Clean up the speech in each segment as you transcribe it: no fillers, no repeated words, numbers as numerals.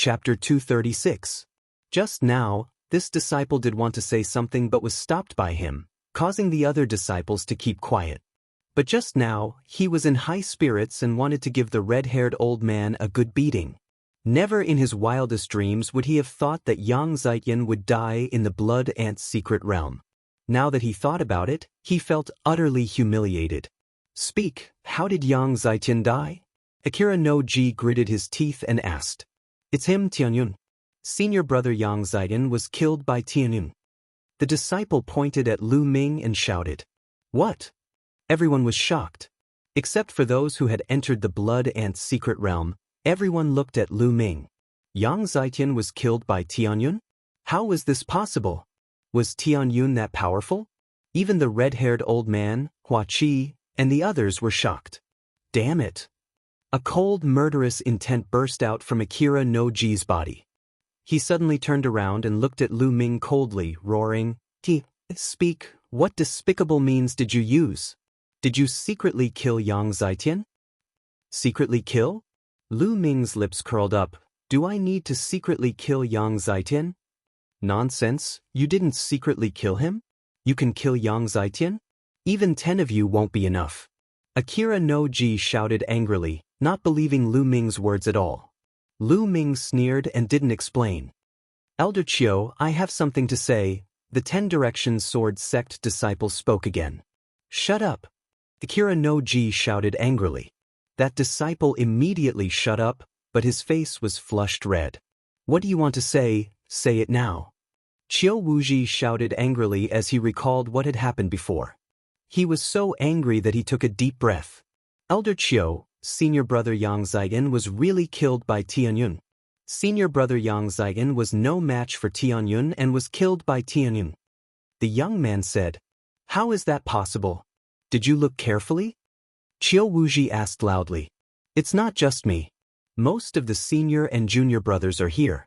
Chapter 236. Just now, this disciple did want to say something but was stopped by him, causing the other disciples to keep quiet. But just now, he was in high spirits and wanted to give the red-haired old man a good beating. Never in his wildest dreams would he have thought that Yang Zetian would die in the blood ant's secret realm. Now that he thought about it, he felt utterly humiliated. Speak, how did Yang Zetian die? Akira no Ji gritted his teeth and asked. It's him, Tianyun. Senior brother Yang Zetian was killed by Tianyun. The disciple pointed at Lu Ming and shouted. What? Everyone was shocked. Except for those who had entered the blood ant's secret realm, everyone looked at Lu Ming. Yang Zetian was killed by Tianyun? How was this possible? Was Tianyun that powerful? Even the red-haired old man, Hua Qi, and the others were shocked. Damn it! A cold, murderous intent burst out from Akira no Ji's body. He suddenly turned around and looked at Lu Ming coldly, roaring, Speak, what despicable means did you use? Did you secretly kill Yang Zetian? Secretly kill? Lu Ming's lips curled up. Do I need to secretly kill Yang Zetian? Nonsense, you didn't secretly kill him? You can kill Yang Zetian? Even 10 of you won't be enough. Akira no Ji shouted angrily, not believing Lu Ming's words at all. Lu Ming sneered and didn't explain. Elder Chiu, I have something to say. The 10 Directions Sword Sect disciple spoke again. Shut up. Akira no Ji shouted angrily. That disciple immediately shut up, but his face was flushed red. What do you want to say? Say it now. Chiu Wuji shouted angrily as he recalled what had happened before. He was so angry that he took a deep breath. Elder Chiu, senior brother Yang Zetian was really killed by Tianyun. Senior brother Yang Zetian was no match for Tianyun and was killed by Tianyun. The young man said, How is that possible? Did you look carefully? Chiu Wuji asked loudly. It's not just me. Most of the senior and junior brothers are here.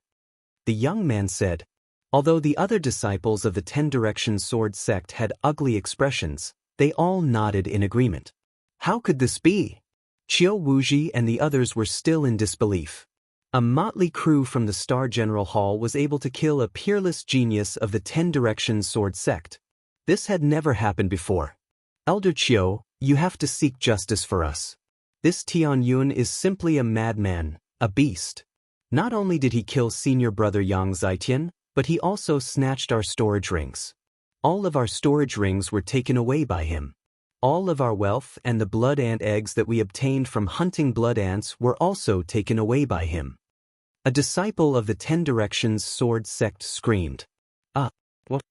The young man said. Although the other disciples of the 10 Directions Sword Sect had ugly expressions, they all nodded in agreement. How could this be? Chiu Wuji and the others were still in disbelief. A motley crew from the Star General Hall was able to kill a peerless genius of the 10 Directions Sword Sect. This had never happened before. Elder Chiu, you have to seek justice for us. This Tianyun is simply a madman, a beast. Not only did he kill senior brother Yang Zetian, but he also snatched our storage rings. All of our storage rings were taken away by him. All of our wealth and the blood ant eggs that we obtained from hunting blood ants were also taken away by him. A disciple of the 10 Directions Sword Sect screamed. What?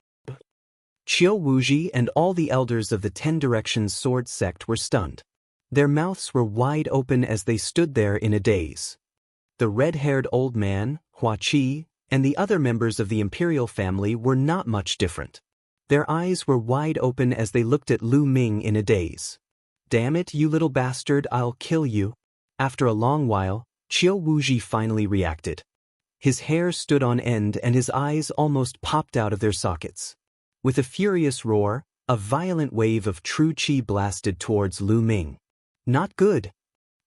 Chiu Wuji and all the elders of the 10 Directions Sword Sect were stunned. Their mouths were wide open as they stood there in a daze. The red-haired old man, Hua Qi, and the other members of the imperial family were not much different. Their eyes were wide open as they looked at Lu Ming in a daze. Damn it, you little bastard, I'll kill you. After a long while, Chiu Wuji finally reacted. His hair stood on end and his eyes almost popped out of their sockets. With a furious roar, a violent wave of true qi blasted towards Lu Ming. Not good.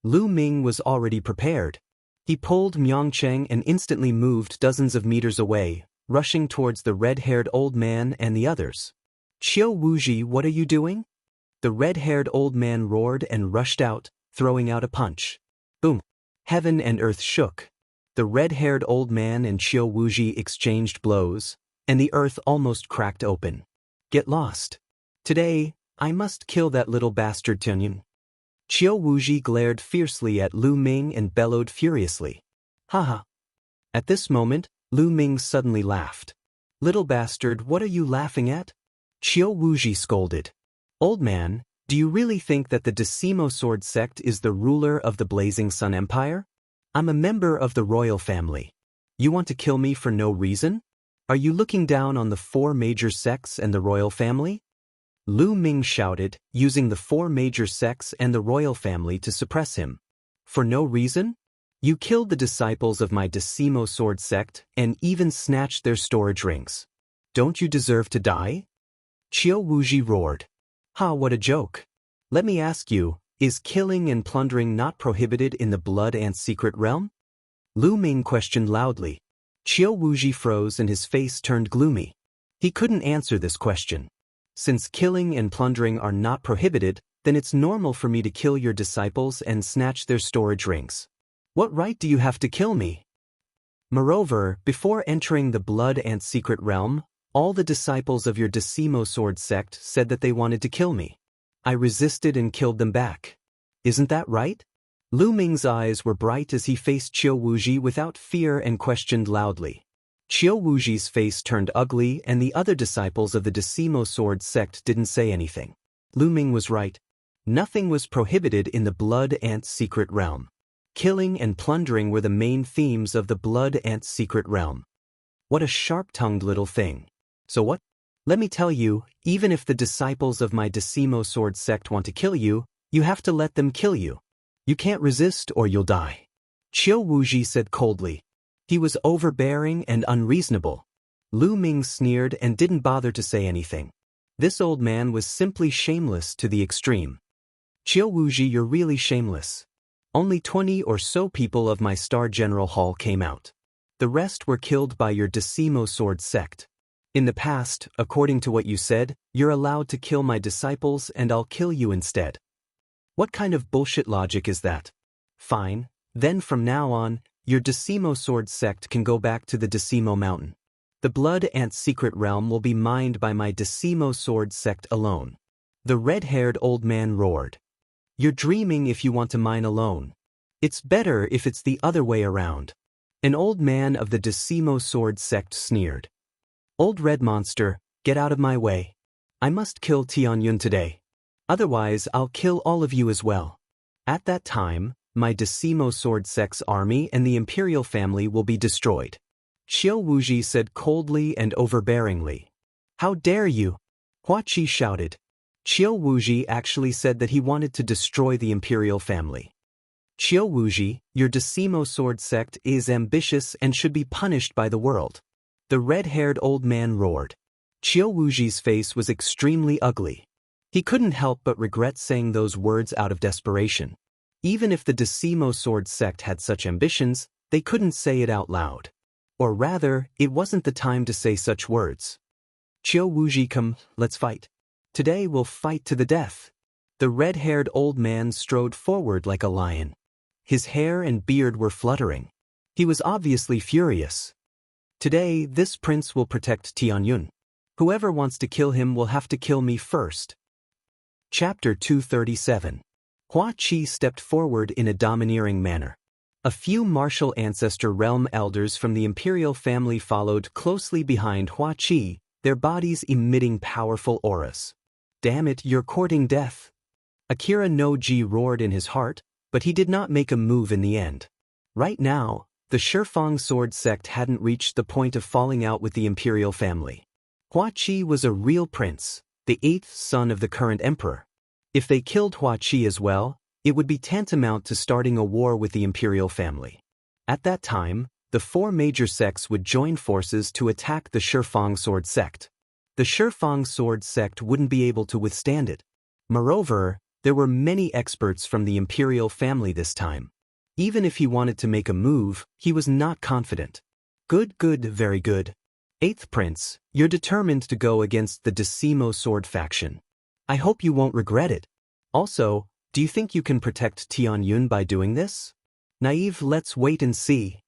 Lu Ming was already prepared. He pulled Myongcheng and instantly moved dozens of meters away, rushing towards the red-haired old man and the others. Chiu Wuji, what are you doing? The red-haired old man roared and rushed out, throwing out a punch. Boom! Heaven and earth shook. The red-haired old man and Chiu Wuji exchanged blows, and the earth almost cracked open. Get lost. Today, I must kill that little bastard Tianyun. Chiu Wuji glared fiercely at Lu Ming and bellowed furiously. Haha. At this moment, Lu Ming suddenly laughed. Little bastard, what are you laughing at? Chiu Wuji scolded. Old man, do you really think that the Decimo Sword Sect is the ruler of the Blazing Sun Empire? I'm a member of the royal family. You want to kill me for no reason? Are you looking down on the 4 major sects and the royal family? Lu Ming shouted, using the 4 major sects and the royal family to suppress him. For no reason? You killed the disciples of my Decimo Sword Sect and even snatched their storage rings. Don't you deserve to die? Chiu Wuji roared. Ha, what a joke. Let me ask you, is killing and plundering not prohibited in the blood ant secret realm? Lu Ming questioned loudly. Qiu Wuji froze and his face turned gloomy. He couldn't answer this question. Since killing and plundering are not prohibited, then it's normal for me to kill your disciples and snatch their storage rings. What right do you have to kill me? Moreover, before entering the Blood Ant secret realm, all the disciples of your Decimo Sword sect said that they wanted to kill me. I resisted and killed them back. Isn't that right? Lu Ming's eyes were bright as he faced Qiu Wuji without fear and questioned loudly. Qiu Wuji's face turned ugly and the other disciples of the Decimo Sword sect didn't say anything. Lu Ming was right. Nothing was prohibited in the Blood Ant secret realm. Killing and plundering were the main themes of the Blood Ant secret realm. What a sharp-tongued little thing. So what? Let me tell you, even if the disciples of my Decimo Sword sect want to kill you, you have to let them kill you. You can't resist or you'll die. Qiu Wuji said coldly. He was overbearing and unreasonable. Lu Ming sneered and didn't bother to say anything. This old man was simply shameless to the extreme. Qiu Wuji, you're really shameless. Only 20 or so people of my Star General Hall came out. The rest were killed by your Decimo Sword sect. In the past, according to what you said, you're allowed to kill my disciples and I'll kill you instead. What kind of bullshit logic is that? Fine, then from now on, your Decimo Sword sect can go back to the Decimo Mountain. The Blood Ant secret realm will be mined by my Decimo Sword sect alone. The red-haired old man roared. You're dreaming if you want to mine alone. It's better if it's the other way around. An old man of the Decimo Sword sect sneered. Old red monster, get out of my way. I must kill Tianyun today. Otherwise I'll kill all of you as well. At that time, my Decimo Sword sect's army and the imperial family will be destroyed. Qiu Wuji said coldly and overbearingly. How dare you? Hua Qi shouted. Qiu Wuji actually said that he wanted to destroy the imperial family. Qiu Wuji, your Decimo Sword sect is ambitious and should be punished by the world. The red-haired old man roared. Qiu Wuji's face was extremely ugly. He couldn't help but regret saying those words out of desperation. Even if the Decimo Sword sect had such ambitions, they couldn't say it out loud. Or rather, it wasn't the time to say such words. Qiu Wuji, come, let's fight. Today we'll fight to the death. The red-haired old man strode forward like a lion. His hair and beard were fluttering. He was obviously furious. Today, this prince will protect Tianyun. Whoever wants to kill him will have to kill me first. Chapter 237. Hua Qi stepped forward in a domineering manner. A few martial ancestor realm elders from the imperial family followed closely behind Hua Qi, their bodies emitting powerful auras. Damn it, you're courting death. Akira no Ji roared in his heart, but he did not make a move in the end. Right now, the Shifang Sword sect hadn't reached the point of falling out with the imperial family. Hua Qi was a real prince, the 8th son of the current emperor. If they killed Hua Qi as well, it would be tantamount to starting a war with the imperial family. At that time, the 4 major sects would join forces to attack the Shifang Sword sect. The Shifang Sword sect wouldn't be able to withstand it. Moreover, there were many experts from the imperial family this time. Even if he wanted to make a move, he was not confident. Good, very good. 8th Prince, you're determined to go against the Decimo Sword faction. I hope you won't regret it. Also, do you think you can protect Tianyun by doing this? Naive, let's wait and see.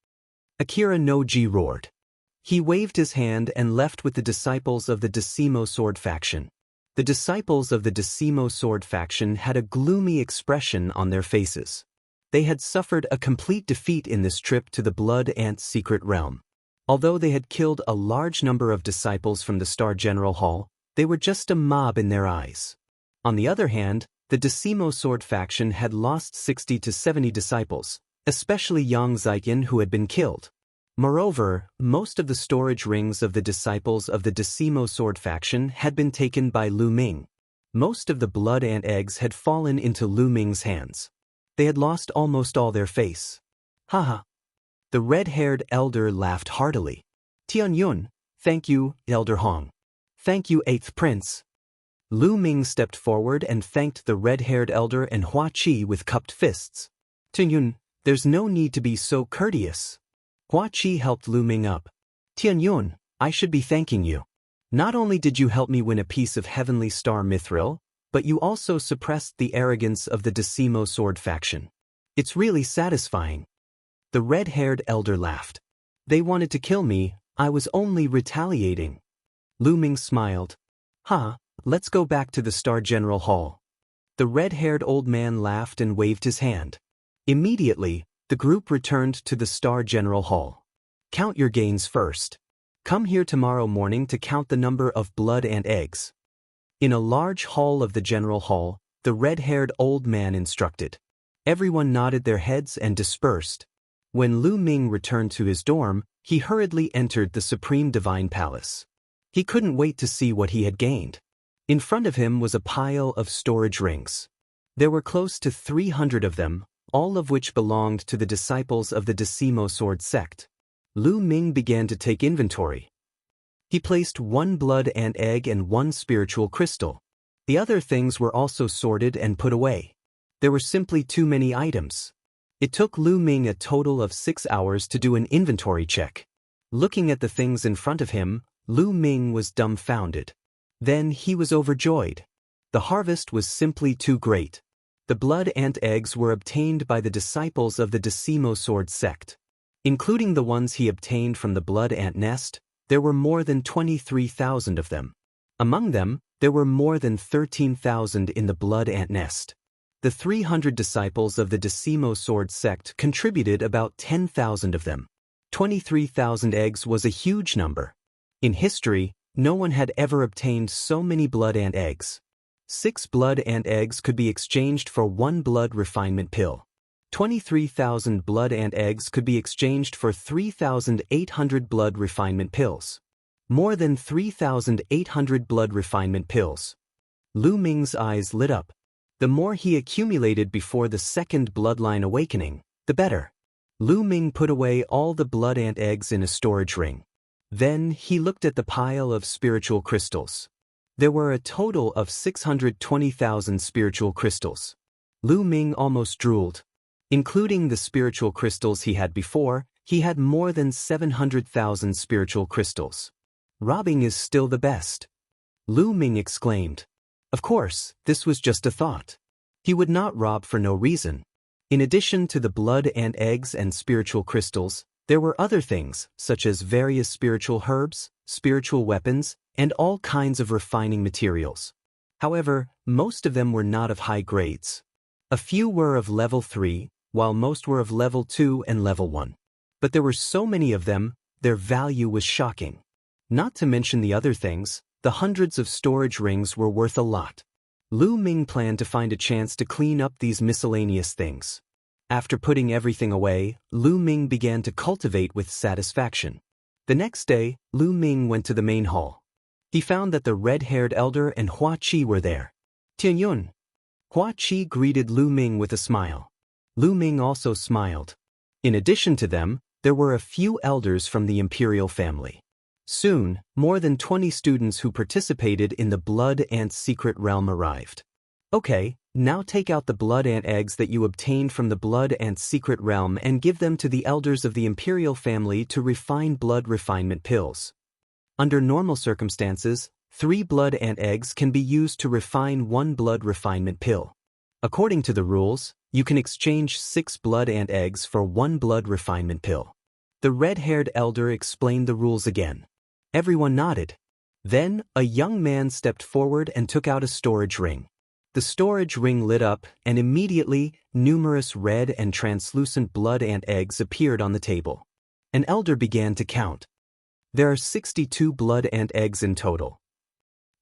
Akira no Ji roared. He waved his hand and left with the disciples of the Decimo Sword faction. The disciples of the Decimo Sword faction had a gloomy expression on their faces. They had suffered a complete defeat in this trip to the Blood Ant secret realm. Although they had killed a large number of disciples from the Star General Hall, they were just a mob in their eyes. On the other hand, the Decimo Sword faction had lost 60 to 70 disciples, especially Yang Zikin, who had been killed. Moreover, most of the storage rings of the disciples of the Decimo Sword faction had been taken by Lu Ming. Most of the Blood Ant eggs had fallen into Lu Ming's hands. They had lost almost all their face. Haha. The red-haired elder laughed heartily. Tianyun, thank you, Elder Hong. Thank you, 8th Prince. Lu Ming stepped forward and thanked the red-haired elder and Hua Qi with cupped fists. Tianyun, There's no need to be so courteous. Hua Qi helped Lu Ming up. Tianyun, I should be thanking you. Not only did you help me win a piece of heavenly star mithril, but you also suppressed the arrogance of the Decimo Sword faction. It's really satisfying. The red-haired elder laughed. They wanted to kill me, I was only retaliating. Lu Ming smiled. Let's go back to the Star General Hall. The red-haired old man laughed and waved his hand. Immediately, the group returned to the Star General Hall. Count your gains first. Come here tomorrow morning to count the number of blood and eggs. In a large hall of the General Hall, the red-haired old man instructed. Everyone nodded their heads and dispersed. When Lu Ming returned to his dorm, he hurriedly entered the Supreme Divine Palace. He couldn't wait to see what he had gained. In front of him was a pile of storage rings. There were close to 300 of them, all of which belonged to the disciples of the Decimo Sword sect. Lu Ming began to take inventory. He placed 1 blood ant egg and 1 spiritual crystal. The other things were also sorted and put away. There were simply too many items. It took Lu Ming a total of 6 hours to do an inventory check. Looking at the things in front of him, Lu Ming was dumbfounded. Then he was overjoyed. The harvest was simply too great. The blood ant eggs were obtained by the disciples of the Decimo Sword sect. Including the ones he obtained from the blood ant nest, there were more than 23,000 of them. Among them, there were more than 13,000 in the blood ant nest. The 300 disciples of the Decimo Sword sect contributed about 10,000 of them. 23,000 eggs was a huge number. In history, no one had ever obtained so many blood ant eggs. 6 blood ant eggs could be exchanged for 1 blood refinement pill. 23,000 blood ant eggs could be exchanged for 3,800 blood refinement pills. More than 3,800 blood refinement pills. Lu Ming's eyes lit up. The more he accumulated before the second bloodline awakening, the better. Lu Ming put away all the blood ant eggs in a storage ring. Then he looked at the pile of spiritual crystals. There were a total of 620,000 spiritual crystals. Lu Ming almost drooled. Including the spiritual crystals he had before, he had more than 700,000 spiritual crystals. Robbing is still the best. Lu Ming exclaimed. Of course, this was just a thought. He would not rob for no reason. In addition to the blood ant eggs and spiritual crystals, there were other things, such as various spiritual herbs, spiritual weapons, and all kinds of refining materials. However, most of them were not of high grades. A few were of level 3, while most were of level 2 and level 1. But there were so many of them, their value was shocking. Not to mention the other things, the hundreds of storage rings were worth a lot. Lu Ming planned to find a chance to clean up these miscellaneous things. After putting everything away, Lu Ming began to cultivate with satisfaction. The next day, Lu Ming went to the main hall. He found that the red-haired elder and Hua Qi were there. Tianyun. Hua Qi greeted Lu Ming with a smile. Lu Ming also smiled. In addition to them, there were a few elders from the imperial family. Soon, more than 20 students who participated in the blood ant secret realm arrived. Okay, now take out the blood ant eggs that you obtained from the blood ant secret realm and give them to the elders of the imperial family to refine blood refinement pills. Under normal circumstances, 3 blood ant eggs can be used to refine 1 blood refinement pill. According to the rules, you can exchange 6 blood ant eggs for 1 blood refinement pill. The red-haired elder explained the rules again. Everyone nodded. Then, a young man stepped forward and took out a storage ring. The storage ring lit up, and immediately, numerous red and translucent blood ant eggs appeared on the table. An elder began to count. There are 62 blood ant eggs in total.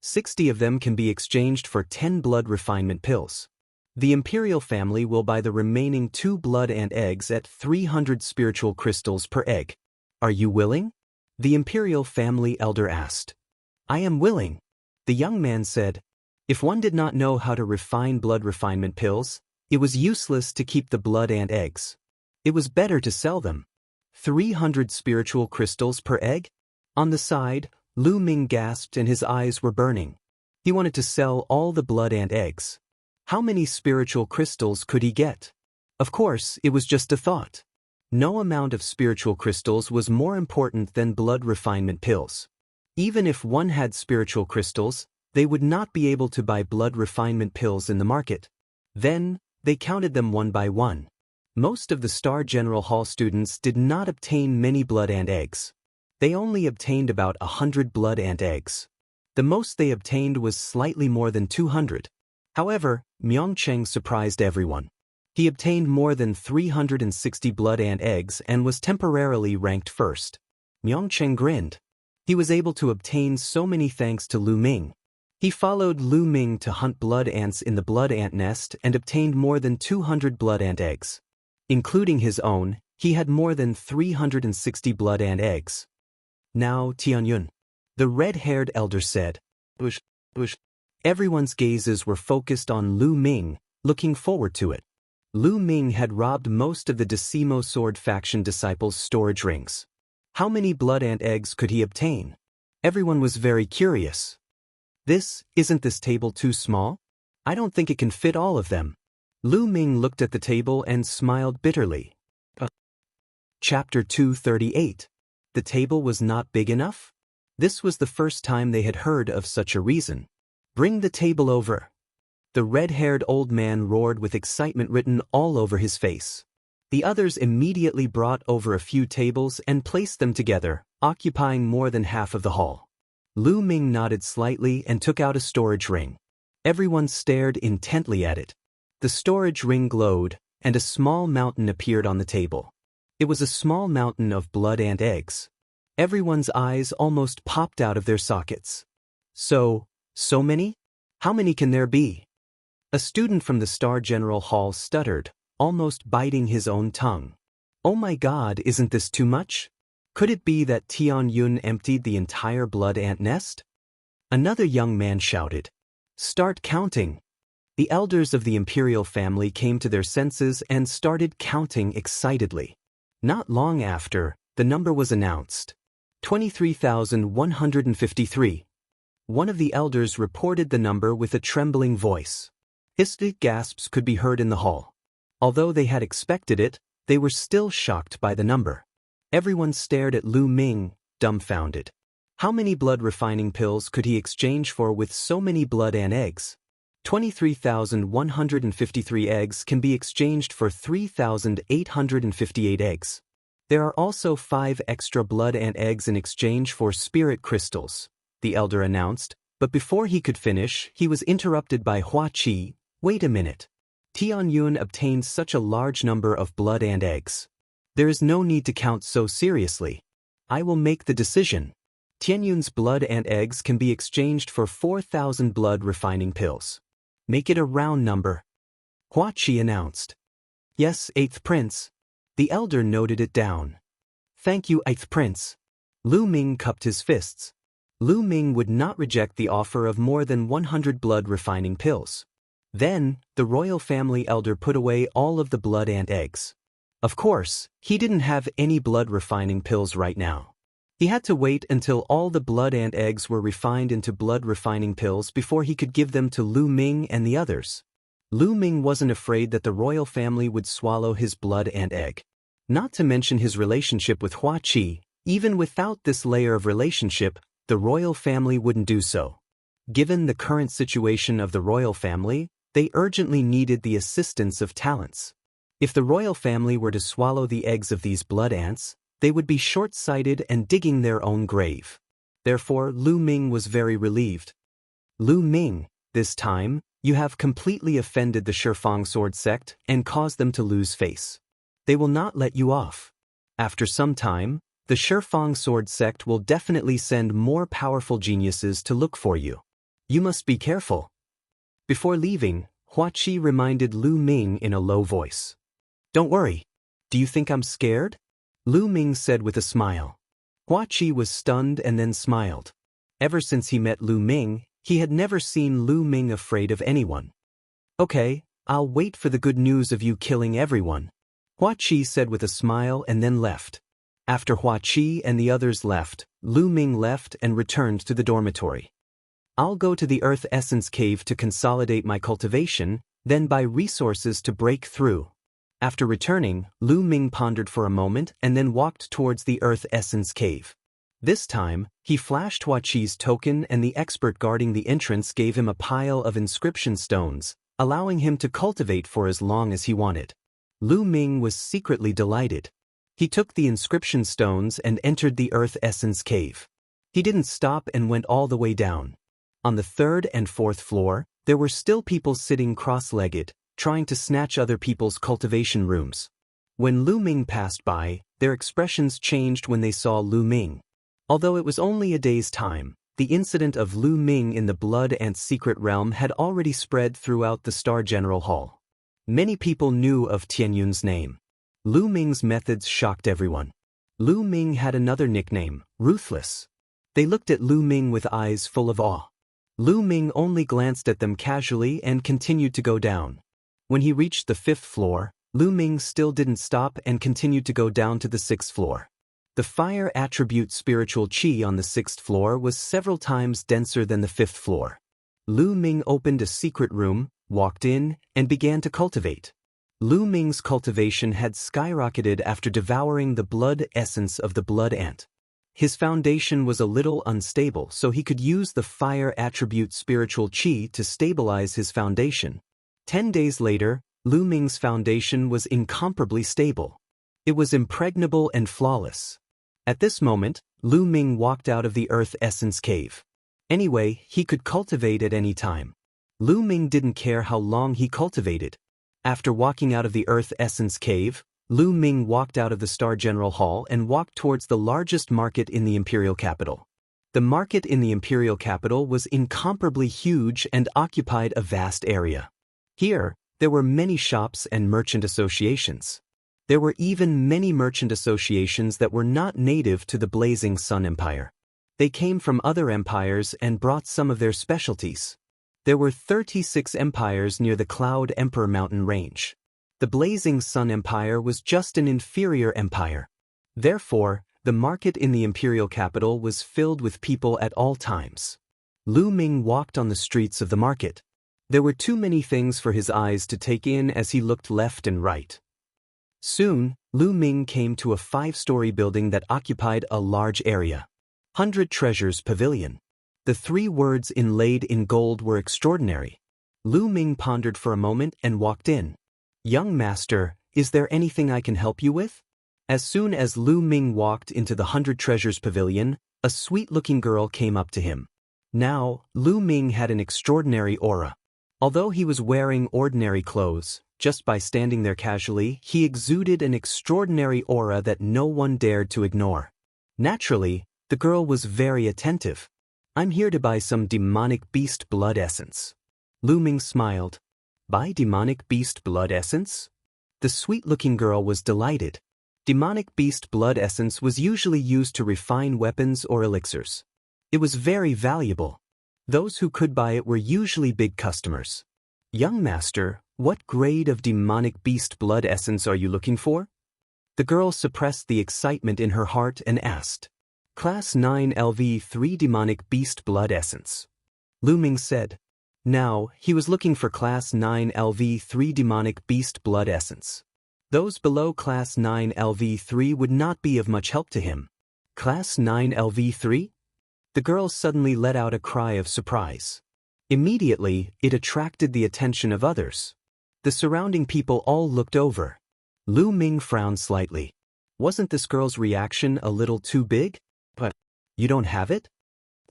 60 of them can be exchanged for 10 blood refinement pills. The imperial family will buy the remaining 2 blood ant eggs at 300 spiritual crystals per egg. Are you willing? The imperial family elder asked. I am willing. The young man said. If one did not know how to refine blood refinement pills, it was useless to keep the blood ant eggs. It was better to sell them. 300 spiritual crystals per egg? On the side, Lu Ming gasped and his eyes were burning. He wanted to sell all the blood ant eggs. How many spiritual crystals could he get? Of course, it was just a thought. No amount of spiritual crystals was more important than blood refinement pills. Even if one had spiritual crystals, they would not be able to buy blood refinement pills in the market. Then, they counted them one by one. Most of the Star General Hall students did not obtain many blood ant eggs. They only obtained about 100 blood ant eggs. The most they obtained was slightly more than 200. However, Myongcheng surprised everyone. He obtained more than 360 blood ant eggs and was temporarily ranked first. Myongcheng grinned. He was able to obtain so many thanks to Lu Ming. He followed Lu Ming to hunt blood ants in the blood ant nest and obtained more than 200 blood ant eggs. Including his own, he had more than 360 blood ant eggs. Now, Tianyun, the red-haired elder said. Bush. Everyone's gazes were focused on Lu Ming, looking forward to it. Lu Ming had robbed most of the Decimo Sword faction disciples' storage rings. How many blood ant eggs could he obtain? Everyone was very curious. Isn't this table too small? I don't think it can fit all of them. Lu Ming looked at the table and smiled bitterly. Chapter 238. The table was not big enough? This was the first time they had heard of such a reason. Bring the table over. The red-haired old man roared with excitement written all over his face. The others immediately brought over a few tables and placed them together, occupying more than half of the hall. Lu Ming nodded slightly and took out a storage ring. Everyone stared intently at it. The storage ring glowed, and a small mountain appeared on the table. It was a small mountain of blood ant eggs. Everyone's eyes almost popped out of their sockets. So many? How many can there be? A student from the Star General Hall stuttered, almost biting his own tongue. Oh my God, isn't this too much? Could it be that Tianyun emptied the entire blood ant nest? Another young man shouted. Start counting. The elders of the imperial family came to their senses and started counting excitedly. Not long after, the number was announced. 23,153. One of the elders reported the number with a trembling voice. Hysteric gasps could be heard in the hall. Although they had expected it, they were still shocked by the number. Everyone stared at Lu Ming, dumbfounded. How many blood refining pills could he exchange for with so many blood ant eggs? 23,153 eggs can be exchanged for 3,858 eggs. There are also 5 extra blood ant eggs in exchange for spirit crystals, the elder announced, but before he could finish, he was interrupted by Hua Qi. Wait a minute. Tianyun obtained such a large number of blood ant eggs. There is no need to count so seriously. I will make the decision. Tianyun's blood ant eggs can be exchanged for 4,000 blood refining pills. Make it a round number. Hua Qi announced. Yes, 8th Prince. The elder noted it down. Thank you, 8th Prince. Lu Ming cupped his fists. Lu Ming would not reject the offer of more than 100 blood refining pills. Then, the royal family elder put away all of the blood ant eggs. Of course, he didn't have any blood refining pills right now. He had to wait until all the blood ant eggs were refined into blood refining pills before he could give them to Lu Ming and the others. Lu Ming wasn't afraid that the royal family would swallow his blood ant egg. Not to mention his relationship with Hua Qi, even without this layer of relationship, the royal family wouldn't do so. Given the current situation of the royal family, they urgently needed the assistance of talents. If the royal family were to swallow the eggs of these blood ants, they would be short-sighted and digging their own grave. Therefore, Lu Ming was very relieved. Lu Ming, this time, you have completely offended the Shifang Sword sect and caused them to lose face. They will not let you off. After some time, the Shifang Sword sect will definitely send more powerful geniuses to look for you. You must be careful. Before leaving, Hua Qi reminded Lu Ming in a low voice. Don't worry. Do you think I'm scared? Lu Ming said with a smile. Hua Qi was stunned and then smiled. Ever since he met Lu Ming, he had never seen Lu Ming afraid of anyone. Okay, I'll wait for the good news of you killing everyone. Hua Qi said with a smile and then left. After Hua Qi and the others left, Lu Ming left and returned to the dormitory. I'll go to the Earth Essence Cave to consolidate my cultivation, then buy resources to break through. After returning, Lu Ming pondered for a moment and then walked towards the Earth Essence Cave. This time, he flashed Hua Qi's token and the expert guarding the entrance gave him a pile of inscription stones, allowing him to cultivate for as long as he wanted. Lu Ming was secretly delighted. He took the inscription stones and entered the Earth Essence Cave. He didn't stop and went all the way down. On the third and fourth floor, there were still people sitting cross-legged, trying to snatch other people's cultivation rooms. When Lu Ming passed by, their expressions changed when they saw Lu Ming. Although it was only a day's time, the incident of Lu Ming in the Blood Ant's secret realm had already spread throughout the Star General Hall. Many people knew of Tianyun's name. Lu Ming's methods shocked everyone. Lu Ming had another nickname, Ruthless. They looked at Lu Ming with eyes full of awe. Lu Ming only glanced at them casually and continued to go down. When he reached the 5th floor, Lu Ming still didn't stop and continued to go down to the 6th floor. The fire attribute spiritual qi on the 6th floor was several times denser than the 5th floor. Lu Ming opened a secret room, walked in, and began to cultivate. Lu Ming's cultivation had skyrocketed after devouring the blood essence of the blood ant. His foundation was a little unstable, so he could use the fire attribute spiritual qi to stabilize his foundation. 10 days later, Lu Ming's foundation was incomparably stable. It was impregnable and flawless. At this moment, Lu Ming walked out of the Earth Essence Cave. Anyway, he could cultivate at any time. Lu Ming didn't care how long he cultivated. After walking out of the Earth Essence Cave, Lu Ming walked out of the Star General Hall and walked towards the largest market in the imperial capital. The market in the imperial capital was incomparably huge and occupied a vast area. Here, there were many shops and merchant associations. There were even many merchant associations that were not native to the Blazing Sun Empire. They came from other empires and brought some of their specialties. There were 36 empires near the Cloud Emperor mountain range. The Blazing Sun Empire was just an inferior empire. Therefore, the market in the imperial capital was filled with people at all times. Lu Ming walked on the streets of the market. There were too many things for his eyes to take in as he looked left and right. Soon, Lu Ming came to a 5-story building that occupied a large area. 100 Treasures Pavilion. The 3 words inlaid in gold were extraordinary. Lu Ming pondered for a moment and walked in. "Young master, is there anything I can help you with?" As soon as Lu Ming walked into the 100 Treasures Pavilion, a sweet-looking girl came up to him. Now, Lu Ming had an extraordinary aura. Although he was wearing ordinary clothes, just by standing there casually, he exuded an extraordinary aura that no one dared to ignore. Naturally, the girl was very attentive. "I'm here to buy some demonic beast blood essence." Lu Ming smiled. "Buy demonic beast blood essence?" The sweet-looking girl was delighted. Demonic beast blood essence was usually used to refine weapons or elixirs. It was very valuable. Those who could buy it were usually big customers. "Young master, what grade of demonic beast blood essence are you looking for?" The girl suppressed the excitement in her heart and asked. "Class 9 LV3 demonic beast blood essence." Lu Ming said. Now, he was looking for Class 9 LV3 demonic beast blood essence. Those below Class 9 LV3 would not be of much help to him. Class 9 LV3? The girl suddenly let out a cry of surprise. Immediately, it attracted the attention of others. The surrounding people all looked over. Lu Ming frowned slightly. Wasn't this girl's reaction a little too big? "But, you don't have it?"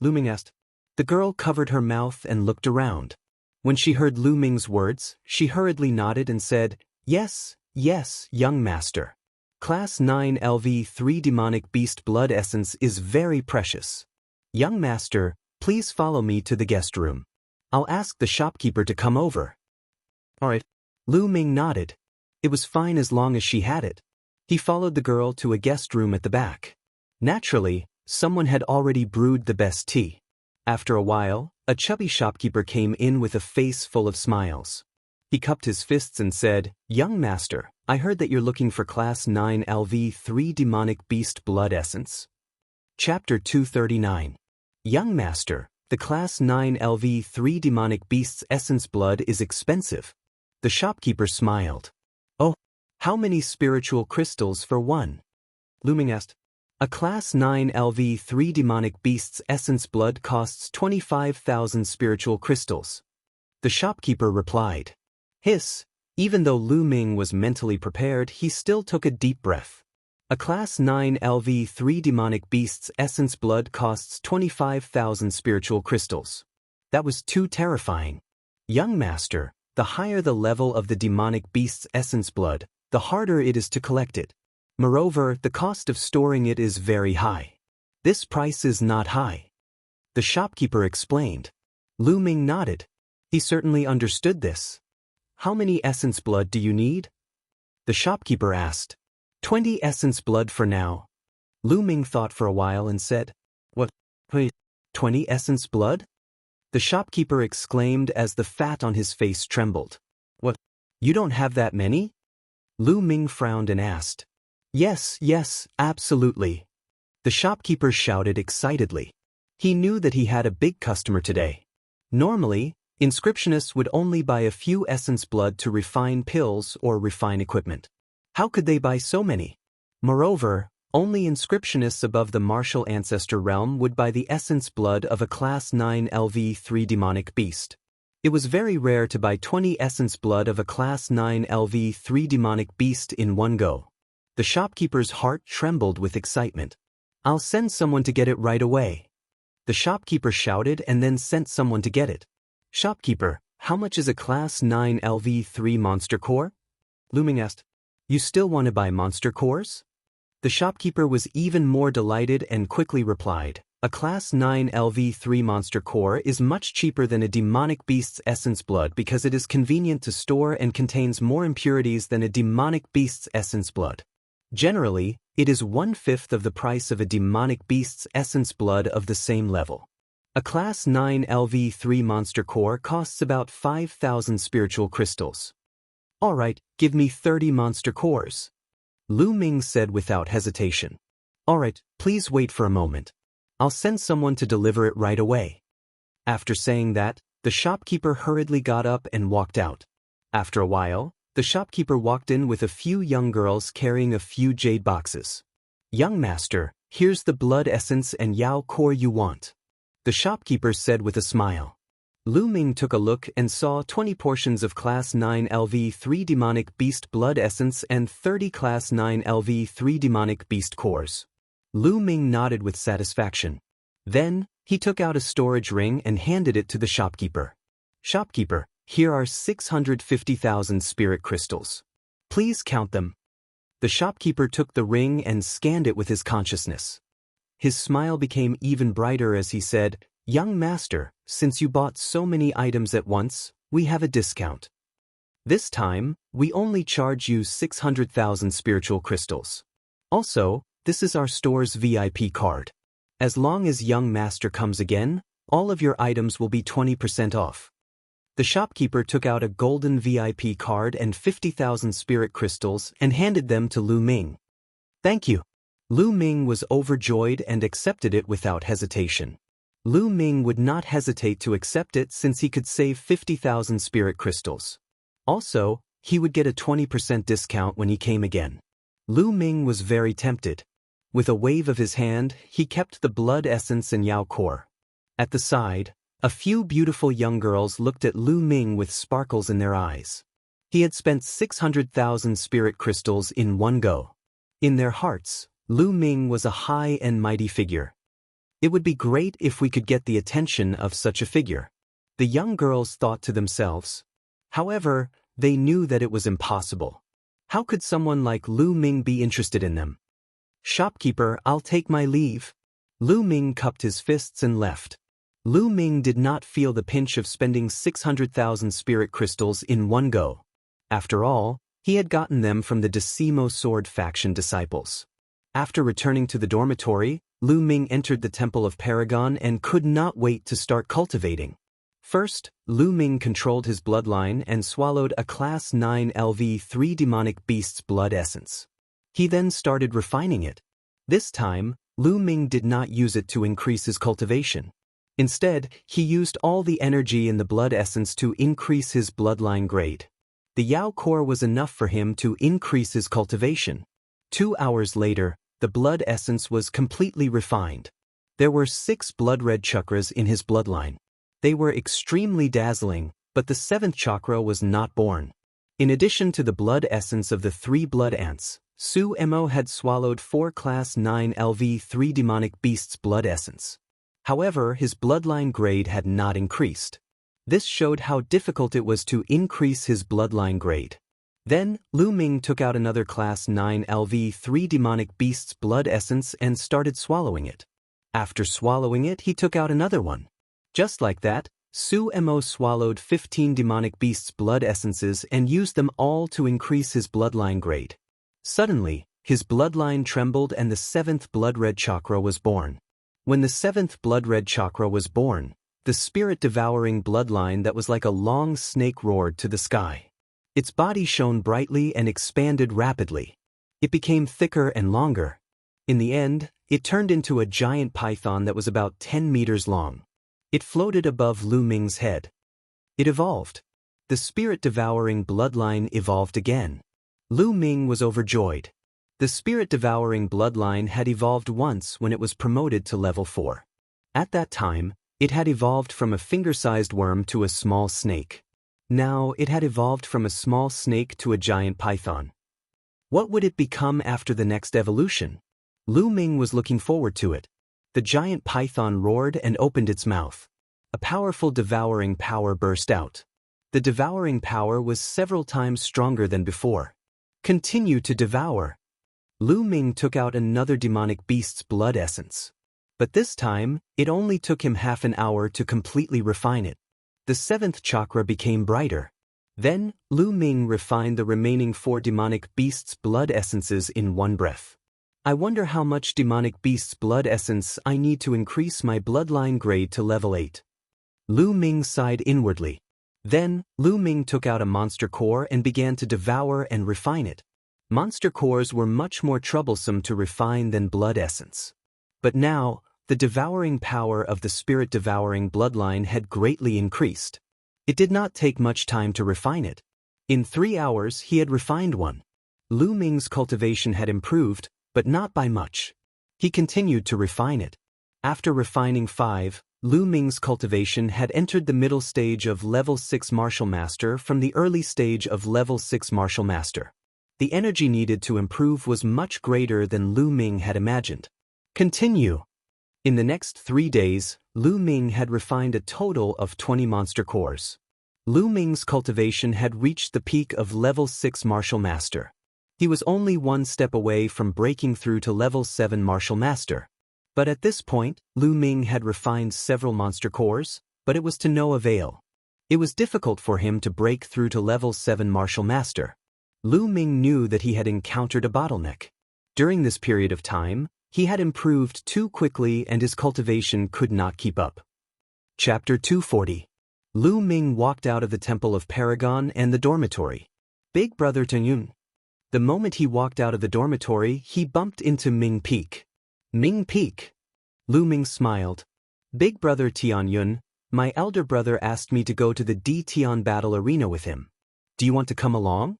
Lu Ming asked. The girl covered her mouth and looked around. When she heard Lu Ming's words, she hurriedly nodded and said, Yes, young master. Class 9 LV3 demonic beast blood essence is very precious. Young master, please follow me to the guest room. I'll ask the shopkeeper to come over." "All right." Lu Ming nodded. It was fine as long as she had it. He followed the girl to a guest room at the back. Naturally, someone had already brewed the best tea. After a while, a chubby shopkeeper came in with a face full of smiles. He cupped his fists and said, "Young master, I heard that you're looking for Class 9 LV3 demonic beast blood essence." Chapter 239. Young master, the Class 9 LV3 demonic beast's essence blood is expensive. The shopkeeper smiled. "Oh, How many spiritual crystals for one? Lu Ming asked. A Class 9 LV3 demonic beast's essence blood costs 25,000 spiritual crystals. The shopkeeper replied. Hiss. Even though Lu Ming was mentally prepared, he still took a deep breath. A Class 9 LV3 demonic beast's essence blood costs 25,000 spiritual crystals. That was too terrifying. Young master, the higher the level of the demonic beast's essence blood, the harder it is to collect it. Moreover, the cost of storing it is very high. This price is not high. The shopkeeper explained. Lu Ming nodded. He certainly understood this. How many essence blood do you need? The shopkeeper asked. 20 essence blood for now. Lu Ming thought for a while and said, What? Wait, 20 essence blood? The shopkeeper exclaimed as the fat on his face trembled. What? You don't have that many? Lu Ming frowned and asked. Yes, absolutely. The shopkeeper shouted excitedly. He knew that he had a big customer today. Normally, inscriptionists would only buy a few essence blood to refine pills or refine equipment. How could they buy so many? Moreover, only inscriptionists above the martial ancestor realm would buy the essence blood of a Class 9 LV3 demonic beast. It was very rare to buy 20 essence blood of a Class 9 LV3 demonic beast in one go. The shopkeeper's heart trembled with excitement. I'll send someone to get it right away. The shopkeeper shouted and then sent someone to get it. Shopkeeper, how much is a Class 9 LV3 monster core? Lu Ming asked. You still want to buy monster cores? The shopkeeper was even more delighted and quickly replied. A Class 9 LV3 monster core is much cheaper than a demonic beast's essence blood because it is convenient to store and contains more impurities than a demonic beast's essence blood. Generally, it is 1/5 of the price of a demonic beast's essence blood of the same level. A Class 9 LV3 monster core costs about 5,000 spiritual crystals. All right, give me 30 monster cores. Lu Ming said without hesitation. All right, please wait for a moment. I'll send someone to deliver it right away. After saying that, the shopkeeper hurriedly got up and walked out. After a while, the shopkeeper walked in with a few young girls carrying a few jade boxes. Young master, here's the blood essence and Yao core you want. The shopkeeper said with a smile. Lu Ming took a look and saw 20 portions of Class 9 LV3 demonic beast blood essence and 30 Class 9 LV3 demonic beast cores. Lu Ming nodded with satisfaction. Then, he took out a storage ring and handed it to the shopkeeper. Shopkeeper, here are 650,000 spirit crystals. Please count them. The shopkeeper took the ring and scanned it with his consciousness. His smile became even brighter as he said, Young master, since you bought so many items at once, we have a discount. This time, we only charge you 600,000 spiritual crystals. Also, this is our store's VIP card. As long as young master comes again, all of your items will be 20% off. The shopkeeper took out a golden VIP card and 50,000 spirit crystals and handed them to Lu Ming. Thank you. Lu Ming was overjoyed and accepted it without hesitation. Lu Ming would not hesitate to accept it since he could save 50,000 spirit crystals. Also, he would get a 20% discount when he came again. Lu Ming was very tempted. With a wave of his hand, he kept the blood essence and Yao core. At the side, a few beautiful young girls looked at Lu Ming with sparkles in their eyes. He had spent 600,000 spirit crystals in one go. In their hearts, Lu Ming was a high and mighty figure. It would be great if we could get the attention of such a figure. The young girls thought to themselves. However, they knew that it was impossible. How could someone like Lu Ming be interested in them? Shopkeeper, I'll take my leave. Lu Ming cupped his fists and left. Lu Ming did not feel the pinch of spending 600,000 spirit crystals in one go. After all, he had gotten them from the Decimo Sword faction disciples. After returning to the dormitory, Lu Ming entered the Temple of Paragon and could not wait to start cultivating. First, Lu Ming controlled his bloodline and swallowed a Class 9 LV3 demonic beast's blood essence. He then started refining it. This time, Lu Ming did not use it to increase his cultivation. Instead, he used all the energy in the blood essence to increase his bloodline grade. The Yao core was enough for him to increase his cultivation. 2 hours later, the blood essence was completely refined. There were 6 blood-red chakras in his bloodline. They were extremely dazzling, but the 7th chakra was not born. In addition to the blood essence of the 3 blood ants, Su Mo had swallowed 4 Class 9 LV3 demonic beasts' blood essence. However, his bloodline grade had not increased. This showed how difficult it was to increase his bloodline grade. Then, Lu Ming took out another Class 9 LV3 demonic beast's blood essence and started swallowing it. After swallowing it, he took out another one. Just like that, Su Mo swallowed 15 demonic beasts' blood essences and used them all to increase his bloodline grade. Suddenly, his bloodline trembled and the 7th blood-red chakra was born. When the 7th blood-red chakra was born, the spirit-devouring bloodline that was like a long snake roared to the sky. Its body shone brightly and expanded rapidly. It became thicker and longer. In the end, it turned into a giant python that was about 10 meters long. It floated above Lu Ming's head. It evolved. The spirit-devouring bloodline evolved again. Lu Ming was overjoyed. The spirit-devouring bloodline had evolved once when it was promoted to level 4. At that time, it had evolved from a finger-sized worm to a small snake. Now it had evolved from a small snake to a giant python. What would it become after the next evolution? Lu Ming was looking forward to it. The giant python roared and opened its mouth. A powerful devouring power burst out. The devouring power was several times stronger than before. Continue to devour. Lu Ming took out another demonic beast's blood essence. But this time, it only took him half an hour to completely refine it. The 7th chakra became brighter. Then, Lu Ming refined the remaining 4 demonic beasts' blood essences in one breath. I wonder how much demonic beast's blood essence I need to increase my bloodline grade to level 8. Lu Ming sighed inwardly. Then, Lu Ming took out a monster core and began to devour and refine it. Monster cores were much more troublesome to refine than blood essence. But now, the devouring power of the spirit-devouring bloodline had greatly increased. It did not take much time to refine it. In 3 hours, he had refined one. Lu Ming's cultivation had improved, but not by much. He continued to refine it. After refining 5, Lu Ming's cultivation had entered the middle stage of level 6 martial master from the early stage of level 6 martial master. The energy needed to improve was much greater than Lu Ming had imagined. Continue. In the next 3 days, Lu Ming had refined a total of 20 monster cores. Lu Ming's cultivation had reached the peak of level 6 martial master. He was only one step away from breaking through to level 7 martial master. But at this point, Lu Ming had refined several monster cores, but it was to no avail. It was difficult for him to break through to level 7 martial master. Lu Ming knew that he had encountered a bottleneck. During this period of time, he had improved too quickly and his cultivation could not keep up. Chapter 240. Lu Ming walked out of the Temple of Paragon and the dormitory. Big Brother Tianyun. The moment he walked out of the dormitory, he bumped into Ming Peak. Ming Peak. Lu Ming smiled. Big Brother Tianyun, my elder brother asked me to go to the D Tian battle arena with him. Do you want to come along?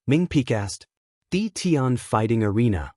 Ming Peak asked. D Tian fighting arena.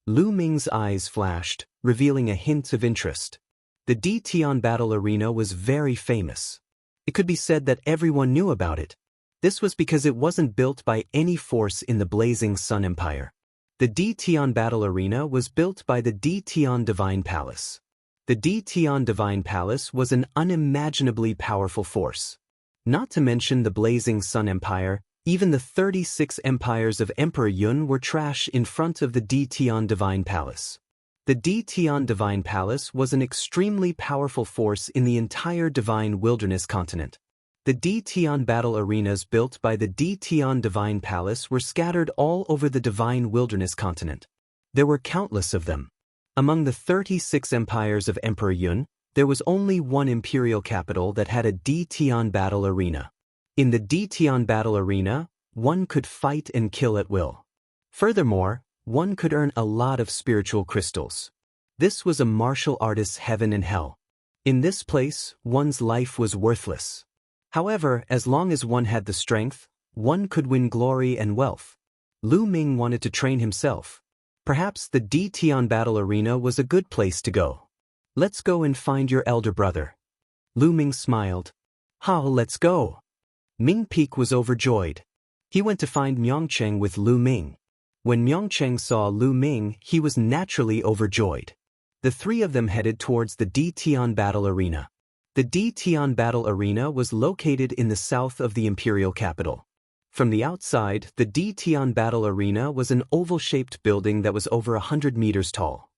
Lu Ming's eyes flashed, revealing a hint of interest. The D Tian battle arena was very famous. It could be said that everyone knew about it. This was because it wasn't built by any force in the Blazing Sun Empire. The D Tian battle arena was built by the D Tian Divine Palace. The D Tian Divine Palace was an unimaginably powerful force. Not to mention the Blazing Sun Empire, even the 36 empires of Emperor Yun were trash in front of the D Tian Divine Palace. The D Tian Divine Palace was an extremely powerful force in the entire Divine Wilderness continent. The D Tian battle arenas built by the D Tian Divine Palace were scattered all over the Divine Wilderness continent. There were countless of them. Among the 36 empires of Emperor Yun, there was only one imperial capital that had a D Tian battle arena. In the D Tian battle arena, one could fight and kill at will. Furthermore, one could earn a lot of spiritual crystals. This was a martial artist's heaven and hell. In this place, one's life was worthless. However, as long as one had the strength, one could win glory and wealth. Lu Ming wanted to train himself. Perhaps the Dtian battle arena was a good place to go. Let's go and find your elder brother. Lu Ming smiled. Ha, let's go. Ming Peak was overjoyed. He went to find Myeongcheng with Lu Ming. When Myeongcheng saw Lu Ming, he was naturally overjoyed. The three of them headed towards the Dtian battle arena. The Dtian battle arena was located in the south of the imperial capital. From the outside, the Dtian battle arena was an oval-shaped building that was over 100 meters tall.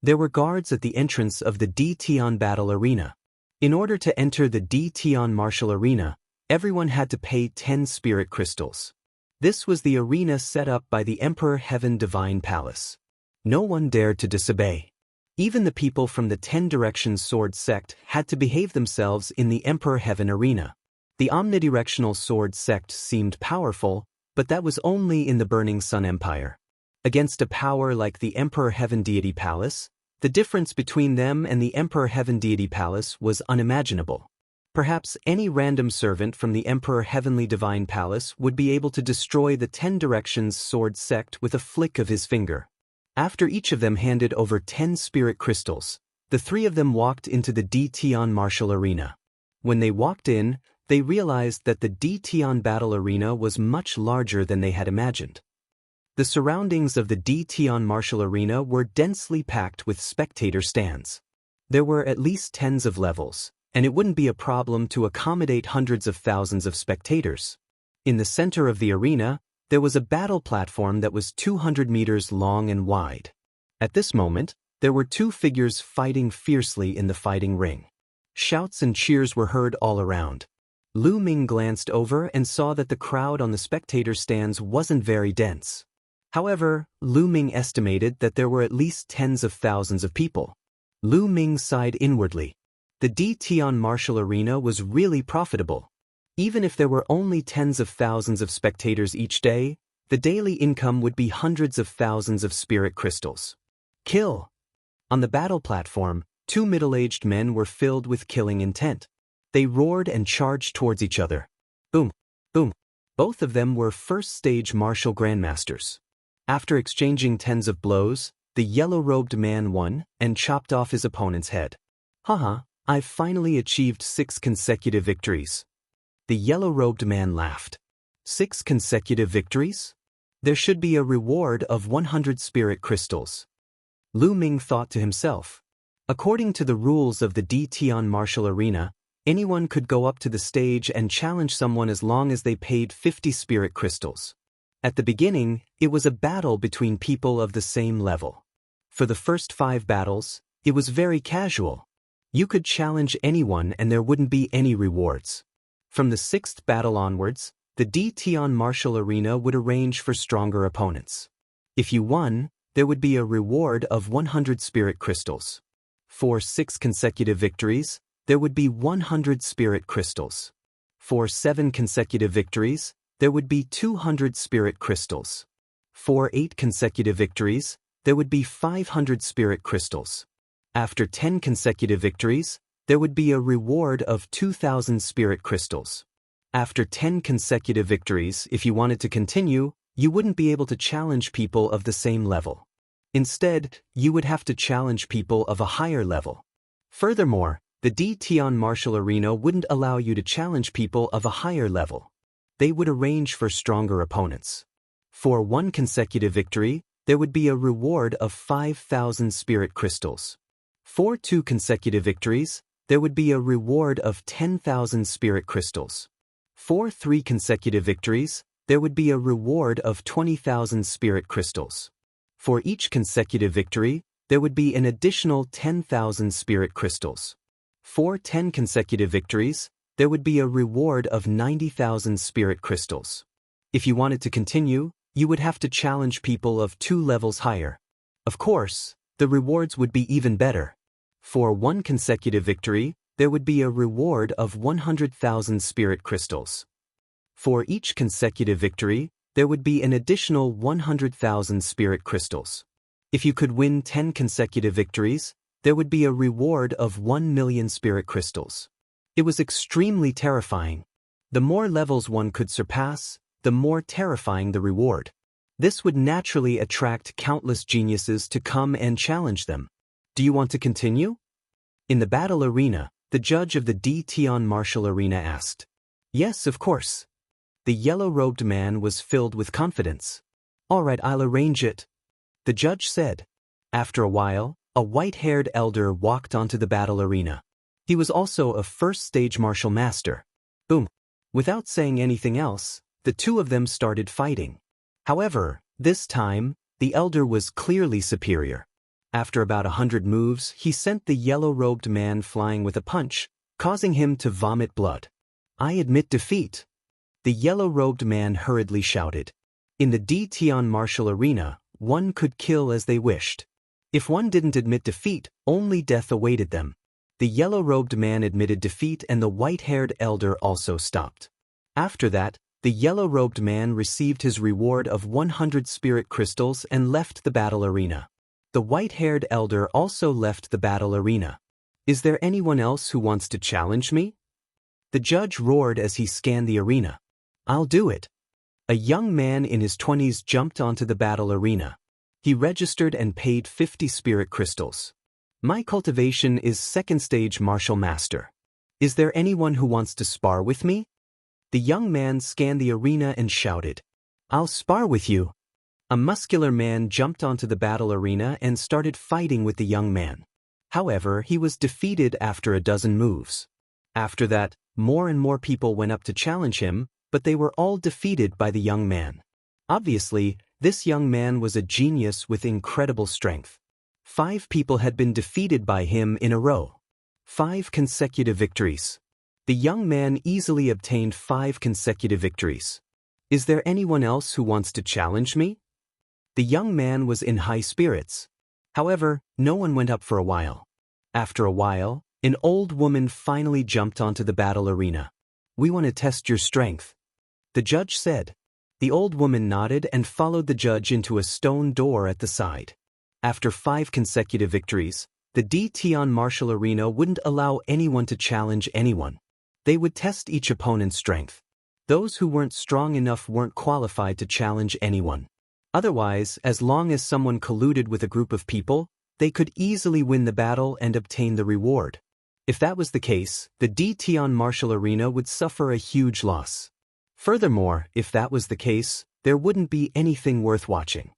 There were guards at the entrance of the Dtian battle arena. In order to enter the Dtian martial arena, everyone had to pay 10 spirit crystals. This was the arena set up by the Emperor Heaven Divine Palace. No one dared to disobey. Even the people from the 10 Directions Sword sect had to behave themselves in the Emperor Heaven arena. The omnidirectional sword sect seemed powerful, but that was only in the Burning Sun Empire. Against a power like the Emperor Heaven Deity Palace, the difference between them and the Emperor Heaven Deity Palace was unimaginable. Perhaps any random servant from the Emperor Heavenly Divine Palace would be able to destroy the 10 Directions Sword sect with a flick of his finger. After each of them handed over 10 spirit crystals, the three of them walked into the Dtian martial arena. When they walked in, they realized that the Dtian battle arena was much larger than they had imagined. The surroundings of the Dtian martial arena were densely packed with spectator stands. There were at least tens of levels, and it wouldn't be a problem to accommodate hundreds of thousands of spectators. In the center of the arena, there was a battle platform that was 200 meters long and wide. At this moment, there were two figures fighting fiercely in the fighting ring. Shouts and cheers were heard all around. Lu Ming glanced over and saw that the crowd on the spectator stands wasn't very dense. However, Lu Ming estimated that there were at least tens of thousands of people. Lu Ming sighed inwardly. The Dtian martial arena was really profitable. Even if there were only tens of thousands of spectators each day, the daily income would be hundreds of thousands of spirit crystals. Kill! On the battle platform, two middle-aged men were filled with killing intent. They roared and charged towards each other. Boom! Boom! Both of them were first-stage martial grandmasters. After exchanging tens of blows, the yellow-robed man won and chopped off his opponent's head. Haha, I've finally achieved 6 consecutive victories. The yellow-robed man laughed. 6 consecutive victories? There should be a reward of 100 spirit crystals. Lu Ming thought to himself. According to the rules of the Dtian martial arena, anyone could go up to the stage and challenge someone as long as they paid 50 spirit crystals. At the beginning, it was a battle between people of the same level. For the first 5 battles, it was very casual. You could challenge anyone and there wouldn't be any rewards. From the 6th battle onwards, the Dtian martial arena would arrange for stronger opponents. If you won, there would be a reward of 100 spirit crystals. For 6 consecutive victories, there would be 100 spirit crystals. For 7 consecutive victories, there would be 200 spirit crystals. For 8 consecutive victories, there would be 500 spirit crystals. After 10 consecutive victories, there would be a reward of 2,000 spirit crystals. After 10 consecutive victories, if you wanted to continue, you wouldn't be able to challenge people of the same level. Instead, you would have to challenge people of a higher level. Furthermore, the Dtian martial arena wouldn't allow you to challenge people of a higher level. They would arrange for stronger opponents. For 1 consecutive victory, there would be a reward of 5,000 spirit crystals. For 2 consecutive victories, there would be a reward of 10,000 spirit crystals. For 3 consecutive victories, there would be a reward of 20,000 spirit crystals. For each consecutive victory, there would be an additional 10,000 spirit crystals. For 10 consecutive victories, there would be a reward of 90,000 spirit crystals. If you wanted to continue, you would have to challenge people of 2 levels higher. Of course, the rewards would be even better. For 1 consecutive victory, there would be a reward of 100,000 spirit crystals. For each consecutive victory, there would be an additional 100,000 spirit crystals. If you could win 10 consecutive victories, there would be a reward of 1 million spirit crystals. It was extremely terrifying. The more levels one could surpass, the more terrifying the reward. This would naturally attract countless geniuses to come and challenge them. Do you want to continue? In the battle arena, the judge of the D-Tion martial arena asked. Yes, of course. The yellow-robed man was filled with confidence. All right, I'll arrange it, the judge said. After a while, a white-haired elder walked onto the battle arena. He was also a first-stage martial master. Boom. Without saying anything else, the two of them started fighting. However, this time, the elder was clearly superior. After about 100 moves, he sent the yellow-robed man flying with a punch, causing him to vomit blood. I admit defeat, the yellow-robed man hurriedly shouted. In the D-Tion martial arena, one could kill as they wished. If one didn't admit defeat, only death awaited them. The yellow-robed man admitted defeat and the white-haired elder also stopped. After that, the yellow-robed man received his reward of 100 spirit crystals and left the battle arena. The white-haired elder also left the battle arena. Is there anyone else who wants to challenge me? The judge roared as he scanned the arena. I'll do it. A young man in his 20s jumped onto the battle arena. He registered and paid 50 spirit crystals. My cultivation is second stage martial master. Is there anyone who wants to spar with me? The young man scanned the arena and shouted, I'll spar with you. A muscular man jumped onto the battle arena and started fighting with the young man. However, he was defeated after a dozen moves. After that, more and more people went up to challenge him, but they were all defeated by the young man. Obviously, this young man was a genius with incredible strength. 5 people had been defeated by him in a row. 5 consecutive victories. The young man easily obtained 5 consecutive victories. Is there anyone else who wants to challenge me? The young man was in high spirits. However, no one went up for a while. After a while, an old woman finally jumped onto the battle arena. We want to test your strength, the judge said. The old woman nodded and followed the judge into a stone door at the side. After 5 consecutive victories, the D-Tion martial arena wouldn't allow anyone to challenge anyone. They would test each opponent's strength. Those who weren't strong enough weren't qualified to challenge anyone. Otherwise, as long as someone colluded with a group of people, they could easily win the battle and obtain the reward. If that was the case, the D-Tion martial arena would suffer a huge loss. Furthermore, if that was the case, there wouldn't be anything worth watching.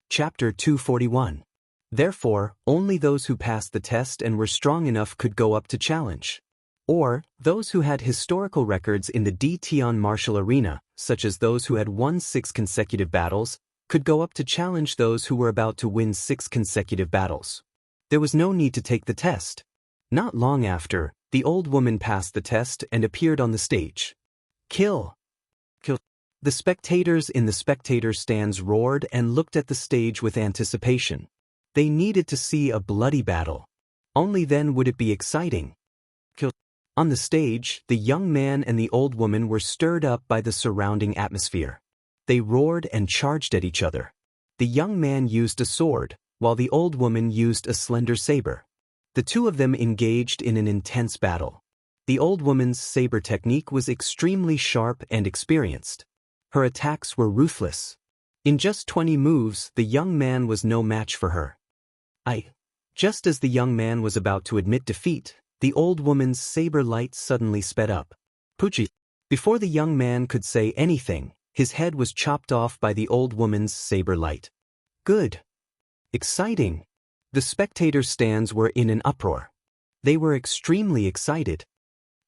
Chapter 241. Therefore, only those who passed the test and were strong enough could go up to challenge. Or, those who had historical records in the D-Tion martial arena, such as those who had won 6 consecutive battles, could go up to challenge those who were about to win 6 consecutive battles. There was no need to take the test. Not long after, the old woman passed the test and appeared on the stage. Kill! Kill! The spectators in the spectator stands roared and looked at the stage with anticipation. They needed to see a bloody battle. Only then would it be exciting. Kill! On the stage, the young man and the old woman were stirred up by the surrounding atmosphere. They roared and charged at each other. The young man used a sword, while the old woman used a slender saber. The two of them engaged in an intense battle. The old woman's saber technique was extremely sharp and experienced. Her attacks were ruthless. In just 20 moves, the young man was no match for her. Just as the young man was about to admit defeat, the old woman's saber light suddenly sped up. Poochie! Before the young man could say anything, his head was chopped off by the old woman's saber light. Good! Exciting! The spectator stands were in an uproar. They were extremely excited.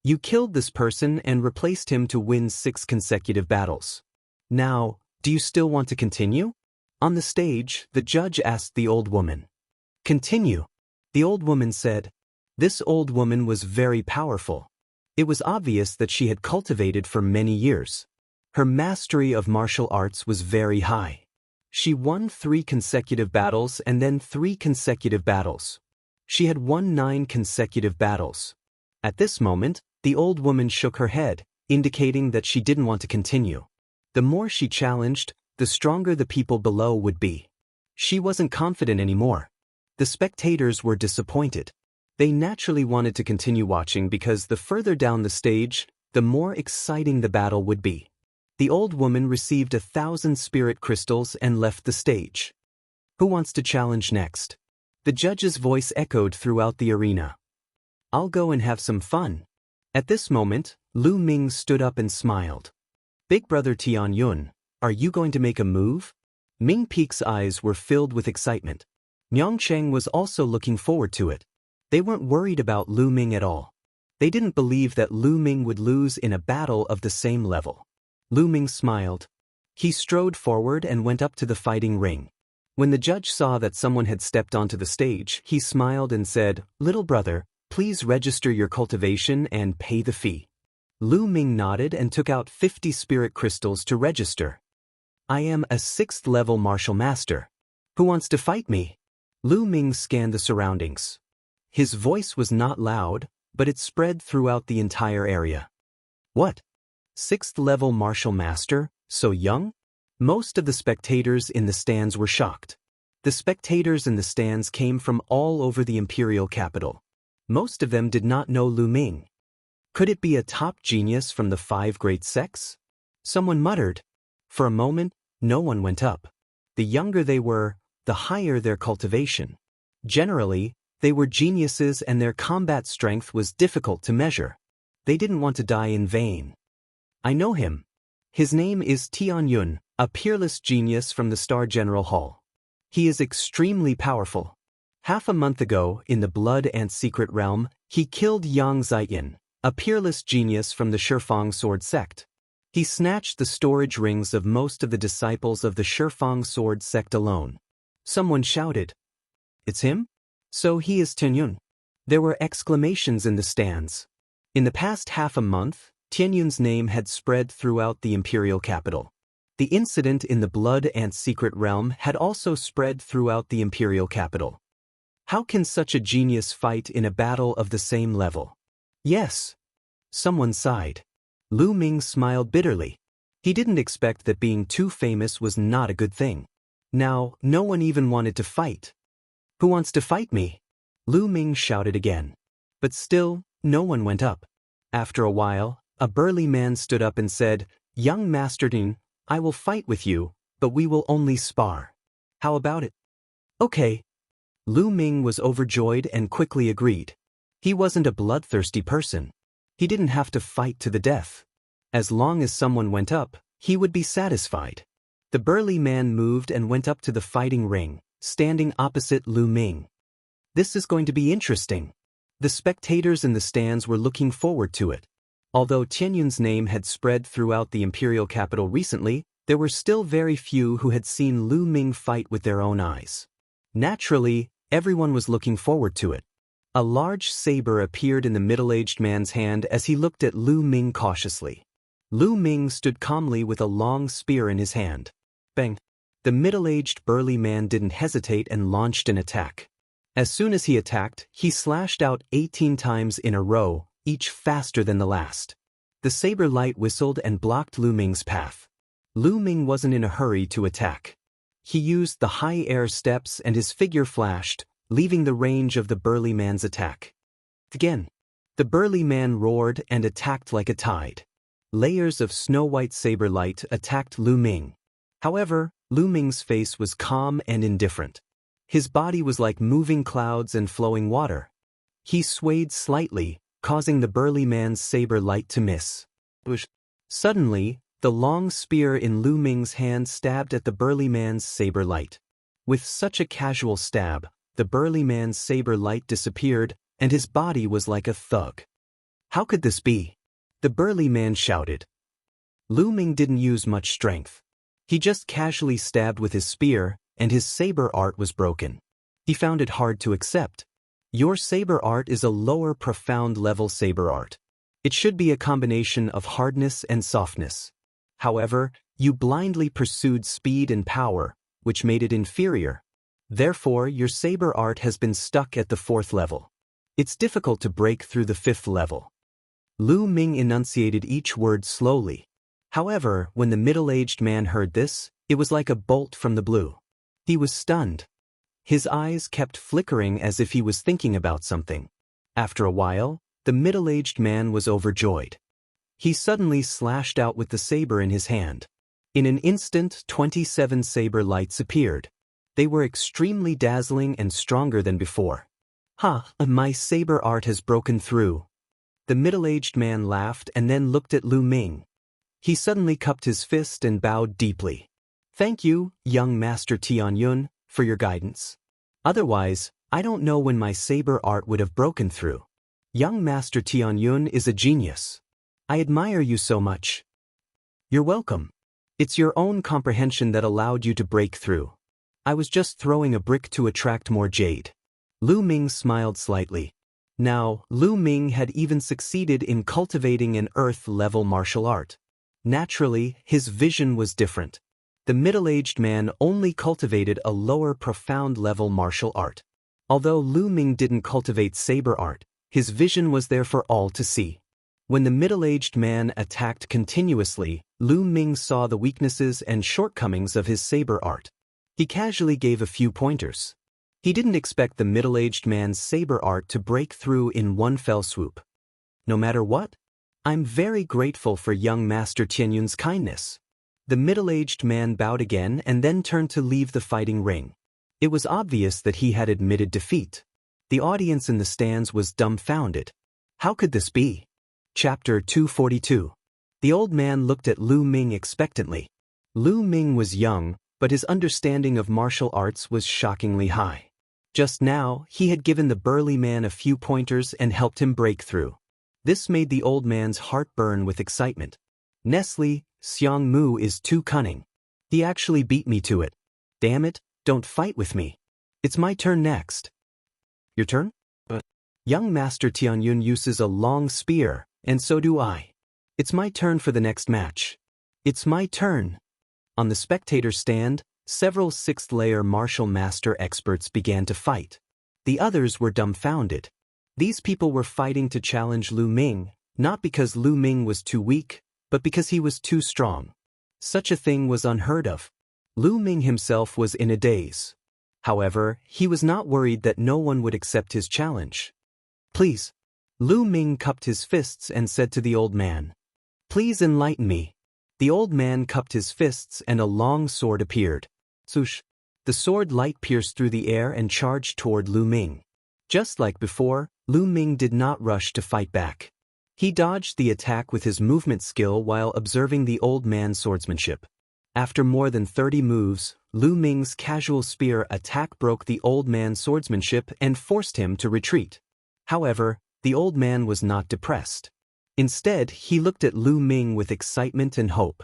You killed this person and replaced him to win 6 consecutive battles. Now, do you still want to continue? On the stage, the judge asked the old woman. Continue. The old woman said. This old woman was very powerful. It was obvious that she had cultivated for many years. Her mastery of martial arts was very high. She won 3 consecutive battles and then 3 consecutive battles. She had won 9 consecutive battles. At this moment, the old woman shook her head, indicating that she didn't want to continue. The more she challenged, the stronger the people below would be. She wasn't confident anymore. The spectators were disappointed. They naturally wanted to continue watching because the further down the stage, the more exciting the battle would be. The old woman received 1,000 spirit crystals and left the stage. Who wants to challenge next? The judge's voice echoed throughout the arena. I'll go and have some fun. At this moment, Lu Ming stood up and smiled. Big brother Tianyun, are you going to make a move? Ming Peek's eyes were filled with excitement. Myeongchang was also looking forward to it. They weren't worried about Lu Ming at all. They didn't believe that Lu Ming would lose in a battle of the same level. Lu Ming smiled. He strode forward and went up to the fighting ring. When the judge saw that someone had stepped onto the stage, he smiled and said, "Little brother, please register your cultivation and pay the fee." Lu Ming nodded and took out 50 spirit crystals to register. I am a 6th level martial master. Who wants to fight me? Lu Ming scanned the surroundings. His voice was not loud, but it spread throughout the entire area. What? 6th level martial master, so young? Most of the spectators in the stands were shocked. The spectators in the stands came from all over the imperial capital. Most of them did not know Lu Ming. Could it be a top genius from the 5 great sects? Someone muttered. For a moment, no one went up. The younger they were, the higher their cultivation. Generally, they were geniuses and their combat strength was difficult to measure. They didn't want to die in vain. I know him. His name is Tianyun, a peerless genius from the Star General Hall. He is extremely powerful. Half a month ago, in the Blood and Secret Realm, he killed Yang Ziyin, a peerless genius from the Shifang Sword sect. He snatched the storage rings of most of the disciples of the Shifang Sword sect alone. Someone shouted. It's him? So he is Tianyun. There were exclamations in the stands. In the past half a month, Tianyun's name had spread throughout the imperial capital. The incident in the Blood and Secret Realm had also spread throughout the imperial capital. How can such a genius fight in a battle of the same level? Yes. Someone sighed. Lu Ming smiled bitterly. He didn't expect that being too famous was not a good thing. Now, no one even wanted to fight. Who wants to fight me? Lu Ming shouted again. But still, no one went up. After a while, a burly man stood up and said, Young Master Ding, I will fight with you, but we will only spar. How about it? Okay. Lu Ming was overjoyed and quickly agreed. He wasn't a bloodthirsty person. He didn't have to fight to the death. As long as someone went up, he would be satisfied. The burly man moved and went up to the fighting ring, standing opposite Lu Ming. This is going to be interesting. The spectators in the stands were looking forward to it. Although Tianyun's name had spread throughout the imperial capital recently, there were still very few who had seen Lu Ming fight with their own eyes. Naturally, everyone was looking forward to it. A large saber appeared in the middle-aged man's hand as he looked at Lu Ming cautiously. Lu Ming stood calmly with a long spear in his hand. Bang! The middle-aged burly man didn't hesitate and launched an attack. As soon as he attacked, he slashed out 18 times in a row, each faster than the last. The saber light whistled and blocked Lu Ming's path. Lu Ming wasn't in a hurry to attack. He used the high air steps and his figure flashed, leaving the range of the burly man's attack. Again, the burly man roared and attacked like a tide. Layers of snow-white saber light attacked Lu Ming. However, Lu Ming's face was calm and indifferent. His body was like moving clouds and flowing water. He swayed slightly, causing the burly man's saber light to miss. Suddenly, the long spear in Lu Ming's hand stabbed at the burly man's saber light. With such a casual stab, the burly man's saber light disappeared, and his body was like a thug. How could this be? The burly man shouted. Lu Ming didn't use much strength. He just casually stabbed with his spear, and his saber art was broken. He found it hard to accept. Your saber art is a lower profound level saber art. It should be a combination of hardness and softness. However, you blindly pursued speed and power, which made it inferior. Therefore, your saber art has been stuck at the 4th level. It's difficult to break through the 5th level. Lu Ming enunciated each word slowly. However, when the middle-aged man heard this, it was like a bolt from the blue. He was stunned. His eyes kept flickering as if he was thinking about something. After a while, the middle-aged man was overjoyed. He suddenly slashed out with the saber in his hand. In an instant, 27 saber lights appeared. They were extremely dazzling and stronger than before. "Ha, my saber art has broken through." The middle-aged man laughed and then looked at Lu Ming. He suddenly cupped his fist and bowed deeply. "Thank you, young Master Tianyun, for your guidance. Otherwise, I don't know when my saber art would have broken through. Young Master Tianyun is a genius. I admire you so much." "You're welcome. It's your own comprehension that allowed you to break through. I was just throwing a brick to attract more jade." Lu Ming smiled slightly. Now, Lu Ming had even succeeded in cultivating an earth-level martial art. Naturally, his vision was different. The middle-aged man only cultivated a lower profound-level martial art. Although Lu Ming didn't cultivate saber art, his vision was there for all to see. When the middle-aged man attacked continuously, Lu Ming saw the weaknesses and shortcomings of his saber art. He casually gave a few pointers. He didn't expect the middle-aged man's saber art to break through in one fell swoop. "No matter what, I'm very grateful for young Master Tianyun's kindness." The middle-aged man bowed again and then turned to leave the fighting ring. It was obvious that he had admitted defeat. The audience in the stands was dumbfounded. How could this be? Chapter 242. The old man looked at Lu Ming expectantly. Lu Ming was young, but his understanding of martial arts was shockingly high. Just now, he had given the burly man a few pointers and helped him break through. This made the old man's heart burn with excitement. "Nestle, Xiang Mu is too cunning. He actually beat me to it. Damn it, don't fight with me. It's my turn next." "Your turn?" "But young Master Tianyun uses a long spear, and so do I. It's my turn for the next match." "It's my turn." On the spectator stand, several sixth-layer martial master experts began to fight. The others were dumbfounded. These people were fighting to challenge Lu Ming, not because Lu Ming was too weak, but because he was too strong. Such a thing was unheard of. Lu Ming himself was in a daze. However, he was not worried that no one would accept his challenge. "Please." Lu Ming cupped his fists and said to the old man, "Please enlighten me." The old man cupped his fists and a long sword appeared. Swoosh! The sword light pierced through the air and charged toward Lu Ming. Just like before, Lu Ming did not rush to fight back. He dodged the attack with his movement skill while observing the old man's swordsmanship. After more than 30 moves, Lu Ming's casual spear attack broke the old man's swordsmanship and forced him to retreat. However, the old man was not depressed. Instead, he looked at Lu Ming with excitement and hope.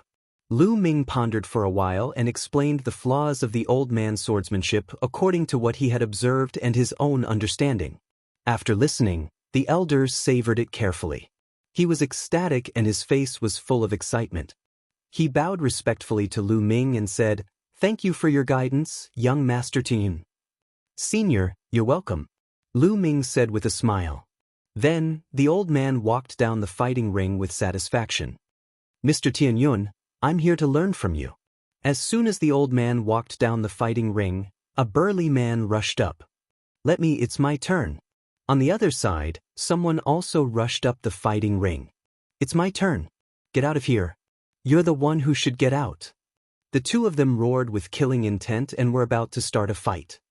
Lu Ming pondered for a while and explained the flaws of the old man's swordsmanship according to what he had observed and his own understanding. After listening, the elder savored it carefully. He was ecstatic and his face was full of excitement. He bowed respectfully to Lu Ming and said, "Thank you for your guidance, young Master Tianyun." "Senior, you're welcome," Lu Ming said with a smile. Then, the old man walked down the fighting ring with satisfaction. "Mr. Tianyun, I'm here to learn from you." As soon as the old man walked down the fighting ring, a burly man rushed up. It's my turn." On the other side, someone also rushed up the fighting ring. "It's my turn. Get out of here. You're the one who should get out." The two of them roared with killing intent and were about to start a fight.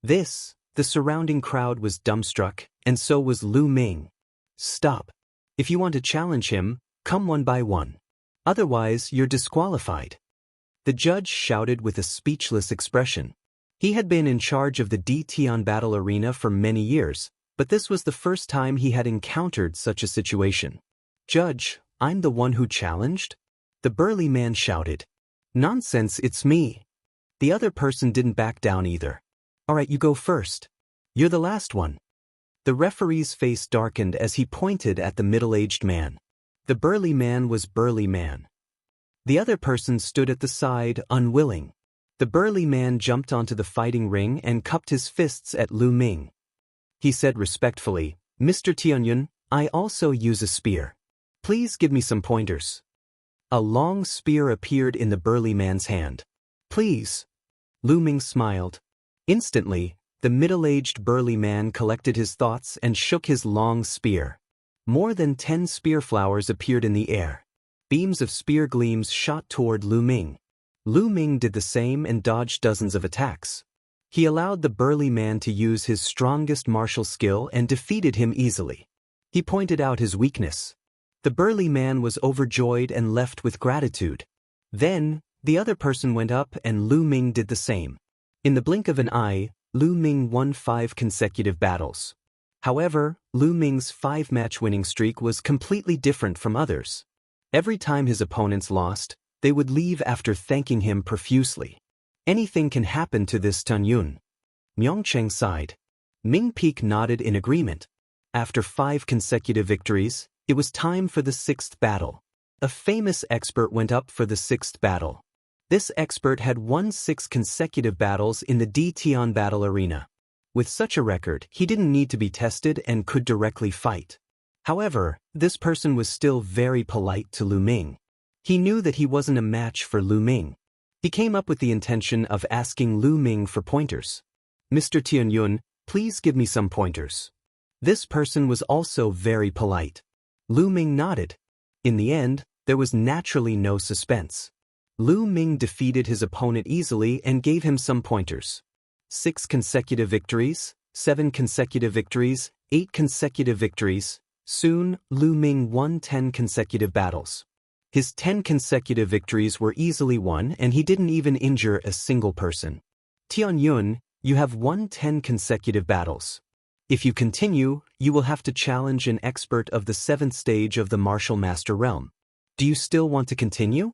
The surrounding crowd was dumbstruck, and so was Lu Ming. "Stop. If you want to challenge him, come one by one. Otherwise, you're disqualified." The judge shouted with a speechless expression. He had been in charge of the Tian battle arena for many years, but this was the first time he had encountered such a situation. "Judge, I'm the one who challenged?" The burly man shouted. "Nonsense, it's me." The other person didn't back down either. "All right, you go first. You're the last one." The referee's face darkened as he pointed at the middle-aged man. The burly man was burly man. The other person stood at the side, unwilling. The burly man jumped onto the fighting ring and cupped his fists at Lu Ming. He said respectfully, "Mr. Tianyun, I also use a spear. Please give me some pointers." A long spear appeared in the burly man's hand. "Please." Lu Ming smiled. Instantly, the middle-aged burly man collected his thoughts and shook his long spear. More than 10 spear flowers appeared in the air. Beams of spear gleams shot toward Lu Ming. Lu Ming did the same and dodged dozens of attacks. He allowed the burly man to use his strongest martial skill and defeated him easily. He pointed out his weakness. The burly man was overjoyed and left with gratitude. Then, the other person went up and Lu Ming did the same. In the blink of an eye, Lu Ming won 5 consecutive battles. However, Lu Ming's 5-match winning streak was completely different from others. Every time his opponents lost, they would leave after thanking him profusely. Anything can happen to this Tun Yun. Myongcheng sighed. Ming Peak nodded in agreement. After 5 consecutive victories, it was time for the 6th battle. A famous expert went up for the 6th battle. This expert had won 6 consecutive battles in the D-Tian battle arena. With such a record, he didn't need to be tested and could directly fight. However, this person was still very polite to Lu Ming. He knew that he wasn't a match for Lu Ming. He came up with the intention of asking Lu Ming for pointers. Mr. Tian Yun, please give me some pointers. This person was also very polite. Lu Ming nodded. In the end, there was naturally no suspense. Lu Ming defeated his opponent easily and gave him some pointers. 6 consecutive victories, 7 consecutive victories, 8 consecutive victories. Soon, Lu Ming won 10 consecutive battles. His 10 consecutive victories were easily won and he didn't even injure a single person. Tian Yun, you have won 10 consecutive battles. If you continue, you will have to challenge an expert of the 7th stage of the Martial Master Realm. Do you still want to continue?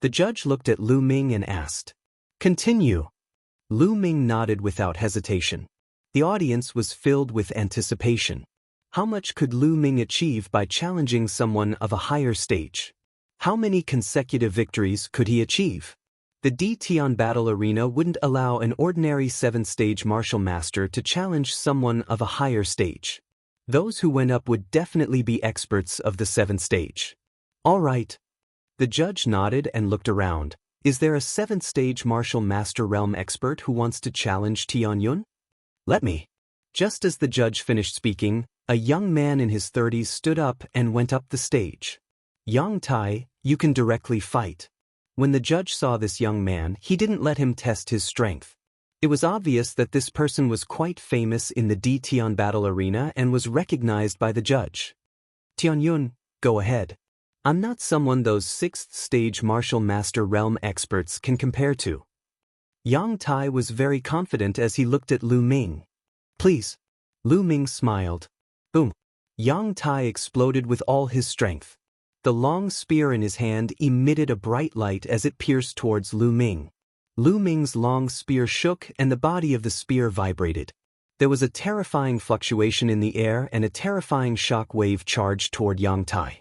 The judge looked at Lu Ming and asked. Continue. Lu Ming nodded without hesitation. The audience was filled with anticipation. How much could Lu Ming achieve by challenging someone of a higher stage? How many consecutive victories could he achieve? The D-Tian battle arena wouldn't allow an ordinary 7th-stage martial master to challenge someone of a higher stage. Those who went up would definitely be experts of the 7th stage. All right. The judge nodded and looked around. Is there a 7th-stage martial master realm expert who wants to challenge Tian Yun? Let me. Just as the judge finished speaking, a young man in his 30s stood up and went up the stage. Yang Tai, you can directly fight. When the judge saw this young man, he didn't let him test his strength. It was obvious that this person was quite famous in the D-Tian battle arena and was recognized by the judge. Tian Yun, go ahead. I'm not someone those 6th-stage martial master realm experts can compare to. Yang Tai was very confident as he looked at Lu Ming. Please. Lu Ming smiled. Boom. Yang Tai exploded with all his strength. The long spear in his hand emitted a bright light as it pierced towards Lu Ming. Lu Ming's long spear shook and the body of the spear vibrated. There was a terrifying fluctuation in the air and a terrifying shock wave charged toward Yang Tai.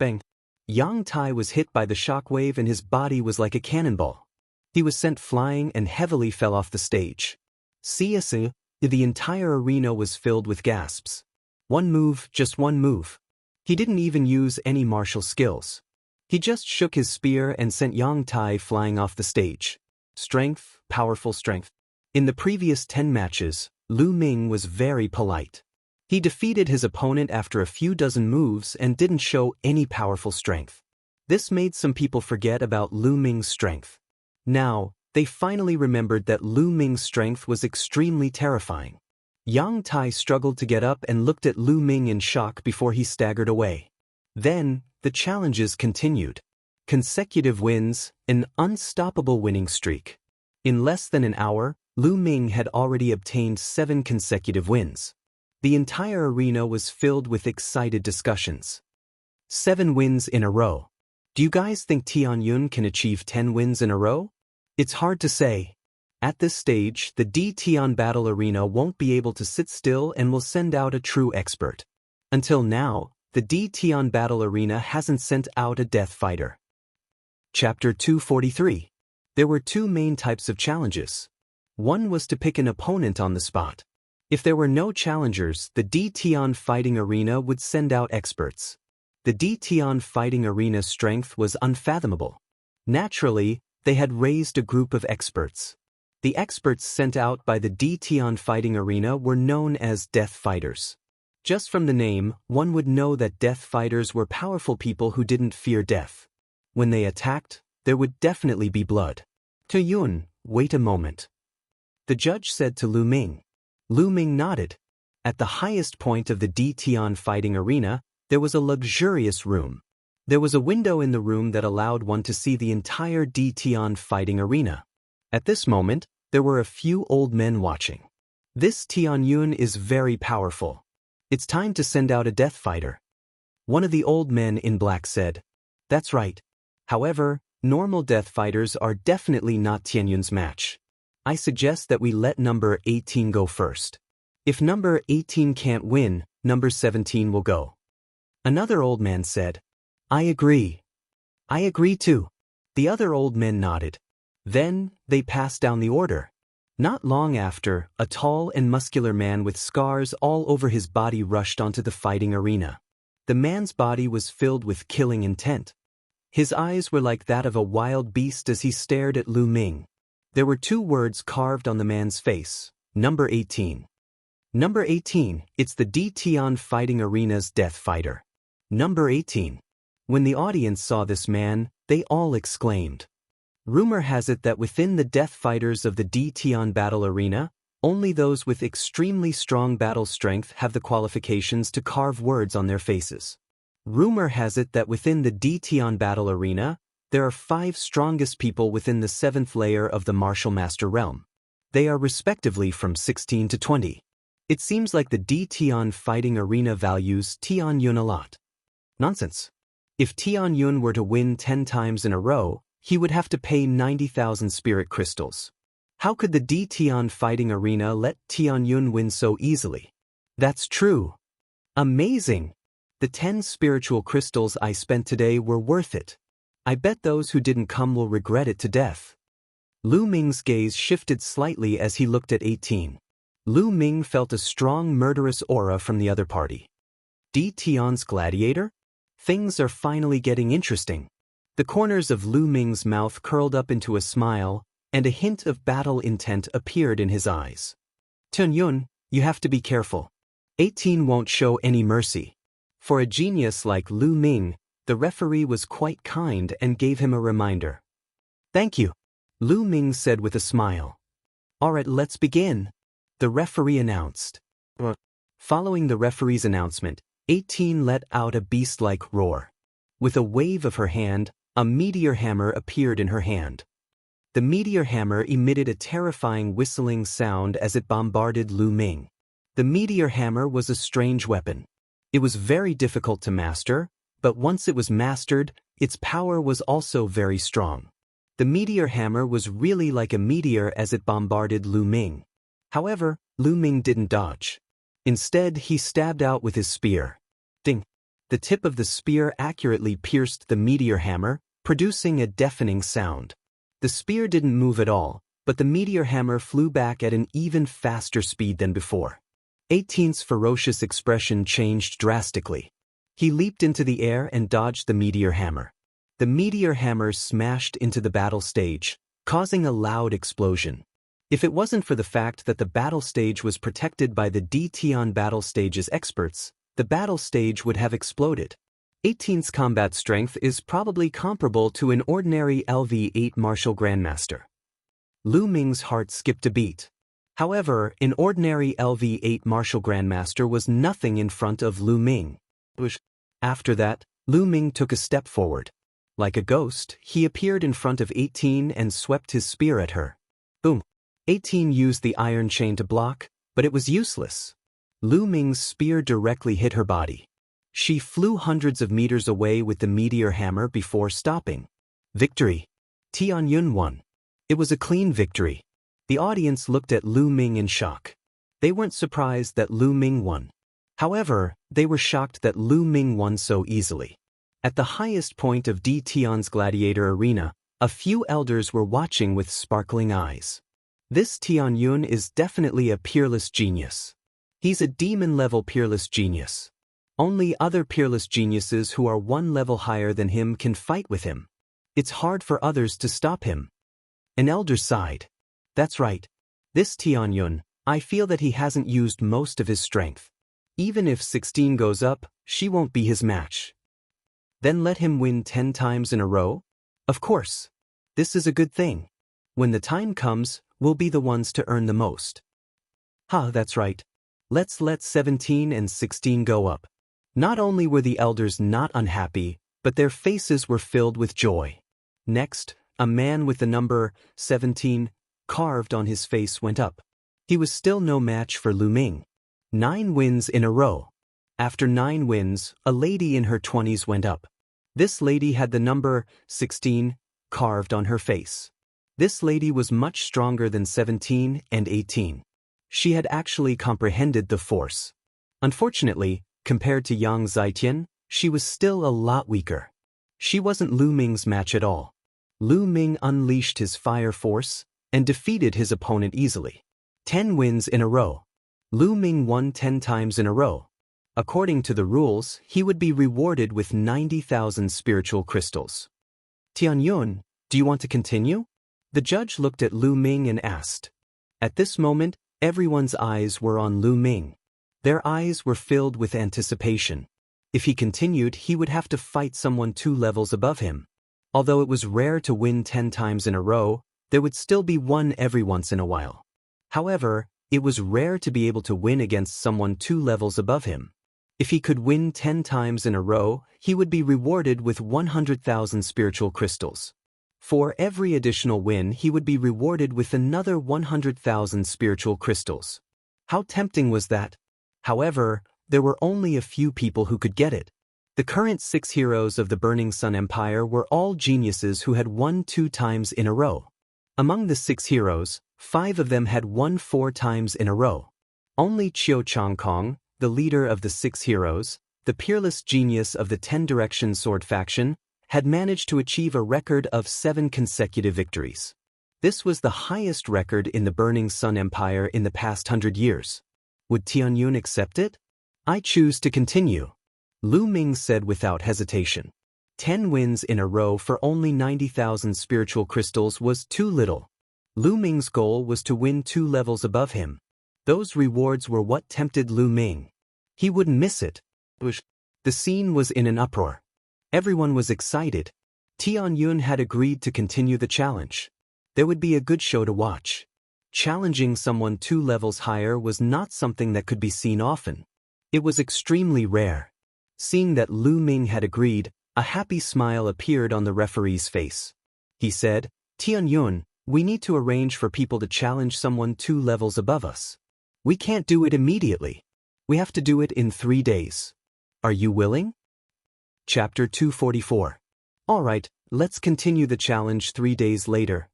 Bang! Yang Tai was hit by the shock wave and his body was like a cannonball. He was sent flying and heavily fell off the stage. The entire arena was filled with gasps. One move, just one move. He didn't even use any martial skills. He just shook his spear and sent Yang Tai flying off the stage. Strength, powerful strength. In the previous 10 matches, Lu Ming was very polite. He defeated his opponent after a few dozen moves and didn't show any powerful strength. This made some people forget about Lu Ming's strength. Now, they finally remembered that Lu Ming's strength was extremely terrifying. Yang Tai struggled to get up and looked at Lu Ming in shock before he staggered away. Then, the challenges continued. Consecutive wins, an unstoppable winning streak. In less than an hour, Lu Ming had already obtained 7 consecutive wins. The entire arena was filled with excited discussions. 7 wins in a row. Do you guys think Tian Yun can achieve 10 wins in a row? It's hard to say. At this stage, the D-Tian battle arena won't be able to sit still and will send out a true expert. Until now, the D-Tian battle arena hasn't sent out a death fighter. Chapter 243. There were 2 main types of challenges. One was to pick an opponent on the spot. If there were no challengers, the D-Tian fighting arena would send out experts. The D-Tian fighting arena's strength was unfathomable. Naturally, they had raised a group of experts. The experts sent out by the D-Tian fighting arena were known as death fighters. Just from the name, one would know that death fighters were powerful people who didn't fear death. When they attacked, there would definitely be blood. To Yun, wait a moment. The judge said to Lu Ming. Lu Ming nodded. At the highest point of the D-Tian fighting arena, there was a luxurious room. There was a window in the room that allowed one to see the entire D-Tian fighting arena. At this moment, there were a few old men watching. This Tian Yun is very powerful. It's time to send out a death fighter. One of the old men in black said. That's right. However, normal death fighters are definitely not Tian Yun's match. I suggest that we let number 18 go first. If number 18 can't win, number 17 will go. Another old man said. I agree. I agree too. The other old men nodded. Then, they passed down the order. Not long after, a tall and muscular man with scars all over his body rushed onto the fighting arena. The man's body was filled with killing intent. His eyes were like that of a wild beast as he stared at Lu Ming. There were 2 words carved on the man's face. Number 18. Number 18, it's the D-Tian fighting arena's death fighter. Number 18. When the audience saw this man, they all exclaimed. Rumor has it that within the death fighters of the D-Tian battle arena, only those with extremely strong battle strength have the qualifications to carve words on their faces. Rumor has it that within the D-Tian battle arena, there are 5 strongest people within the 7th layer of the Martial Master realm. They are respectively from 16 to 20. It seems like the D-Tian fighting arena values Tian Yun a lot. Nonsense. If Tian Yun were to win 10 times in a row, he would have to pay 90,000 spirit crystals. How could the D-Tian fighting arena let Tian Yun win so easily? That's true. Amazing! The 10 spiritual crystals I spent today were worth it. I bet those who didn't come will regret it to death. Lu Ming's gaze shifted slightly as he looked at 18. Lu Ming felt a strong murderous aura from the other party. D-Tian's gladiator? Things are finally getting interesting. The corners of Lu Ming's mouth curled up into a smile, and a hint of battle intent appeared in his eyes. Tian Yun, you have to be careful. 18 won't show any mercy. For a genius like Lu Ming, the referee was quite kind and gave him a reminder. Thank you, Lu Ming said with a smile. Alright, let's begin. The referee announced. Following the referee's announcement, 18 let out a beast-like roar. With a wave of her hand, a meteor hammer appeared in her hand. The meteor hammer emitted a terrifying whistling sound as it bombarded Lu Ming. The meteor hammer was a strange weapon. It was very difficult to master, but once it was mastered, its power was also very strong. The meteor hammer was really like a meteor as it bombarded Lu Ming. However, Lu Ming didn't dodge. Instead, he stabbed out with his spear. Ding! The tip of the spear accurately pierced the meteor hammer, producing a deafening sound. The spear didn't move at all, but the meteor hammer flew back at an even faster speed than before. 18's ferocious expression changed drastically. He leaped into the air and dodged the meteor hammer. The meteor hammer smashed into the battle stage, causing a loud explosion. If it wasn't for the fact that the battle stage was protected by the D-Tian battle stage's experts, the battle stage would have exploded. 18's combat strength is probably comparable to an ordinary LV8 martial grandmaster. Lu Ming's heart skipped a beat. However, an ordinary LV8 martial grandmaster was nothing in front of Lu Ming. After that, Lu Ming took a step forward. Like a ghost, he appeared in front of 18 and swept his spear at her. Boom! 18 used the iron chain to block, but it was useless. Lu Ming's spear directly hit her body. She flew hundreds of meters away with the meteor hammer before stopping. Victory! Tian Yun won. It was a clean victory. The audience looked at Lu Ming in shock. They weren't surprised that Lu Ming won. However, they were shocked that Lu Ming won so easily. At the highest point of D-Tian's gladiator arena, a few elders were watching with sparkling eyes. This Tian Yun is definitely a peerless genius. He's a demon-level peerless genius. Only other peerless geniuses who are one level higher than him can fight with him. It's hard for others to stop him. An elder sighed. That's right. This Tian Yun, I feel that he hasn't used most of his strength. Even if 16 goes up, she won't be his match. Then let him win 10 times in a row? Of course. This is a good thing. When the time comes, we'll be the ones to earn the most. That's right. Let's let 17 and 16 go up. Not only were the elders not unhappy, but their faces were filled with joy. Next, a man with the number 17 carved on his face went up. He was still no match for Lu Ming. 9 wins in a row. After 9 wins, a lady in her 20s went up. This lady had the number 16 carved on her face. This lady was much stronger than 17 and 18. She had actually comprehended the force. Unfortunately, compared to Yang Zitian, she was still a lot weaker. She wasn't Lu Ming's match at all. Lu Ming unleashed his fire force and defeated his opponent easily. 10 wins in a row. Lu Ming won 10 times in a row. According to the rules, he would be rewarded with 90,000 spiritual crystals. Tianyun, do you want to continue? The judge looked at Lu Ming and asked. At this moment, everyone's eyes were on Lu Ming. Their eyes were filled with anticipation. If he continued, he would have to fight someone 2 levels above him. Although it was rare to win 10 times in a row, there would still be one every once in a while. However, it was rare to be able to win against someone 2 levels above him. If he could win 10 times in a row, he would be rewarded with 100,000 spiritual crystals. For every additional win, he would be rewarded with another 100,000 spiritual crystals. How tempting was that? However, there were only a few people who could get it. The current 6 heroes of the Burning Sun Empire were all geniuses who had won 2 times in a row. Among the 6 heroes, 5 of them had won 4 times in a row. Only Qiu Changkong, the leader of the 6 heroes, the peerless genius of the 10 Direction Sword faction, had managed to achieve a record of 7 consecutive victories. This was the highest record in the Burning Sun Empire in the past 100 years. Would Tianyun accept it? I choose to continue. Lu Ming said without hesitation. 10 wins in a row for only 90,000 spiritual crystals was too little. Lu Ming's goal was to win 2 levels above him. Those rewards were what tempted Lu Ming. He wouldn't miss it. The scene was in an uproar. Everyone was excited. Tianyun had agreed to continue the challenge. There would be a good show to watch. Challenging someone 2 levels higher was not something that could be seen often. It was extremely rare. Seeing that Lu Ming had agreed, a happy smile appeared on the referee's face. He said, Tianyun, we need to arrange for people to challenge someone 2 levels above us. We can't do it immediately. We have to do it in 3 days. Are you willing? Chapter 244. All right, let's continue the challenge 3 days later.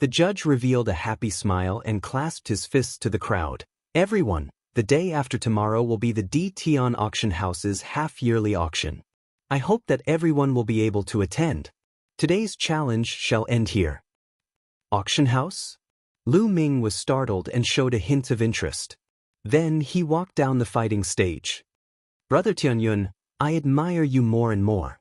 The judge revealed a happy smile and clasped his fists to the crowd. Everyone, the day after tomorrow will be the D Tian Auction House's half-yearly auction. I hope that everyone will be able to attend. Today's challenge shall end here. Auction house? Lu Ming was startled and showed a hint of interest. Then he walked down the fighting stage. Brother Tianyun, I admire you more and more.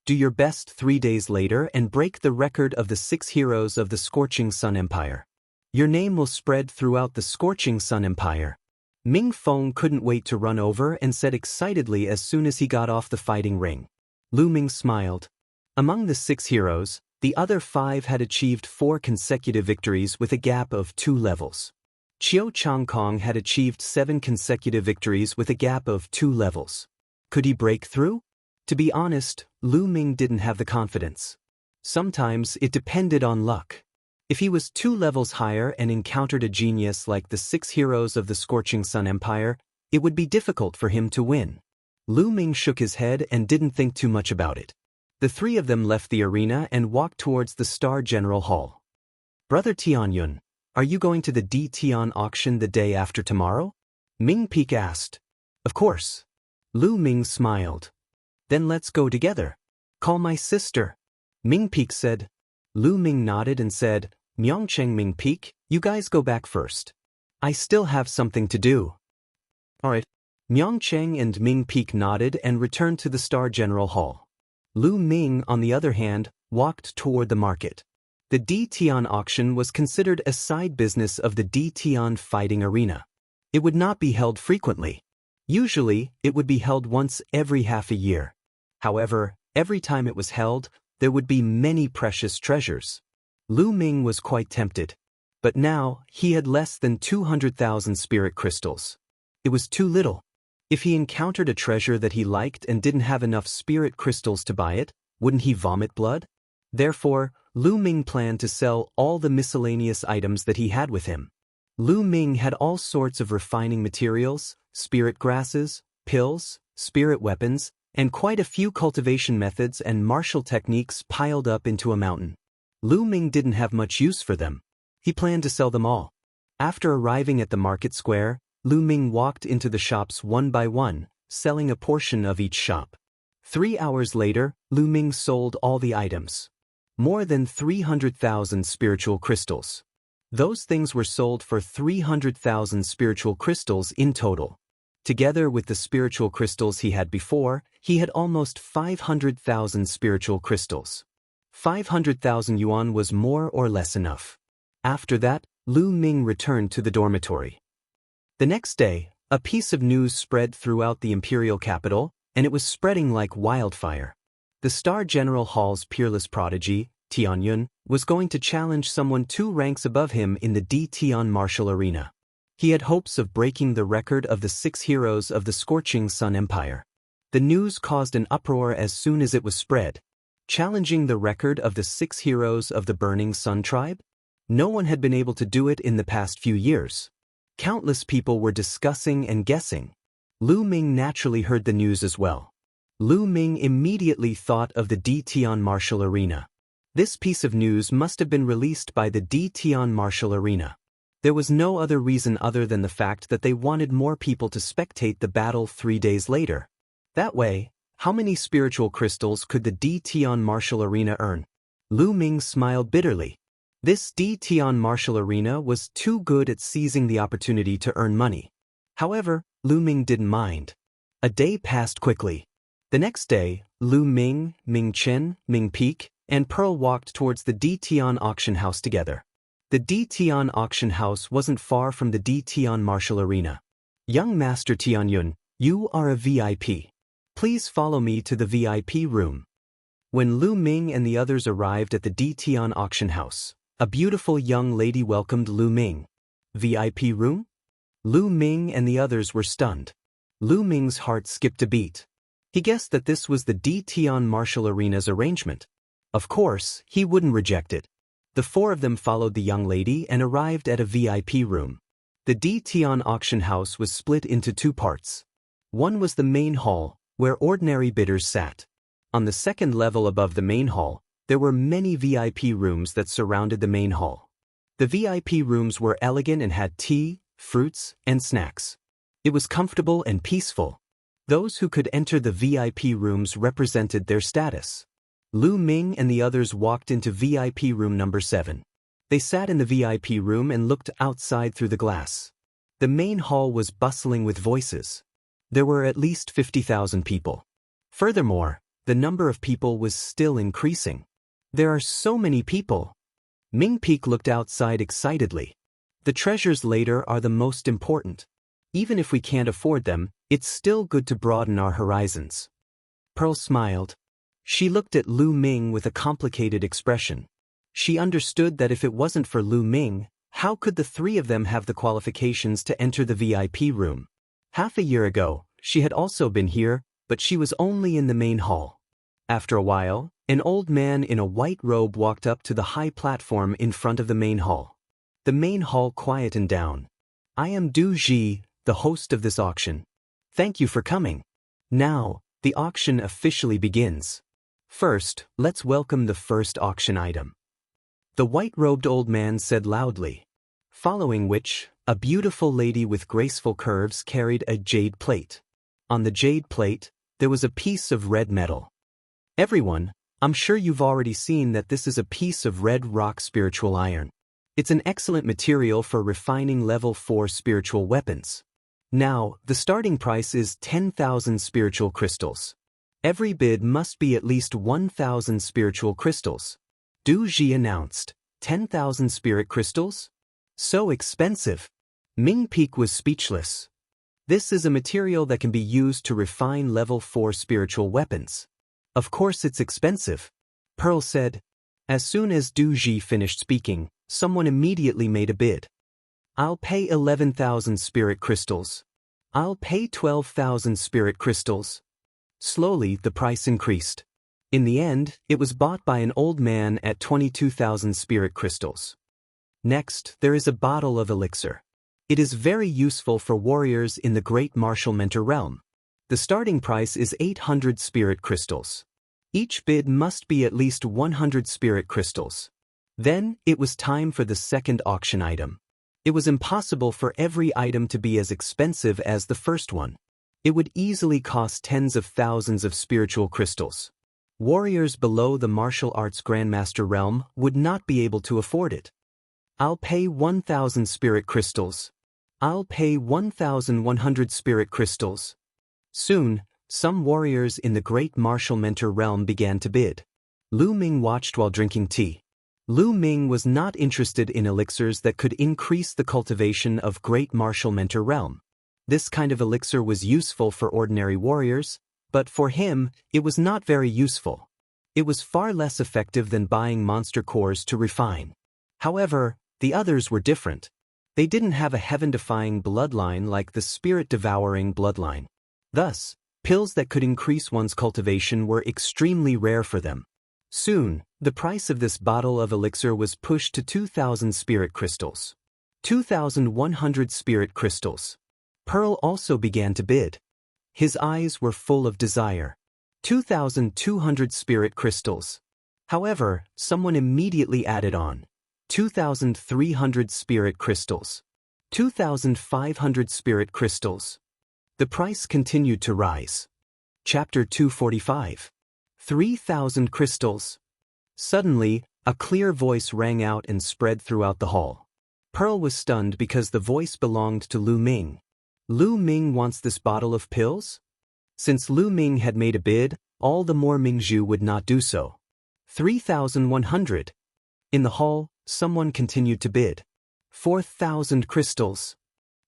Do your best 3 days later and break the record of the 6 heroes of the Scorching Sun Empire. Your name will spread throughout the Scorching Sun Empire. Ming Feng couldn't wait to run over and said excitedly as soon as he got off the fighting ring. Lu Ming smiled. Among the 6 heroes, the other 5 had achieved 4 consecutive victories with a gap of 2 levels. Qiu Changkong had achieved 7 consecutive victories with a gap of 2 levels. Could he break through? To be honest, Lu Ming didn't have the confidence. Sometimes it depended on luck. If he was 2 levels higher and encountered a genius like the 6 heroes of the Scorching Sun Empire, it would be difficult for him to win. Lu Ming shook his head and didn't think too much about it. The 3 of them left the arena and walked towards the Star General Hall. Brother Tianyun, are you going to the D Tian auction the day after tomorrow? Ming Peak asked. Of course. Lu Ming smiled. Then let's go together. Call my sister. Ming Peak said. Lu Ming nodded and said, Myeongcheng Ming Peak, you guys go back first. I still have something to do. Alright. Myeongcheng and Ming Peak nodded and returned to the Star General Hall. Lu Ming, on the other hand, walked toward the market. The D Tian auction was considered a side business of the D Tian fighting arena. It would not be held frequently. Usually, it would be held once every half a year. However, every time it was held, there would be many precious treasures. Lu Ming was quite tempted. But now, he had less than 200,000 spirit crystals. It was too little. If he encountered a treasure that he liked and didn't have enough spirit crystals to buy it, wouldn't he vomit blood? Therefore, Lu Ming planned to sell all the miscellaneous items that he had with him. Lu Ming had all sorts of refining materials, spirit grasses, pills, spirit weapons, and quite a few cultivation methods and martial techniques piled up into a mountain. Lu Ming didn't have much use for them. He planned to sell them all. After arriving at the market square, Lu Ming walked into the shops one by one, selling a portion of each shop. 3 hours later, Lu Ming sold all the items. More than 300,000 spiritual crystals. Those things were sold for 300,000 spiritual crystals in total. Together with the spiritual crystals he had before, he had almost 500,000 spiritual crystals. 500,000 yuan was more or less enough. After that, Lu Ming returned to the dormitory. The next day, a piece of news spread throughout the imperial capital, and it was spreading like wildfire. The Star General Hall's peerless prodigy, Tianyun, was going to challenge someone 2 ranks above him in the D-Tian martial arena. He had hopes of breaking the record of the 6 heroes of the Scorching Sun Empire. The news caused an uproar as soon as it was spread. Challenging the record of the 6 heroes of the Burning Sun tribe? No one had been able to do it in the past few years. Countless people were discussing and guessing. Lu Ming naturally heard the news as well. Lu Ming immediately thought of the D-Tian martial arena. This piece of news must have been released by the D-Tian martial arena. There was no other reason other than the fact that they wanted more people to spectate the battle 3 days later. That way, how many spiritual crystals could the D-Tian martial arena earn? Lu Ming smiled bitterly. This D-Tian martial arena was too good at seizing the opportunity to earn money. However, Lu Ming didn't mind. A day passed quickly. The next day, Lu Ming, Ming Chen, Ming Peak, and Pearl walked towards the D-Tian auction house together. The D-Tian auction house wasn't far from the D-Tian martial arena. Young Master Tianyun, you are a VIP. Please follow me to the VIP room. When Lu Ming and the others arrived at the D-Tian auction house, a beautiful young lady welcomed Lu Ming. VIP room? Lu Ming and the others were stunned. Lu Ming's heart skipped a beat. He guessed that this was the D-Tian martial arena's arrangement. Of course, he wouldn't reject it. The 4 of them followed the young lady and arrived at a VIP room. The D-Tian auction house was split into 2 parts. One was the main hall, where ordinary bidders sat. On the second level above the main hall, there were many VIP rooms that surrounded the main hall. The VIP rooms were elegant and had tea, fruits, and snacks. It was comfortable and peaceful. Those who could enter the VIP rooms represented their status. Lu Ming and the others walked into VIP room number 7. They sat in the VIP room and looked outside through the glass. The main hall was bustling with voices. There were at least 50,000 people. Furthermore, the number of people was still increasing. There are so many people. Ming Peak looked outside excitedly. The treasures later are the most important. Even if we can't afford them, it's still good to broaden our horizons. Pearl smiled. She looked at Lu Ming with a complicated expression. She understood that if it wasn't for Lu Ming, how could the 3 of them have the qualifications to enter the VIP room? Half a year ago, she had also been here, but she was only in the main hall. After a while, an old man in a white robe walked up to the high platform in front of the main hall. The main hall quietened down. I am Du Ji, the host of this auction. Thank you for coming. Now, the auction officially begins. First, let's welcome the first auction item. The white-robed old man said loudly. Following which, a beautiful lady with graceful curves carried a jade plate. On the jade plate, there was a piece of red metal. Everyone, I'm sure you've already seen that this is a piece of red rock spiritual iron. It's an excellent material for refining level 4 spiritual weapons. Now, the starting price is 10,000 spiritual crystals. Every bid must be at least 1,000 spiritual crystals. Du Ji announced. 10,000 spirit crystals? So expensive. Ming Peak was speechless. This is a material that can be used to refine level 4 spiritual weapons. Of course it's expensive, Pearl said. As soon as Du Ji finished speaking, someone immediately made a bid. I'll pay 11,000 spirit crystals. I'll pay 12,000 spirit crystals. Slowly, the price increased. In the end, it was bought by an old man at 22,000 spirit crystals. Next, there is a bottle of elixir. It is very useful for warriors in the Great Martial Mentor realm. The starting price is 800 spirit crystals. Each bid must be at least 100 spirit crystals. Then, it was time for the second auction item. It was impossible for every item to be as expensive as the first one. It would easily cost tens of thousands of spiritual crystals. Warriors below the martial arts grandmaster realm would not be able to afford it. I'll pay 1,000 spirit crystals. I'll pay 1,100 spirit crystals. Soon, some warriors in the Great Martial Mentor realm began to bid. Lu Ming watched while drinking tea. Lu Ming was not interested in elixirs that could increase the cultivation of Great Martial Mentor realm. This kind of elixir was useful for ordinary warriors, but for him, it was not very useful. It was far less effective than buying monster cores to refine. However, the others were different. They didn't have a heaven-defying bloodline like the spirit-devouring bloodline. Thus, pills that could increase one's cultivation were extremely rare for them. Soon, the price of this bottle of elixir was pushed to 2,000 spirit crystals. 2,100 spirit crystals. Pearl also began to bid. His eyes were full of desire. 2,200 spirit crystals. However, someone immediately added on. 2,300 spirit crystals. 2,500 spirit crystals. The price continued to rise. Chapter 245. 3,000 crystals. Suddenly, a clear voice rang out and spread throughout the hall. Pearl was stunned because the voice belonged to Lu Ming. Lu Ming wants this bottle of pills? Since Lu Ming had made a bid, all the more Mingzhu would not do so. 3,100. In the hall, someone continued to bid. 4,000 crystals.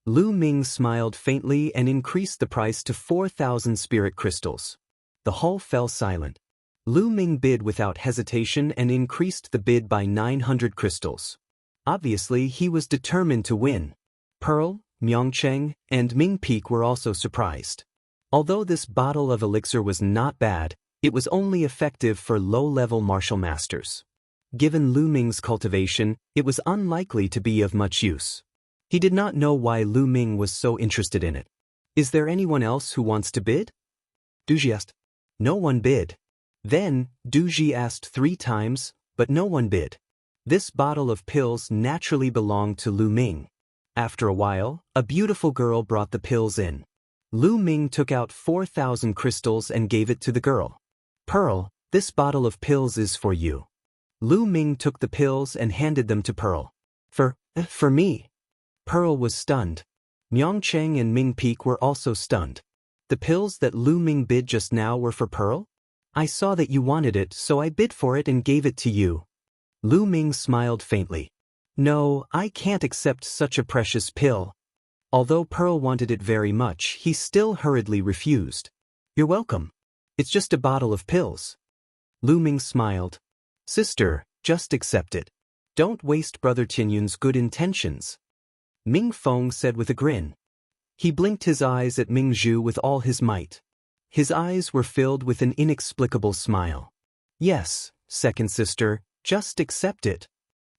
Lu Ming smiled faintly and increased the price to 4,000 spirit crystals. The hall fell silent. Lu Ming bid without hesitation and increased the bid by 900 crystals. Obviously, he was determined to win. Pearl, Myongcheng, and Ming Peak were also surprised. Although this bottle of elixir was not bad, it was only effective for low-level martial masters. Given Lu Ming's cultivation, it was unlikely to be of much use. He did not know why Lu Ming was so interested in it. Is there anyone else who wants to bid? Du Ji asked. No one bid. Then, Du Ji asked 3 times, but no one bid. This bottle of pills naturally belonged to Lu Ming. After a while, a beautiful girl brought the pills in. Lu Ming took out 4,000 crystals and gave it to the girl. Pearl, this bottle of pills is for you. Lu Ming took the pills and handed them to Pearl. For me? Pearl was stunned. Myongcheng and Ming Peak were also stunned. The pills that Lu Ming bid just now were for Pearl? I saw that you wanted it, so I bid for it and gave it to you. Lu Ming smiled faintly. No, I can't accept such a precious pill. Although Pearl wanted it very much, he still hurriedly refused. You're welcome. It's just a bottle of pills. Lu Ming smiled. Sister, just accept it. Don't waste Brother Tianyun's good intentions. Ming Feng said with a grin. He blinked his eyes at Mingzhu with all his might. His eyes were filled with an inexplicable smile. Yes, second sister, just accept it.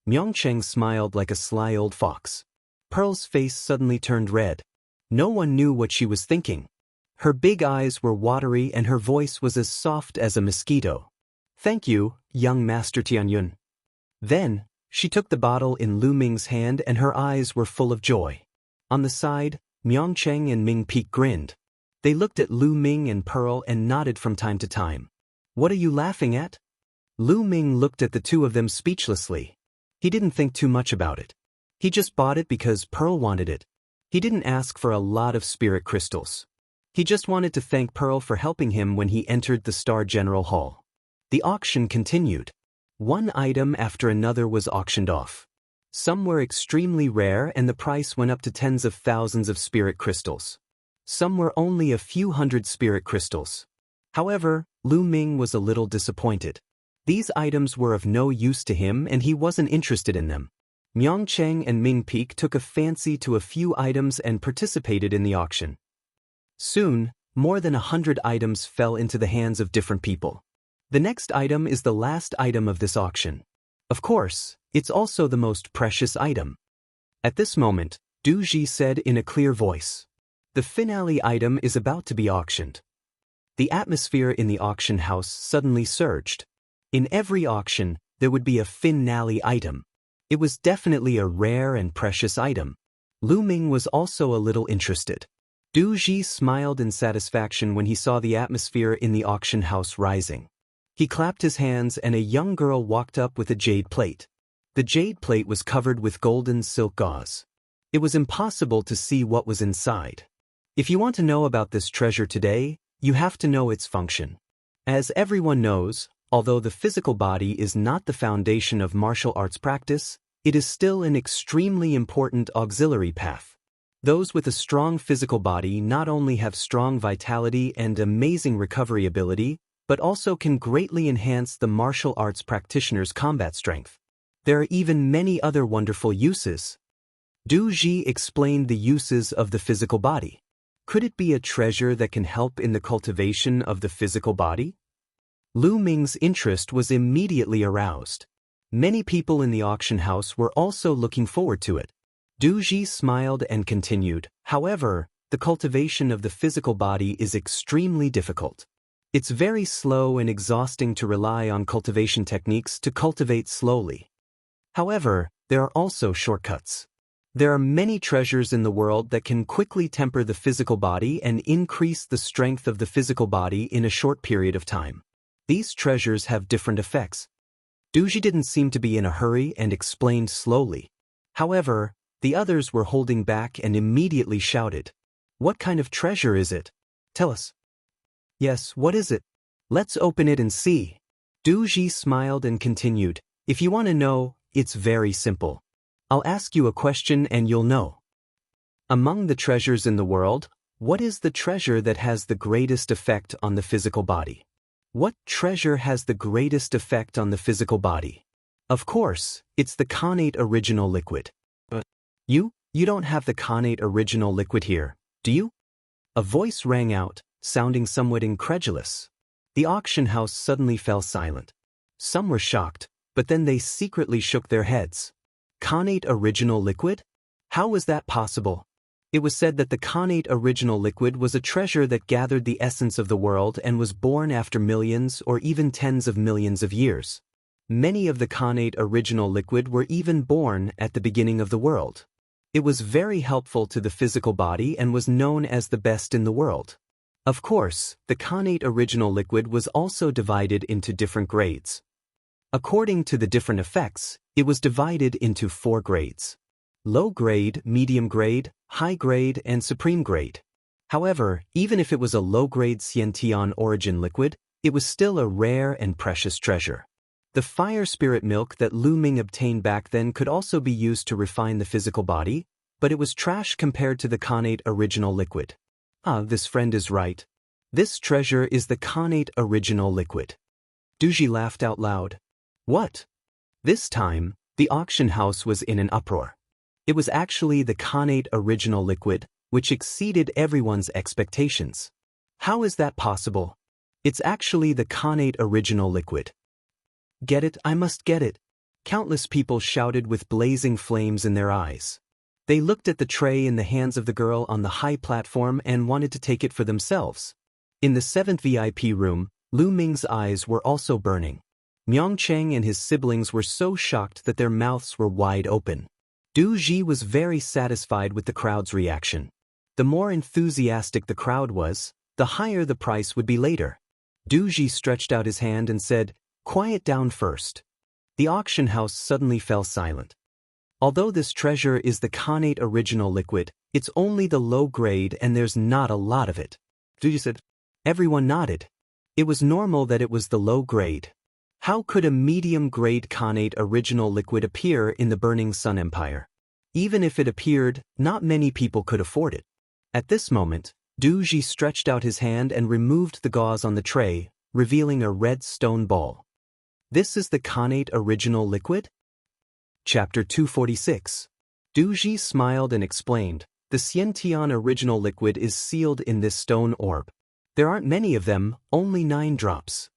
Myongcheng smiled like a sly old fox. Pearl's face suddenly turned red. No one knew what she was thinking. Her big eyes were watery and her voice was as soft as a mosquito. Thank you, young Master Tianyun. Then, she took the bottle in Lu Ming's hand and her eyes were full of joy. On the side, Myongcheng and Ming Peak grinned. They looked at Lu Ming and Pearl and nodded from time to time. What are you laughing at? Lu Ming looked at the two of them speechlessly. He didn't think too much about it. He just bought it because Pearl wanted it. He didn't ask for a lot of spirit crystals. He just wanted to thank Pearl for helping him when he entered the Star General Hall. The auction continued. One item after another was auctioned off. Some were extremely rare and the price went up to tens of thousands of spirit crystals. Some were only a few hundred spirit crystals. However, Lu Ming was a little disappointed. These items were of no use to him and he wasn't interested in them. Myung Cheng and Ming Peek took a fancy to a few items and participated in the auction. Soon, more than 100 items fell into the hands of different people. The next item is the last item of this auction. Of course, it's also the most precious item. At this moment, Du Ji said in a clear voice, "The finale item is about to be auctioned." The atmosphere in the auction house suddenly surged. In every auction, there would be a finale item. It was definitely a rare and precious item. Lu Ming was also a little interested. Du Ji smiled in satisfaction when he saw the atmosphere in the auction house rising. He clapped his hands and a young girl walked up with a jade plate. The jade plate was covered with golden silk gauze. It was impossible to see what was inside. If you want to know about this treasure today, you have to know its function. As everyone knows, although the physical body is not the foundation of martial arts practice, it is still an extremely important auxiliary path. Those with a strong physical body not only have strong vitality and amazing recovery ability, but also can greatly enhance the martial arts practitioner's combat strength. There are even many other wonderful uses. Du Ji explained the uses of the physical body. Could it be a treasure that can help in the cultivation of the physical body? Lu Ming's interest was immediately aroused. Many people in the auction house were also looking forward to it. Du Ji smiled and continued, "However, the cultivation of the physical body is extremely difficult. It's very slow and exhausting to rely on cultivation techniques to cultivate slowly. However, there are also shortcuts. There are many treasures in the world that can quickly temper the physical body and increase the strength of the physical body in a short period of time. These treasures have different effects." Du Ji didn't seem to be in a hurry and explained slowly. However, the others were holding back and immediately shouted, "What kind of treasure is it? Tell us." "Yes, what is it? Let's open it and see." Du Ji smiled and continued, "If you want to know, it's very simple. I'll ask you a question and you'll know. Among the treasures in the world, what is the treasure that has the greatest effect on the physical body? What treasure has the greatest effect on the physical body? Of course, it's the Khanate original liquid. But you don't have the Khanate original liquid here, do you?" A voice rang out, sounding somewhat incredulous. The auction house suddenly fell silent. Some were shocked, but then they secretly shook their heads. Khanate original liquid? How was that possible? It was said that the Khanate original liquid was a treasure that gathered the essence of the world and was born after millions or even tens of millions of years. Many of the Khanate original liquid were even born at the beginning of the world. It was very helpful to the physical body and was known as the best in the world. Of course, the Khanate original liquid was also divided into different grades. According to the different effects, it was divided into 4 grades. Low grade, medium grade, high grade, and supreme grade. However, even if it was a low-grade Xiantian origin liquid, it was still a rare and precious treasure. The fire spirit milk that Lu Ming obtained back then could also be used to refine the physical body, but it was trash compared to the Khanate original liquid. This friend is right. This treasure is the Khanate original liquid. Du Ji laughed out loud. What? This time, the auction house was in an uproar. It was actually the Khanate original liquid, which exceeded everyone's expectations. How is that possible? It's actually the Khanate original liquid. Get it? I must get it. Countless people shouted with blazing flames in their eyes. They looked at the tray in the hands of the girl on the high platform and wanted to take it for themselves. In the 7th VIP room, Lu Ming's eyes were also burning. Myung Cheng and his siblings were so shocked that their mouths were wide open. Du Ji was very satisfied with the crowd's reaction. The more enthusiastic the crowd was, the higher the price would be later. Du Ji stretched out his hand and said, "Quiet down first." The auction house suddenly fell silent. Although this treasure is the Khanate original liquid, it's only the low grade and there's not a lot of it. Du Ji said. Everyone nodded. It was normal that it was the low grade. How could a medium-grade Khanate original liquid appear in the Burning Sun Empire? Even if it appeared, not many people could afford it. At this moment, Du Ji stretched out his hand and removed the gauze on the tray, revealing a red stone ball. This is the Khanate original liquid? Chapter 246. Du Ji smiled and explained, the Xiantian original liquid is sealed in this stone orb. There aren't many of them, only 9 drops.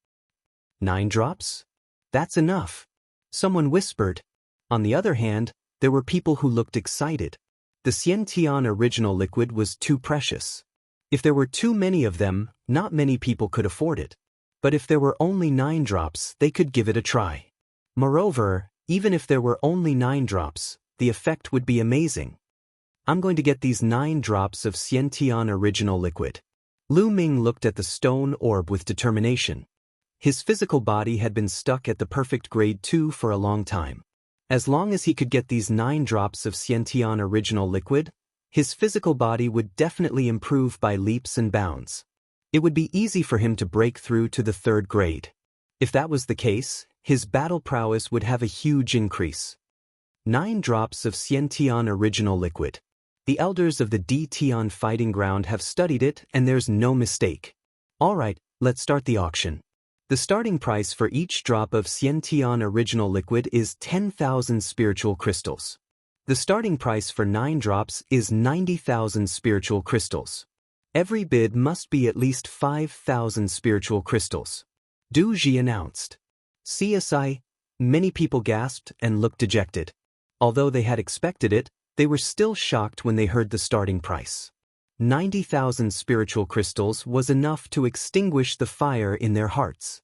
9 drops? That's enough. Someone whispered. On the other hand, there were people who looked excited. The Xiantian original liquid was too precious. If there were too many of them, not many people could afford it. But if there were only 9 drops, they could give it a try. Moreover, even if there were only 9 drops, the effect would be amazing. I'm going to get these 9 drops of Xiantian original liquid. Lu Ming looked at the stone orb with determination. His physical body had been stuck at the perfect grade 2 for a long time. As long as he could get these 9 drops of Xiantian original liquid, his physical body would definitely improve by leaps and bounds. It would be easy for him to break through to the 3rd grade. If that was the case, his battle prowess would have a huge increase. 9 drops of Xiantian original liquid. The elders of the D-Tian fighting ground have studied it and there's no mistake. Alright, let's start the auction. The starting price for each drop of Xiantian original liquid is 10,000 spiritual crystals. The starting price for 9 drops is 90,000 spiritual crystals. Every bid must be at least 5,000 spiritual crystals. Du Ji announced. CSI, many people gasped and looked dejected. Although they had expected it, they were still shocked when they heard the starting price. 90,000 spiritual crystals was enough to extinguish the fire in their hearts.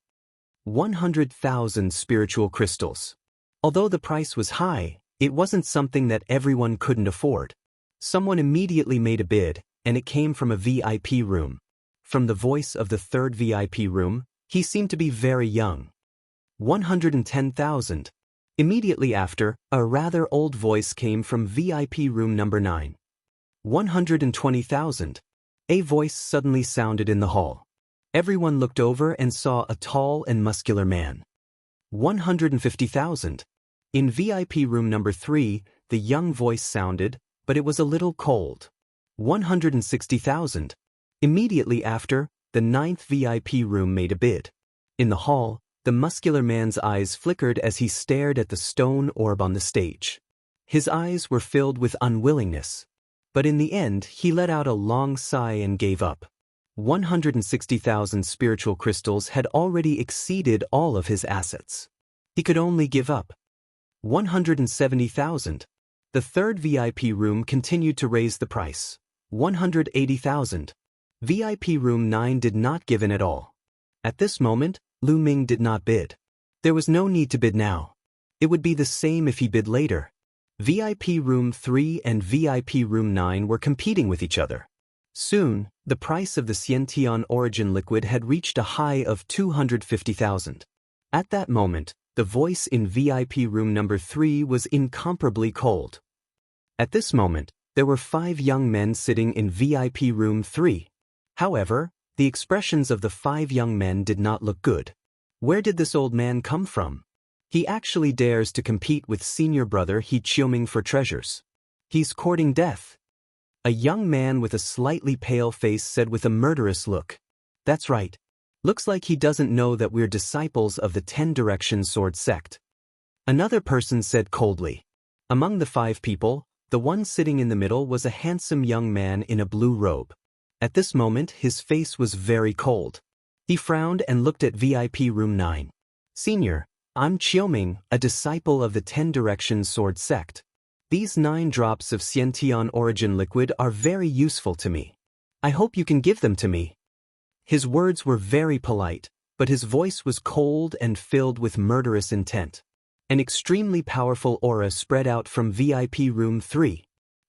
100,000 spiritual crystals. Although the price was high, it wasn't something that everyone couldn't afford. Someone immediately made a bid, and it came from a VIP room. From the voice of the 3rd VIP room, he seemed to be very young. 110,000. Immediately after, a rather old voice came from VIP room number 9. 120,000. A voice suddenly sounded in the hall. Everyone looked over and saw a tall and muscular man. 150,000. In VIP room number 3, the young voice sounded, but it was a little cold. 160,000. Immediately after, the 9th VIP room made a bid. In the hall, the muscular man's eyes flickered as he stared at the stone orb on the stage. His eyes were filled with unwillingness. But in the end, he let out a long sigh and gave up. 160,000 spiritual crystals had already exceeded all of his assets. He could only give up. 170,000. The 3rd VIP room continued to raise the price. 180,000. VIP room 9 did not give in at all. At this moment, Lu Ming did not bid. There was no need to bid now. It would be the same if he bid later. VIP room 3 and VIP room 9 were competing with each other. Soon, the price of the Xiantian origin liquid had reached a high of 250,000. At that moment, the voice in VIP room number 3 was incomparably cold. At this moment, there were 5 young men sitting in VIP room 3. However, the expressions of the 5 young men did not look good. Where did this old man come from? He actually dares to compete with senior brother He Chioming for treasures. He's courting death. A young man with a slightly pale face said with a murderous look. That's right. Looks like he doesn't know that we're disciples of the 10 Direction Sword sect. Another person said coldly. Among the 5 people, the one sitting in the middle was a handsome young man in a blue robe. At this moment, his face was very cold. He frowned and looked at VIP room 9. Senior, I'm Chioming, a disciple of the 10 Direction Sword sect. These 9 drops of Xiantian origin liquid are very useful to me. I hope you can give them to me. His words were very polite, but his voice was cold and filled with murderous intent. An extremely powerful aura spread out from VIP room 3.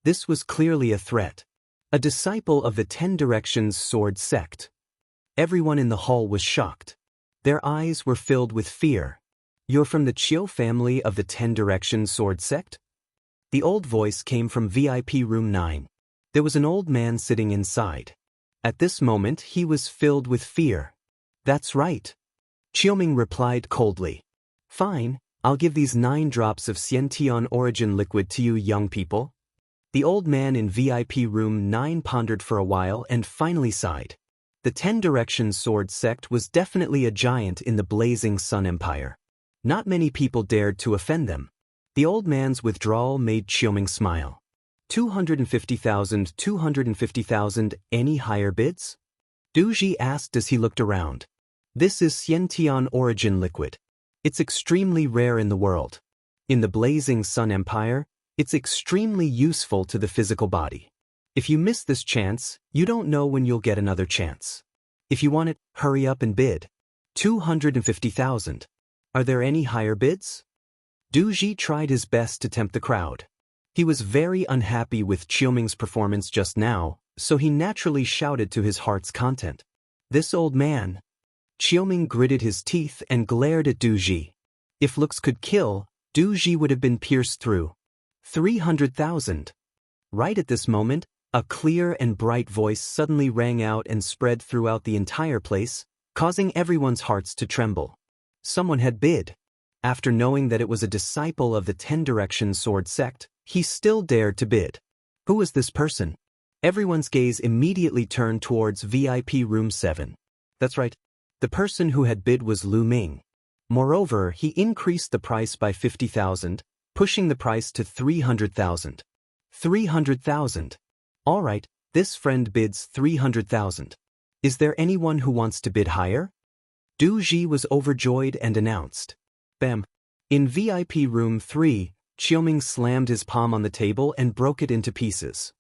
This was clearly a threat. A disciple of the 10 Directions Sword sect. Everyone in the hall was shocked. Their eyes were filled with fear. You're from the Chiu family of the 10 Directions Sword sect? The old voice came from VIP room 9. There was an old man sitting inside. At this moment he was filled with fear. That's right. Chioming replied coldly. Fine, I'll give these 9 drops of Xiantian origin liquid to you young people. The old man in VIP room 9 pondered for a while and finally sighed. The 10 Directions Sword sect was definitely a giant in the Blazing Sun Empire. Not many people dared to offend them. The old man's withdrawal made Qiuming smile. 250,000, 250,000, any higher bids? Du Ji asked as he looked around. This is Xiantian origin liquid. It's extremely rare in the world. In the Blazing Sun Empire, it's extremely useful to the physical body. If you miss this chance, you don't know when you'll get another chance. If you want it, hurry up and bid. 250,000. Are there any higher bids? Du Ji tried his best to tempt the crowd. He was very unhappy with Qiuming's performance just now, so he naturally shouted to his heart's content. This old man. Qiuming gritted his teeth and glared at Du Ji. If looks could kill, Du Ji would have been pierced through. 300,000. Right at this moment, a clear and bright voice suddenly rang out and spread throughout the entire place, causing everyone's hearts to tremble. Someone had bid. After knowing that it was a disciple of the 10 Directions Sword sect, he still dared to bid. Who was this person? Everyone's gaze immediately turned towards VIP room 7. That's right. The person who had bid was Lu Ming. Moreover, he increased the price by 50,000, pushing the price to 300,000. 300,000. All right, this friend bids 300,000. Is there anyone who wants to bid higher? Du Ji was overjoyed and announced. Bam. In VIP room 3, Qiuming slammed his palm on the table and broke it into pieces.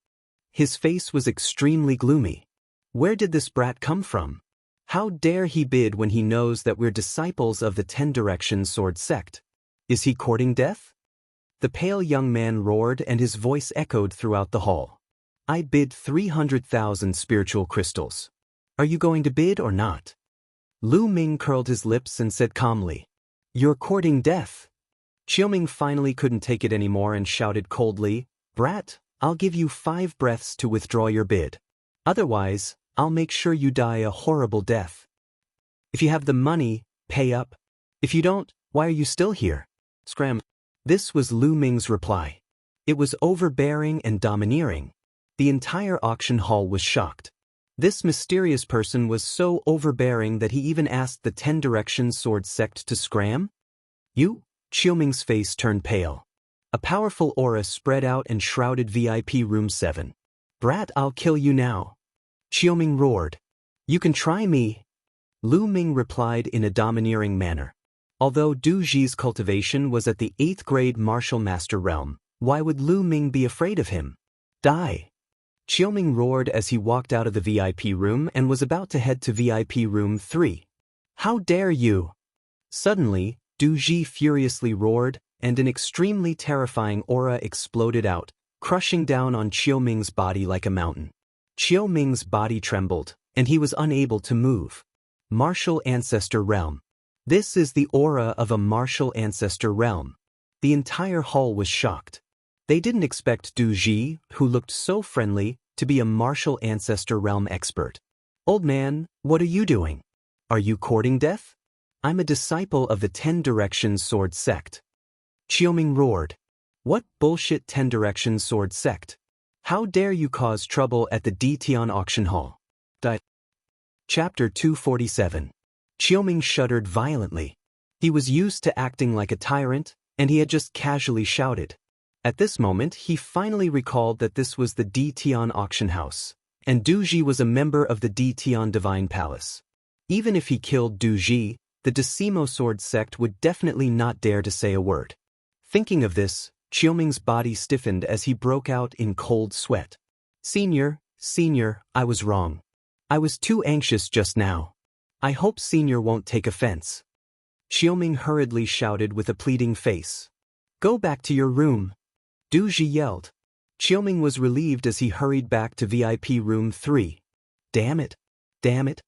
His face was extremely gloomy. Where did this brat come from? How dare he bid when he knows that we're disciples of the 10 Directions Sword sect? Is he courting death? The pale young man roared and his voice echoed throughout the hall. I bid 300,000 spiritual crystals. Are you going to bid or not? Lu Ming curled his lips and said calmly. You're courting death. Qiuming finally couldn't take it anymore and shouted coldly, Brat, I'll give you 5 breaths to withdraw your bid. Otherwise, I'll make sure you die a horrible death. If you have the money, pay up. If you don't, why are you still here? Scram. This was Lu Ming's reply. It was overbearing and domineering. The entire auction hall was shocked. This mysterious person was so overbearing that he even asked the 10 Directions Sword sect to scram? You? Qiuming's face turned pale. A powerful aura spread out and shrouded VIP room 7. Brat, I'll kill you now. Qiuming roared. You can try me. Lu Ming replied in a domineering manner. Although Du Ji's cultivation was at the 8th grade martial master realm, why would Lu Ming be afraid of him? Die. Qiuming roared as he walked out of the VIP room and was about to head to VIP room 3. How dare you? Suddenly, Du Ji furiously roared, and an extremely terrifying aura exploded out, crushing down on Qiuming's body like a mountain. Qiuming's body trembled, and he was unable to move. Martial Ancestor Realm. This is the aura of a martial ancestor realm. The entire hall was shocked. They didn't expect Du Ji, who looked so friendly, to be a martial ancestor realm expert. Old man, what are you doing? Are you courting death? I'm a disciple of the 10 Directions Sword sect. Qiuming roared. What bullshit 10 Directions Sword sect? How dare you cause trouble at the Ditian auction hall? Chapter 247. Qiuming shuddered violently. He was used to acting like a tyrant, and he had just casually shouted. At this moment, he finally recalled that this was the Ditian auction house, and Du Ji was a member of the Ditian Divine Palace. Even if he killed Du Ji, the Decimo Sword sect would definitely not dare to say a word. Thinking of this, Qiuming's body stiffened as he broke out in cold sweat. Senior, I was wrong. I was too anxious just now. I hope Senior won't take offense. Qiuming hurriedly shouted with a pleading face. Go back to your room. Du Ji yelled. Qiuming was relieved as he hurried back to VIP room 3. Damn it. Damn it.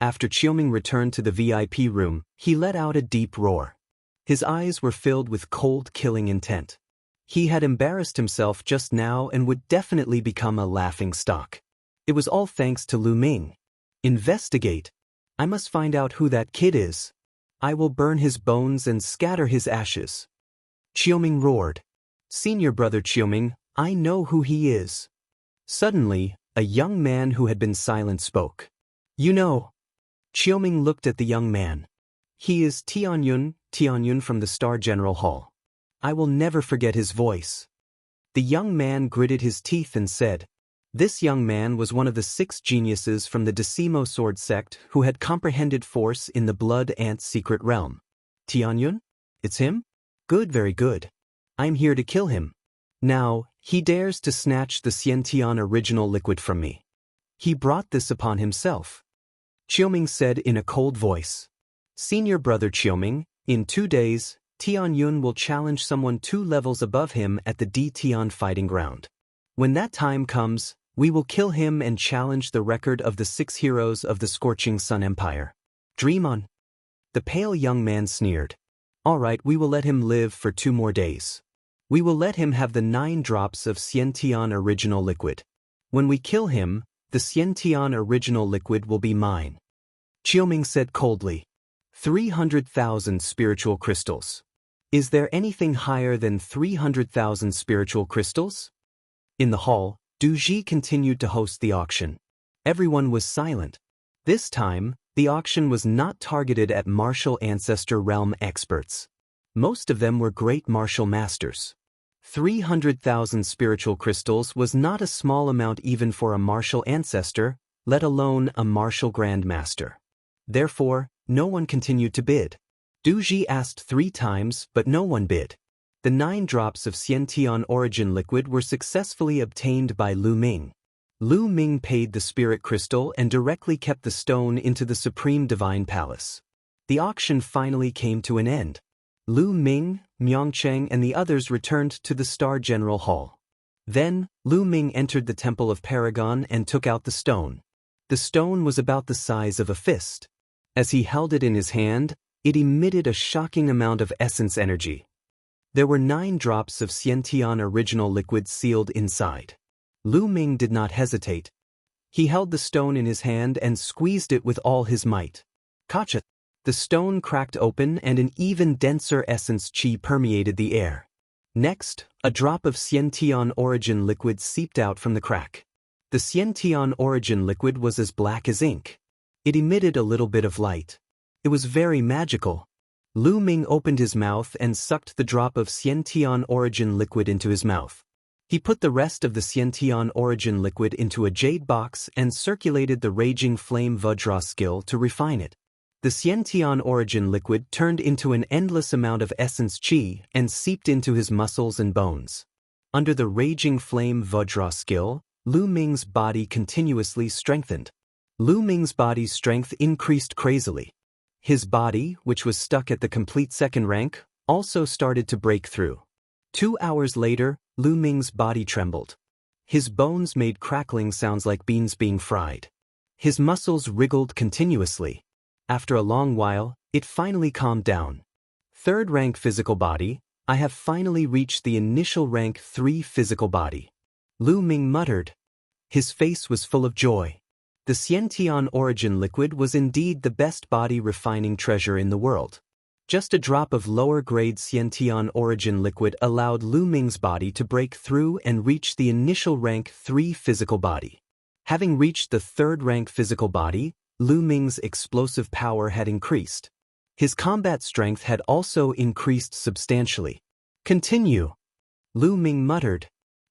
After Qiuming returned to the VIP room, he let out a deep roar. His eyes were filled with cold, killing intent. He had embarrassed himself just now and would definitely become a laughing stock. It was all thanks to Lu Ming. Investigate. I must find out who that kid is. I will burn his bones and scatter his ashes. Qiuming roared. Senior brother Qiuming, I know who he is. Suddenly, a young man who had been silent spoke. You know. Qiuming looked at the young man. He is Tianyun from the Star General Hall. I will never forget his voice. The young man gritted his teeth and said, this young man was one of the 6 geniuses from the Decimo Sword sect who had comprehended force in the Blood Ant's secret realm. Tianyun? It's him? Good, very good. I'm here to kill him. Now, he dares to snatch the Xiantian original liquid from me. He brought this upon himself. Qiuming said in a cold voice. Senior brother Qiuming, in 2 days, Tianyun will challenge someone 2 levels above him at the D-Tian fighting ground. When that time comes, we will kill him and challenge the record of the 6 heroes of the Scorching Sun Empire. Dream on. The pale young man sneered. All right, we will let him live for 2 more days. We will let him have the 9 drops of Xiantian original liquid. When we kill him, the Xiantian original liquid will be mine. Qiuming said coldly. 300,000 spiritual crystals. Is there anything higher than 300,000 spiritual crystals? In the hall, Du Ji continued to host the auction. Everyone was silent. This time, the auction was not targeted at martial ancestor realm experts. Most of them were great martial masters. 300,000 spiritual crystals was not a small amount even for a martial ancestor, let alone a martial grandmaster. Therefore, no one continued to bid. Du Ji asked 3 times, but no one bid. The 9 drops of Xiantian origin liquid were successfully obtained by Lu Ming. Lu Ming paid the spirit crystal and directly kept the stone into the Supreme Divine Palace. The auction finally came to an end. Lu Ming, Miangcheng and the others returned to the Star General Hall. Then, Lu Ming entered the Temple of Paragon and took out the stone. The stone was about the size of a fist. As he held it in his hand, it emitted a shocking amount of essence energy. There were 9 drops of Xiantian original liquid sealed inside. Lu Ming did not hesitate. He held the stone in his hand and squeezed it with all his might. Kacha! The stone cracked open and an even denser essence qi permeated the air. Next, a drop of Xiantian origin liquid seeped out from the crack. The Xiantian origin liquid was as black as ink. It emitted a little bit of light. It was very magical. Lu Ming opened his mouth and sucked the drop of Xiantian origin liquid into his mouth. He put the rest of the Xiantian origin liquid into a jade box and circulated the Raging Flame Vajra skill to refine it. The Xiantian origin liquid turned into an endless amount of essence qi and seeped into his muscles and bones. Under the Raging Flame Vajra skill, Lu Ming's body continuously strengthened. Lu Ming's body's strength increased crazily. His body, which was stuck at the complete 2nd rank, also started to break through. 2 hours later, Lu Ming's body trembled. His bones made crackling sounds like beans being fried. His muscles wriggled continuously. After a long while, it finally calmed down. 3rd rank physical body, I have finally reached the initial rank 3 physical body. Lu Ming muttered. His face was full of joy. The Xiantian origin liquid was indeed the best body refining treasure in the world. Just a drop of lower grade Xiantian origin liquid allowed Lu Ming's body to break through and reach the initial rank 3 physical body. Having reached the 3rd rank physical body, Lu Ming's explosive power had increased. His combat strength had also increased substantially. Continue, Lu Ming muttered.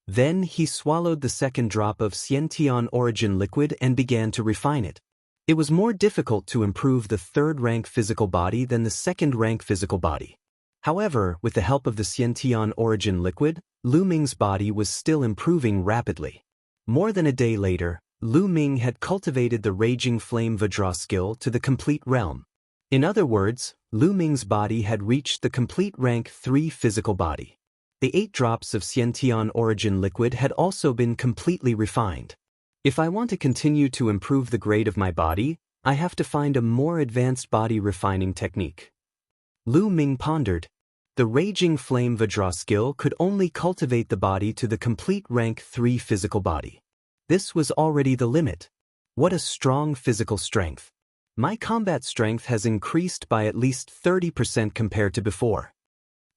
Then he swallowed the 2nd drop of Xiantian origin liquid and began to refine it. It was more difficult to improve the 3rd rank physical body than the 2nd rank physical body. However, with the help of the Xiantian origin liquid, Lu Ming's body was still improving rapidly. More than a day later, Lu Ming had cultivated the Raging Flame Vajra skill to the complete realm. In other words, Lu Ming's body had reached the complete rank 3 physical body. The 8 drops of Xiantian origin liquid had also been completely refined. If I want to continue to improve the grade of my body, I have to find a more advanced body refining technique. Lu Ming pondered. The Raging Flame Vajra skill could only cultivate the body to the complete rank 3 physical body. This was already the limit. What a strong physical strength. My combat strength has increased by at least 30% compared to before.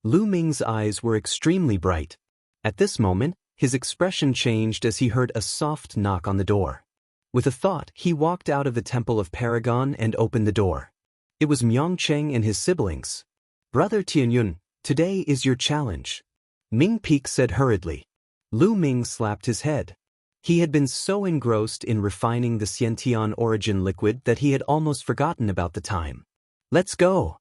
Lu Ming's eyes were extremely bright. At this moment, His expression changed as he heard a soft knock on the door. With a thought, he walked out of the Temple of Paragon and opened the door. It was Myeongcheng and his siblings. "Brother Tianyun, today is your challenge," Ming Peek said hurriedly. Lu Ming slapped his head. He had been so engrossed in refining the Xiantian origin liquid that he had almost forgotten about the time. "Let's go."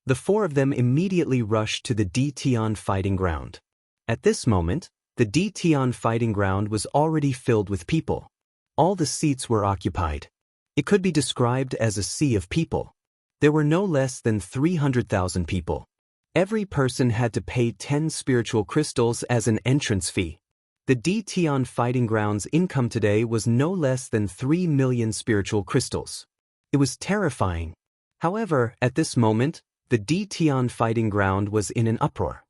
The four of them immediately rushed to the Dtian fighting ground. At this moment, the Dtian fighting ground was already filled with people. All the seats were occupied. It could be described as a sea of people. There were no less than 300,000 people. Every person had to pay 10 spiritual crystals as an entrance fee. The Dtian fighting ground's income today was no less than 3 million spiritual crystals. It was terrifying. However, at this moment, the Dtian fighting ground was in an uproar.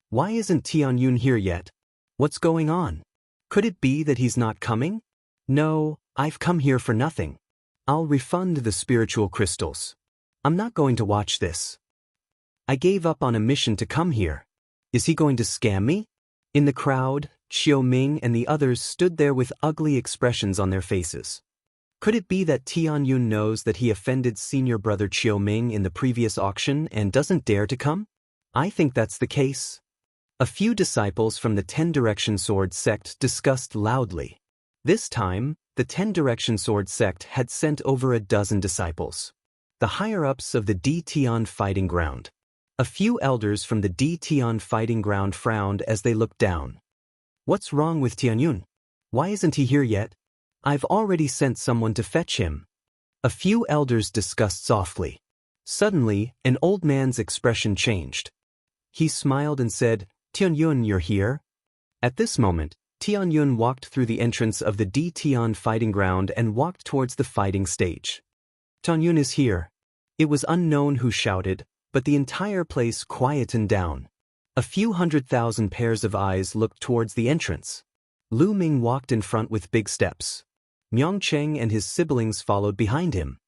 Why isn't Tianyun here yet? What's going on? Could it be that he's not coming? No, I've come here for nothing. I'll refund the spiritual crystals. I'm not going to watch this. I gave up on a mission to come here. Is he going to scam me? In the crowd, Xiao Ming and the others stood there with ugly expressions on their faces. Could it be that Tianyun knows that he offended senior brother Xiao Ming in the previous auction and doesn't dare to come? I think that's the case. A few disciples from the 10 Direction Sword sect discussed loudly. This time, the 10 Direction Sword sect had sent over a dozen disciples. The higher-ups of the Dtian fighting ground. A few elders from the Dtian fighting ground frowned as they looked down. What's wrong with Tianyun? Why isn't he here yet? I've already sent someone to fetch him. A few elders discussed softly. Suddenly, an old man's expression changed. He smiled and said, "Tianyun, you're here?" At this moment, Tianyun walked through the entrance of the Dtian fighting ground and walked towards the fighting stage. "Tianyun is here." It was unknown who shouted, but the entire place quietened down. A few 100,000 pairs of eyes looked towards the entrance. Lu Ming walked in front with big steps. Myeongcheng and his siblings followed behind him.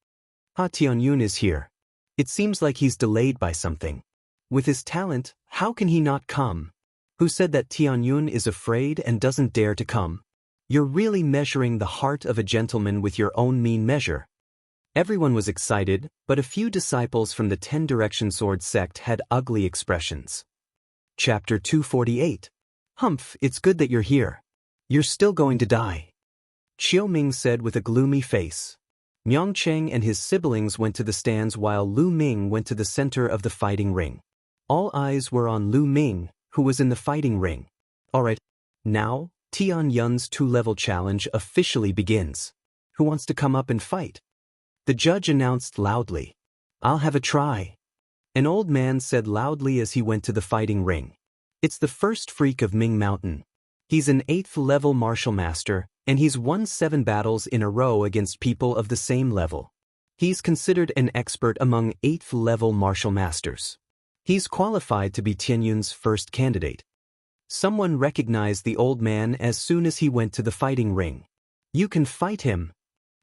Tianyun is here. It seems like he's delayed by something. With his talent, how can he not come? Who said that Tianyun is afraid and doesn't dare to come? You're really measuring the heart of a gentleman with your own mean measure. Everyone was excited, but a few disciples from the 10 Direction Sword sect had ugly expressions. Chapter 248. Humph, it's good that you're here. You're still going to die, Xiao Ming said with a gloomy face. Myeongcheng and his siblings went to the stands while Lu Ming went to the center of the fighting ring. All eyes were on Lu Ming, who was in the fighting ring. Alright, now, Tianyun's 2-level challenge officially begins. Who wants to come up and fight? The judge announced loudly. I'll have a try. An old man said loudly as he went to the fighting ring. It's the first freak of Ming Mountain. He's an 8th-level martial master, and he's won 7 battles in a row against people of the same level. He's considered an expert among 8th-level martial masters. He's qualified to be Tianyun's first candidate. Someone recognized the old man as soon as he went to the fighting ring. You can fight him.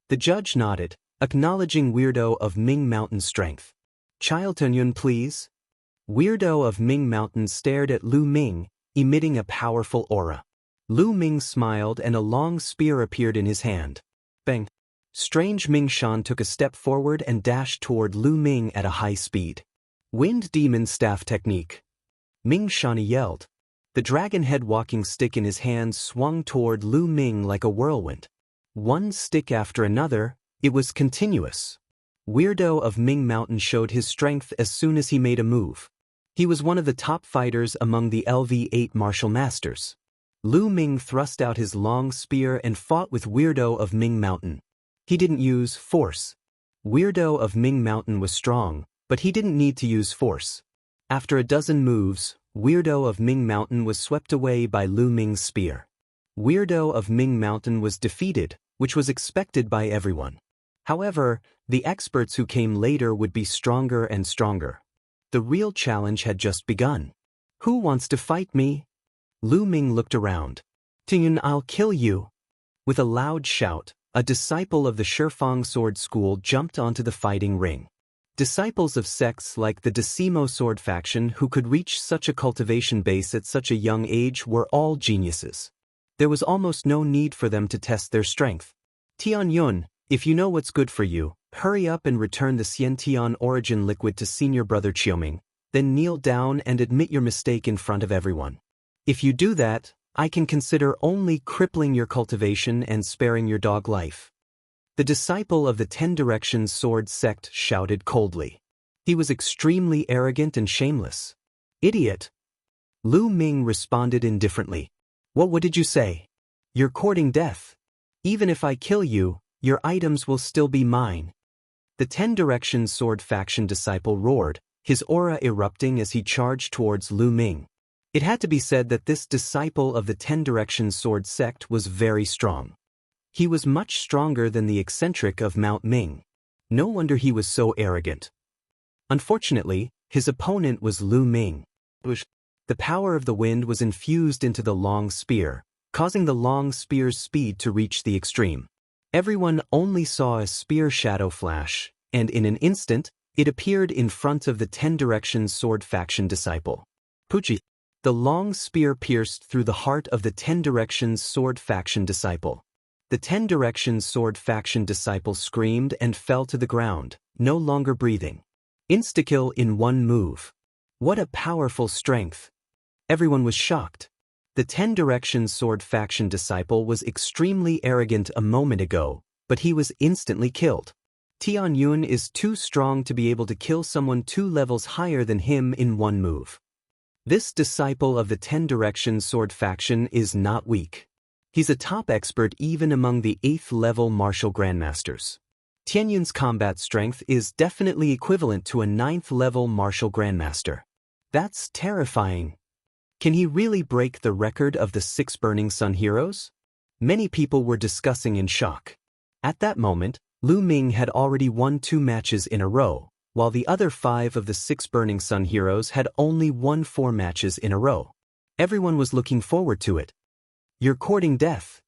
The judge nodded, acknowledging Weirdo of Ming Mountain strength. Child Tianyun, please. Weirdo of Ming Mountain stared at Lu Ming, emitting a powerful aura. Lu Ming smiled and a long spear appeared in his hand. Bang! Strange Ming Shan took a step forward and dashed toward Lu Ming at a high speed. Wind Demon Staff Technique. Ming Shan yelled. The dragon-head walking stick in his hand swung toward Lu Ming like a whirlwind. One stick after another, it was continuous. Weirdo of Ming Mountain showed his strength as soon as he made a move. He was one of the top fighters among the LV8 martial masters. Lu Ming thrust out his long spear and fought with Weirdo of Ming Mountain. He didn't use force. Weirdo of Ming Mountain was strong, but he didn't need to use force. After a dozen moves, Weirdo of Ming Mountain was swept away by Lu Ming's spear. Weirdo of Ming Mountain was defeated, which was expected by everyone. However, the experts who came later would be stronger and stronger. The real challenge had just begun. Who wants to fight me? Lu Ming looked around. Tianyun, I'll kill you. With a loud shout, a disciple of the Shifang Sword School jumped onto the fighting ring. Disciples of sects like the Decimo Sword faction who could reach such a cultivation base at such a young age were all geniuses. There was almost no need for them to test their strength. Tianyun, if you know what's good for you, hurry up and return the Xiantian origin liquid to senior brother Qiuming, then kneel down and admit your mistake in front of everyone. If you do that, I can consider only crippling your cultivation and sparing your dog life. The disciple of the 10 Directions Sword sect shouted coldly. He was extremely arrogant and shameless. Idiot! Lu Ming responded indifferently. What did you say? You're courting death. Even if I kill you, your items will still be mine. The 10 Directions Sword faction disciple roared, his aura erupting as he charged towards Lu Ming. It had to be said that this disciple of the 10 Directions Sword sect was very strong. He was much stronger than the eccentric of Mount Ming. No wonder he was so arrogant. Unfortunately, his opponent was Lu Ming. The power of the wind was infused into the long spear, causing the long spear's speed to reach the extreme. Everyone only saw a spear shadow flash, and in an instant, it appeared in front of the 10 Directions Sword faction disciple. Puchi. The long spear pierced through the heart of the 10 Directions Sword faction disciple. The 10 Directions Sword faction disciple screamed and fell to the ground, no longer breathing. Insta-kill in one move. What a powerful strength! Everyone was shocked. The 10 Directions Sword faction disciple was extremely arrogant a moment ago, but he was instantly killed. Tianyun is too strong to be able to kill someone 2 levels higher than him in one move. This disciple of the 10 Directions Sword faction is not weak. He's a top expert even among the 8th level martial grandmasters. Tianyun's combat strength is definitely equivalent to a 9th level martial grandmaster. That's terrifying. Can he really break the record of the 6 Burning Sun heroes? Many people were discussing in shock. At that moment, Lu Ming had already won 2 matches in a row, while the other 5 of the 6 Burning Sun heroes had only won 4 matches in a row. Everyone was looking forward to it. You're courting death.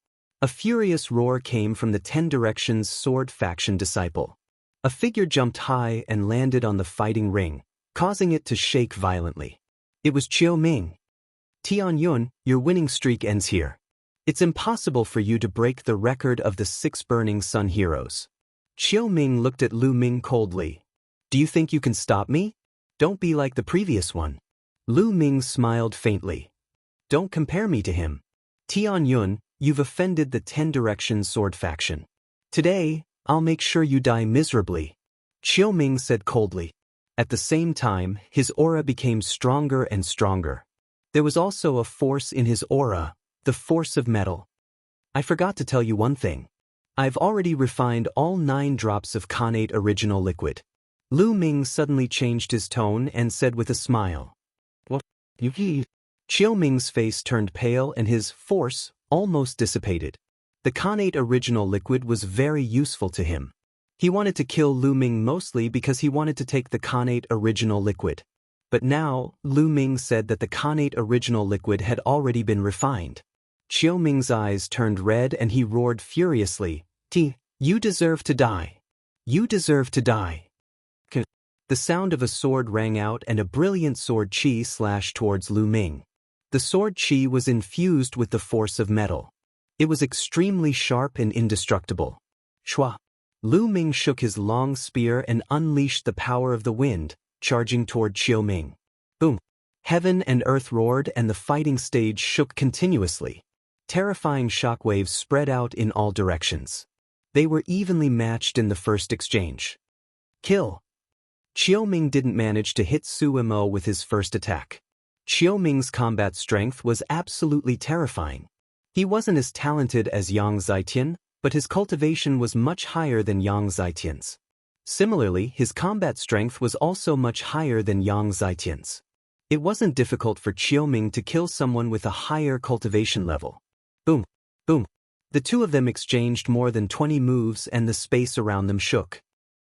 A furious roar came from the 10 Directions Sword faction disciple. A figure jumped high and landed on the fighting ring, causing it to shake violently. It was Qiuming. Tianyun, your winning streak ends here. It's impossible for you to break the record of the 6 Burning Sun heroes. Qiuming looked at Lu Ming coldly. Do you think you can stop me? Don't be like the previous one. Lu Ming smiled faintly. Don't compare me to him. Tianyun, you've offended the 10 Directions Sword faction. Today, I'll make sure you die miserably. Qiuming said coldly. At the same time, his aura became stronger and stronger. There was also a force in his aura, the force of metal. I forgot to tell you one thing. I've already refined all 9 drops of Khanate original liquid. Lu Ming suddenly changed his tone and said with a smile. What? Qiuming's face turned pale and his force almost dissipated. The Khanate original liquid was very useful to him. He wanted to kill Lu Ming mostly because he wanted to take the Khanate original liquid. But now, Lu Ming said that the Khanate original liquid had already been refined. Qiuming's eyes turned red and he roared furiously, You deserve to die. You deserve to die. The sound of a sword rang out and a brilliant sword chi slashed towards Lu Ming. The sword chi was infused with the force of metal. It was extremely sharp and indestructible. Shua! Lu Ming shook his long spear and unleashed the power of the wind, charging toward Qiuming. Boom! Heaven and earth roared and the fighting stage shook continuously. Terrifying shockwaves spread out in all directions. They were evenly matched in the first exchange. Kill! Qiuming didn't manage to hit Suimo with his first attack. Qiuming's combat strength was absolutely terrifying. He wasn't as talented as Yang Zitian, but his cultivation was much higher than Yang Zitian's. Similarly, his combat strength was also much higher than Yang Zitian's. It wasn't difficult for Qiuming to kill someone with a higher cultivation level. Boom! Boom! The two of them exchanged more than 20 moves and the space around them shook.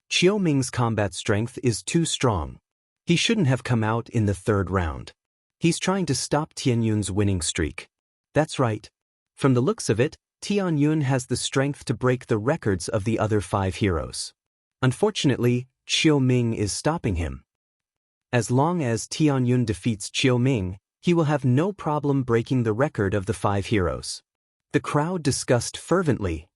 Qiuming's combat strength is too strong. He shouldn't have come out in the 3rd round. He's trying to stop Tianyun's winning streak. That's right. From the looks of it, Tianyun has the strength to break the records of the other 5 heroes. Unfortunately, Qiu Ming is stopping him. As long as Tianyun defeats Qiu Ming, he will have no problem breaking the record of the 5 heroes. The crowd discussed fervently.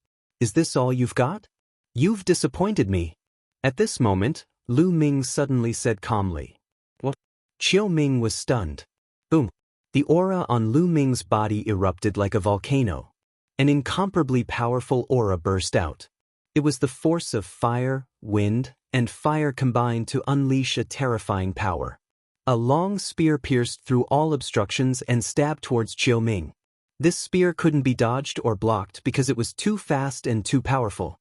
Is this all you've got? You've disappointed me. At this moment, Lu Ming suddenly said calmly. What? Qiu Ming was stunned. Boom. The aura on Lu Ming's body erupted like a volcano. An incomparably powerful aura burst out. It was the force of fire, wind, and fire combined to unleash a terrifying power. A long spear pierced through all obstructions and stabbed towards Qiu Ming. This spear couldn't be dodged or blocked because it was too fast and too powerful.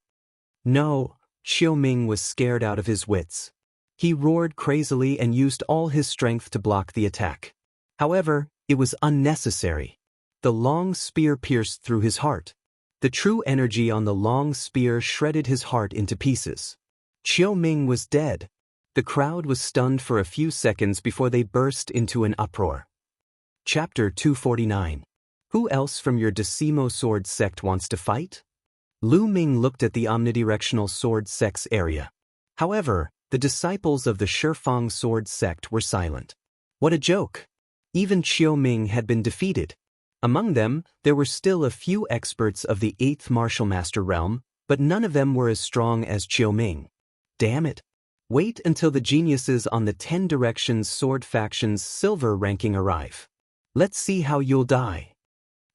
No, Qiu Ming was scared out of his wits. He roared crazily and used all his strength to block the attack. However, it was unnecessary. The long spear pierced through his heart. The true energy on the long spear shredded his heart into pieces. Qiu Ming was dead. The crowd was stunned for a few seconds before they burst into an uproar. Chapter 249. Who else from your Decimo Sword sect wants to fight? Lu Ming looked at the omnidirectional sword sect's area. However, the disciples of the Shifang sword sect were silent. What a joke! Even Qiu Ming had been defeated. Among them, there were still a few experts of the 8th Martial Master realm, but none of them were as strong as Qiu Ming. Damn it! Wait until the geniuses on the 10 Directions Sword Faction's silver ranking arrive. Let's see how you'll die.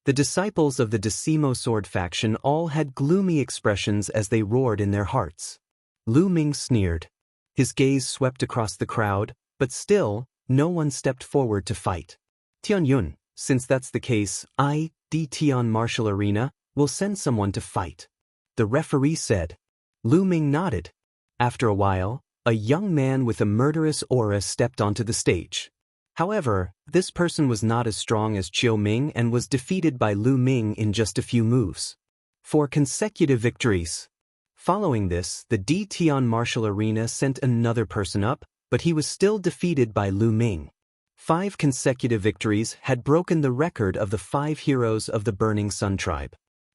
The disciples of the Decimo Sword Faction all had gloomy expressions as they roared in their hearts. Lu Ming sneered. His gaze swept across the crowd, but still, no one stepped forward to fight. Tianyun, since that's the case, the Tian Martial Arena will send someone to fight. The referee said. Lu Ming nodded. After a while, a young man with a murderous aura stepped onto the stage. However, this person was not as strong as Qiu Ming and was defeated by Lu Ming in just a few moves. 4 consecutive victories. Following this, the Tian Martial Arena sent another person up, but he was still defeated by Lu Ming. 5 consecutive victories had broken the record of the 5 heroes of the Burning Sun tribe.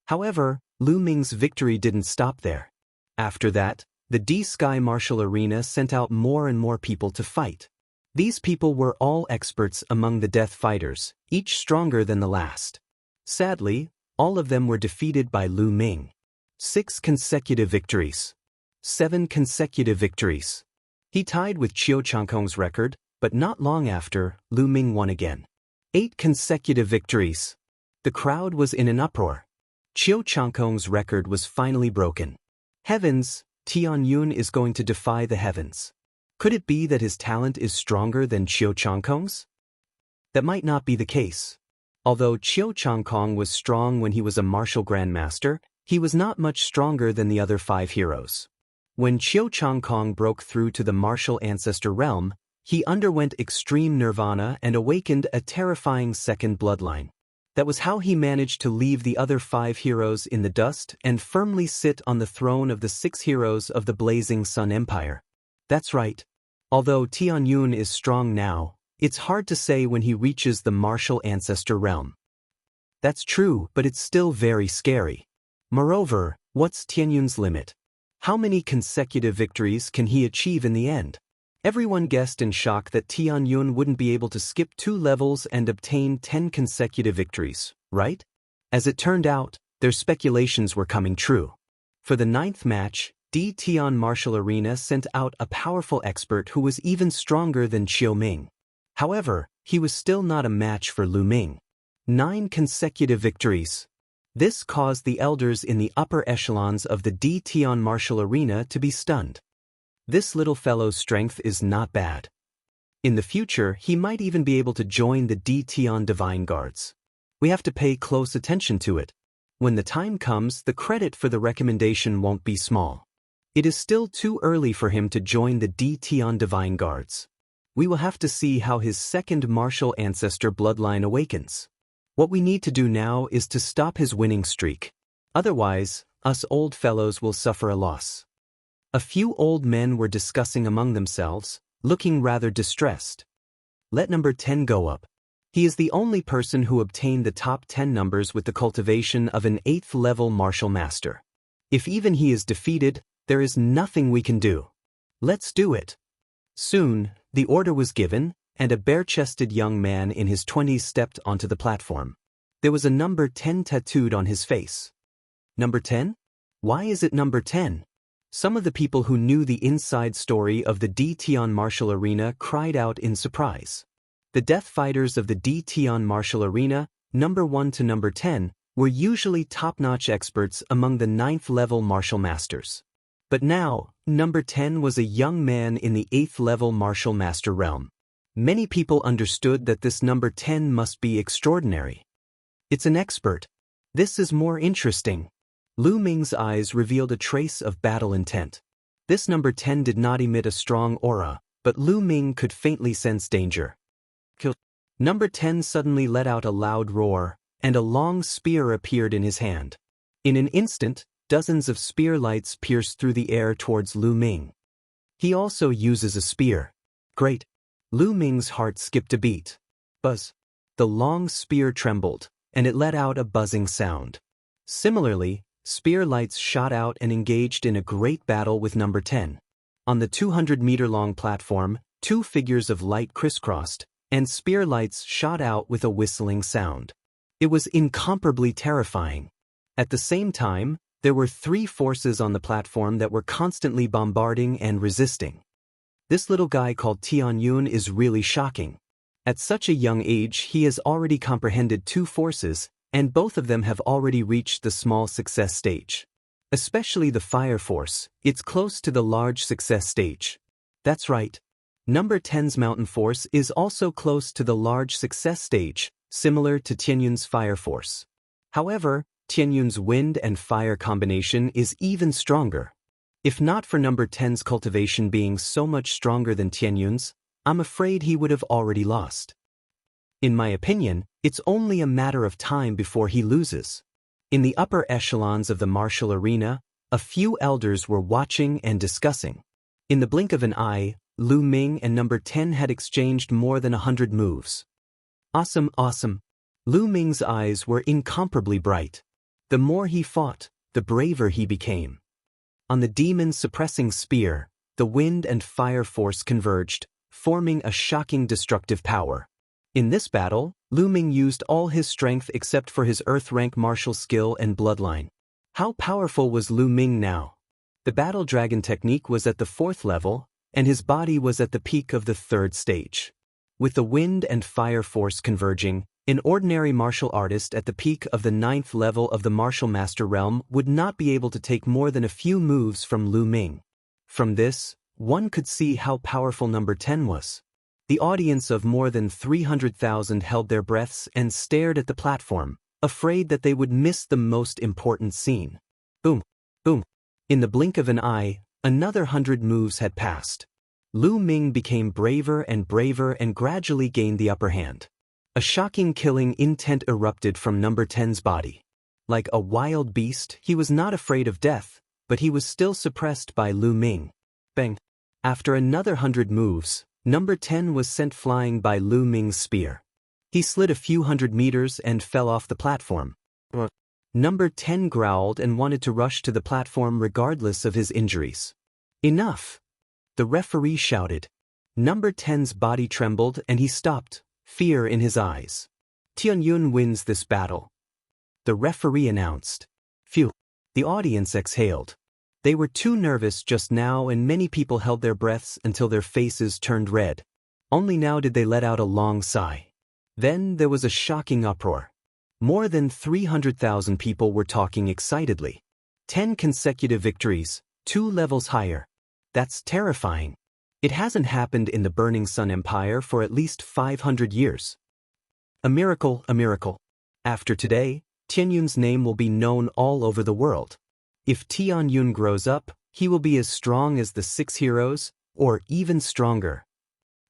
However, Lu Ming's victory didn't stop there. After that, the Sky Martial Arena sent out more and more people to fight. These people were all experts among the death fighters, each stronger than the last. Sadly, all of them were defeated by Lu Ming. 6 consecutive victories. 7 consecutive victories. He tied with Qiu Changkong's record, but not long after, Lu Ming won again. 8 consecutive victories. The crowd was in an uproar. Qiu Changkong's record was finally broken. Heavens, Tianyun is going to defy the heavens. Could it be that his talent is stronger than Qiu Changkong's? That might not be the case. Although Qiu Changkong was strong when he was a martial grandmaster, he was not much stronger than the other 5 heroes. When Qiu Changkong broke through to the martial ancestor realm, he underwent extreme nirvana and awakened a terrifying second bloodline. That was how he managed to leave the other 5 heroes in the dust and firmly sit on the throne of the 6 heroes of the Blazing Sun Empire. That's right. Although Tianyun is strong now, it's hard to say when he reaches the martial ancestor realm. That's true, but it's still very scary. Moreover, what's Tianyun's limit? How many consecutive victories can he achieve in the end? Everyone guessed in shock that Tianyun wouldn't be able to skip 2 levels and obtain 10 consecutive victories, right? As it turned out, their speculations were coming true. For the 9th match, Tian Martial Arena sent out a powerful expert who was even stronger than Qiu Ming. However, he was still not a match for Lu Ming. 9 consecutive victories. This caused the elders in the upper echelons of the Tian Martial Arena to be stunned. This little fellow's strength is not bad. In the future, he might even be able to join the Tian Divine Guards. We have to pay close attention to it. When the time comes, the credit for the recommendation won't be small. It is still too early for him to join the Tian Divine Guards. We will have to see how his second martial ancestor bloodline awakens. What we need to do now is to stop his winning streak. Otherwise, us old fellows will suffer a loss. A few old men were discussing among themselves, looking rather distressed. Let number 10 go up. He is the only person who obtained the top 10 numbers with the cultivation of an 8th level martial master. If even he is defeated, there is nothing we can do. Let's do it. Soon, the order was given, and a bare-chested young man in his 20s stepped onto the platform. There was a number 10 tattooed on his face. Number 10? Why is it number 10? Some of the people who knew the inside story of the D-Tion Martial Arena cried out in surprise. The death fighters of the D-Tion Martial Arena, number 1 to number 10, were usually top-notch experts among the 9th-level martial masters. But now, number 10 was a young man in the 8th-level martial master realm. Many people understood that this number 10 must be extraordinary. It's an expert. This is more interesting. Lu Ming's eyes revealed a trace of battle intent. This number 10 did not emit a strong aura, but Lu Ming could faintly sense danger. Kill. Number 10 suddenly let out a loud roar, and a long spear appeared in his hand. In an instant, dozens of spear lights pierced through the air towards Lu Ming. He also uses a spear. Great. Lu Ming's heart skipped a beat. Buzz. The long spear trembled, and it let out a buzzing sound. Similarly, spear lights shot out and engaged in a great battle with number 10. On the 200-meter-long platform, two figures of light crisscrossed, and spear lights shot out with a whistling sound. It was incomparably terrifying. At the same time, there were three forces on the platform that were constantly bombarding and resisting. This little guy called Tianyun is really shocking. At such a young age, he has already comprehended two forces, and both of them have already reached the small success stage. Especially the fire force, it's close to the large success stage. That's right. Number 10's mountain force is also close to the large success stage, similar to Tianyun's fire force. However, Tianyun's wind and fire combination is even stronger. If not for number 10's cultivation being so much stronger than Tianyun's, I'm afraid he would have already lost. In my opinion, it's only a matter of time before he loses. In the upper echelons of the martial arena, a few elders were watching and discussing. In the blink of an eye, Lu Ming and number 10 had exchanged more than 100 moves. Awesome, awesome. Lu Ming's eyes were incomparably bright. The more he fought, the braver he became. On the demon's suppressing spear, the wind and fire force converged, forming a shocking destructive power. In this battle, Lu Ming used all his strength except for his earth-rank martial skill and bloodline. How powerful was Lu Ming now? The battle dragon technique was at the 4th level, and his body was at the peak of the 3rd stage. With the wind and fire force converging, an ordinary martial artist at the peak of the 9th level of the martial master realm would not be able to take more than a few moves from Lu Ming. From this, one could see how powerful number 10 was. The audience of more than 300,000 held their breaths and stared at the platform, afraid that they would miss the most important scene. Boom, boom. In the blink of an eye, another 100 moves had passed. Lu Ming became braver and gradually gained the upper hand. A shocking killing intent erupted from number 10's body. Like a wild beast, he was not afraid of death, but he was still suppressed by Lu Ming. Bang! After another 100 moves, number 10 was sent flying by Lu Ming's spear. He slid a few 100 meters and fell off the platform. Number 10 growled and wanted to rush to the platform regardless of his injuries. Enough! The referee shouted. Number 10's body trembled and he stopped, fear in his eyes. Tianyun wins this battle. The referee announced. Phew! The audience exhaled. They were too nervous just now and many people held their breaths until their faces turned red. Only now did they let out a long sigh. Then there was a shocking uproar. More than 300,000 people were talking excitedly. 10 consecutive victories, 2 levels higher. That's terrifying. It hasn't happened in the Burning Sun Empire for at least 500 years. A miracle, a miracle. After today, Tianyun's name will be known all over the world. If Tianyun grows up, he will be as strong as the 6 heroes, or even stronger.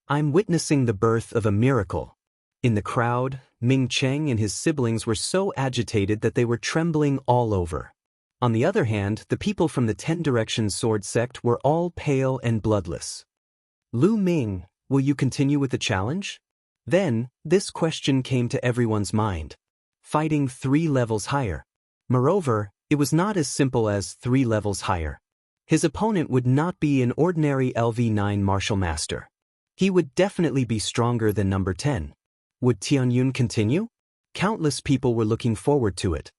I'm witnessing the birth of a miracle. In the crowd, Ming Cheng and his siblings were so agitated that they were trembling all over. On the other hand, the people from the 10 Directions sword sect were all pale and bloodless. Lu Ming, will you continue with the challenge? Then, this question came to everyone's mind. Fighting 3 levels higher. Moreover, it was not as simple as 3 levels higher. His opponent would not be an ordinary LV9 martial master. He would definitely be stronger than number 10. Would Tianyun continue? Countless people were looking forward to it.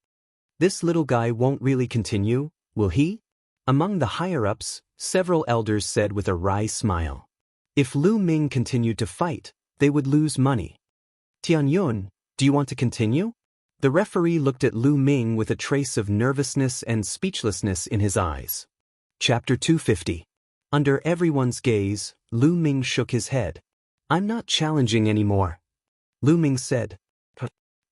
This little guy won't really continue, will he? Among the higher-ups, several elders said with a wry smile. If Lu Ming continued to fight, they would lose money. Tianyun, do you want to continue? The referee looked at Lu Ming with a trace of nervousness and speechlessness in his eyes. Chapter 250. Under everyone's gaze, Lu Ming shook his head. I'm not challenging anymore. Lu Ming said.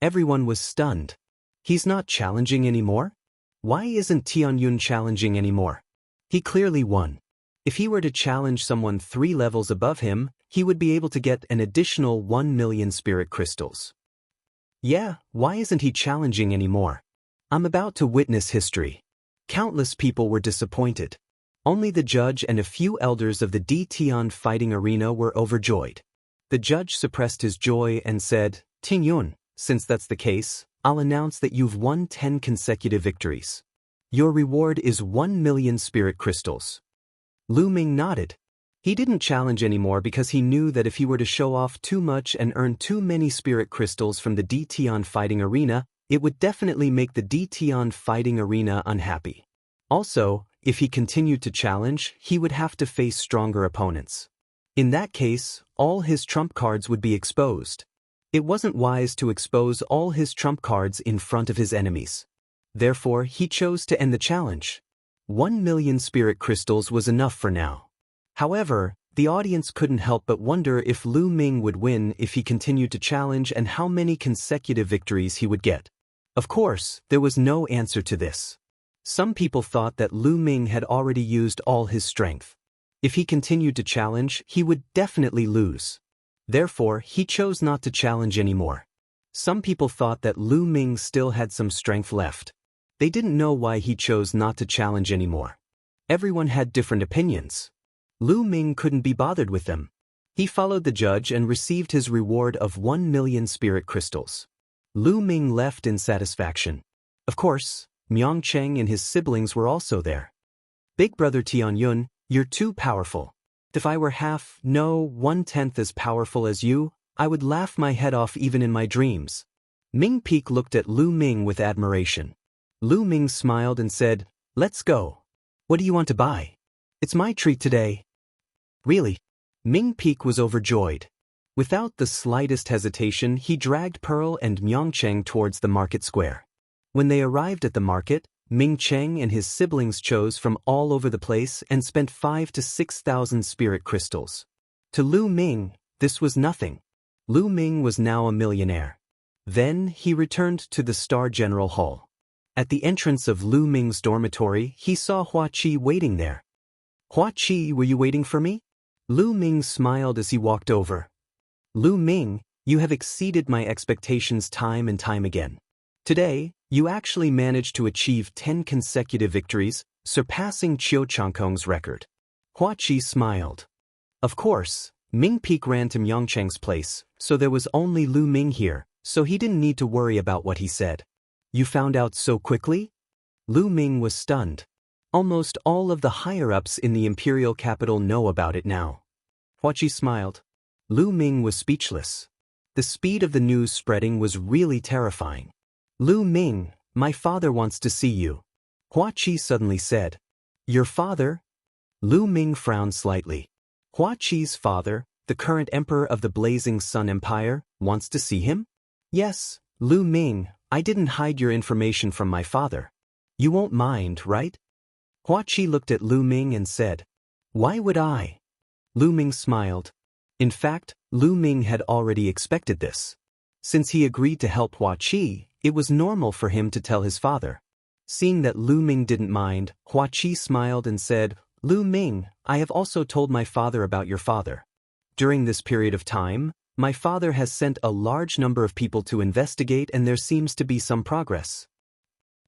Everyone was stunned. He's not challenging anymore? Why isn't Tianyun challenging anymore? He clearly won. If he were to challenge someone 3 levels above him, he would be able to get an additional 1 million spirit crystals. Yeah, why isn't he challenging anymore? I'm about to witness history. Countless people were disappointed. Only the judge and a few elders of the D-Tian fighting arena were overjoyed. The judge suppressed his joy and said, Tianyun, since that's the case, I'll announce that you've won 10 consecutive victories. Your reward is 1 million spirit crystals. Lu Ming nodded. He didn't challenge anymore because he knew that if he were to show off too much and earn too many spirit crystals from the D-Tian fighting arena, it would definitely make the D-Tian fighting arena unhappy. Also, if he continued to challenge, he would have to face stronger opponents. In that case, all his trump cards would be exposed. It wasn't wise to expose all his trump cards in front of his enemies. Therefore, he chose to end the challenge. 1 million spirit crystals was enough for now. However, the audience couldn't help but wonder if Lu Ming would win if he continued to challenge and how many consecutive victories he would get. Of course, there was no answer to this. Some people thought that Lu Ming had already used all his strength. If he continued to challenge, he would definitely lose. Therefore, he chose not to challenge anymore. Some people thought that Lu Ming still had some strength left. They didn't know why he chose not to challenge anymore. Everyone had different opinions. Lu Ming couldn't be bothered with them. He followed the judge and received his reward of 1 million spirit crystals. Lu Ming left in satisfaction. Of course, Myong Cheng and his siblings were also there. Big brother Tianyun, you're too powerful. If I were 1/10 as powerful as you, I would laugh my head off even in my dreams. Ming Peek looked at Lu Ming with admiration. Lu Ming smiled and said, Let's go. What do you want to buy? It's my treat today. Really? Ming Peek was overjoyed. Without the slightest hesitation, he dragged Pearl and Myong Cheng towards the market square. When they arrived at the market, Ming Cheng and his siblings chose from all over the place and spent 5,000 to 6,000 spirit crystals. To Lu Ming, this was nothing. Lu Ming was now a millionaire. Then he returned to the Star General Hall. At the entrance of Lu Ming's dormitory, he saw Hua Qi waiting there. Hua Qi, were you waiting for me? Lu Ming smiled as he walked over. Lu Ming, you have exceeded my expectations time and time again. Today, you actually managed to achieve 10 consecutive victories, surpassing Qiu Changkong's record. Hua Qi smiled. Of course, Ming Peek ran to Myong Cheng's place, so there was only Lu Ming here, so he didn't need to worry about what he said. You found out so quickly? Lu Ming was stunned. Almost all of the higher-ups in the imperial capital know about it now. Hua Qi smiled. Lu Ming was speechless. The speed of the news spreading was really terrifying. Lu Ming, my father wants to see you. Hua Qi suddenly said. Your father? Lu Ming frowned slightly. Hua Qi's father, the current emperor of the Blazing Sun Empire, wants to see him? Yes, Lu Ming, I didn't hide your information from my father. You won't mind, right? Hua Qi looked at Lu Ming and said. Why would I? Lu Ming smiled. In fact, Lu Ming had already expected this. Since he agreed to help Hua Qi, it was normal for him to tell his father. Seeing that Lu Ming didn't mind, Hua Qi smiled and said, Lu Ming, I have also told my father about your father. During this period of time, my father has sent a large number of people to investigate and there seems to be some progress.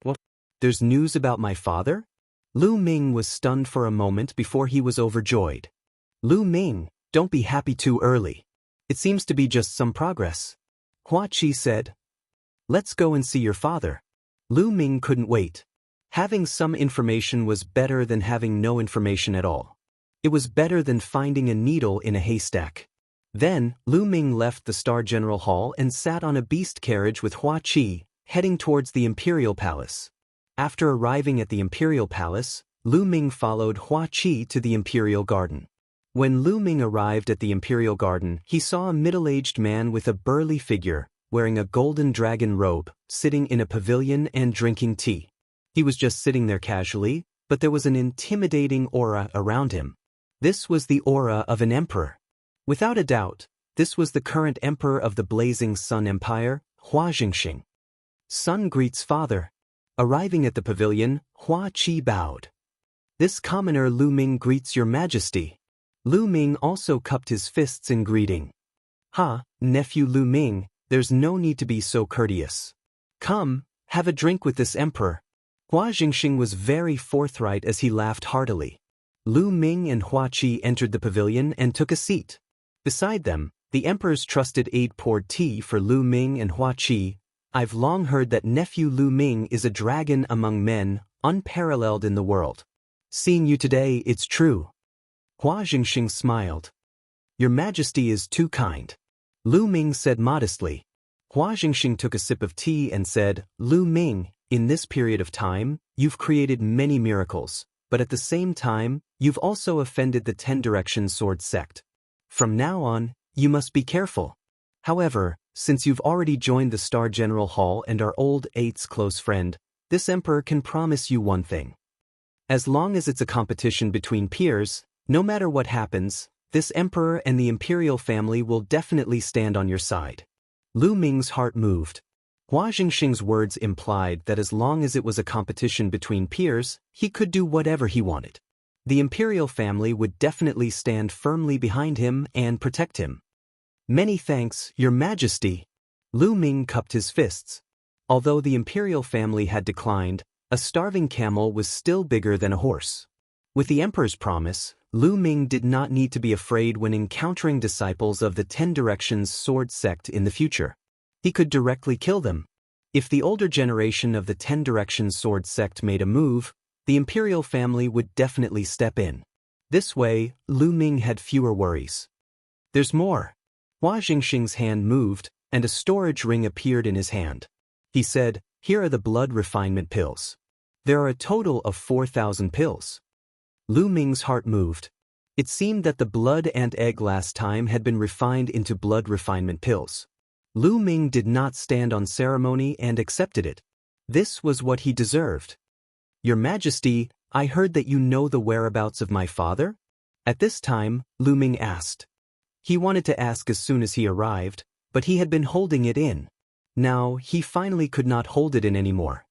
What? There's news about my father? Lu Ming was stunned for a moment before he was overjoyed. Lu Ming, don't be happy too early. It seems to be just some progress. Hua Qi said. Let's go and see your father. Lu Ming couldn't wait. Having some information was better than having no information at all. It was better than finding a needle in a haystack. Then, Lu Ming left the Star General Hall and sat on a beast carriage with Hua Qi, heading towards the Imperial Palace. After arriving at the Imperial Palace, Lu Ming followed Hua Qi to the Imperial Garden. When Lu Ming arrived at the Imperial Garden, he saw a middle-aged man with a burly figure, wearing a golden dragon robe, sitting in a pavilion and drinking tea. He was just sitting there casually, but there was an intimidating aura around him. This was the aura of an emperor. Without a doubt, this was the current emperor of the Blazing Sun Empire, Hua Jingxing. Son greets father. Arriving at the pavilion, Hua Qi bowed. This commoner Lu Ming greets your majesty. Lu Ming also cupped his fists in greeting. Ha, nephew Lu Ming, there's no need to be so courteous. Come, have a drink with this emperor. Hua Jingxing was very forthright as he laughed heartily. Lu Ming and Hua Qi entered the pavilion and took a seat. Beside them, the emperor's trusted aide poured tea for Lu Ming and Hua Qi. I've long heard that nephew Lu Ming is a dragon among men, unparalleled in the world. Seeing you today, it's true. Hua Jingxing smiled. Your majesty is too kind. Lu Ming said modestly. Hua Jingxing took a sip of tea and said, Lu Ming, in this period of time, you've created many miracles, but at the same time, you've also offended the 10 Direction Sword sect. From now on, you must be careful. However, since you've already joined the Star General Hall and are old Eight's close friend, this emperor can promise you one thing. As long as it's a competition between peers, no matter what happens, this emperor and the imperial family will definitely stand on your side. Lu Ming's heart moved. Hua Jingxing's words implied that as long as it was a competition between peers, he could do whatever he wanted. The imperial family would definitely stand firmly behind him and protect him. Many thanks, your majesty. Lu Ming cupped his fists. Although the imperial family had declined, a starving camel was still bigger than a horse. With the emperor's promise, Lu Ming did not need to be afraid when encountering disciples of the 10 Directions Sword sect in the future. He could directly kill them. If the older generation of the 10 Directions Sword sect made a move, the imperial family would definitely step in. This way, Lu Ming had fewer worries. There's more. Hua Jingxing's hand moved, and a storage ring appeared in his hand. He said, here are the blood refinement pills. There are a total of 4,000 pills. Lu Ming's heart moved. It seemed that the blood and egg last time had been refined into blood refinement pills. Lu Ming did not stand on ceremony and accepted it. This was what he deserved. Your Majesty, I heard that you know the whereabouts of my father? At this time, Lu Ming asked. He wanted to ask as soon as he arrived, but he had been holding it in. Now, he finally could not hold it in anymore.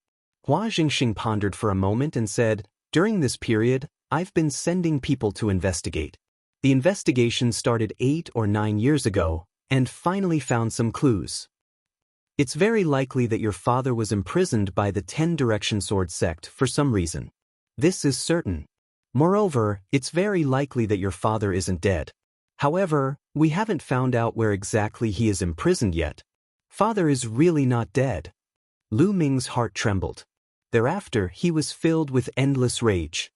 Hua Jingxing pondered for a moment and said, during this period, I've been sending people to investigate. The investigation started 8 or 9 years ago, and finally found some clues. It's very likely that your father was imprisoned by the 10 Direction Sword sect for some reason. This is certain. Moreover, it's very likely that your father isn't dead. However, we haven't found out where exactly he is imprisoned yet. Father is really not dead. Lu Ming's heart trembled. Thereafter, he was filled with endless rage.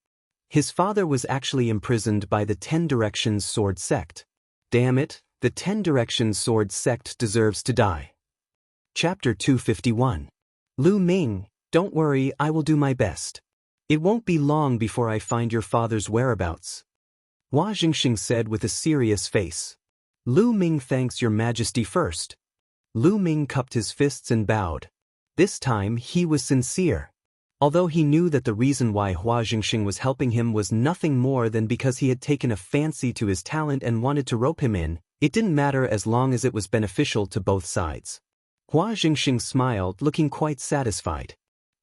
His father was actually imprisoned by the 10 Directions Sword sect. Damn it, the 10 Directions Sword sect deserves to die. Chapter 251. Lu Ming, don't worry, I will do my best. It won't be long before I find your father's whereabouts. Hua Jingxing said with a serious face. Lu Ming thanks your majesty first. Lu Ming cupped his fists and bowed. This time he was sincere. Although he knew that the reason why Hua Jingxing was helping him was nothing more than because he had taken a fancy to his talent and wanted to rope him in, it didn't matter as long as it was beneficial to both sides. Hua Jingxing smiled, looking quite satisfied.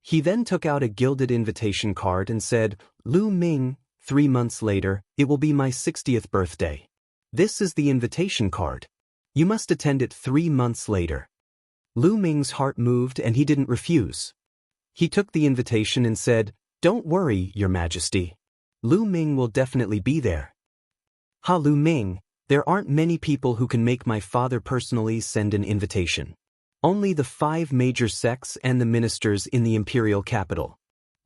He then took out a gilded invitation card and said, Lu Ming, 3 months later, it will be my 60th birthday. This is the invitation card. You must attend it 3 months later. Lu Ming's heart moved and he didn't refuse. He took the invitation and said, Don't worry, your majesty. Lu Ming will definitely be there. Ha Lu Ming, there aren't many people who can make my father personally send an invitation. Only the 5 major sects and the ministers in the imperial capital.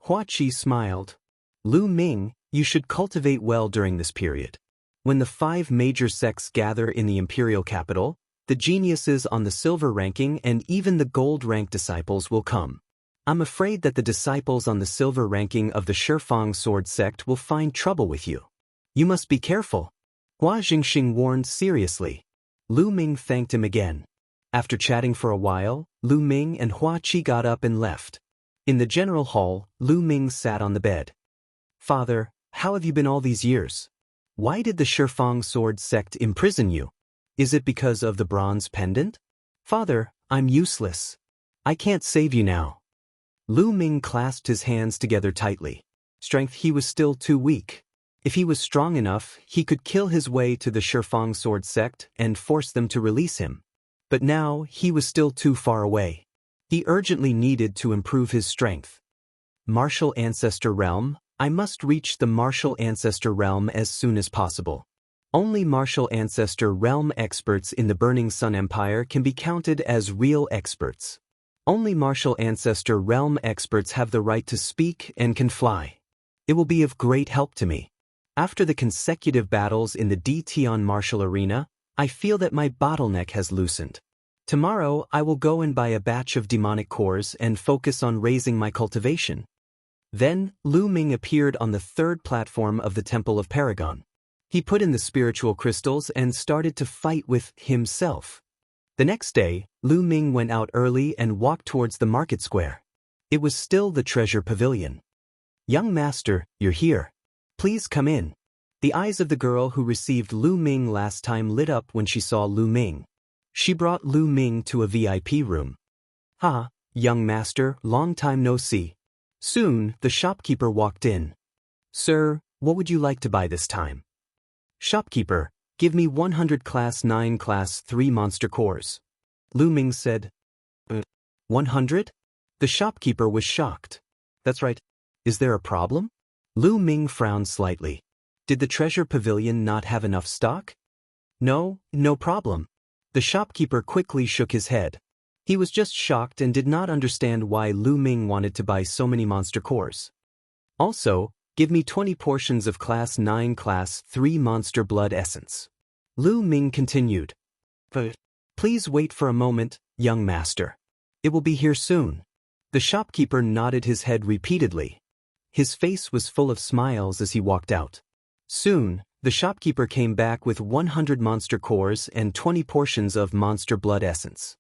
Hua Qi smiled. Lu Ming, you should cultivate well during this period. When the 5 major sects gather in the imperial capital, the geniuses on the silver ranking and even the gold rank disciples will come. I'm afraid that the disciples on the silver ranking of the Shifang sword sect will find trouble with you. You must be careful. Hua Jingxing warned seriously. Lu Ming thanked him again. After chatting for a while, Lu Ming and Hua Qi got up and left. In the general hall, Lu Ming sat on the bed. Father, how have you been all these years? Why did the Shifang sword sect imprison you? Is it because of the bronze pendant? Father, I'm useless. I can't save you now. Lu Ming clasped his hands together tightly. Strength, he was still too weak. If he was strong enough, he could kill his way to the Shifang sword sect and force them to release him. But now, he was still too far away. He urgently needed to improve his strength. Martial Ancestor Realm, I must reach the Martial Ancestor Realm as soon as possible. Only Martial Ancestor Realm experts in the Burning Sun Empire can be counted as real experts. Only Martial Ancestor Realm experts have the right to speak and can fly. It will be of great help to me. After the consecutive battles in the Dtion Martial Arena, I feel that my bottleneck has loosened. Tomorrow I will go and buy a batch of demonic cores and focus on raising my cultivation. Then, Lu Ming appeared on the 3rd platform of the Temple of Paragon. He put in the spiritual crystals and started to fight with himself. The next day, Lu Ming went out early and walked towards the market square. It was still the treasure pavilion. Young master, you're here. Please come in. The eyes of the girl who received Lu Ming last time lit up when she saw Lu Ming. She brought Lu Ming to a VIP room. Ha, young master, long time no see. Soon, the shopkeeper walked in. Sir, what would you like to buy this time? Shopkeeper, give me 100 Class 9 Class 3 monster cores. Lu Ming said. 100? The shopkeeper was shocked. That's right. Is there a problem? Lu Ming frowned slightly. Did the treasure pavilion not have enough stock? No, no problem. The shopkeeper quickly shook his head. He was just shocked and did not understand why Lu Ming wanted to buy so many monster cores. Also, give me 20 portions of Class 9 Class 3 Monster Blood Essence. Lu Ming continued. Please wait for a moment, young master. It will be here soon. The shopkeeper nodded his head repeatedly. His face was full of smiles as he walked out. Soon, the shopkeeper came back with 100 monster cores and 20 portions of Monster Blood Essence.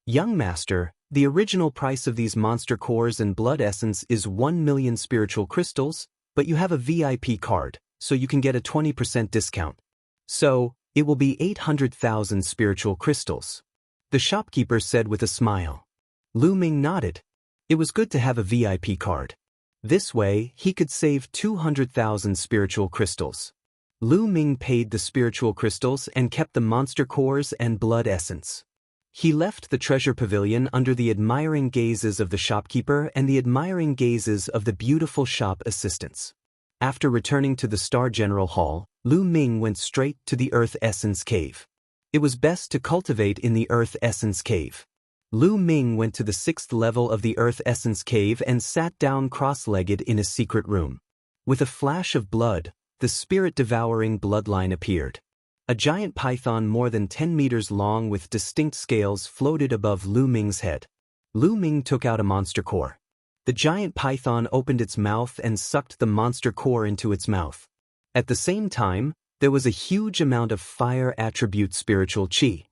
Young master, the original price of these monster cores and blood essence is 1 million spiritual crystals, but you have a VIP card, so you can get a 20% discount. So, it will be 800,000 spiritual crystals. The shopkeeper said with a smile. Lu Ming nodded. It was good to have a VIP card. This way, he could save 200,000 spiritual crystals. Lu Ming paid the spiritual crystals and kept the monster cores and blood essence. He left the treasure pavilion under the admiring gazes of the shopkeeper and the admiring gazes of the beautiful shop assistants. After returning to the Star General Hall, Lu Ming went straight to the Earth Essence Cave. It was best to cultivate in the Earth Essence Cave. Lu Ming went to the 6th level of the Earth Essence Cave and sat down cross-legged in a secret room. With a flash of blood, the spirit-devouring bloodline appeared. A giant python more than 10 meters long with distinct scales floated above Lu Ming's head. Lu Ming took out a monster core. The giant python opened its mouth and sucked the monster core into its mouth. At the same time, there was a huge amount of fire attribute spiritual chi.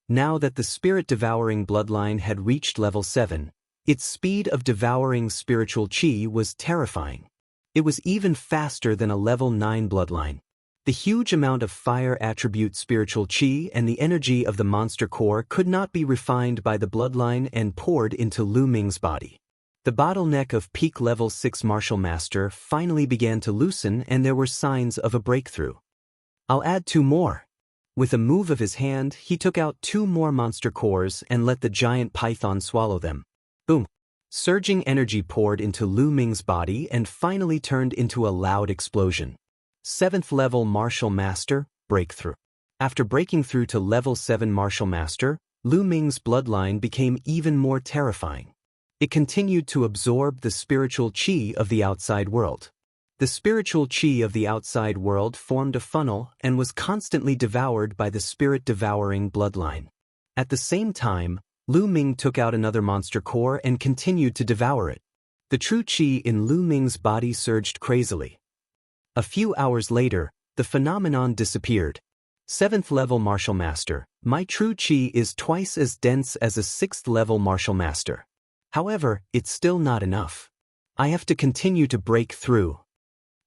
Now that the spirit-devouring bloodline had reached level 7, its speed of devouring spiritual chi was terrifying. It was even faster than a level 9 bloodline. The huge amount of fire attribute spiritual chi and the energy of the monster core could not be refined by the bloodline and poured into Lu Ming's body. The bottleneck of peak level 6 martial master finally began to loosen and there were signs of a breakthrough. I'll add 2 more. With a move of his hand, he took out 2 more monster cores and let the giant python swallow them. Boom! Surging energy poured into Lu Ming's body and finally turned into a loud explosion. 7th level Martial Master, Breakthrough. After breaking through to level 7 Martial Master, Lu Ming's bloodline became even more terrifying. It continued to absorb the spiritual chi of the outside world. The spiritual chi of the outside world formed a funnel and was constantly devoured by the spirit-devouring bloodline. At the same time, Lu Ming took out another monster core and continued to devour it. The true chi in Lu Ming's body surged crazily. A few hours later, the phenomenon disappeared. 7th level martial master, my true chi is twice as dense as a 6th level martial master. However, it's still not enough. I have to continue to break through.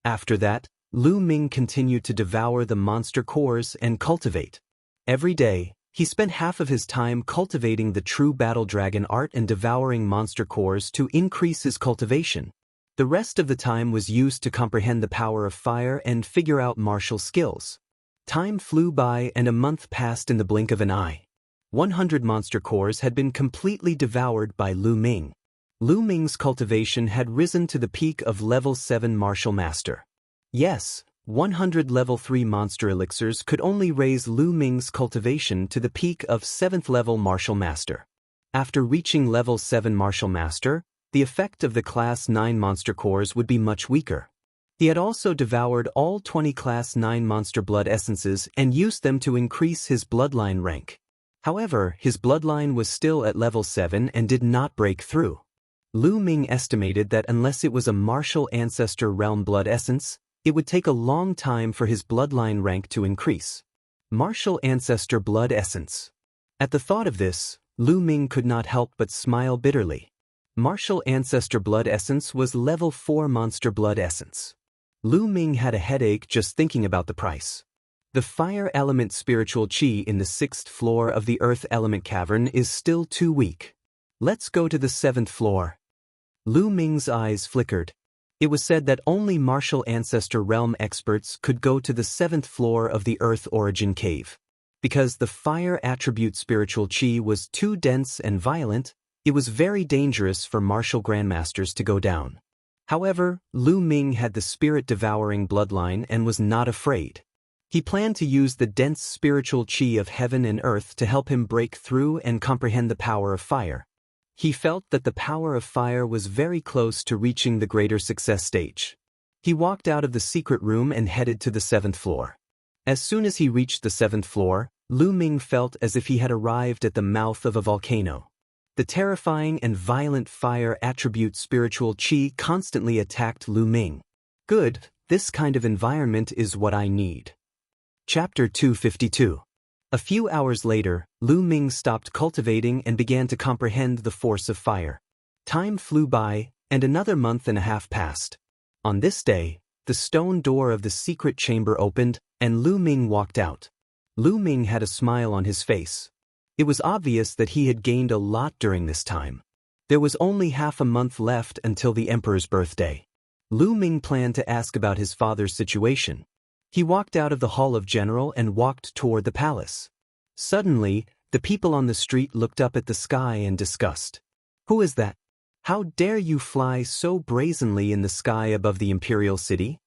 After that, Lu Ming continued to devour the monster cores and cultivate. Every day, he spent half of his time cultivating the true battle dragon art and devouring monster cores to increase his cultivation. The rest of the time was used to comprehend the power of fire and figure out martial skills. Time flew by and a month passed in the blink of an eye. 100 monster cores had been completely devoured by Lu Ming. Lu Ming's cultivation had risen to the peak of level 7 martial master. Yes, 100 level 3 monster elixirs could only raise Lu Ming's cultivation to the peak of 7th level martial master. After reaching level 7 martial master, the effect of the class 9 monster cores would be much weaker. He had also devoured all 20 class 9 monster blood essences and used them to increase his bloodline rank. However, his bloodline was still at level 7 and did not break through. Lu Ming estimated that unless it was a martial ancestor realm blood essence, it would take a long time for his bloodline rank to increase. Martial ancestor blood essence. At the thought of this, Lu Ming could not help but smile bitterly. Martial ancestor blood essence was level 4 monster blood essence. Lu Ming had a headache just thinking about the price. The fire element spiritual chi in the 6th floor of the earth element cavern is still too weak. Let's go to the 7th floor. Lu Ming's eyes flickered. It was said that only martial ancestor realm experts could go to the 7th floor of the earth origin cave. Because the fire attribute spiritual chi was too dense and violent, it was very dangerous for martial grandmasters to go down. However, Lu Ming had the spirit-devouring bloodline and was not afraid. He planned to use the dense spiritual chi of heaven and earth to help him break through and comprehend the power of fire. He felt that the power of fire was very close to reaching the greater success stage. He walked out of the secret room and headed to the 7th floor. As soon as he reached the 7th floor, Lu Ming felt as if he had arrived at the mouth of a volcano. The terrifying and violent fire attribute spiritual chi constantly attacked Lu Ming. Good, this kind of environment is what I need. Chapter 252. A few hours later, Lu Ming stopped cultivating and began to comprehend the force of fire. Time flew by, and another month and a half passed. On this day, the stone door of the secret chamber opened, and Lu Ming walked out. Lu Ming had a smile on his face. It was obvious that he had gained a lot during this time. There was only half a month left until the emperor's birthday. Lu Ming planned to ask about his father's situation. He walked out of the Hall of General and walked toward the palace. Suddenly, the people on the street looked up at the sky and discussed. Who is that? How dare you fly so brazenly in the sky above the imperial city?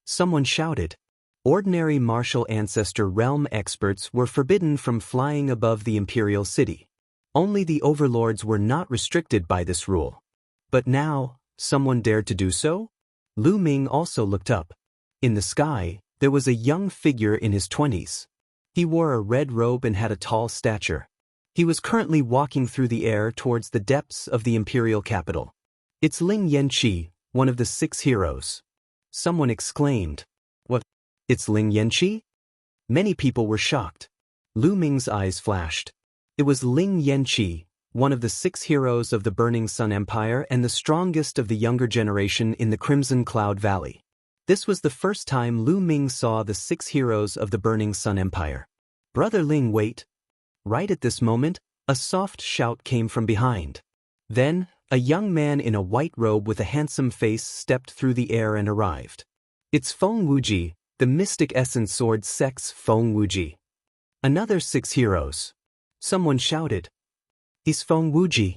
Someone shouted. Ordinary martial ancestor realm experts were forbidden from flying above the imperial city. Only the overlords were not restricted by this rule. But now, someone dared to do so? Lu Ming also looked up. In the sky, there was a young figure in his 20s. He wore a red robe and had a tall stature. He was currently walking through the air towards the depths of the imperial capital. It's Ling Yanqi, one of the 6 heroes. Someone exclaimed. What? It's Ling Yanqi? Many people were shocked. Lu Ming's eyes flashed. It was Ling Yanqi, one of the 6 heroes of the Burning Sun Empire and the strongest of the younger generation in the Crimson Cloud Valley. This was the first time Lu Ming saw the 6 heroes of the Burning Sun Empire. Brother Ling, wait. Right at this moment, a soft shout came from behind. Then, a young man in a white robe with a handsome face stepped through the air and arrived. It's Feng Wuji, the Mystic Essence Sword Sect's Feng Wuji. Another 6 heroes. Someone shouted. He's Feng Wuji.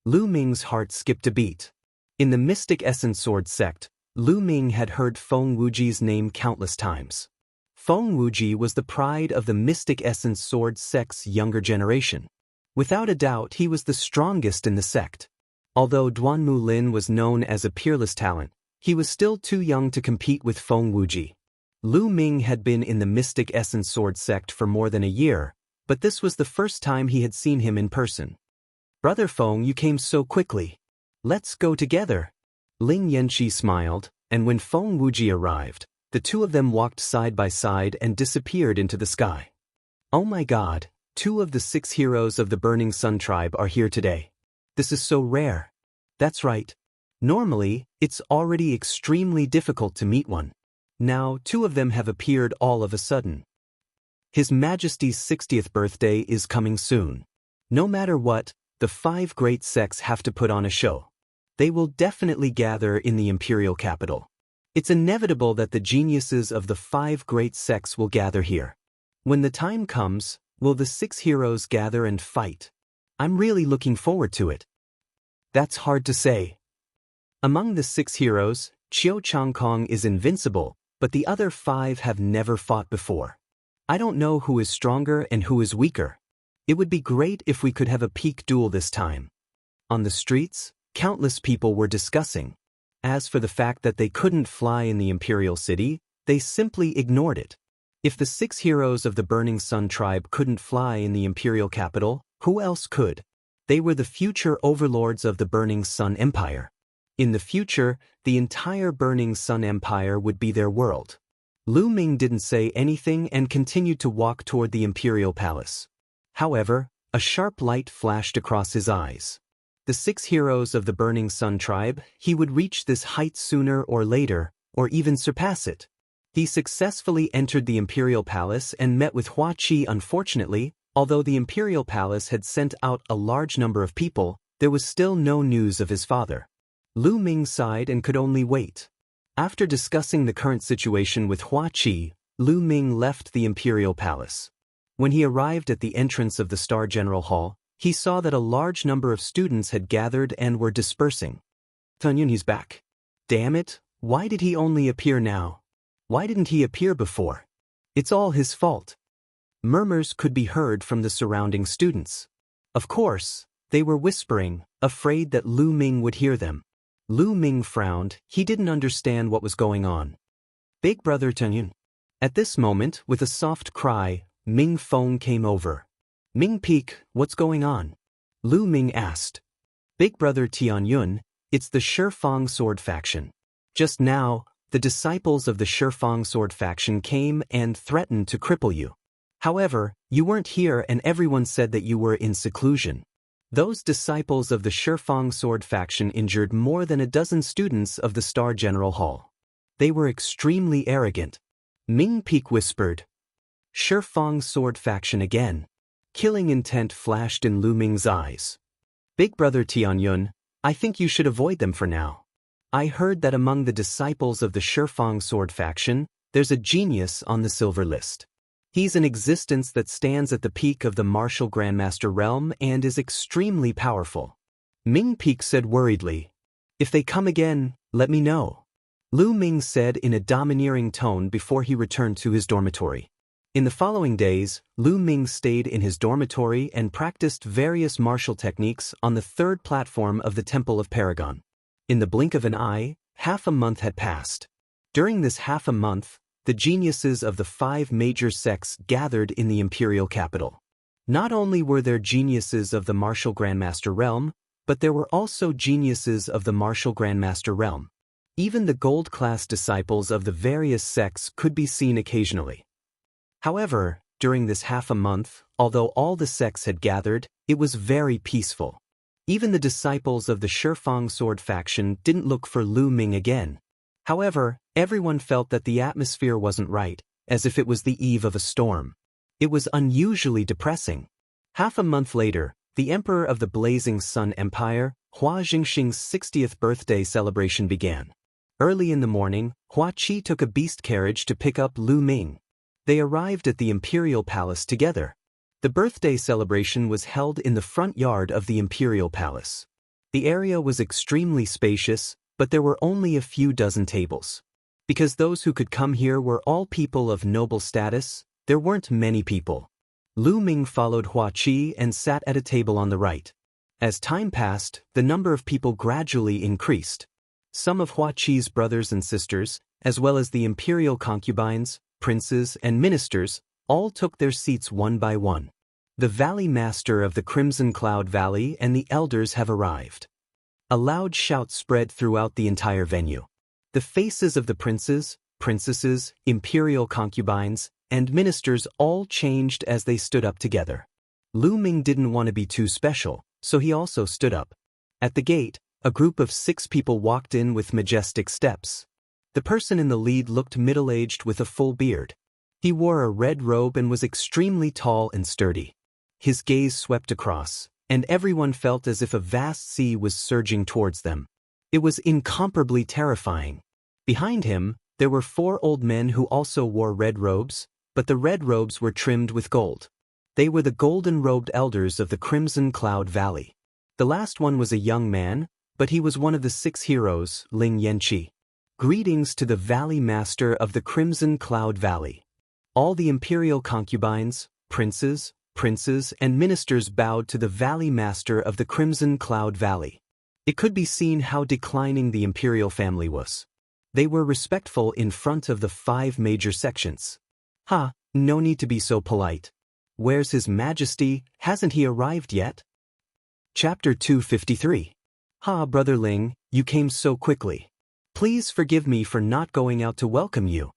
Lu Ming's heart skipped a beat. In the Mystic Essence Sword Sect, Lu Ming had heard Feng Wuji's name countless times. Feng Wuji was the pride of the Mystic Essence Sword Sect's younger generation. Without a doubt, he was the strongest in the sect. Although Duanmu Lin was known as a peerless talent, he was still too young to compete with Feng Wuji. Lu Ming had been in the Mystic Essence Sword sect for more than a year, but this was the first time he had seen him in person. "Brother Feng, you came so quickly. Let's go together." Ling Yanqi smiled, and when Feng Wuji arrived, the two of them walked side by side and disappeared into the sky. "Oh my God, 2 of the 6 heroes of the Burning Sun tribe are here today. This is so rare." "That's right. Normally, it's already extremely difficult to meet one. Now 2 of them have appeared all of a sudden. His Majesty's 60th birthday is coming soon. No matter what, the 5 great sects have to put on a show. They will definitely gather in the imperial capital. It's inevitable that the geniuses of the 5 great sects will gather here. When the time comes, will the 6 heroes gather and fight? I'm really looking forward to it." "That's hard to say. Among the 6 heroes, Qiu Changkong is invincible, but the other 5 have never fought before. I don't know who is stronger and who is weaker. It would be great if we could have a peak duel this time." On the streets, countless people were discussing. As for the fact that they couldn't fly in the Imperial City, they simply ignored it. If the 6 heroes of the Burning Sun tribe couldn't fly in the Imperial capital, who else could? They were the future overlords of the Burning Sun Empire. In the future, the entire Burning Sun Empire would be their world. Lu Ming didn't say anything and continued to walk toward the Imperial Palace. However, a sharp light flashed across his eyes. The 6 heroes of the Burning Sun tribe, he would reach this height sooner or later, or even surpass it. He successfully entered the Imperial Palace and met with Hua Qi. Unfortunately, although the Imperial Palace had sent out a large number of people, there was still no news of his father. Lu Ming sighed and could only wait. After discussing the current situation with Hua Qi, Lu Ming left the Imperial Palace. When he arrived at the entrance of the Star General Hall, he saw that a large number of students had gathered and were dispersing. "Tunyun, he's back. Damn it, why did he only appear now? Why didn't he appear before? It's all his fault." Murmurs could be heard from the surrounding students. Of course, they were whispering, afraid that Lu Ming would hear them. Lu Ming frowned. He didn't understand what was going on. "Big brother Tunyun." At this moment, with a soft cry, Ming Feng came over. "Ming Peak, what's going on?" Lu Ming asked. "Big brother Tianyun, it's the Shifang Sword faction. Just now, the disciples of the Shifang Sword faction came and threatened to cripple you. However, you weren't here and everyone said that you were in seclusion. Those disciples of the Shifang Sword faction injured more than a dozen students of the Star General Hall. They were extremely arrogant." Ming Peak whispered. "Shifang Sword faction again." Killing intent flashed in Lu Ming's eyes. "Big brother Tianyun, I think you should avoid them for now. I heard that among the disciples of the Shifang Sword faction, there's a genius on the silver list. He's an existence that stands at the peak of the martial Grandmaster realm and is extremely powerful." Ming Peak said worriedly. "If they come again, let me know," Lu Ming said in a domineering tone before he returned to his dormitory. In the following days, Lu Ming stayed in his dormitory and practiced various martial techniques on the 3rd platform of the Temple of Paragon. In the blink of an eye, half a month had passed. During this half a month, the geniuses of the 5 major sects gathered in the imperial capital. Not only were there geniuses of the martial Grandmaster realm, but there were also geniuses of the martial Grandmaster realm. Even the gold-class disciples of the various sects could be seen occasionally. However, during this half a month, although all the sects had gathered, it was very peaceful. Even the disciples of the Shifang Sword faction didn't look for Lu Ming again. However, everyone felt that the atmosphere wasn't right, as if it was the eve of a storm. It was unusually depressing. Half a month later, the Emperor of the Blazing Sun Empire, Hua Jingxing's 60th birthday celebration began. Early in the morning, Hua Qi took a beast carriage to pick up Lu Ming. They arrived at the Imperial Palace together. The birthday celebration was held in the front yard of the Imperial Palace. The area was extremely spacious, but there were only a few dozen tables. Because those who could come here were all people of noble status, there weren't many people. Lu Ming followed Hua Qi and sat at a table on the right. As time passed, the number of people gradually increased. Some of Hua Qi's brothers and sisters, as well as the imperial concubines, princes, and ministers, all took their seats one by one. The Valley Master of the Crimson Cloud Valley and the elders have arrived. A loud shout spread throughout the entire venue. The faces of the princes, princesses, imperial concubines, and ministers all changed as they stood up together. Lu Ming didn't want to be too special, so he also stood up. At the gate, a group of 6 people walked in with majestic steps. The person in the lead looked middle-aged with a full beard. He wore a red robe and was extremely tall and sturdy. His gaze swept across, and everyone felt as if a vast sea was surging towards them. It was incomparably terrifying. Behind him, there were 4 old men who also wore red robes, but the red robes were trimmed with gold. They were the golden-robed elders of the Crimson Cloud Valley. The last one was a young man, but he was one of the 6 heroes, Ling Yanqi. Greetings to the Valley Master of the Crimson Cloud Valley. All the imperial concubines, princes, and ministers bowed to the Valley Master of the Crimson Cloud Valley. It could be seen how declining the imperial family was. They were respectful in front of the 5 major sections. No need to be so polite. Where's His Majesty? Hasn't he arrived yet? Chapter 253. Brother Ling, you came so quickly. Please forgive me for not going out to welcome you.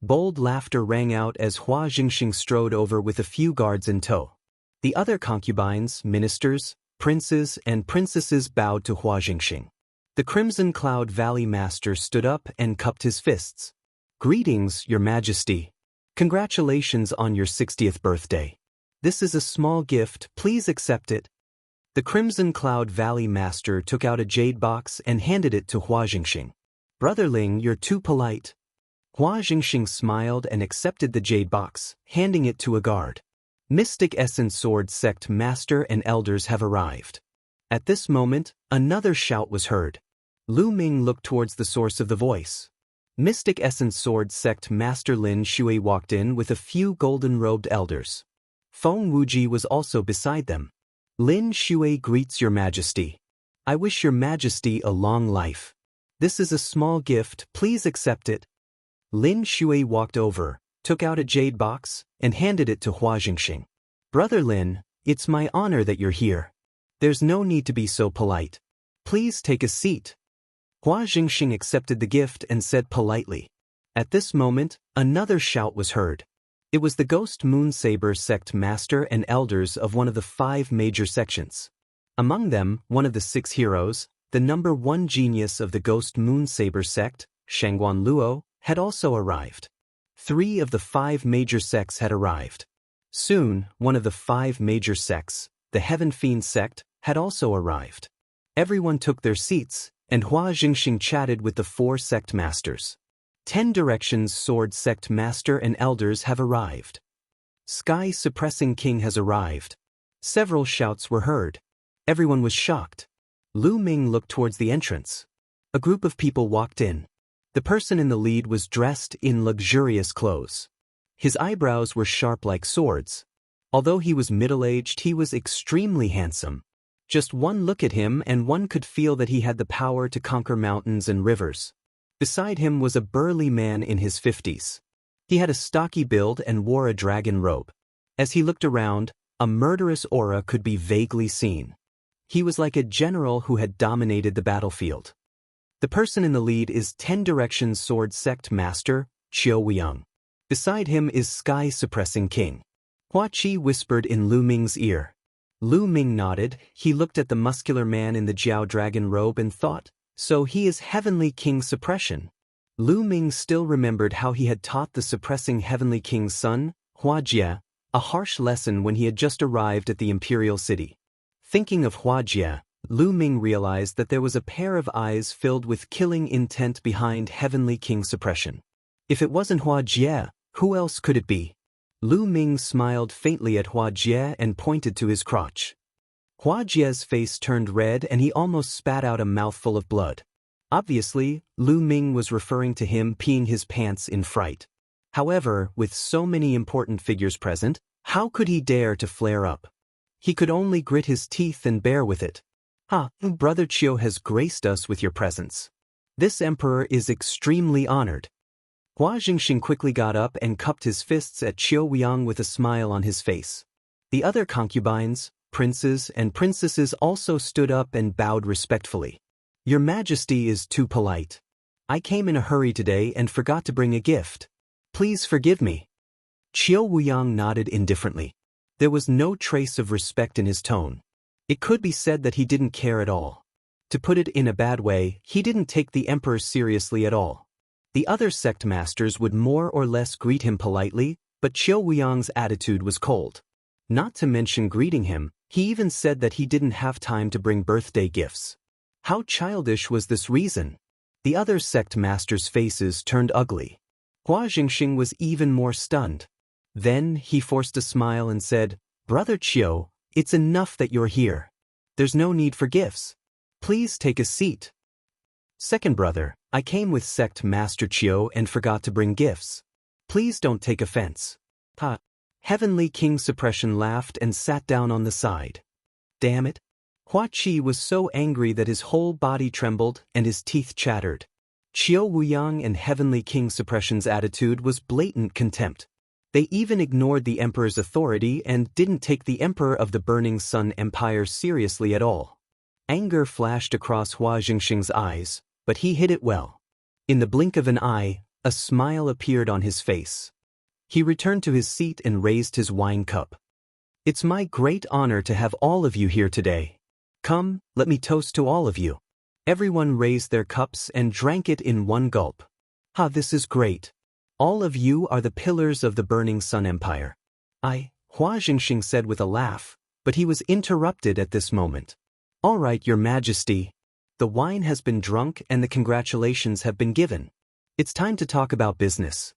Bold laughter rang out as Hua Jingxing strode over with a few guards in tow. The other concubines, ministers, princes, and princesses bowed to Hua Jingxing. The Crimson Cloud Valley Master stood up and cupped his fists. Greetings, Your Majesty. Congratulations on your 60th birthday. This is a small gift, please accept it. The Crimson Cloud Valley Master took out a jade box and handed it to Hua Jingxing. Brother Ling, you're too polite. Hua Jingxing smiled and accepted the jade box, handing it to a guard. Mystic Essence Sword Sect Master and Elders have arrived. At this moment, another shout was heard. Lu Ming looked towards the source of the voice. Mystic Essence Sword Sect Master Lin Shui walked in with a few golden-robed elders. Feng Wuji was also beside them. Lin Shui greets Your Majesty. I wish Your Majesty a long life. This is a small gift, please accept it. Lin Shui walked over, took out a jade box, and handed it to Hua Jingxing. Brother Lin, it's my honor that you're here. There's no need to be so polite. Please take a seat. Hua Jingxing accepted the gift and said politely. At this moment, another shout was heard. It was the Ghost Moonsaber Sect Master and Elders of one of the 5 major sections. Among them, one of the 6 heroes, the number 1 genius of the Ghost Moonsaber Sect, Shangguan Luo, had also arrived. 3 of the 5 major sects had arrived. Soon, one of the 5 major sects, the Heaven Fiend Sect, had also arrived. Everyone took their seats, and Hua Jingxing chatted with the 4 sect masters. 10 Directions Sword Sect Master and Elders have arrived. Sky Suppressing King has arrived. Several shouts were heard. Everyone was shocked. Lu Ming looked towards the entrance. A group of people walked in. The person in the lead was dressed in luxurious clothes. His eyebrows were sharp like swords. Although he was middle-aged, he was extremely handsome. Just one look at him and one could feel that he had the power to conquer mountains and rivers. Beside him was a burly man in his 50s. He had a stocky build and wore a dragon robe. As he looked around, a murderous aura could be vaguely seen. He was like a general who had dominated the battlefield. The person in the lead is 10 Directions Sword Sect Master, Qiu Weiyang. Beside him is Sky Suppressing King. Hua Qi whispered in Lu Ming's ear. Lu Ming nodded. He looked at the muscular man in the Jiao dragon robe and thought, so he is Heavenly King Suppression. Lu Ming still remembered how he had taught the suppressing Heavenly King's son, Hua Jie, a harsh lesson when he had just arrived at the imperial city. Thinking of Hua Jie, Lu Ming realized that there was a pair of eyes filled with killing intent behind Heavenly King Suppression. If it wasn't Hua Jie, who else could it be? Lu Ming smiled faintly at Hua Jie and pointed to his crotch. Hua Jie's face turned red and he almost spat out a mouthful of blood. Obviously, Lu Ming was referring to him peeing his pants in fright. However, with so many important figures present, how could he dare to flare up? He could only grit his teeth and bear with it. Brother Chiu has graced us with your presence. This emperor is extremely honored. Hua Jingxing quickly got up and cupped his fists at Chiu Weiyang with a smile on his face. The other concubines, princes and princesses also stood up and bowed respectfully. Your Majesty is too polite. I came in a hurry today and forgot to bring a gift. Please forgive me. Chiu Weiyang nodded indifferently. There was no trace of respect in his tone. It could be said that he didn't care at all. To put it in a bad way, he didn't take the emperor seriously at all. The other sect masters would more or less greet him politely, but Chiu Weiyang's attitude was cold. Not to mention greeting him, he even said that he didn't have time to bring birthday gifts. How childish was this reason? The other sect masters' faces turned ugly. Hua Jingxing was even more stunned. Then he forced a smile and said, Brother Chiu, it's enough that you're here. There's no need for gifts. Please take a seat. Second brother, I came with sect Master Chiu and forgot to bring gifts. Please don't take offense. Heavenly King Suppression laughed and sat down on the side. Damn it. Hua Qi was so angry that his whole body trembled and his teeth chattered. Chiu Weiyang and Heavenly King Suppression's attitude was blatant contempt. They even ignored the emperor's authority and didn't take the emperor of the Burning Sun Empire seriously at all. Anger flashed across Hua Jingxing's eyes, but he hid it well. In the blink of an eye, a smile appeared on his face. He returned to his seat and raised his wine cup. It's my great honor to have all of you here today. Come, let me toast to all of you. Everyone raised their cups and drank it in one gulp. This is great. All of you are the pillars of the Burning Sun Empire. Hua Jingxing said with a laugh, but he was interrupted at this moment. All right, Your Majesty. The wine has been drunk and the congratulations have been given. It's time to talk about business.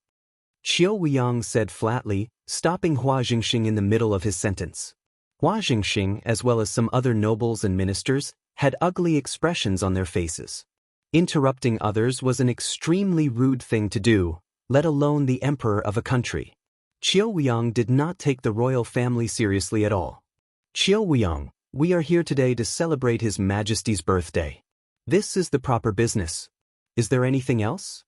Chiu Weiyang said flatly, stopping Hua Jingxing in the middle of his sentence. Hua Jingxing, as well as some other nobles and ministers, had ugly expressions on their faces. Interrupting others was an extremely rude thing to do, let alone the emperor of a country. Chiu Weiyang did not take the royal family seriously at all. Chiu Weiyang, we are here today to celebrate His Majesty's birthday. This is the proper business. Is there anything else?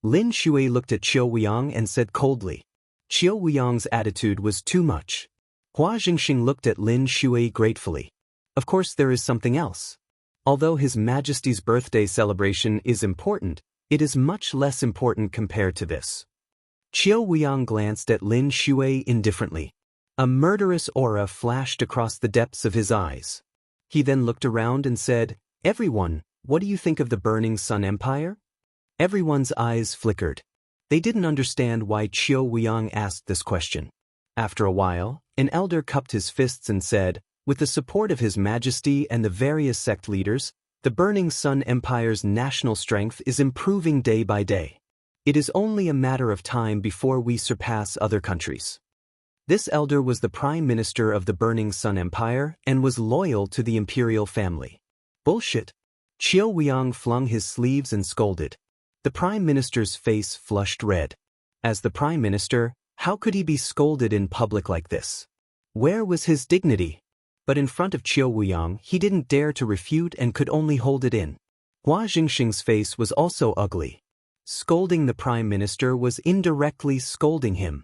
Lin Shui looked at Chiu Weiyang and said coldly. Chiu Weiyang's attitude was too much. Hua Jingxing looked at Lin Shui gratefully. Of course there is something else. Although His Majesty's birthday celebration is important, it is much less important compared to this. Chiu Weiyang glanced at Lin Shui indifferently. A murderous aura flashed across the depths of his eyes. He then looked around and said, Everyone, what do you think of the Burning Sun Empire? Everyone's eyes flickered. They didn't understand why Chiu Weiyang asked this question. After a while, an elder cupped his fists and said, with the support of His Majesty and the various sect leaders, the Burning Sun Empire's national strength is improving day by day. It is only a matter of time before we surpass other countries. This elder was the Prime Minister of the Burning Sun Empire and was loyal to the imperial family. Bullshit. Chiu Weiyang flung his sleeves and scolded. The Prime Minister's face flushed red. As the Prime Minister, how could he be scolded in public like this? Where was his dignity? But in front of Chiu Weiyang, he didn't dare to refute and could only hold it in. Hua Jingxing's face was also ugly. Scolding the Prime Minister was indirectly scolding him.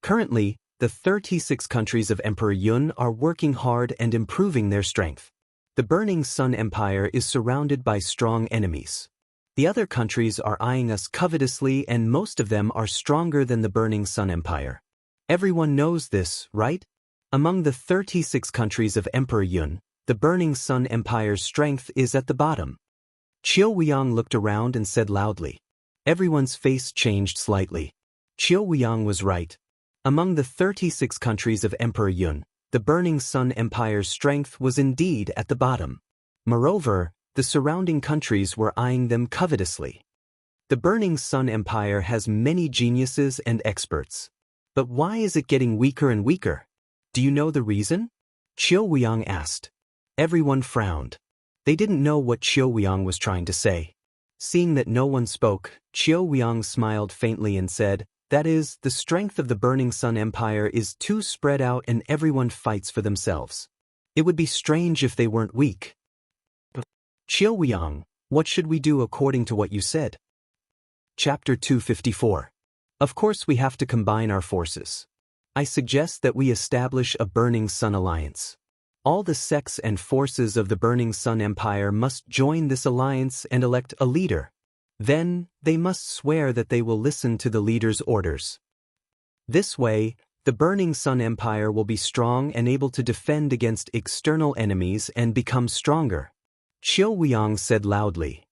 Currently, the 36 countries of Emperor Yun are working hard and improving their strength. The Burning Sun Empire is surrounded by strong enemies. The other countries are eyeing us covetously and most of them are stronger than the Burning Sun Empire. Everyone knows this, right? Among the 36 countries of Emperor Yun, the Burning Sun Empire's strength is at the bottom. Chiu Weiyang looked around and said loudly. Everyone's face changed slightly. Chiu Weiyang was right. Among the 36 countries of Emperor Yun, the Burning Sun Empire's strength was indeed at the bottom. Moreover, the surrounding countries were eyeing them covetously. The Burning Sun Empire has many geniuses and experts. But why is it getting weaker and weaker? Do you know the reason? Chiu Weiyang asked. Everyone frowned. They didn't know what Chiu Weiyang was trying to say. Seeing that no one spoke, Chiu Weiyang smiled faintly and said, That is, the strength of the Burning Sun Empire is too spread out and everyone fights for themselves. It would be strange if they weren't weak. Qiuliang, what should we do according to what you said? Chapter 254. Of course we have to combine our forces. I suggest that we establish a Burning Sun Alliance. All the sects and forces of the Burning Sun Empire must join this alliance and elect a leader. Then, they must swear that they will listen to the leader's orders. This way, the Burning Sun Empire will be strong and able to defend against external enemies and become stronger. Qiuliang said loudly.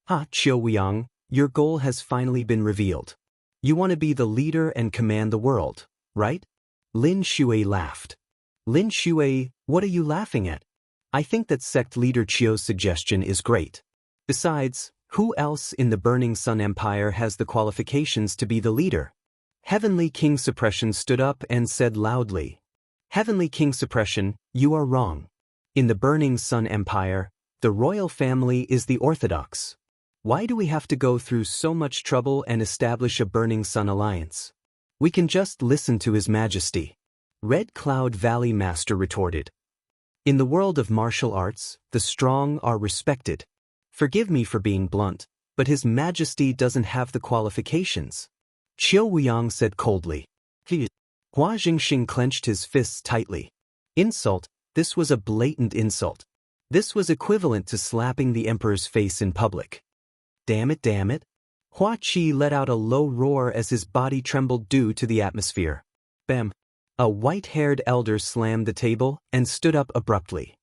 Qiuliang, your goal has finally been revealed. You want to be the leader and command the world, right? Lin Shui laughed. Lin Shui, what are you laughing at? I think that sect leader Qiu's suggestion is great. Besides, who else in the Burning Sun Empire has the qualifications to be the leader? Heavenly King Suppression stood up and said loudly. Heavenly King Suppression, you are wrong. In the Burning Sun Empire, the royal family is the orthodox. Why do we have to go through so much trouble and establish a Burning Sun Alliance? We can just listen to His Majesty. Red Cloud Valley Master retorted. In the world of martial arts, the strong are respected. Forgive me for being blunt, but His Majesty doesn't have the qualifications. Qiuliang said coldly. Hua Jingxing clenched his fists tightly. Insult, this was a blatant insult. This was equivalent to slapping the emperor's face in public. Damn it, damn it. Hua Qi let out a low roar as his body trembled due to the atmosphere. Bam. A white-haired elder slammed the table and stood up abruptly.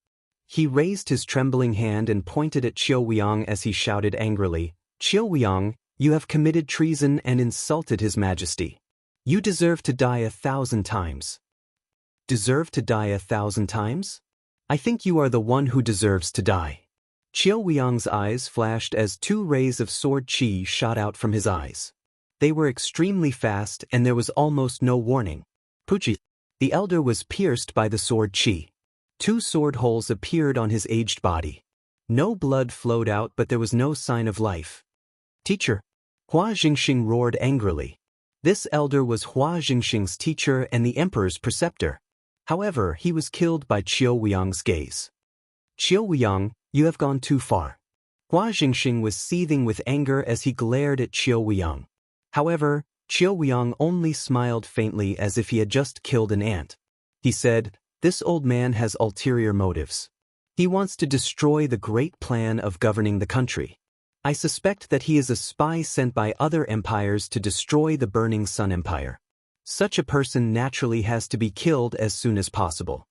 He raised his trembling hand and pointed at Qiuliang as he shouted angrily, Qiuliang, you have committed treason and insulted His Majesty. You deserve to die 1,000 times. Deserve to die 1,000 times? I think you are the one who deserves to die. Qiuliang's eyes flashed as 2 rays of sword qi shot out from his eyes. They were extremely fast and there was almost no warning. Puchi. The elder was pierced by the sword qi. 2 sword holes appeared on his aged body. No blood flowed out, but there was no sign of life. Teacher. Hua Jingxing roared angrily. This elder was Hua Jingxing's teacher and the emperor's preceptor. However, he was killed by Qiuliang's gaze. Qiuliang, you have gone too far. Hua Jingxing was seething with anger as he glared at Qiuliang. However, Qiuliang only smiled faintly as if he had just killed an ant. He said, this old man has ulterior motives. He wants to destroy the great plan of governing the country. I suspect that he is a spy sent by other empires to destroy the Burning Sun Empire. Such a person naturally has to be killed as soon as possible.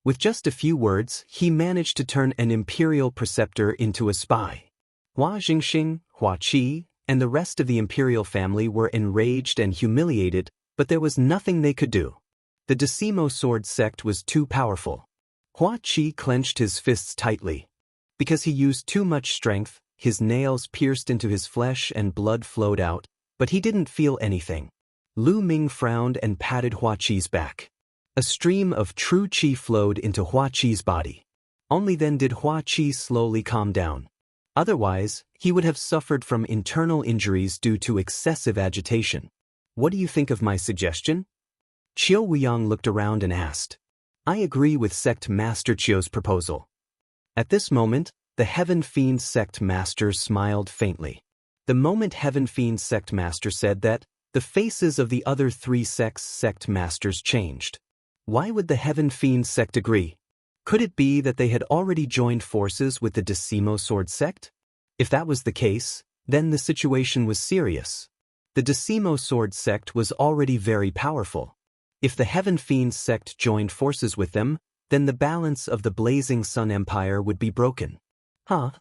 With just a few words, he managed to turn an imperial preceptor into a spy. Hua Jingxing, Hua Qi, and the rest of the imperial family were enraged and humiliated, but there was nothing they could do. The Decimo sword sect was too powerful. Hua Qi clenched his fists tightly. Because he used too much strength, his nails pierced into his flesh and blood flowed out, but he didn't feel anything. Lu Ming frowned and patted Hua Qi's back. A stream of true qi flowed into Hua Qi's body. Only then did Hua Qi slowly calm down. Otherwise, he would have suffered from internal injuries due to excessive agitation. What do you think of my suggestion? Qiuliang looked around and asked. I agree with Sect Master Qiu's proposal. At this moment, the Heaven Fiend Sect Master smiled faintly. The moment Heaven Fiend Sect Master said that, the faces of the other 3 sects' Sect Masters changed. Why would the Heaven Fiend Sect agree? Could it be that they had already joined forces with the Decimo Sword Sect? If that was the case, then the situation was serious. The Decimo Sword Sect was already very powerful. If the Heaven Fiend Sect joined forces with them, then the balance of the Blazing Sun Empire would be broken.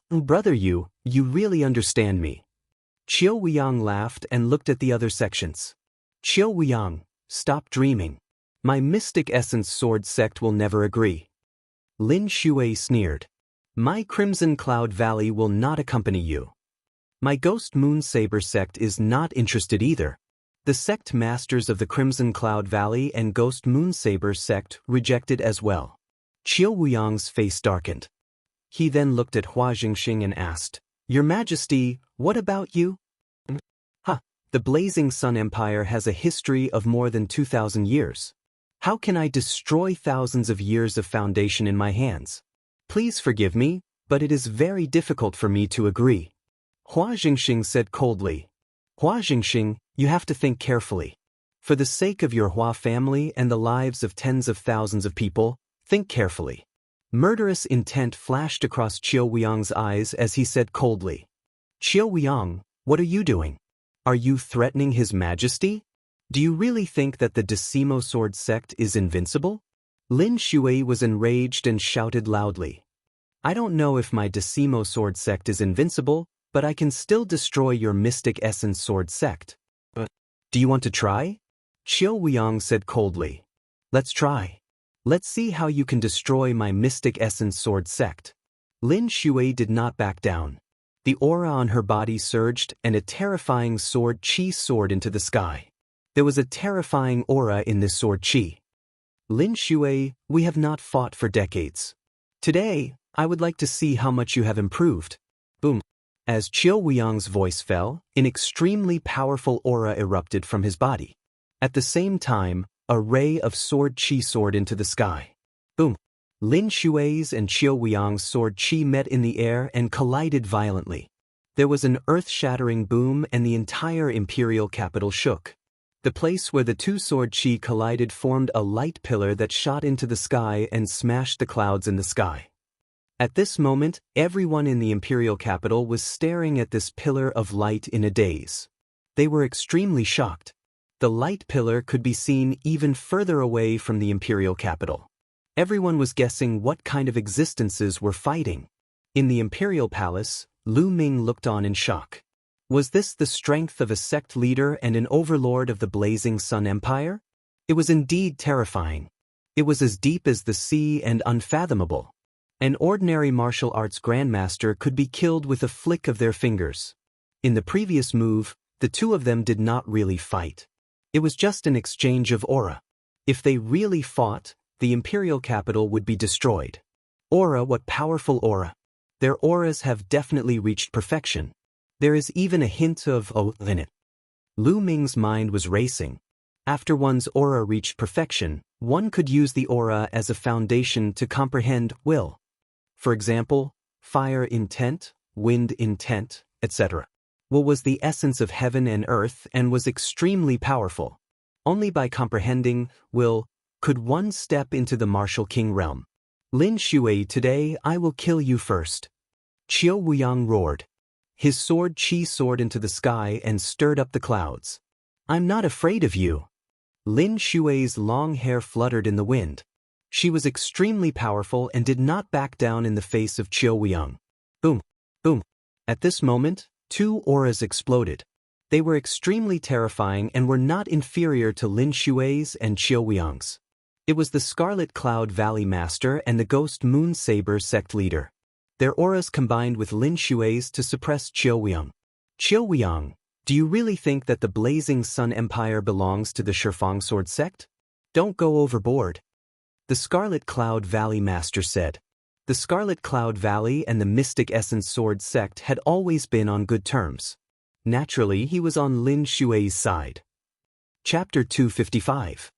Brother, you really understand me. Qiuliang laughed and looked at the other sections. Qiuliang, stop dreaming. My Mystic Essence Sword Sect will never agree. Lin Shui sneered. My Crimson Cloud Valley will not accompany you. My Ghost Moon Saber Sect is not interested either. The sect masters of the Crimson Cloud Valley and Ghost Moon Saber Sect rejected as well. Qiuliang's face darkened. He then looked at Hua Jingxing and asked, Your Majesty, what about you? The Blazing Sun Empire has a history of more than 2,000 years. How can I destroy thousands of years of foundation in my hands? Please forgive me, but it is very difficult for me to agree. Hua Jingxing said coldly. Hua Jingxing, you have to think carefully. For the sake of your Hua family and the lives of tens of thousands of people, think carefully. Murderous intent flashed across Qiu Weiyang's eyes as he said coldly. Qiu Weiyang, what are you doing? Are you threatening His Majesty? Do you really think that the Decimo Sword sect is invincible? Lin Shui was enraged and shouted loudly. I don't know if my Decimo Sword sect is invincible, but I can still destroy your Mystic Essence Sword sect. Do you want to try? Qiu Weiyang said coldly. Let's try. Let's see how you can destroy my Mystic Essence Sword sect. Lin Shui did not back down. The aura on her body surged and a terrifying sword qi soared into the sky. There was a terrifying aura in this sword qi. Lin Shui, we have not fought for decades. Today, I would like to see how much you have improved. Boom. As Qiu Weiyang's voice fell, an extremely powerful aura erupted from his body. At the same time, a ray of sword qi soared into the sky. Boom. Lin Shui's and Qiu Weiyang's sword qi met in the air and collided violently. There was an earth-shattering boom and the entire imperial capital shook. The place where the two sword qi collided formed a light pillar that shot into the sky and smashed the clouds in the sky. At this moment, everyone in the imperial capital was staring at this pillar of light in a daze. They were extremely shocked. The light pillar could be seen even further away from the imperial capital. Everyone was guessing what kind of existences were fighting. In the imperial palace, Lu Ming looked on in shock. Was this the strength of a sect leader and an overlord of the Blazing Sun Empire? It was indeed terrifying. It was as deep as the sea and unfathomable. An ordinary martial arts grandmaster could be killed with a flick of their fingers. In the previous move, the two of them did not really fight. It was just an exchange of aura. If they really fought, the imperial capital would be destroyed. Aura, what powerful aura! Their auras have definitely reached perfection. There is even a hint of oath in it. Lu Ming's mind was racing. After one's aura reached perfection, one could use the aura as a foundation to comprehend will. For example, fire intent, wind intent, etc. Will was the essence of heaven and earth and was extremely powerful. Only by comprehending will could one step into the martial king realm. Lin Shui, today I will kill you first. Qiu Weiyang roared. His sword qi soared into the sky and stirred up the clouds. I'm not afraid of you. Lin Shui's long hair fluttered in the wind. She was extremely powerful and did not back down in the face of Qiu Weiyang. Boom, boom. At this moment, two auras exploded. They were extremely terrifying and were not inferior to Lin Shui's and Qiu Weiyang's. It was the Scarlet Cloud Valley Master and the Ghost Moon Saber sect leader. Their auras combined with Lin Shui's to suppress Qiu Weiyang. Qiu Weiyang, do you really think that the Blazing Sun Empire belongs to the Shifang Sword sect? Don't go overboard. The Scarlet Cloud Valley Master said. The Scarlet Cloud Valley and the Mystic Essence Sword sect had always been on good terms. Naturally, he was on Lin Shui's side. Chapter 255.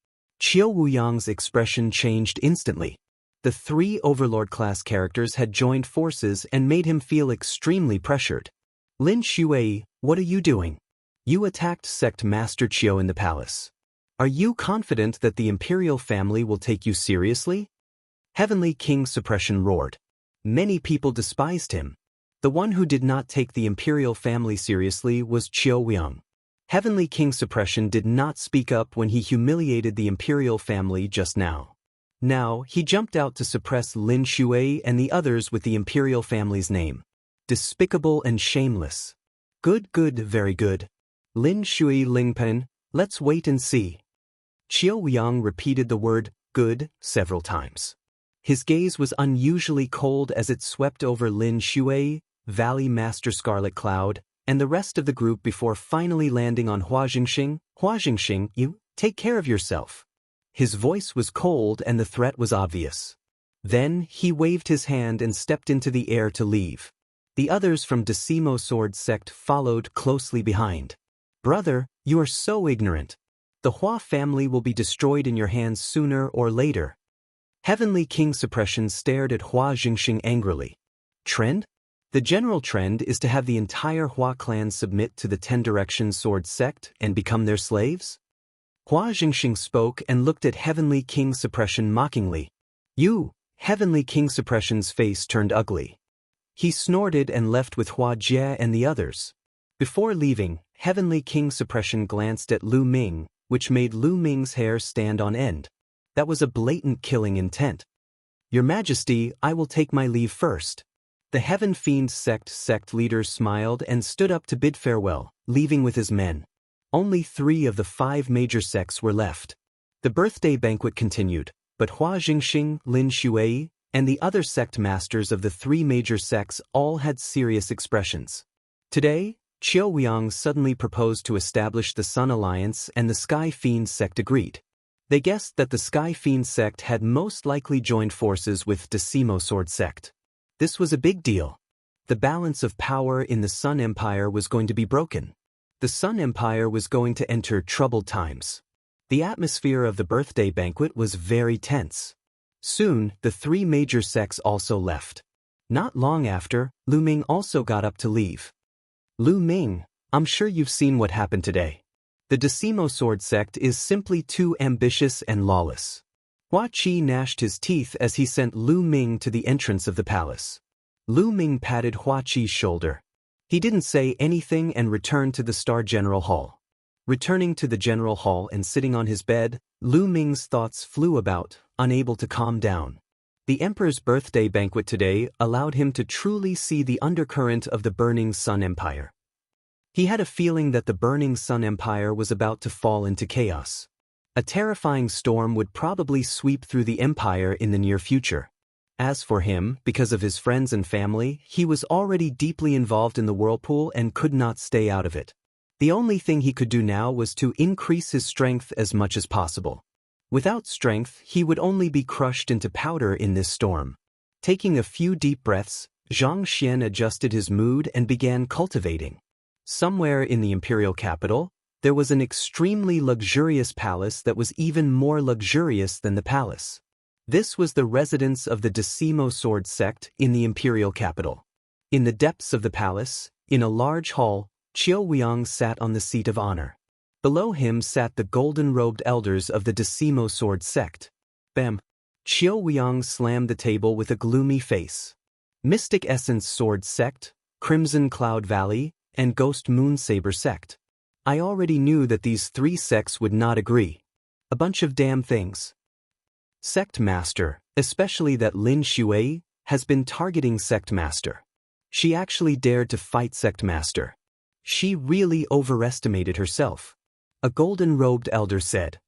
Qiu Weiyang's expression changed instantly. The three Overlord-class characters had joined forces and made him feel extremely pressured. Lin Shui, what are you doing? You attacked Sect Master Qiu in the palace. Are you confident that the Imperial family will take you seriously? Heavenly King Suppression roared. Many people despised him. The one who did not take the Imperial family seriously was Qiu Weiyang. Heavenly King Suppression did not speak up when he humiliated the Imperial family just now. Now, he jumped out to suppress Lin Shui and the others with the Imperial family's name. Despicable and shameless. Good, very good. Lin Shui Lingpen, let's wait and see. Qiu Weiyang repeated the word, good, several times. His gaze was unusually cold as it swept over Lin Shui, Valley Master Scarlet Cloud, and the rest of the group before finally landing on Hua Jingxing. Hua Jingxing, you, take care of yourself. His voice was cold and the threat was obvious. Then, he waved his hand and stepped into the air to leave. The others from Decimo Sword sect followed closely behind. Brother, you are so ignorant. The Hua family will be destroyed in your hands sooner or later. Heavenly King Suppression stared at Hua Jingxing angrily. Trend? The general trend is to have the entire Hua clan submit to the 10 Direction Sword sect and become their slaves? Hua Jingxing spoke and looked at Heavenly King Suppression mockingly. You! Heavenly King Suppression's face turned ugly. He snorted and left with Hua Jie and the others. Before leaving, Heavenly King Suppression glanced at Lu Ming, which made Lu Ming's hair stand on end. That was a blatant killing intent. Your Majesty, I will take my leave first. The Heaven Fiend sect leader smiled and stood up to bid farewell, leaving with his men. Only 3 of the 5 major sects were left. The birthday banquet continued, but Hua Jingxing, Lin Xuei, and the other sect masters of the 3 major sects all had serious expressions. Today, Qiu Weiyang suddenly proposed to establish the Sun Alliance, and the Sky Fiend sect agreed. They guessed that the Sky Fiend sect had most likely joined forces with Decimo Sword sect. This was a big deal. The balance of power in the Sun Empire was going to be broken. The Sun Empire was going to enter troubled times. The atmosphere of the birthday banquet was very tense. Soon, the 3 major sects also left. Not long after, Lu Ming also got up to leave. Lu Ming, I'm sure you've seen what happened today. The Decimo Sword sect is simply too ambitious and lawless. Hua Qi gnashed his teeth as he sent Lu Ming to the entrance of the palace. Lu Ming patted Hua Qi's shoulder. He didn't say anything and returned to the Star General Hall. Returning to the General Hall and sitting on his bed, Lu Ming's thoughts flew about, unable to calm down. The Emperor's birthday banquet today allowed him to truly see the undercurrent of the Burning Sun Empire. He had a feeling that the Burning Sun Empire was about to fall into chaos. A terrifying storm would probably sweep through the empire in the near future. As for him, because of his friends and family, he was already deeply involved in the whirlpool and could not stay out of it. The only thing he could do now was to increase his strength as much as possible. Without strength, he would only be crushed into powder in this storm. Taking a few deep breaths, Zhang Xian adjusted his mood and began cultivating. Somewhere in the imperial capital, there was an extremely luxurious palace that was even more luxurious than the palace. This was the residence of the Decimo Sword sect in the imperial capital. In the depths of the palace, in a large hall, Qiu Weiyang sat on the seat of honor. Below him sat the golden-robed elders of the Decimo Sword sect. Bam! Qiu Weiyang slammed the table with a gloomy face. Mystic Essence Sword sect, Crimson Cloud Valley, and Ghost Moon Saber sect. I already knew that these 3 sects would not agree. A bunch of damn things. Sect Master, especially that Lin Xuei, has been targeting Sect Master. She actually dared to fight Sect Master. She really overestimated herself. A golden-robed elder said.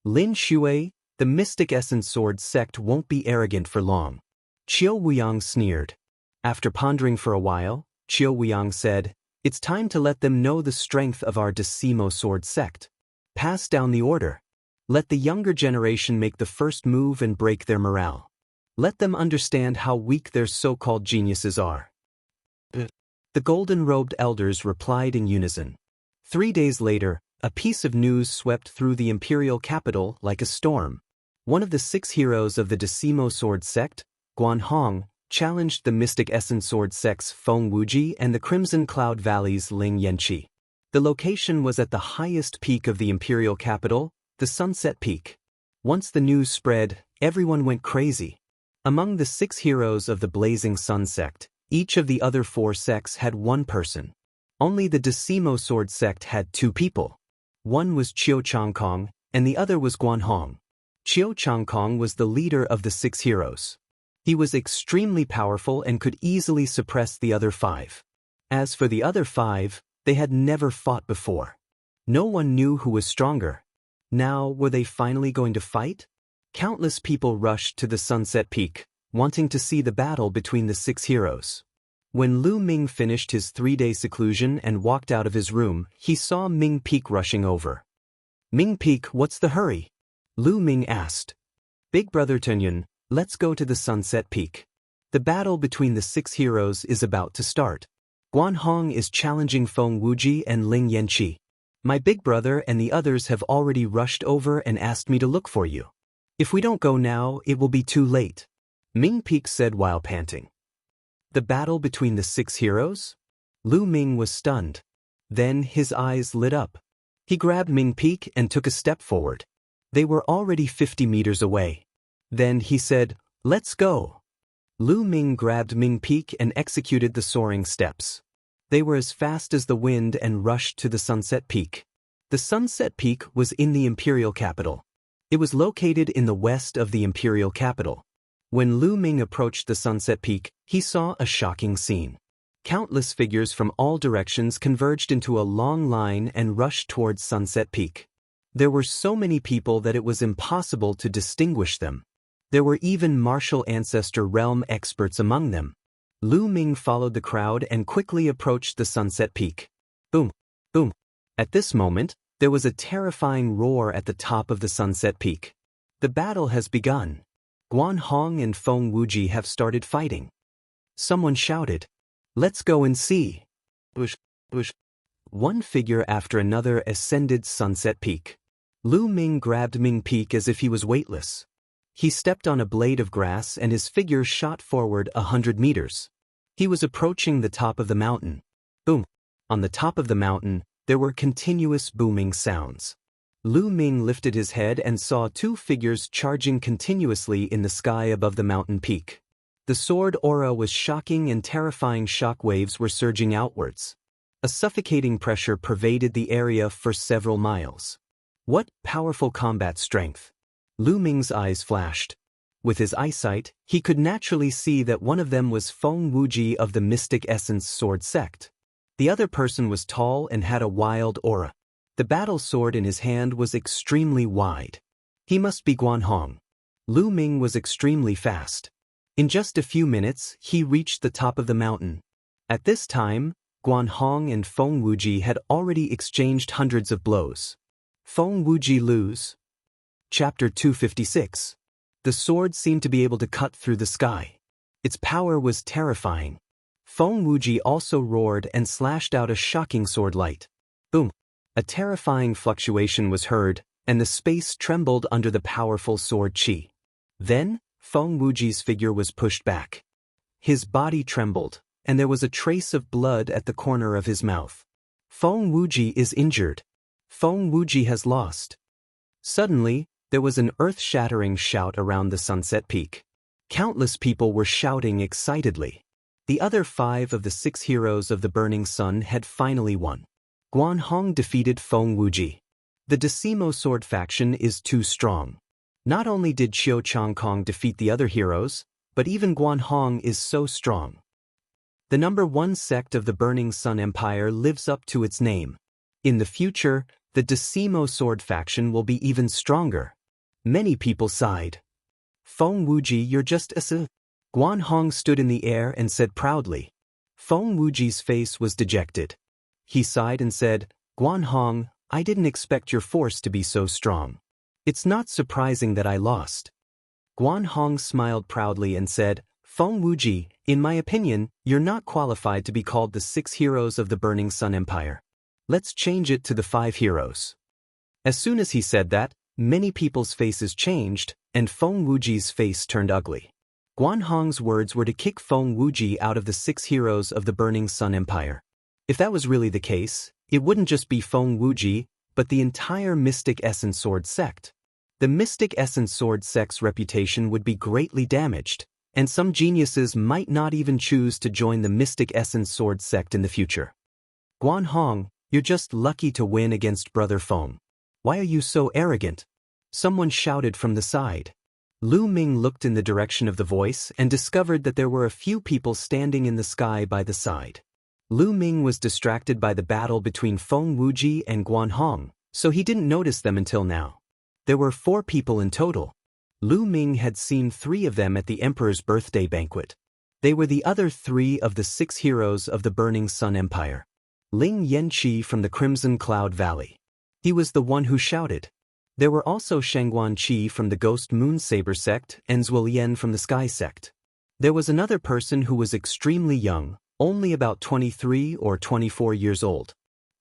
Lin Xuei, the Mystic Essence Sword sect won't be arrogant for long. Qiu Weiyang sneered. After pondering for a while, Qiu Weiyang said, it's time to let them know the strength of our Decimo Sword sect. Pass down the order. Let the younger generation make the first move and break their morale. Let them understand how weak their so-called geniuses are. The golden-robed elders replied in unison. 3 days later, a piece of news swept through the imperial capital like a storm. One of the 6 heroes of the Decimo Sword sect, Guan Hong, challenged the Mystic Essence Sword sect's Feng Wuji and the Crimson Cloud Valley's Ling Yanqi. The location was at the highest peak of the imperial capital, the Sunset Peak. Once the news spread, everyone went crazy. Among the 6 heroes of the Blazing Sun sect, each of the other 4 sects had 1 person. Only the Decimo Sword sect had 2 people. One was Qiu Changkong, and the other was Guan Hong. Qiu Changkong was the leader of the 6 heroes. He was extremely powerful and could easily suppress the other 5. As for the other 5, they had never fought before. No one knew who was stronger. Now, were they finally going to fight? Countless people rushed to the Sunset Peak, wanting to see the battle between the 6 heroes. When Lu Ming finished his 3-day seclusion and walked out of his room, he saw Ming Peak rushing over. Ming Peak, what's the hurry? Lu Ming asked. Big brother Tunyun, let's go to the Sunset Peak. The battle between the 6 heroes is about to start. Guan Hong is challenging Feng Wuji and Ling Yanqi. My big brother and the others have already rushed over and asked me to look for you. If we don't go now, it will be too late. Ming Peak said while panting. The battle between the 6 heroes? Lu Ming was stunned. Then his eyes lit up. He grabbed Ming Peak and took a step forward. They were already 50 meters away. Then he said, "Let's go." Lu Ming grabbed Ming Peak and executed the soaring steps. They were as fast as the wind and rushed to the Sunset Peak. The Sunset Peak was in the imperial capital. It was located in the west of the imperial capital. When Lu Ming approached the Sunset Peak, he saw a shocking scene. Countless figures from all directions converged into a long line and rushed towards Sunset Peak. There were so many people that it was impossible to distinguish them. There were even martial ancestor realm experts among them. Lu Ming followed the crowd and quickly approached the Sunset Peak. Boom! Boom! At this moment, there was a terrifying roar at the top of the Sunset Peak. The battle has begun. Guan Hong and Feng Wuji have started fighting. Someone shouted, "Let's go and see." Bush, bush. One figure after another ascended Sunset Peak. Lu Ming grabbed Ming Peak as if he was weightless. He stepped on a blade of grass and his figure shot forward 100 meters. He was approaching the top of the mountain. Boom! On the top of the mountain, there were continuous booming sounds. Lu Ming lifted his head and saw 2 figures charging continuously in the sky above the mountain peak. The sword aura was shocking and terrifying shock waves were surging outwards. A suffocating pressure pervaded the area for several miles. What powerful combat strength! Lu Ming's eyes flashed. With his eyesight, he could naturally see that one of them was Feng Wuji of the Mystic Essence Sword Sect. The other person was tall and had a wild aura. The battle sword in his hand was extremely wide. He must be Guan Hong. Lu Ming was extremely fast. In just a few minutes, he reached the top of the mountain. At this time, Guan Hong and Feng Wuji had already exchanged hundreds of blows. Feng Wuji lose. Chapter 256. The sword seemed to be able to cut through the sky. Its power was terrifying. Feng Wuji also roared and slashed out a shocking sword light. Boom! A terrifying fluctuation was heard, and the space trembled under the powerful sword chi. Then, Feng Wuji's figure was pushed back. His body trembled, and there was a trace of blood at the corner of his mouth. Feng Wuji is injured. Feng Wuji has lost. Suddenly, there was an earth-shattering shout around the Sunset Peak. Countless people were shouting excitedly. The other 5 of the 6 heroes of the Burning Sun had finally won. Guan Hong defeated Feng Wuji. The Decimo Sword faction is too strong. Not only did Qiu Changkong defeat the other heroes, but even Guan Hong is so strong. The number 1 sect of the Burning Sun Empire lives up to its name. In the future, the Decimo Sword faction will be even stronger. Many people sighed. Feng Wuji, you're just a Guan Hong stood in the air and said proudly. Feng Wuji's face was dejected. He sighed and said, "Guan Hong, I didn't expect your force to be so strong. It's not surprising that I lost." Guan Hong smiled proudly and said, "Feng Wuji, in my opinion, you're not qualified to be called the 6 heroes of the Burning Sun Empire. Let's change it to the 5 heroes." As soon as he said that, many people's faces changed, and Feng Wuji's face turned ugly. Guan Hong's words were to kick Feng Wuji out of the 6 heroes of the Burning Sun Empire. If that was really the case, it wouldn't just be Feng Wuji, but the entire Mystic Essence Sword sect. The Mystic Essence Sword sect's reputation would be greatly damaged, and some geniuses might not even choose to join the Mystic Essence Sword sect in the future. Guan Hong, you're just lucky to win against Brother Feng. Why are you so arrogant? Someone shouted from the side. Lu Ming looked in the direction of the voice and discovered that there were a few people standing in the sky by the side. Lu Ming was distracted by the battle between Feng Wuji and Guan Hong, so he didn't notice them until now. There were 4 people in total. Lu Ming had seen 3 of them at the Emperor's birthday banquet. They were the other 3 of the 6 heroes of the Burning Sun Empire. Ling Yanqi from the Crimson Cloud Valley. He was the one who shouted. There were also Shangguan Qi from the Ghost Moon Saber sect and Zhuo Lian from the Sky sect. There was another person who was extremely young, only about 23 or 24 years old.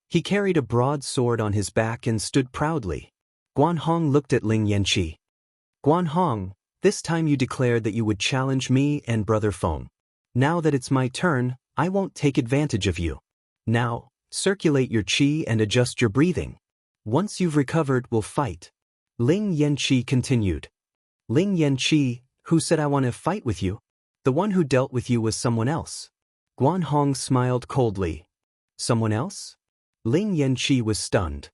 He carried a broad sword on his back and stood proudly. Guanhong looked at Ling Yanqi. Guanhong, this time you declared that you would challenge me and Brother Feng. Now that it's my turn, I won't take advantage of you. Now, circulate your qi and adjust your breathing. Once you've recovered, we'll fight. Ling Yanqi continued. Ling Yanqi, who said I want to fight with you? The one who dealt with you was someone else. Guanhong smiled coldly. Someone else? Ling Yanqi was stunned.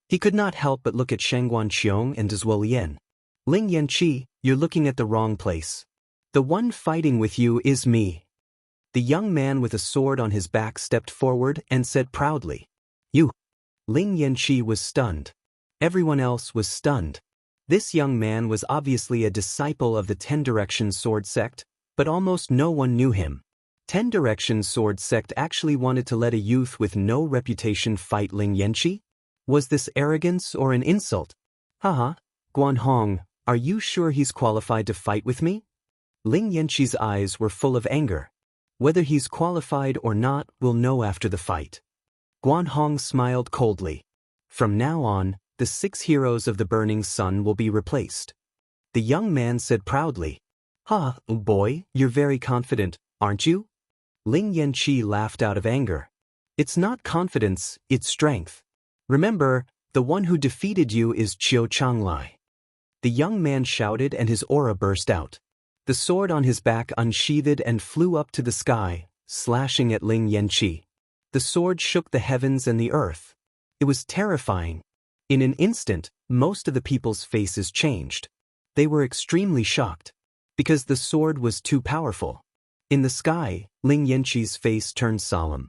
He could not help but look at Shangguan Qiong and Zhuolian. Ling Yanqi, you're looking at the wrong place. The one fighting with you is me. The young man with a sword on his back stepped forward and said proudly. You. Ling Yanqi was stunned. Everyone else was stunned. This young man was obviously a disciple of the Ten Directions Sword Sect, but almost no one knew him. Ten Directions Sword Sect actually wanted to let a youth with no reputation fight Ling Yanqi? Was this arrogance or an insult? Haha, Guanhong, are you sure he's qualified to fight with me? Ling Yanqi's eyes were full of anger. Whether he's qualified or not, we'll know after the fight. Guanhong smiled coldly. From now on, the 6 heroes of the Burning Sun will be replaced. The young man said proudly. Ha, boy, you're very confident, aren't you? Ling Yanqi laughed out of anger. It's not confidence, it's strength. Remember, the one who defeated you is Qiu Changlai. The young man shouted and his aura burst out. The sword on his back unsheathed and flew up to the sky, slashing at Ling Yanqi. The sword shook the heavens and the earth. It was terrifying. In an instant, most of the people's faces changed. They were extremely shocked, because the sword was too powerful. In the sky, Ling Yanqi's face turned solemn.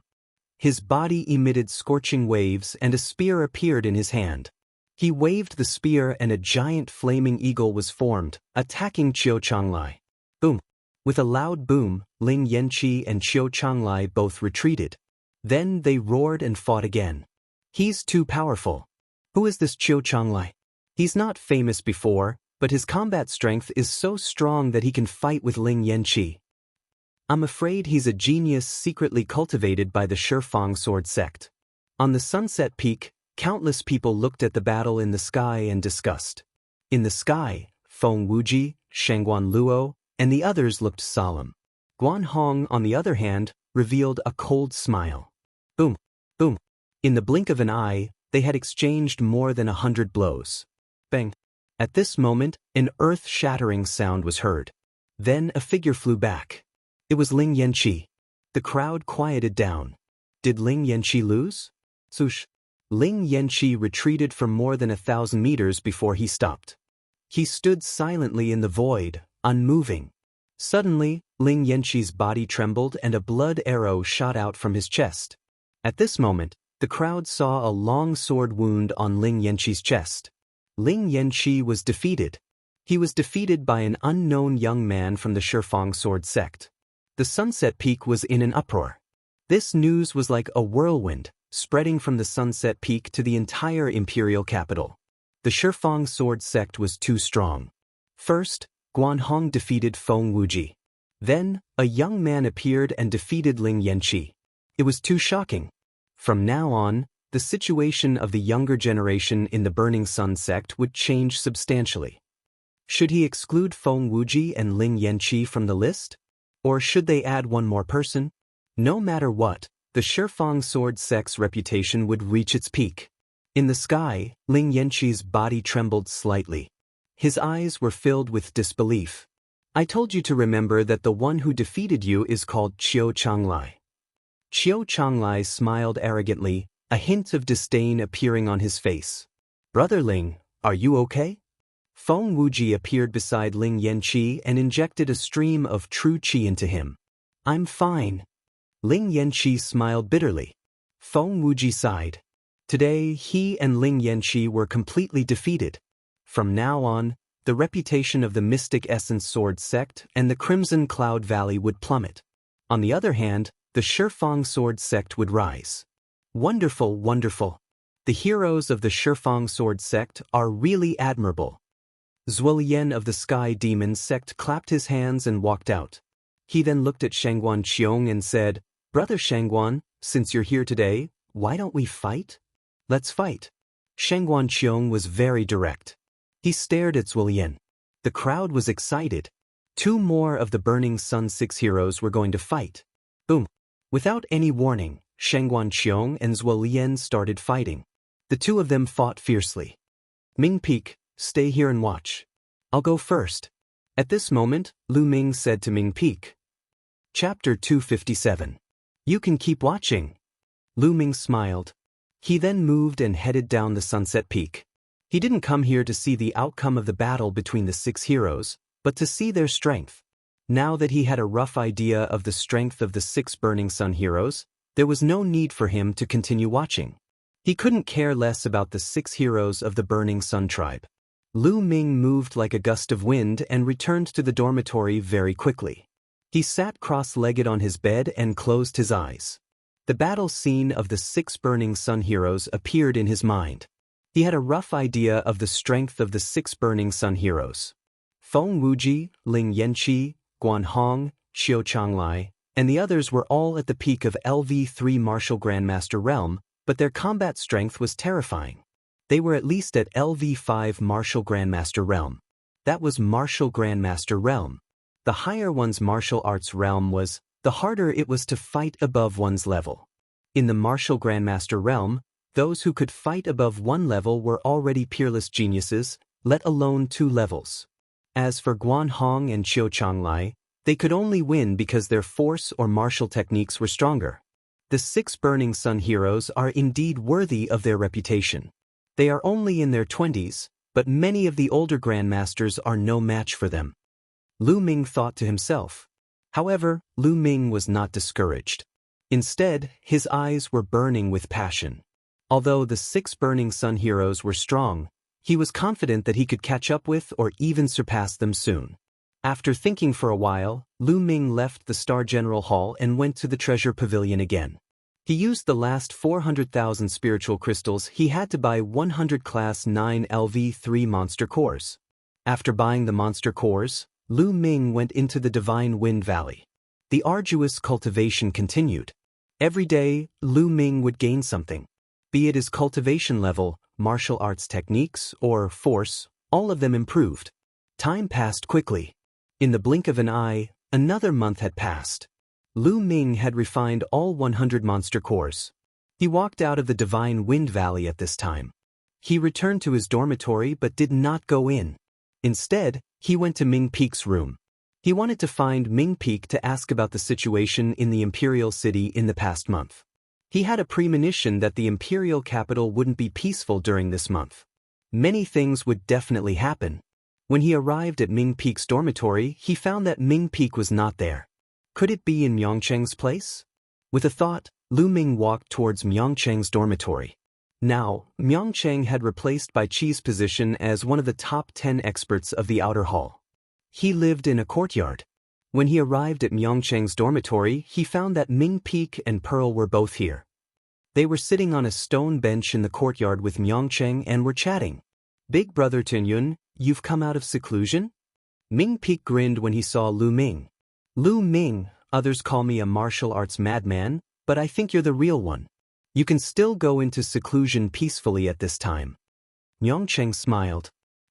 His body emitted scorching waves and a spear appeared in his hand. He waved the spear and a giant flaming eagle was formed, attacking Qiu Changlai. Boom! With a loud boom, Ling Yanqi and Qiu Changlai both retreated. Then they roared and fought again. He's too powerful. Who is this Qiu Changlai? He's not famous before, but his combat strength is so strong that he can fight with Ling Yanqi. I'm afraid he's a genius secretly cultivated by the Shifang Sword Sect. On the Sunset Peak, countless people looked at the battle in the sky and discussed. In the sky, Feng Wuji, Shangguan Luo, and the others looked solemn. Guanhong, on the other hand, revealed a cold smile. Boom, boom. In the blink of an eye, they had exchanged more than 100 blows. Bang. At this moment, an earth-shattering sound was heard. Then a figure flew back. It was Ling Yanqi. The crowd quieted down. Did Ling Yanqi lose? Swoosh. Ling Yanqi retreated for more than 1,000 meters before he stopped. He stood silently in the void, unmoving. Suddenly, Ling Yanqi's body trembled and a blood arrow shot out from his chest. At this moment, the crowd saw a long sword wound on Ling Yanqi's chest. Ling Yanqi was defeated. He was defeated by an unknown young man from the Shifang Sword Sect. The Sunset Peak was in an uproar. This news was like a whirlwind, spreading from the Sunset Peak to the entire imperial capital. The Shifang Sword Sect was too strong. First, Guanhong defeated Feng Wuji. Then, a young man appeared and defeated Ling Yanqi. It was too shocking. From now on, the situation of the younger generation in the Burning Sun sect would change substantially. Should he exclude Feng Wuji and Ling Yanqi from the list? Or should they add one more person? No matter what, the Shifang Sword Sect's reputation would reach its peak. In the sky, Ling Yanqi's body trembled slightly. His eyes were filled with disbelief. I told you to remember that the one who defeated you is called Qiu Changlai. Qiu Changlai smiled arrogantly, a hint of disdain appearing on his face. Brother Ling, are you okay? Feng Wuji appeared beside Ling Yanqi and injected a stream of true qi into him. I'm fine. Ling Yanqi smiled bitterly. Feng Wuji sighed. Today, he and Ling Yanqi were completely defeated. From now on, the reputation of the Mystic Essence Sword Sect and the Crimson Cloud Valley would plummet. On the other hand, the Shifang Sword Sect would rise. Wonderful, wonderful. The heroes of the Shifang Sword Sect are really admirable. Zhuolian of the Sky Demon Sect clapped his hands and walked out. He then looked at Shangguan Qiong and said, Brother Shangguan, since you're here today, why don't we fight? Let's fight. Shangguan Qiong was very direct. He stared at Zhuo Liyan. The crowd was excited. 2 more of the Burning Sun 6 heroes were going to fight. Boom. Without any warning, Shangguan Qiong and Zhuo Liyan started fighting. The 2 of them fought fiercely. Ming Peak, stay here and watch. I'll go first. At this moment, Lu Ming said to Ming Peak. Chapter 257. You can keep watching. Lu Ming smiled. He then moved and headed down the Sunset Peak. He didn't come here to see the outcome of the battle between the 6 heroes, but to see their strength. Now that he had a rough idea of the strength of the 6 Burning Sun heroes, there was no need for him to continue watching. He couldn't care less about the 6 heroes of the Burning Sun tribe. Lu Ming moved like a gust of wind and returned to the dormitory very quickly. He sat cross-legged on his bed and closed his eyes. The battle scene of the 6 Burning Sun heroes appeared in his mind. He had a rough idea of the strength of the 6 Burning Sun heroes. Feng Wuji, Ling Yanqi, Guan Hong, Xiao Changlai, and the others were all at the peak of LV3 Martial Grandmaster Realm, but their combat strength was terrifying. They were at least at LV5 Martial Grandmaster Realm. That was Martial Grandmaster Realm. The higher one's martial arts realm was, the harder it was to fight above one's level. In the Martial Grandmaster Realm, those who could fight above 1 level were already peerless geniuses, let alone 2 levels. As for Guan Hong and Qiao Changlai, they could only win because their force or martial techniques were stronger. The 6 Burning Sun heroes are indeed worthy of their reputation. They are only in their 20s, but many of the older grandmasters are no match for them. Lu Ming thought to himself. However, Lu Ming was not discouraged. Instead, his eyes were burning with passion. Although the 6 Burning Sun heroes were strong, he was confident that he could catch up with or even surpass them soon. After thinking for a while, Lu Ming left the Star General Hall and went to the Treasure Pavilion again. He used the last 400,000 spiritual crystals he had to buy 100 Class 9 LV3 monster cores. After buying the monster cores, Lu Ming went into the Divine Wind Valley. The arduous cultivation continued. Every day, Lu Ming would gain something. Be it his cultivation level, martial arts techniques, or force, all of them improved. Time passed quickly. In the blink of an eye, another month had passed. Lu Ming had refined all 100 monster cores. He walked out of the Divine Wind Valley at this time. He returned to his dormitory but did not go in. Instead, he went to Ming Peak's room. He wanted to find Ming Peak to ask about the situation in the Imperial City in the past month. He had a premonition that the Imperial capital wouldn't be peaceful during this month. Many things would definitely happen. When he arrived at Ming Peak's dormitory, he found that Ming Peak was not there. Could it be in Myongcheng's place? With a thought, Lu Ming walked towards Myongcheng's dormitory. Now, Myongcheng had replaced Bai Qi's position as one of the top 10 experts of the outer hall. He lived in a courtyard. When he arrived at Myongcheng's dormitory, he found that Ming Peak and Pearl were both here. They were sitting on a stone bench in the courtyard with Myongcheng and were chatting. Big brother Tianyun, you've come out of seclusion? Ming Peak grinned when he saw Lu Ming. Lu Ming, others call me a martial arts madman, but I think you're the real one. You can still go into seclusion peacefully at this time. Myongcheng smiled.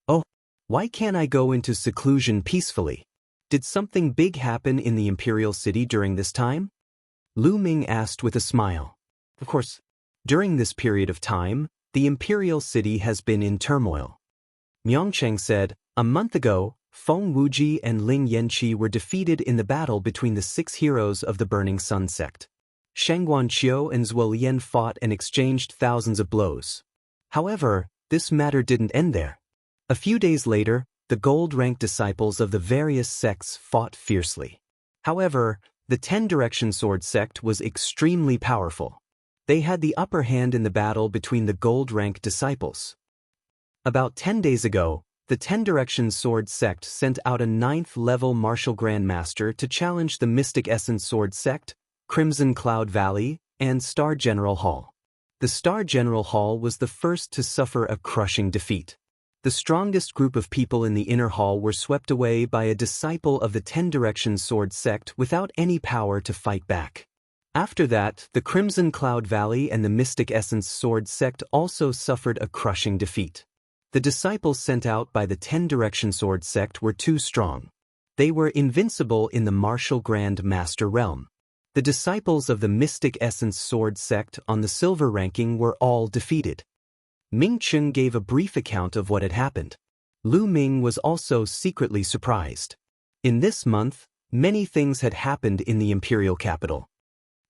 Oh, why can't I go into seclusion peacefully? Did something big happen in the Imperial City during this time? Lu Ming asked with a smile. Of course, during this period of time, the Imperial City has been in turmoil. Myongcheng said, a month ago, Feng Wuji and Ling Yanqi were defeated in the battle between the 6 heroes of the Burning Sun sect. Shangguan Qiu and Zhuo Liyan fought and exchanged thousands of blows. However, this matter didn't end there. A few days later, the gold-ranked disciples of the various sects fought fiercely. However, the 10-direction sword sect was extremely powerful. They had the upper hand in the battle between the gold-ranked disciples. About 10 days ago, the 10-direction sword sect sent out a 9th-level martial grandmaster to challenge the Mystic Essence sword sect, Crimson Cloud Valley, and Star General Hall. The Star General Hall was the first to suffer a crushing defeat. The strongest group of people in the inner hall were swept away by a disciple of the 10-direction sword sect without any power to fight back. After that, the Crimson Cloud Valley and the Mystic Essence Sword sect also suffered a crushing defeat. The disciples sent out by the 10 Direction Sword sect were too strong. They were invincible in the martial Grand Master realm. The disciples of the Mystic Essence Sword sect on the silver ranking were all defeated. Ming Cheng gave a brief account of what had happened. Lu Ming was also secretly surprised. In this month, many things had happened in the imperial capital.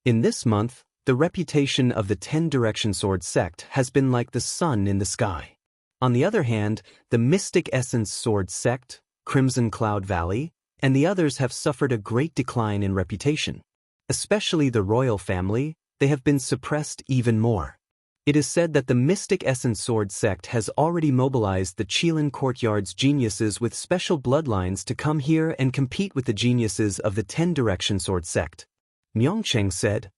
In this month, the reputation of the 10 Direction Sword sect has been like the sun in the sky. On the other hand, the Mystic Essence Sword sect, Crimson Cloud Valley, and the others have suffered a great decline in reputation. Especially the royal family, they have been suppressed even more. It is said that the Mystic Essence Sword sect has already mobilized the Qilin Courtyard's geniuses with special bloodlines to come here and compete with the geniuses of the 10 Direction Sword sect. Myongcheng said,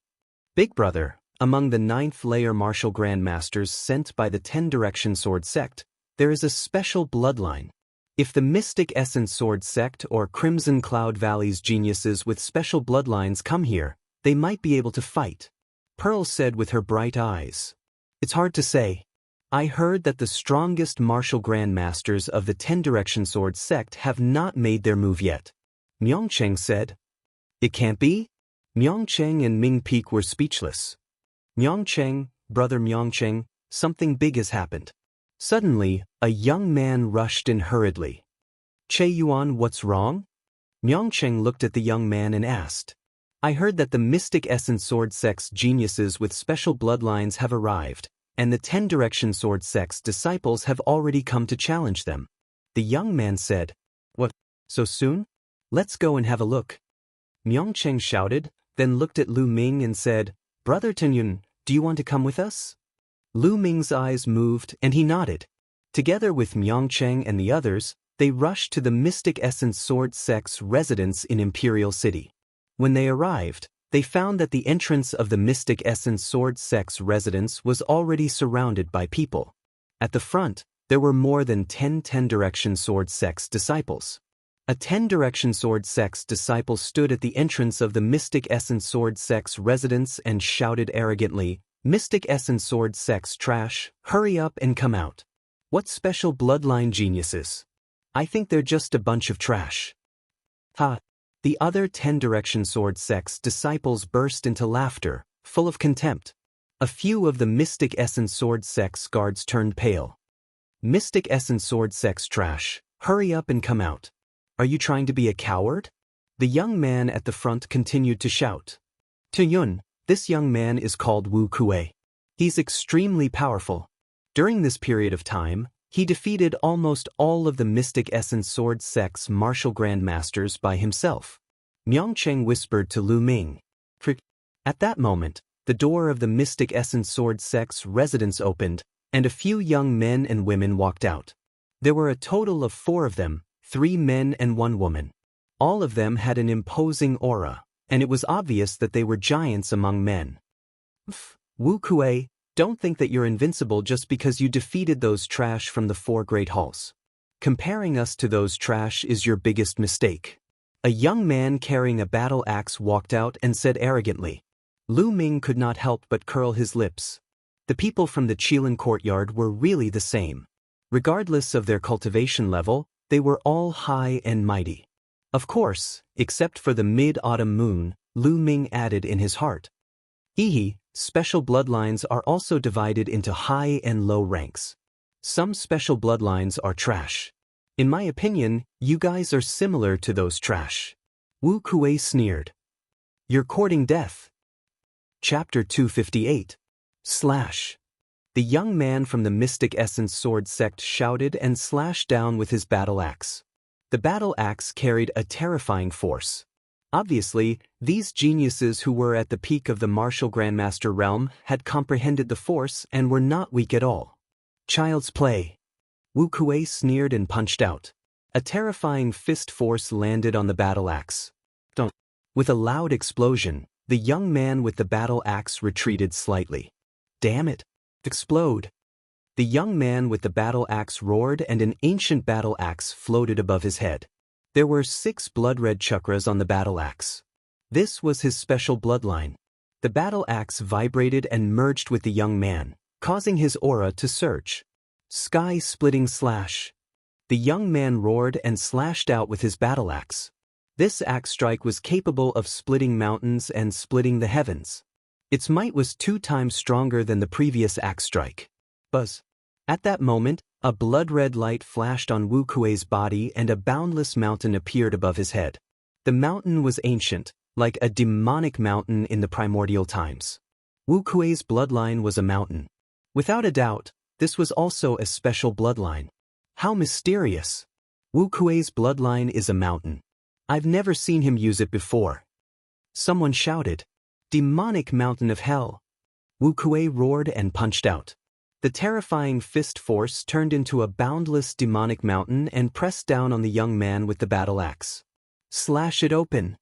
"Big brother, among the 9th layer martial grandmasters sent by the 10 Direction Sword sect, there is a special bloodline. If the Mystic Essence Sword sect or Crimson Cloud Valley's geniuses with special bloodlines come here, they might be able to fight," Pearl said with her bright eyes. "It's hard to say. I heard that the strongest martial grandmasters of the 10 Direction Sword sect have not made their move yet." Myongcheng said, "It can't be?" Myongcheng and Ming Peak were speechless. "Myongcheng, brother Myongcheng, something big has happened." Suddenly, a young man rushed in hurriedly. "Che Yuan, what's wrong?" Myongcheng looked at the young man and asked. "I heard that the Mystic Essence Sword sect's geniuses with special bloodlines have arrived, and the 10 Direction Sword sect's disciples have already come to challenge them." The young man said, "What, so soon? Let's go and have a look." Myongcheng shouted, then looked at Lu Ming and said, "Brother Tenyun, do you want to come with us?" Lu Ming's eyes moved and he nodded. Together with Myongcheng and the others, they rushed to the Mystic Essence Sword sect's residence in Imperial City. When they arrived, they found that the entrance of the Mystic Essence Sword sect's residence was already surrounded by people. At the front, there were more than 10 Direction Sword sect's disciples. A 10 Direction Sword sect's disciple stood at the entrance of the Mystic Essence Sword sect's residence and shouted arrogantly, "Mystic Essence Sword sect's trash, hurry up and come out. What special bloodline geniuses? I think they're just a bunch of trash." Ha! The other 10 Direction Sword sect's disciples burst into laughter, full of contempt. A few of the Mystic Essence Sword sect's guards turned pale. "Mystic Essence Sword sect's trash, hurry up and come out. Are you trying to be a coward?" The young man at the front continued to shout. "Tenyun, this young man is called Wu Kuei. He's extremely powerful. During this period of time, he defeated almost all of the Mystic Essence Sword sect's martial grandmasters by himself." Myongcheng whispered to Lu Ming. At that moment, the door of the Mystic Essence Sword sect's residence opened, and a few young men and women walked out. There were a total of 4 of them, 3 men and 1 woman. All of them had an imposing aura, and it was obvious that they were giants among men. "Wu Kuei, don't think that you're invincible just because you defeated those trash from the 4 great halls. Comparing us to those trash is your biggest mistake." A young man carrying a battle axe walked out and said arrogantly. Lu Ming could not help but curl his lips. The people from the Qilin Courtyard were really the same. Regardless of their cultivation level, they were all high and mighty. Of course, except for the mid-autumn moon, Lu Ming added in his heart. Special bloodlines are also divided into high and low ranks. Some special bloodlines are trash. In my opinion, you guys are similar to those trash." Wu Kuei sneered. "You're courting death." Chapter 258. The young man from the Mystic Essence Sword sect shouted and slashed down with his battle axe. The battle axe carried a terrifying force. Obviously, these geniuses who were at the peak of the martial grandmaster realm had comprehended the force and were not weak at all. "Child's play." Wu Kuei sneered and punched out. A terrifying fist force landed on the battle axe. With a loud explosion, the young man with the battle axe retreated slightly. "Damn it! Explode!" The young man with the battle axe roared and an ancient battle axe floated above his head. There were 6 blood-red chakras on the battle axe. This was his special bloodline. The battle axe vibrated and merged with the young man, causing his aura to surge. Sky-splitting slash. The young man roared and slashed out with his battle axe. This axe strike was capable of splitting mountains and splitting the heavens. Its might was 2 times stronger than the previous axe strike. Buzz. At that moment, a blood-red light flashed on Wu Kuei's body and a boundless mountain appeared above his head. The mountain was ancient, like a demonic mountain in the primordial times. Wu Kuei's bloodline was a mountain. Without a doubt, this was also a special bloodline. How mysterious! Wu Kuei's bloodline is a mountain. I've never seen him use it before. Someone shouted. Demonic mountain of hell. Wu Kuei roared and punched out. The terrifying fist force turned into a boundless demonic mountain and pressed down on the young man with the battle axe. Slash it open.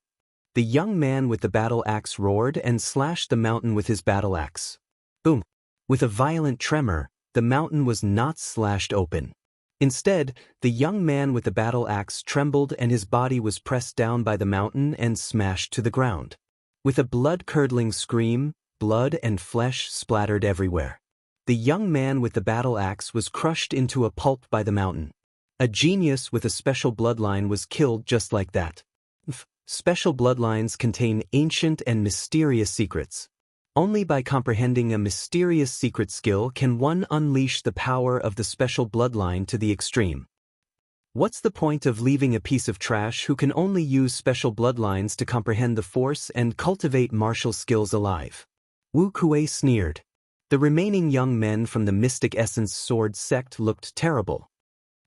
The young man with the battle axe roared and slashed the mountain with his battle axe. Boom. With a violent tremor, the mountain was not slashed open. Instead, the young man with the battle axe trembled and his body was pressed down by the mountain and smashed to the ground. With a blood-curdling scream, blood and flesh splattered everywhere. The young man with the battle axe was crushed into a pulp by the mountain. A genius with a special bloodline was killed just like that. Special bloodlines contain ancient and mysterious secrets. Only by comprehending a mysterious secret skill can one unleash the power of the special bloodline to the extreme. What's the point of leaving a piece of trash who can only use special bloodlines to comprehend the force and cultivate martial skills alive? Wu Kuei sneered. The remaining young men from the Mystic Essence Sword sect looked terrible.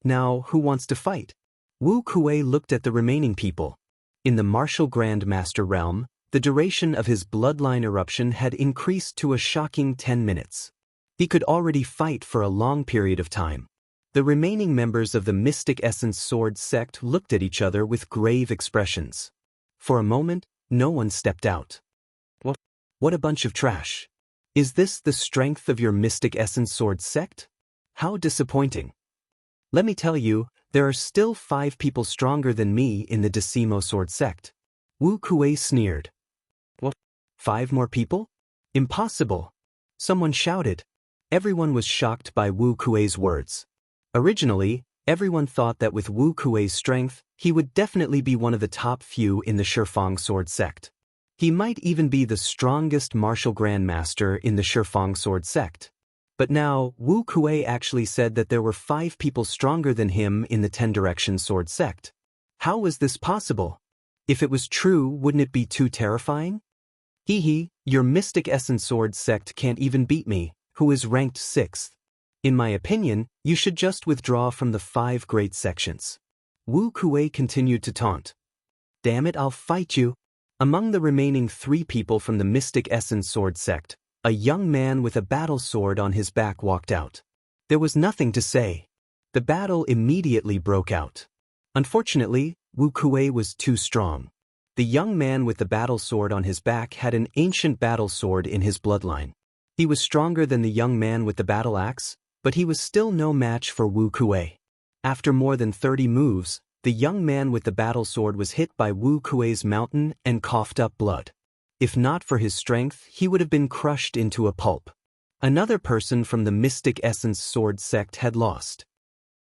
Now, who wants to fight? Wu Kuei looked at the remaining people. In the martial Grand Master realm, the duration of his bloodline eruption had increased to a shocking 10 minutes. He could already fight for a long period of time. The remaining members of the Mystic Essence Sword sect looked at each other with grave expressions. For a moment, no one stepped out. What a bunch of trash. Is this the strength of your Mystic Essence Sword sect? How disappointing. Let me tell you, there are still 5 people stronger than me in the Decimo Sword sect. Wu Kuei sneered. What? 5 more people? Impossible. Someone shouted. Everyone was shocked by Wu Kuei's words. Originally, everyone thought that with Wu Kuei's strength, he would definitely be one of the top few in the Shifang Sword sect. He might even be the strongest martial grandmaster in the Shifang Sword sect. But now, Wu Kuei actually said that there were 5 people stronger than him in the Ten Direction Sword sect. How was this possible? If it was true, wouldn't it be too terrifying? Hee, your Mystic Essence Sword sect can't even beat me, who is ranked 6th. In my opinion, you should just withdraw from the 5 great sections. Wu Kuei continued to taunt. Damn it, I'll fight you. Among the remaining 3 people from the Mystic Essence Sword sect, a young man with a battle sword on his back walked out. There was nothing to say. The battle immediately broke out. Unfortunately, Wu Kuei was too strong. The young man with the battle sword on his back had an ancient battle sword in his bloodline. He was stronger than the young man with the battle axe, but he was still no match for Wu Kuei. After more than 30 moves, the young man with the battle sword was hit by Wu Kuei's mountain and coughed up blood. If not for his strength, he would have been crushed into a pulp. Another person from the Mystic Essence Sword sect had lost.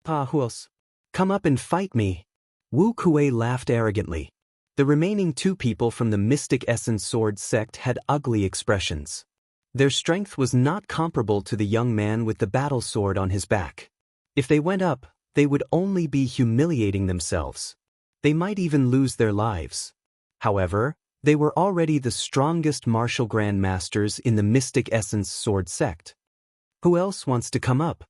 Who else? Come up and fight me. Wu Kuei laughed arrogantly. The remaining 2 people from the Mystic Essence Sword sect had ugly expressions. Their strength was not comparable to the young man with the battle sword on his back. If they went up, they would only be humiliating themselves. They might even lose their lives. However, they were already the strongest martial grandmasters in the Mystic Essence Sword sect. Who else wants to come up?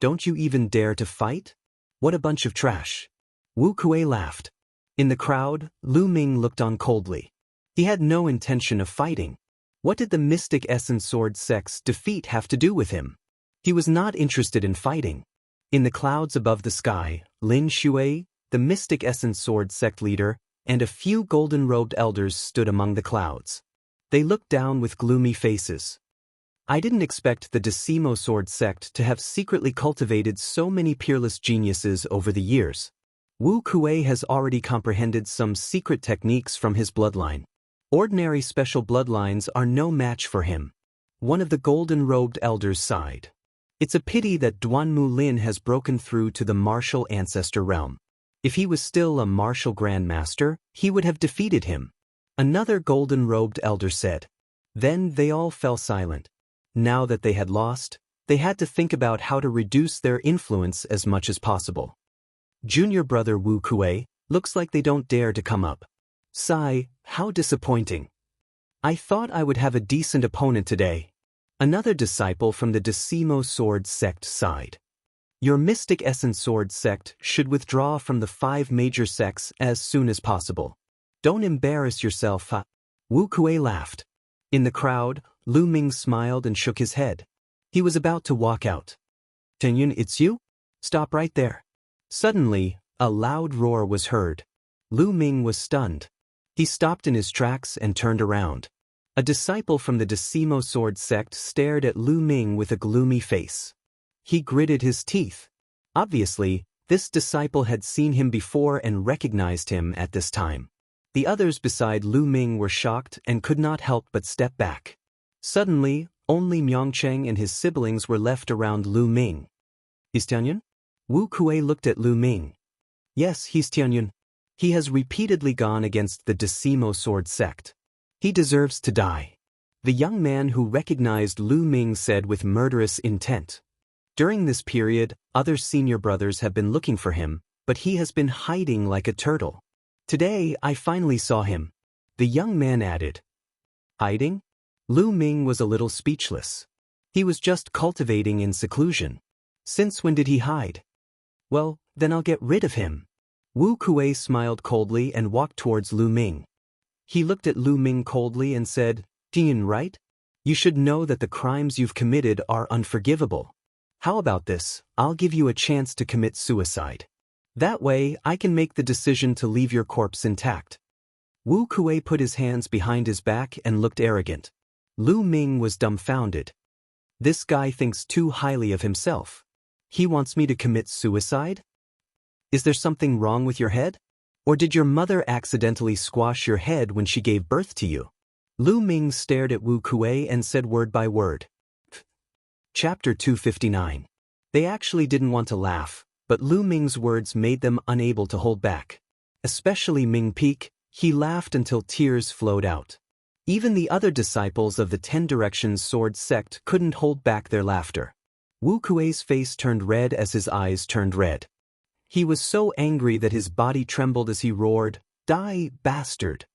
Don't you even dare to fight? What a bunch of trash. Wu Kuei laughed. In the crowd, Lu Ming looked on coldly. He had no intention of fighting. What did the Mystic Essence Sword sect's defeat have to do with him? He was not interested in fighting. In the clouds above the sky, Lin Shui, the Mystic Essence Sword sect leader, and a few golden-robed elders stood among the clouds. They looked down with gloomy faces. I didn't expect the Decimo Sword sect to have secretly cultivated so many peerless geniuses over the years. Wu Kuei has already comprehended some secret techniques from his bloodline. Ordinary special bloodlines are no match for him. One of the golden-robed elders sighed. It's a pity that Duan Mu Lin has broken through to the martial ancestor realm. If he was still a martial grandmaster, he would have defeated him. Another golden-robed elder said. Then they all fell silent. Now that they had lost, they had to think about how to reduce their influence as much as possible. Junior brother Wu Kuei, looks like they don't dare to come up. Sigh, how disappointing. I thought I would have a decent opponent today. Another disciple from the Decimo Sword Sect sighed. Your Mystic Essence Sword Sect should withdraw from the 5 major sects as soon as possible. Don't embarrass yourself, huh? Wu Kuei laughed. In the crowd, Lu Ming smiled and shook his head. He was about to walk out. Tianyun, it's you? Stop right there. Suddenly, a loud roar was heard. Lu Ming was stunned. He stopped in his tracks and turned around. A disciple from the Decimo Sword Sect stared at Lu Ming with a gloomy face. He gritted his teeth. Obviously, this disciple had seen him before and recognized him at this time. The others beside Lu Ming were shocked and could not help but step back. Suddenly, only Myeongcheng and his siblings were left around Lu Ming. Is Tianyun? Wu Kuei looked at Lu Ming. Yes, he's Tianyun. He has repeatedly gone against the Decimo Sword Sect. He deserves to die. The young man who recognized Lu Ming said with murderous intent. During this period, other senior brothers have been looking for him, but he has been hiding like a turtle. Today, I finally saw him. The young man added. Hiding? Lu Ming was a little speechless. He was just cultivating in seclusion. Since when did he hide? Well, then I'll get rid of him. Wu Kuei smiled coldly and walked towards Lu Ming. He looked at Lu Ming coldly and said, Tianyun, right? You should know that the crimes you've committed are unforgivable. How about this? I'll give you a chance to commit suicide. That way, I can make the decision to leave your corpse intact. Wu Kuei put his hands behind his back and looked arrogant. Lu Ming was dumbfounded. This guy thinks too highly of himself. He wants me to commit suicide? Is there something wrong with your head? Or did your mother accidentally squash your head when she gave birth to you? Lu Ming stared at Wu Kuei and said word by word. Chapter 259. They actually didn't want to laugh, but Lu Ming's words made them unable to hold back. Especially Ming Peak, he laughed until tears flowed out. Even the other disciples of the 10 Directions Sword Sect couldn't hold back their laughter. Wu Kuei's face turned red as his eyes turned red. He was so angry that his body trembled as he roared, Die, bastard!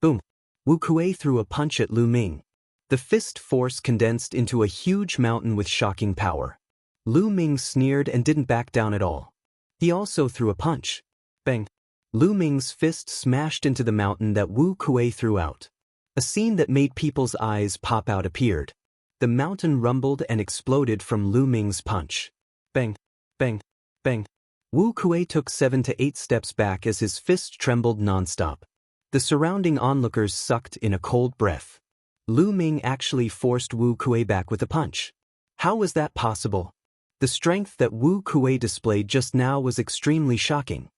Boom! Wu Kuei threw a punch at Lu Ming. The fist force condensed into a huge mountain with shocking power. Lu Ming sneered and didn't back down at all. He also threw a punch. Bang! Lu Ming's fist smashed into the mountain that Wu Kuei threw out. A scene that made people's eyes pop out appeared. The mountain rumbled and exploded from Lu Ming's punch. Bang! Bang! Bang! Wu Kuei took 7 to 8 steps back as his fist trembled nonstop. The surrounding onlookers sucked in a cold breath. Lu Ming actually forced Wu Kuei back with a punch. How was that possible? The strength that Wu Kuei displayed just now was extremely shocking.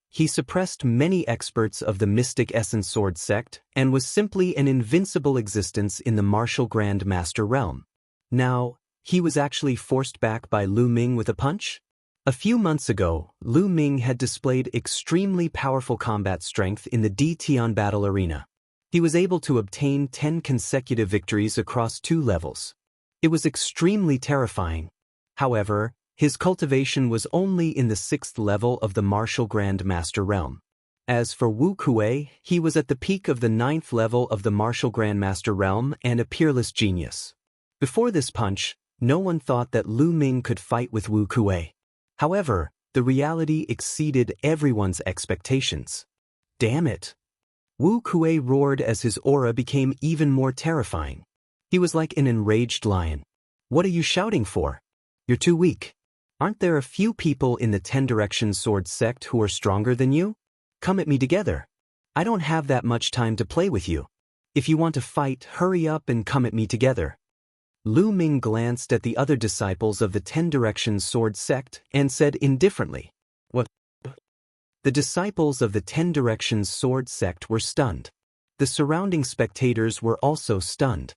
He suppressed many experts of the Mystic Essence Sword Sect and was simply an invincible existence in the martial Grand Master realm. Now, he was actually forced back by Lu Ming with a punch? A few months ago, Lu Ming had displayed extremely powerful combat strength in the D-Tian battle arena. He was able to obtain 10 consecutive victories across 2 levels. It was extremely terrifying. However, his cultivation was only in the 6th level of the martial Grand Master realm. As for Wu Kuei, he was at the peak of the 9th level of the martial Grand Master realm and a peerless genius. Before this punch, no one thought that Lu Ming could fight with Wu Kuei. However, the reality exceeded everyone's expectations. Damn it! Wu Kuei roared as his aura became even more terrifying. He was like an enraged lion. What are you shouting for? You're too weak. Aren't there a few people in the 10 Directions Sword Sect who are stronger than you? Come at me together. I don't have that much time to play with you. If you want to fight, hurry up and come at me together. Lu Ming glanced at the other disciples of the 10 Directions Sword Sect and said indifferently, What? The disciples of the 10 Directions Sword Sect were stunned. The surrounding spectators were also stunned.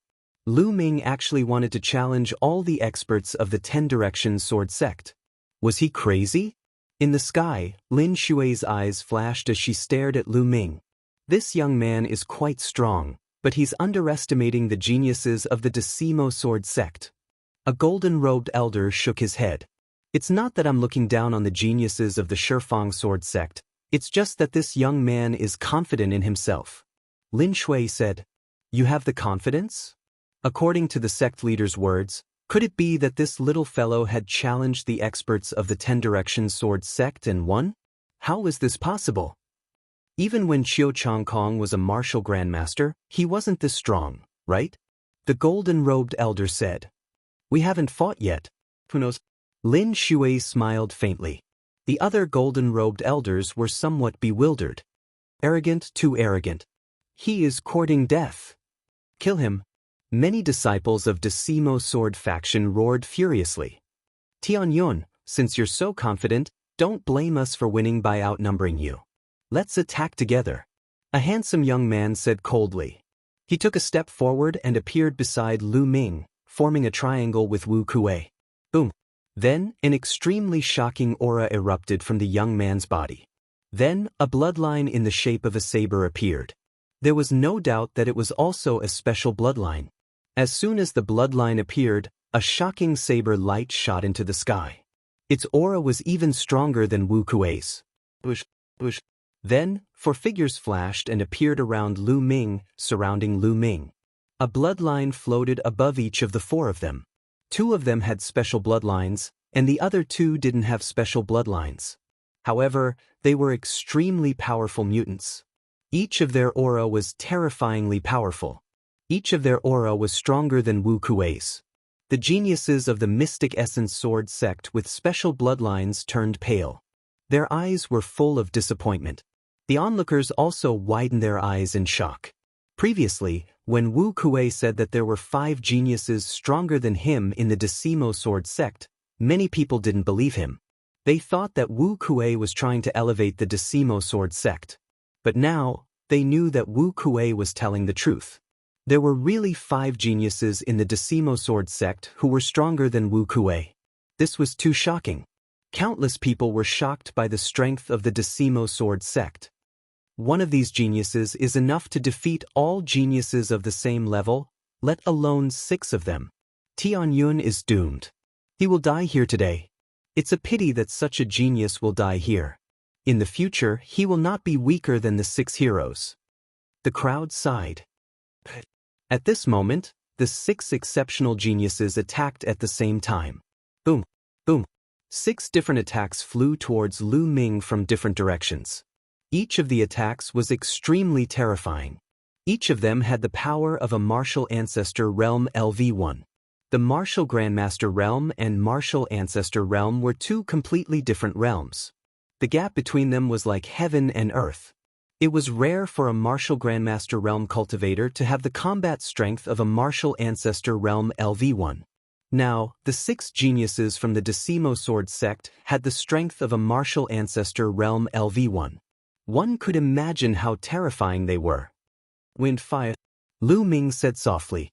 Lu Ming actually wanted to challenge all the experts of the 10 Directions Sword Sect. Was he crazy? In the sky, Lin Xue's eyes flashed as she stared at Lu Ming. This young man is quite strong, but he's underestimating the geniuses of the Decimo Sword Sect. A golden-robed elder shook his head. It's not that I'm looking down on the geniuses of the Shifang Sword Sect, it's just that this young man is confident in himself. Lin Xue said, "You have the confidence?" According to the sect leader's words, could it be that this little fellow had challenged the experts of the 10 Directions Sword Sect and won? How is this possible? Even when Qiu Changkong was a martial grandmaster, he wasn't this strong, right? The golden-robed elder said. We haven't fought yet. Who knows? Lin Xue smiled faintly. The other golden-robed elders were somewhat bewildered. Arrogant, too arrogant. He is courting death. Kill him. Many disciples of Decimo Sword faction roared furiously. Tianyun, since you're so confident, don't blame us for winning by outnumbering you. Let's attack together. A handsome young man said coldly. He took a step forward and appeared beside Lu Ming, forming a triangle with Wu Kuei. Boom. Then, an extremely shocking aura erupted from the young man's body. Then, a bloodline in the shape of a saber appeared. There was no doubt that it was also a special bloodline. As soon as the bloodline appeared, a shocking saber light shot into the sky. Its aura was even stronger than Wu Kuei's. Bush. Then, four figures flashed and appeared around Lu Ming, surrounding Lu Ming. A bloodline floated above each of the four of them. Two of them had special bloodlines, and the other two didn't have special bloodlines. However, they were extremely powerful mutants. Each of their aura was terrifyingly powerful. Each of their aura was stronger than Wu Kuei's. The geniuses of the Mystic Essence Sword Sect with special bloodlines turned pale. Their eyes were full of disappointment. The onlookers also widened their eyes in shock. Previously, when Wu Kuei said that there were 5 geniuses stronger than him in the Decimo Sword Sect, many people didn't believe him. They thought that Wu Kuei was trying to elevate the Decimo Sword Sect. But now, they knew that Wu Kuei was telling the truth. There were really 5 geniuses in the Decimo Sword Sect who were stronger than Wu Kuei. This was too shocking. Countless people were shocked by the strength of the Decimo Sword Sect. One of these geniuses is enough to defeat all geniuses of the same level, let alone 6 of them. Tianyun is doomed. He will die here today. It's a pity that such a genius will die here. In the future, he will not be weaker than the 6 heroes. The crowd sighed. At this moment, the 6 exceptional geniuses attacked at the same time. Boom, boom. 6 different attacks flew towards Lu Ming from different directions. Each of the attacks was extremely terrifying. Each of them had the power of a martial ancestor realm LV1. The martial grandmaster realm and martial ancestor realm were 2 completely different realms. The gap between them was like heaven and earth. It was rare for a martial grandmaster realm cultivator to have the combat strength of a martial ancestor realm LV1. Now, the 6 geniuses from the Decimo Sword Sect had the strength of a martial ancestor realm LV1. One could imagine how terrifying they were. Wind fire, Lu Ming said softly.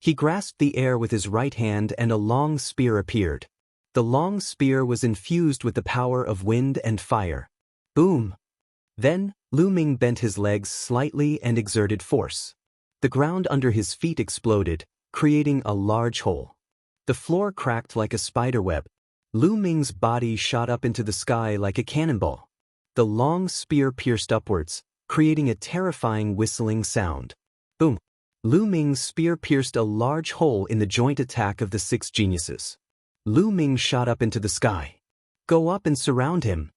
He grasped the air with his right hand and a long spear appeared. The long spear was infused with the power of wind and fire. Boom! Then, Lu Ming bent his legs slightly and exerted force. The ground under his feet exploded, creating a large hole. The floor cracked like a spiderweb. Lu Ming's body shot up into the sky like a cannonball. The long spear pierced upwards, creating a terrifying whistling sound. Boom! Lu Ming's spear pierced a large hole in the joint attack of the 6 geniuses. Lu Ming shot up into the sky. Go up and surround him.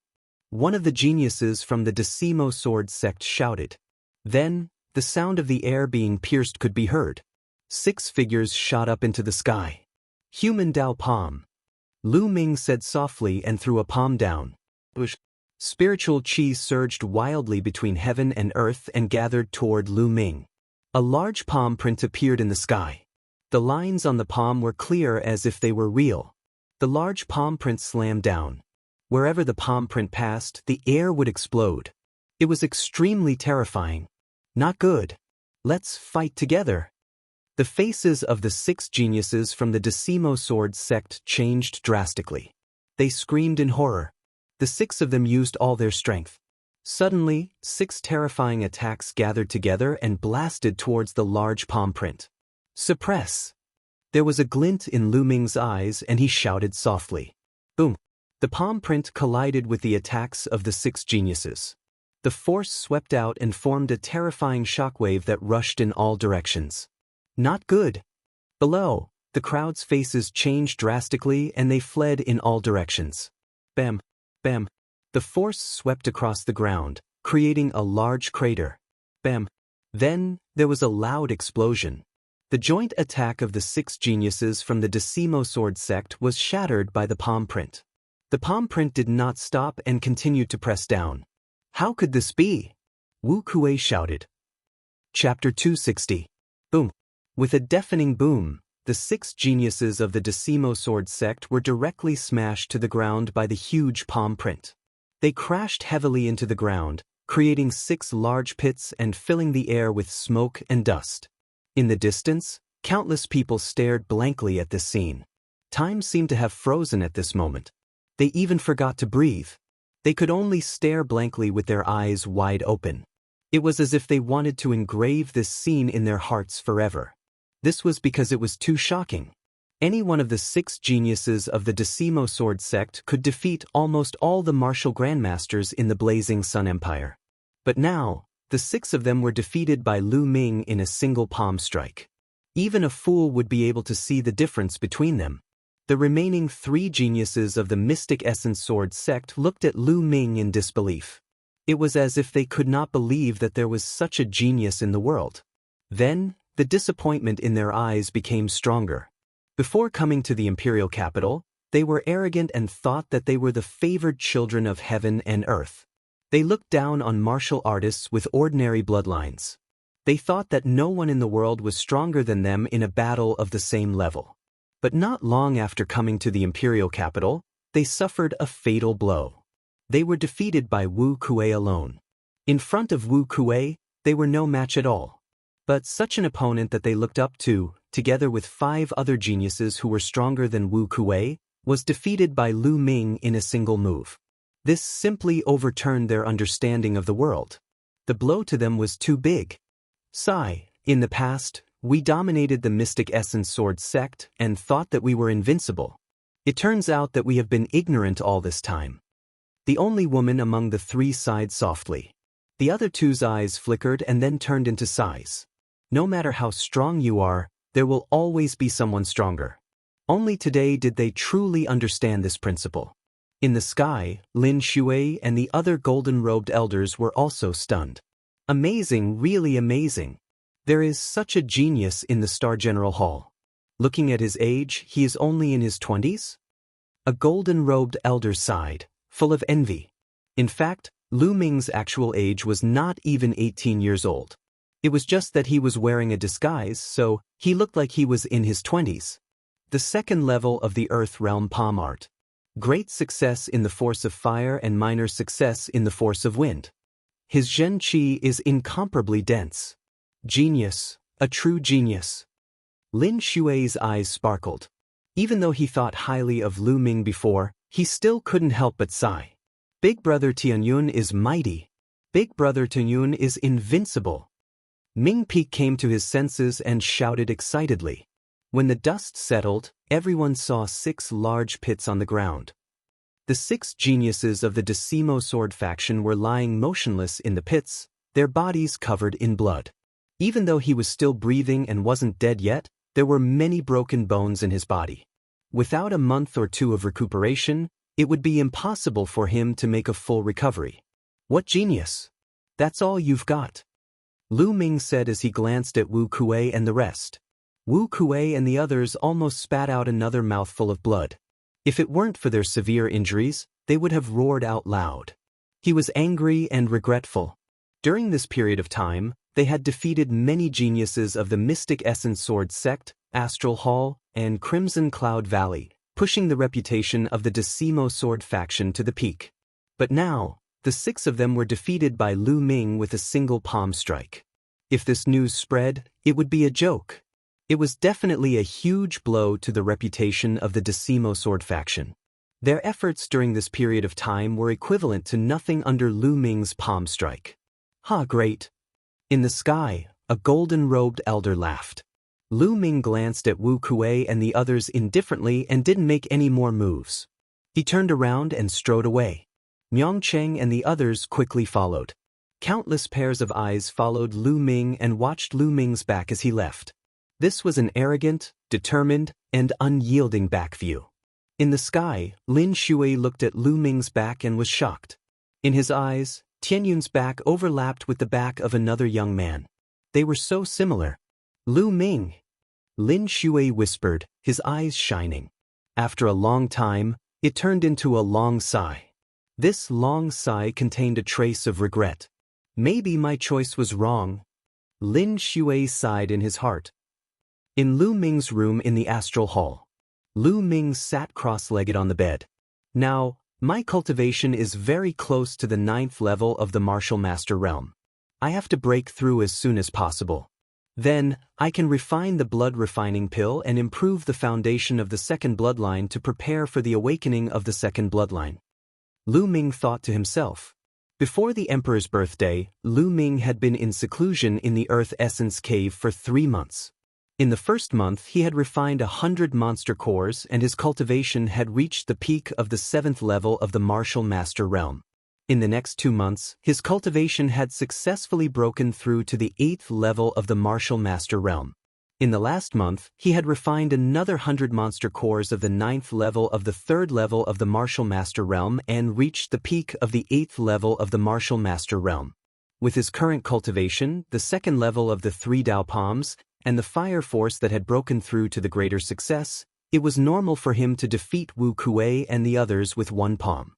One of the geniuses from the Decimo Sword Sect shouted. Then, the sound of the air being pierced could be heard. 6 figures shot up into the sky. Human Dao Palm. Lu Ming said softly and threw a palm down. Whoosh. Spiritual chi surged wildly between heaven and earth and gathered toward Lu Ming. A large palm print appeared in the sky. The lines on the palm were clear as if they were real. The large palm print slammed down. Wherever the palm print passed, the air would explode. It was extremely terrifying. Not good. Let's fight together. The faces of the 6 geniuses from the Decimo Sword sect changed drastically. They screamed in horror. The 6 of them used all their strength. Suddenly, 6 terrifying attacks gathered together and blasted towards the large palm print. Suppress! There was a glint in Lu Ming's eyes and he shouted softly. Boom! The palm print collided with the attacks of the 6 geniuses. The force swept out and formed a terrifying shockwave that rushed in all directions. Not good. Below, the crowd's faces changed drastically and they fled in all directions. Bam! Bam! The force swept across the ground, creating a large crater. Bam! Then, there was a loud explosion. The joint attack of the 6 geniuses from the Decimo Sword sect was shattered by the palm print. The palm print did not stop and continued to press down. How could this be? Wu Kuei shouted. Chapter 260. Boom! With a deafening boom, the 6 geniuses of the Decimo Sword sect were directly smashed to the ground by the huge palm print. They crashed heavily into the ground, creating 6 large pits and filling the air with smoke and dust. In the distance, countless people stared blankly at this scene. Time seemed to have frozen at this moment. They even forgot to breathe. They could only stare blankly with their eyes wide open. It was as if they wanted to engrave this scene in their hearts forever. This was because it was too shocking. Any one of the 6 geniuses of the Decimo Sword sect could defeat almost all the martial grandmasters in the Blazing Sun Empire. But now, the 6 of them were defeated by Lu Ming in a single palm strike. Even a fool would be able to see the difference between them. The remaining 3 geniuses of the Mystic Essence Sword sect looked at Lu Ming in disbelief. It was as if they could not believe that there was such a genius in the world. Then, the disappointment in their eyes became stronger. Before coming to the imperial capital, they were arrogant and thought that they were the favored children of heaven and earth. They looked down on martial artists with ordinary bloodlines. They thought that no one in the world was stronger than them in a battle of the same level. But not long after coming to the imperial capital, they suffered a fatal blow. They were defeated by Wu Kuei alone. In front of Wu Kuei, they were no match at all. But such an opponent that they looked up to, together with 5 other geniuses who were stronger than Wu Kuei, was defeated by Lu Ming in a single move. This simply overturned their understanding of the world. The blow to them was too big. Sigh, in the past, we dominated the Mystic Essence Sword sect and thought that we were invincible. It turns out that we have been ignorant all this time. The only woman among the 3 sighed softly. The other 2's eyes flickered and then turned into sighs. No matter how strong you are, there will always be someone stronger. Only today did they truly understand this principle. In the sky, Lin Shui and the other golden-robed elders were also stunned. Amazing, really amazing. There is such a genius in the Star General Hall. Looking at his age, he is only in his 20s? A golden-robed elder sighed, full of envy. In fact, Lu Ming's actual age was not even 18 years old. It was just that he was wearing a disguise, so he looked like he was in his 20s. The second level of the Earth Realm Palm Art. Great success in the force of fire and minor success in the force of wind. His Zhen Qi is incomparably dense. Genius, a true genius. Lin Shui's eyes sparkled. Even though he thought highly of Lu Ming before, he still couldn't help but sigh. Big Brother Tianyun is mighty. Big Brother Tianyun is invincible. Ming Peak came to his senses and shouted excitedly. When the dust settled, everyone saw 6 large pits on the ground. The 6 geniuses of the Decimo Sword faction were lying motionless in the pits, their bodies covered in blood. Even though he was still breathing and wasn't dead yet, there were many broken bones in his body. Without a month or 2 of recuperation, it would be impossible for him to make a full recovery. What genius! That's all you've got. Lu Ming said as he glanced at Wu Kuei and the rest. Wu Kuei and the others almost spat out another mouthful of blood. If it weren't for their severe injuries, they would have roared out loud. He was angry and regretful. During this period of time, they had defeated many geniuses of the Mystic Essence Sword sect, Astral Hall, and Crimson Cloud Valley, pushing the reputation of the Decimo Sword faction to the peak. But now, the 6 of them were defeated by Lu Ming with a single palm strike. If this news spread, it would be a joke. It was definitely a huge blow to the reputation of the Decimo Sword faction. Their efforts during this period of time were equivalent to nothing under Lu Ming's palm strike. Ha, great. In the sky, a golden-robed elder laughed. Lu Ming glanced at Wu Kuei and the others indifferently and didn't make any more moves. He turned around and strode away. Miang Cheng and the others quickly followed. Countless pairs of eyes followed Lu Ming and watched Lu Ming's back as he left. This was an arrogant, determined, and unyielding back view. In the sky, Lin Shui looked at Lu Ming's back and was shocked. In his eyes, Tianyun's back overlapped with the back of another young man. They were so similar. Lu Ming! Lin Shui whispered, his eyes shining. After a long time, it turned into a long sigh. This long sigh contained a trace of regret. Maybe my choice was wrong. Lin Shui sighed in his heart. In Lu Ming's room in the astral hall, Lu Ming sat cross-legged on the bed. Now, my cultivation is very close to the 9th level of the martial master realm. I have to break through as soon as possible. Then, I can refine the blood refining pill and improve the foundation of the second bloodline to prepare for the awakening of the second bloodline. Lu Ming thought to himself. Before the emperor's birthday, Lu Ming had been in seclusion in the Earth Essence Cave for 3 months. In the first month, he had refined 100 monster cores and his cultivation had reached the peak of the 7th level of the martial master realm. In the next 2 months, his cultivation had successfully broken through to the 8th level of the martial master realm. In the last month, he had refined another 100 monster cores of the 9th level of the 3rd level of the martial master realm and reached the peak of the 8th level of the martial master realm. With his current cultivation, the 2nd level of the 3 Dao Palms, and the fire force that had broken through to the greater success, it was normal for him to defeat Wu Kuei and the others with 1 palm.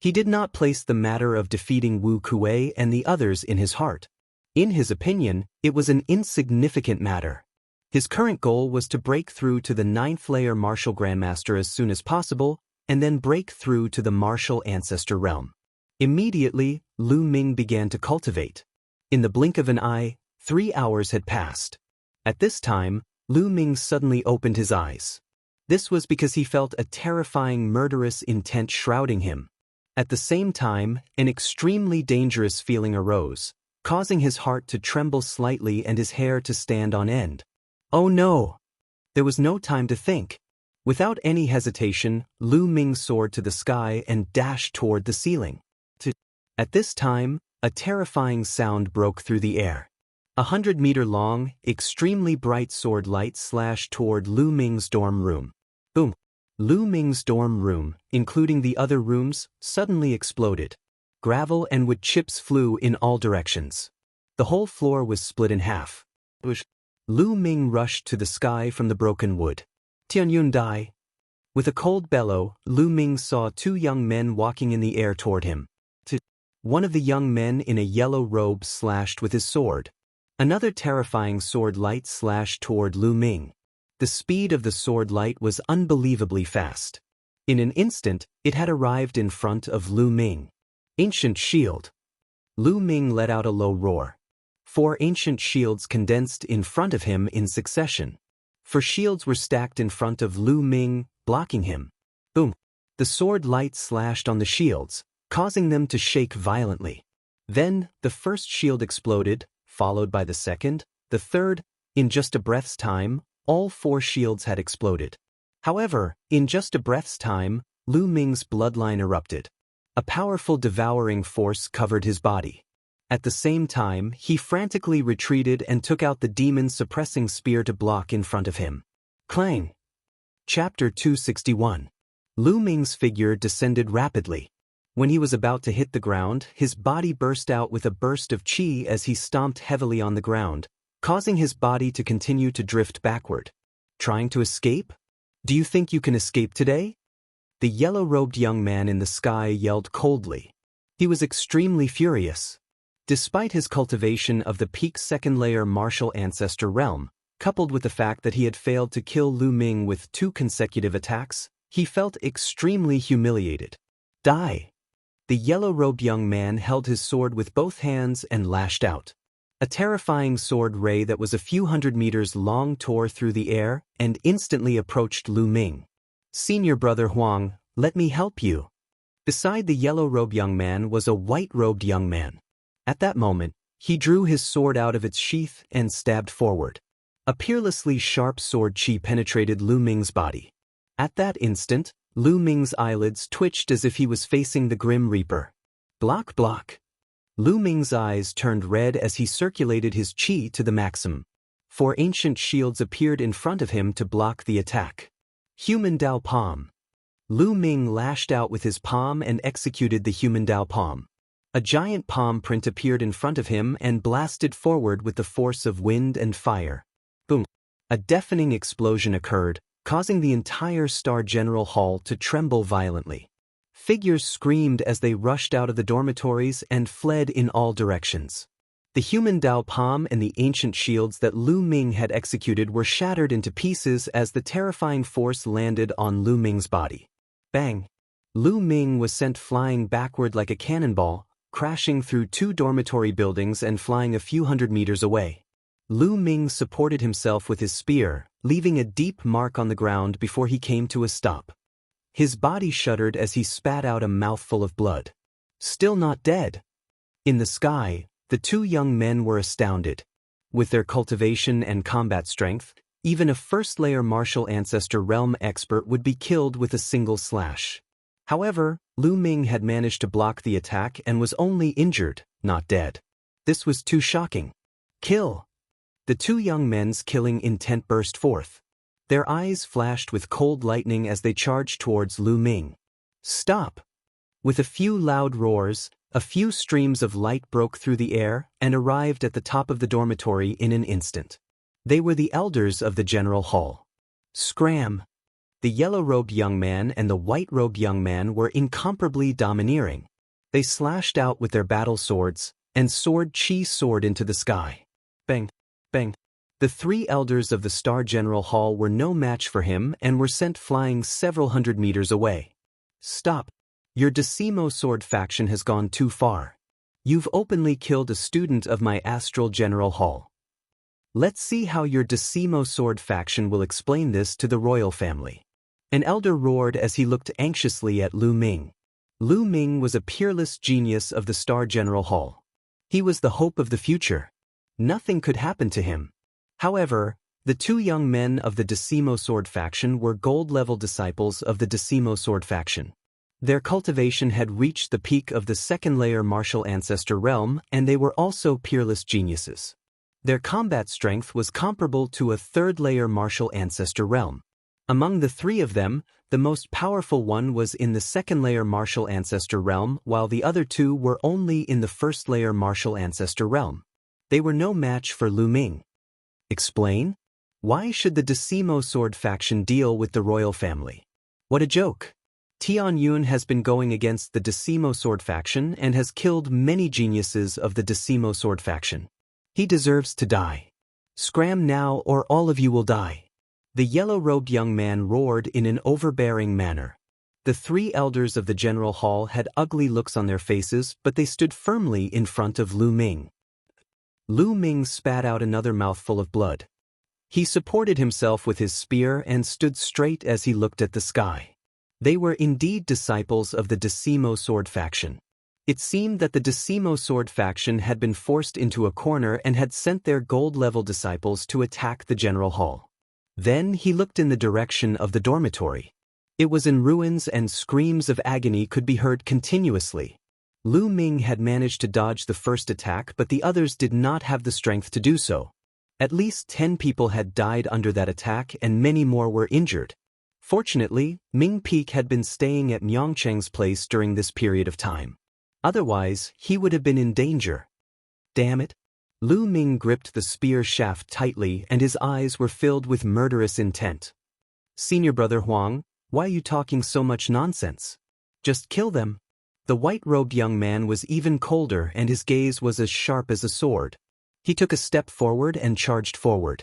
He did not place the matter of defeating Wu Kuei and the others in his heart. In his opinion, it was an insignificant matter. His current goal was to break through to the 9th layer martial grandmaster as soon as possible, and then break through to the martial ancestor realm. Immediately, Lu Ming began to cultivate. In the blink of an eye, 3 hours had passed. At this time, Lu Ming suddenly opened his eyes. This was because he felt a terrifying murderous intent shrouding him. At the same time, an extremely dangerous feeling arose, causing his heart to tremble slightly and his hair to stand on end. Oh no! There was no time to think. Without any hesitation, Lu Ming soared to the sky and dashed toward the ceiling. At this time, a terrifying sound broke through the air. 100-meter-long, extremely bright sword light slashed toward Lu Ming's dorm room. Boom! Lu Ming's dorm room, including the other rooms, suddenly exploded. Gravel and wood chips flew in all directions. The whole floor was split in half. Lu Ming rushed to the sky from the broken wood. Tianyun die. With a cold bellow, Lu Ming saw 2 young men walking in the air toward him. One of the young men in a yellow robe slashed with his sword. Another terrifying sword light slashed toward Lu Ming. The speed of the sword light was unbelievably fast. In an instant, it had arrived in front of Lu Ming. Ancient shield. Lu Ming let out a low roar. 4 ancient shields condensed in front of him in succession. 4 shields were stacked in front of Lu Ming, blocking him. Boom! The sword light slashed on the shields, causing them to shake violently. Then, the first shield exploded, followed by the second, the third. In just a breath's time, all 4 shields had exploded. However, in just a breath's time, Lu Ming's bloodline erupted. A powerful devouring force covered his body. At the same time, he frantically retreated and took out the demon-suppressing spear to block in front of him. Clang! Chapter 261. Lu Ming's figure descended rapidly. When he was about to hit the ground, his body burst out with a burst of qi as he stomped heavily on the ground, causing his body to continue to drift backward. Trying to escape? Do you think you can escape today? The yellow-robed young man in the sky yelled coldly. He was extremely furious. Despite his cultivation of the peak 2nd layer martial ancestor realm, coupled with the fact that he had failed to kill Lu Ming with 2 consecutive attacks, he felt extremely humiliated. Die! The yellow-robed young man held his sword with both hands and lashed out. A terrifying sword ray that was a few hundred meters long tore through the air and instantly approached Lu Ming. "Senior brother Huang, let me help you." Beside the yellow-robed young man was a white-robed young man. At that moment, he drew his sword out of its sheath and stabbed forward. A peerlessly sharp sword chi penetrated Lu Ming's body. At that instant, Lu Ming's eyelids twitched as if he was facing the Grim Reaper. Block, block. Lu Ming's eyes turned red as he circulated his chi to the maximum. 4 ancient shields appeared in front of him to block the attack. Human Dao Palm. Lu Ming lashed out with his palm and executed the Human Dao Palm. A giant palm print appeared in front of him and blasted forward with the force of wind and fire. Boom! A deafening explosion occurred, causing the entire Star General Hall to tremble violently. Figures screamed as they rushed out of the dormitories and fled in all directions. The Human Dao Palm and the ancient shields that Lu Ming had executed were shattered into pieces as the terrifying force landed on Lu Ming's body. Bang! Lu Ming was sent flying backward like a cannonball, crashing through 2 dormitory buildings and flying a few hundred meters away. Lu Ming supported himself with his spear, leaving a deep mark on the ground before he came to a stop. His body shuddered as he spat out a mouthful of blood. Still not dead. In the sky, the 2 young men were astounded. With their cultivation and combat strength, even a first-layer martial ancestor realm expert would be killed with a single slash. However, Lu Ming had managed to block the attack and was only injured, not dead. This was too shocking. Kill! The 2 young men's killing intent burst forth. Their eyes flashed with cold lightning as they charged towards Lu Ming. Stop! With a few loud roars, a few streams of light broke through the air and arrived at the top of the dormitory in an instant. They were the elders of the General Hall. Scram! The yellow-robed young man and the white-robed young man were incomparably domineering. They slashed out with their battle swords, and sword chi soared into the sky. Bang! Bang! The 3 elders of the Star General Hall were no match for him and were sent flying several hundred meters away. Stop! Your Decimo Sword faction has gone too far. You've openly killed a student of my Astral General Hall. Let's see how your Decimo Sword faction will explain this to the royal family. An elder roared as he looked anxiously at Lu Ming. Lu Ming was a peerless genius of the Star General Hall. He was the hope of the future. Nothing could happen to him. However, the 2 young men of the Decimo Sword faction were gold-level disciples of the Decimo Sword faction. Their cultivation had reached the peak of the 2nd-layer martial ancestor realm, and they were also peerless geniuses. Their combat strength was comparable to a 3rd-layer martial ancestor realm. Among the 3 of them, the most powerful one was in the 2nd-layer martial ancestor realm, while the other 2 were only in the 1st-layer martial ancestor realm. They were no match for Lu Ming. Explain? Why should the Decimo Sword faction deal with the royal family? What a joke! Tian Yun has been going against the Decimo Sword faction and has killed many geniuses of the Decimo Sword faction. He deserves to die. Scram now or all of you will die. The yellow-robed young man roared in an overbearing manner. The 3 elders of the General Hall had ugly looks on their faces, but they stood firmly in front of Lu Ming. Lu Ming spat out another mouthful of blood. He supported himself with his spear and stood straight as he looked at the sky. They were indeed disciples of the Decimo Sword faction. It seemed that the Decimo Sword faction had been forced into a corner and had sent their gold-level disciples to attack the General Hall. Then he looked in the direction of the dormitory. It was in ruins and screams of agony could be heard continuously. Lu Ming had managed to dodge the first attack, but the others did not have the strength to do so. At least 10 people had died under that attack and many more were injured. Fortunately, Ming Peak had been staying at Myeongchang's place during this period of time. Otherwise, he would have been in danger. Damn it! Lu Ming gripped the spear shaft tightly and his eyes were filled with murderous intent. Senior brother Huang, why are you talking so much nonsense? Just kill them. The white-robed young man was even colder and his gaze was as sharp as a sword. He took a step forward and charged forward.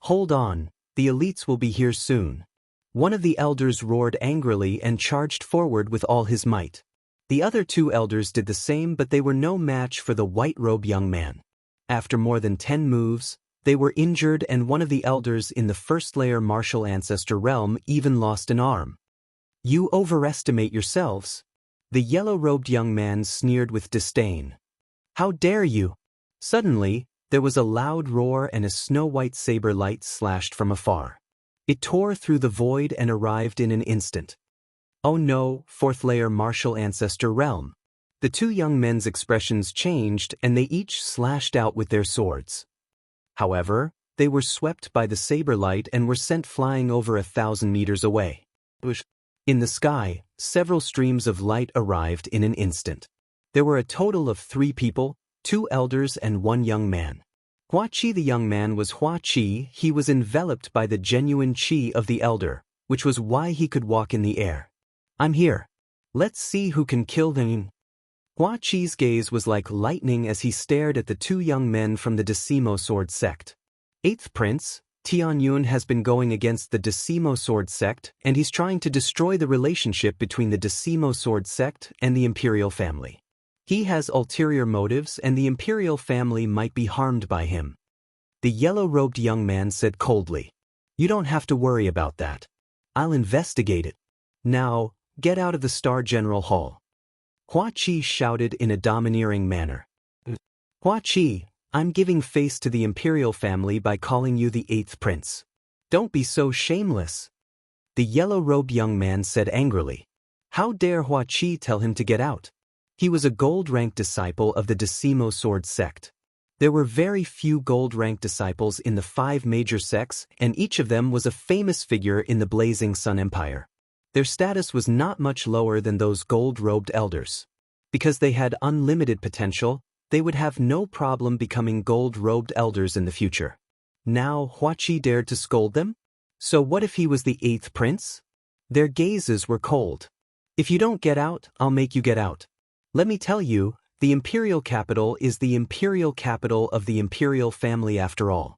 Hold on, the elites will be here soon. One of the elders roared angrily and charged forward with all his might. The other 2 elders did the same, but they were no match for the white-robed young man. After more than 10 moves, they were injured and one of the elders in the first-layer martial ancestor realm even lost an arm. You overestimate yourselves. The yellow-robed young man sneered with disdain. How dare you? Suddenly, there was a loud roar and a snow-white saber light slashed from afar. It tore through the void and arrived in an instant. Oh no, fourth-layer martial ancestor realm. The two young men's expressions changed and they each slashed out with their swords. However, they were swept by the saber light and were sent flying over 1,000 meters away. In the sky, several streams of light arrived in an instant. There were a total of 3 people, 2 elders and 1 young man. Hua Qi, the young man, was Hua Qi. He was enveloped by the genuine qi of the elder, which was why he could walk in the air. I'm here. Let's see who can kill them. Hua Qi's gaze was like lightning as he stared at the 2 young men from the Decimo Sword sect. 8th Prince, Tianyun, has been going against the Decimo Sword sect, and he's trying to destroy the relationship between the Decimo Sword sect and the imperial family. He has ulterior motives and the imperial family might be harmed by him. The yellow-robed young man said coldly. You don't have to worry about that. I'll investigate it. Now, get out of the Star General Hall. Hua Qi shouted in a domineering manner. Hua Qi, I'm giving face to the imperial family by calling you the 8th Prince. Don't be so shameless. The yellow-robed young man said angrily. How dare Hua Qi tell him to get out? He was a gold-ranked disciple of the Decimo Sword sect. There were very few gold-ranked disciples in the 5 major sects, and each of them was a famous figure in the Blazing Sun Empire. Their status was not much lower than those gold-robed elders. Because they had unlimited potential, they would have no problem becoming gold-robed elders in the future. Now Hua Qi dared to scold them? So what if he was the 8th Prince? Their gazes were cold. If you don't get out, I'll make you get out. Let me tell you, the imperial capital is the imperial capital of the imperial family after all.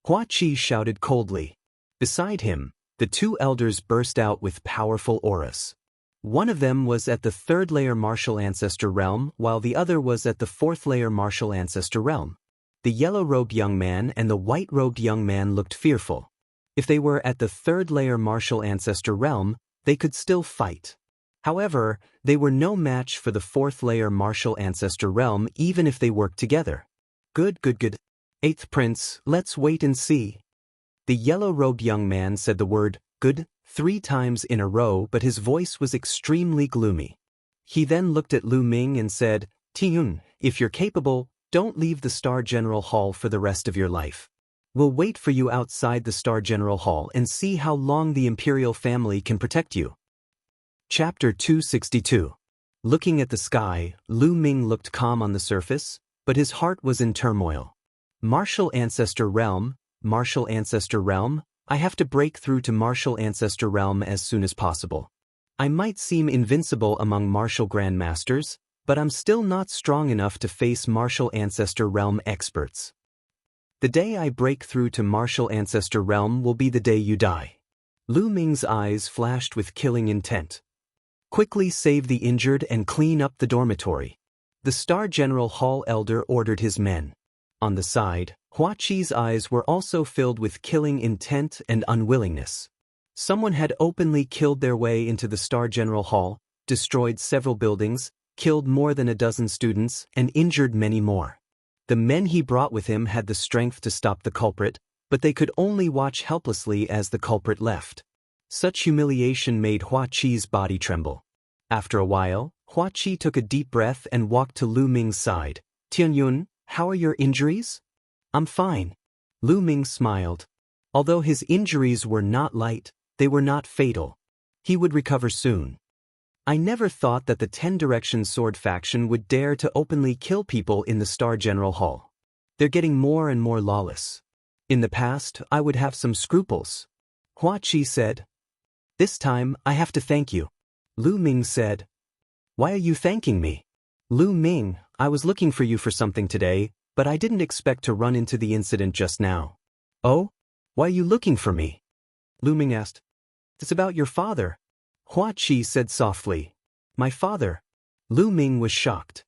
Hua Qi shouted coldly. Beside him, the 2 elders burst out with powerful auras. One of them was at the 3rd-layer martial ancestor realm, while the other was at the 4th-layer martial ancestor realm. The yellow-robed young man and the white-robed young man looked fearful. If they were at the 3rd-layer martial ancestor realm, they could still fight. However, they were no match for the 4th-layer martial ancestor realm even if they worked together. Good. 8th Prince, let's wait and see. The yellow-robed young man said the word, good, 3 times in a row, but his voice was extremely gloomy. He then looked at Lu Ming and said, Tiyun, if you're capable, don't leave the Star General Hall for the rest of your life. We'll wait for you outside the Star General Hall and see how long the imperial family can protect you. Chapter 262. Looking at the sky, Lu Ming looked calm on the surface, but his heart was in turmoil. Martial Ancestor Realm, I have to break through to Martial Ancestor Realm as soon as possible. I might seem invincible among Martial Grandmasters, but I'm still not strong enough to face Martial Ancestor Realm experts. The day I break through to Martial Ancestor Realm will be the day you die. Lu Ming's eyes flashed with killing intent. Quickly save the injured and clean up the dormitory. The Star General Hall elder ordered his men. On the side, Hua Qi's eyes were also filled with killing intent and unwillingness. Someone had openly killed their way into the Star General Hall, destroyed several buildings, killed more than a dozen students, and injured many more. The men he brought with him had the strength to stop the culprit, but they could only watch helplessly as the culprit left. Such humiliation made Hua Qi's body tremble. After a while, Hua Qi took a deep breath and walked to Lu Ming's side. Tianyun, how are your injuries? I'm fine. Lu Ming smiled. Although his injuries were not light, they were not fatal. He would recover soon. I never thought that the 10 Directions Sword faction would dare to openly kill people in the Star General Hall. They're getting more and more lawless. In the past, I would have some scruples. Hua Qi said. This time, I have to thank you. Lu Ming said. Why are you thanking me? Lu Ming, I was looking for you for something today, but I didn't expect to run into the incident just now. Oh? Why are you looking for me? Lu Ming asked. It's about your father. Hua Qi said softly. My father? Lu Ming was shocked.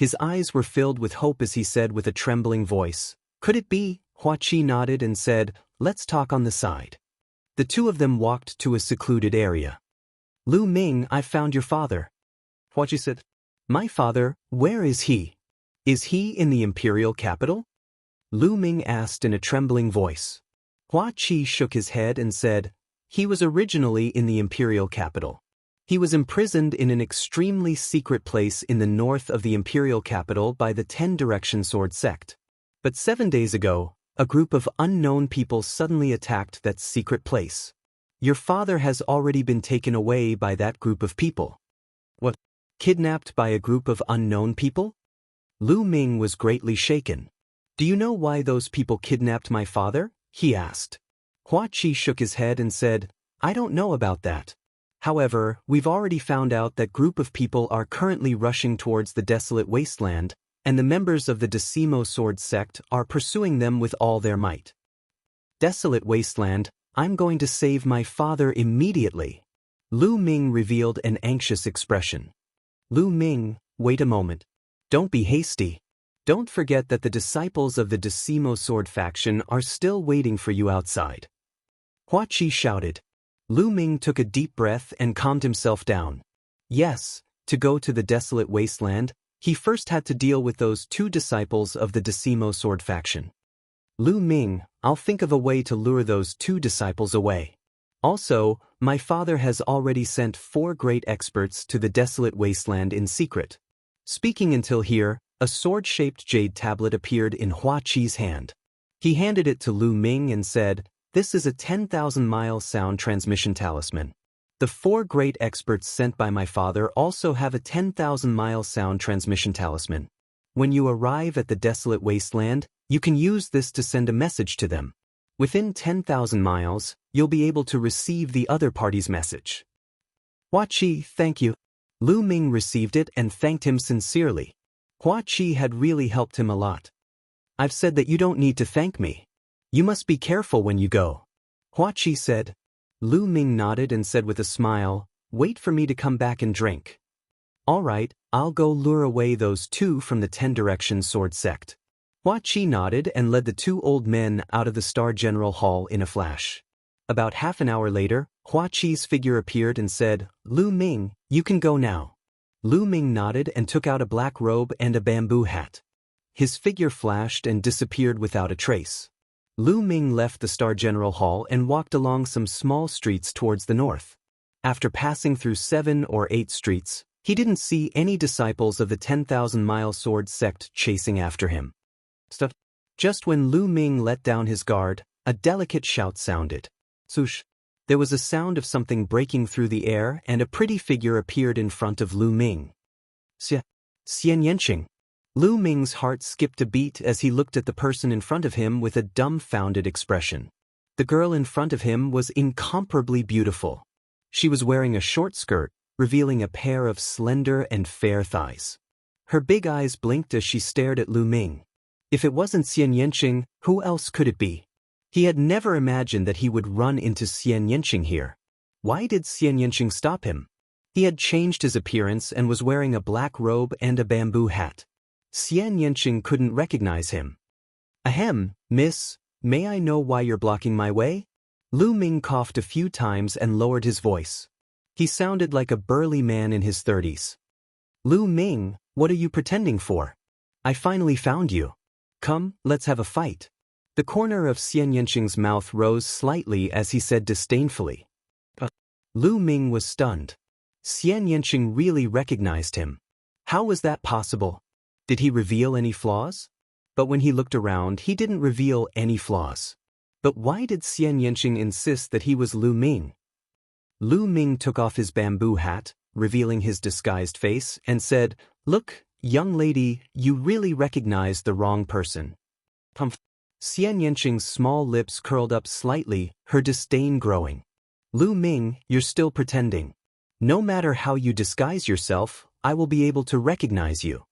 His eyes were filled with hope as he said with a trembling voice, "Could it be?" Hua Qi nodded and said, "Let's talk on the side." The two of them walked to a secluded area. "Lu Ming, I've found your father." Hua Qi said, "My father, where is he? Is he in the imperial capital?" Lu Ming asked in a trembling voice. Hua Qi shook his head and said, "He was originally in the imperial capital. He was imprisoned in an extremely secret place in the north of the imperial capital by the 10-Direction Sword sect. But 7 days ago, a group of unknown people suddenly attacked that secret place. Your father has already been taken away by that group of people." "What? Kidnapped by a group of unknown people?" Lu Ming was greatly shaken. "Do you know why those people kidnapped my father?" he asked. Hua Qi shook his head and said, "I don't know about that. However, we've already found out that group of people are currently rushing towards the desolate wasteland, and the members of the Decimo Sword sect are pursuing them with all their might." "Desolate wasteland, I'm going to save my father immediately." Lu Ming revealed an anxious expression. "Lu Ming, wait a moment. Don't be hasty. Don't forget that the disciples of the Decimo Sword faction are still waiting for you outside." Hua Qi shouted. Lu Ming took a deep breath and calmed himself down. Yes, to go to the desolate wasteland, he first had to deal with those 2 disciples of the Decimo Sword faction. "Lu Ming, I'll think of a way to lure those 2 disciples away. Also, my father has already sent 4 great experts to the desolate wasteland in secret." Speaking until here, a sword-shaped jade tablet appeared in Hua Qi's hand. He handed it to Lu Ming and said, "This is a 10,000-mile sound transmission talisman. The 4 great experts sent by my father also have a 10,000-mile sound transmission talisman. When you arrive at the desolate wasteland, you can use this to send a message to them. Within 10,000 miles, you'll be able to receive the other party's message." "Hua Qi, thank you." Lu Ming received it and thanked him sincerely. Hua Qi had really helped him a lot. "I've said that you don't need to thank me. You must be careful when you go," Hua Qi said. Lu Ming nodded and said with a smile, "Wait for me to come back and drink." "All right, I'll go lure away those 2 from the 10-Direction Sword sect." Hua Qi nodded and led the 2 old men out of the Star General Hall in a flash. About half an hour later, Hua Qi's figure appeared and said, "Lu Ming, you can go now." Lu Ming nodded and took out a black robe and a bamboo hat. His figure flashed and disappeared without a trace. Lu Ming left the Star General Hall and walked along some small streets towards the north. After passing through 7 or 8 streets, he didn't see any disciples of the 10,000-mile sword sect chasing after him. Just when Lu Ming let down his guard, a delicate shout sounded. Swoosh! There was a sound of something breaking through the air and a pretty figure appeared in front of Lu Ming. Xian Yanqing. Lu Ming's heart skipped a beat as he looked at the person in front of him with a dumbfounded expression. The girl in front of him was incomparably beautiful. She was wearing a short skirt, revealing a pair of slender and fair thighs. Her big eyes blinked as she stared at Lu Ming. If it wasn't Xian Yanqing, who else could it be? He had never imagined that he would run into Xian Yanqing here. Why did Xian Yanqing stop him? He had changed his appearance and was wearing a black robe and a bamboo hat. Xian Yanqing couldn't recognize him. "Ahem, miss, may I know why you're blocking my way?" Lu Ming coughed a few times and lowered his voice. He sounded like a burly man in his 30s. "Lu Ming, what are you pretending for? I finally found you. Come, let's have a fight." The corner of Xian Yanqing's mouth rose slightly as he said disdainfully. Lu Ming was stunned. Xian Yanqing really recognized him. How was that possible? Did he reveal any flaws? But when he looked around, he didn't reveal any flaws. But why did Xian Yanqing insist that he was Lu Ming? Lu Ming took off his bamboo hat, revealing his disguised face, and said, "Look, young lady, you really recognized the wrong person." Xian Yanqing's small lips curled up slightly, her disdain growing. "Lu Ming, you're still pretending. No matter how you disguise yourself, I will be able to recognize you.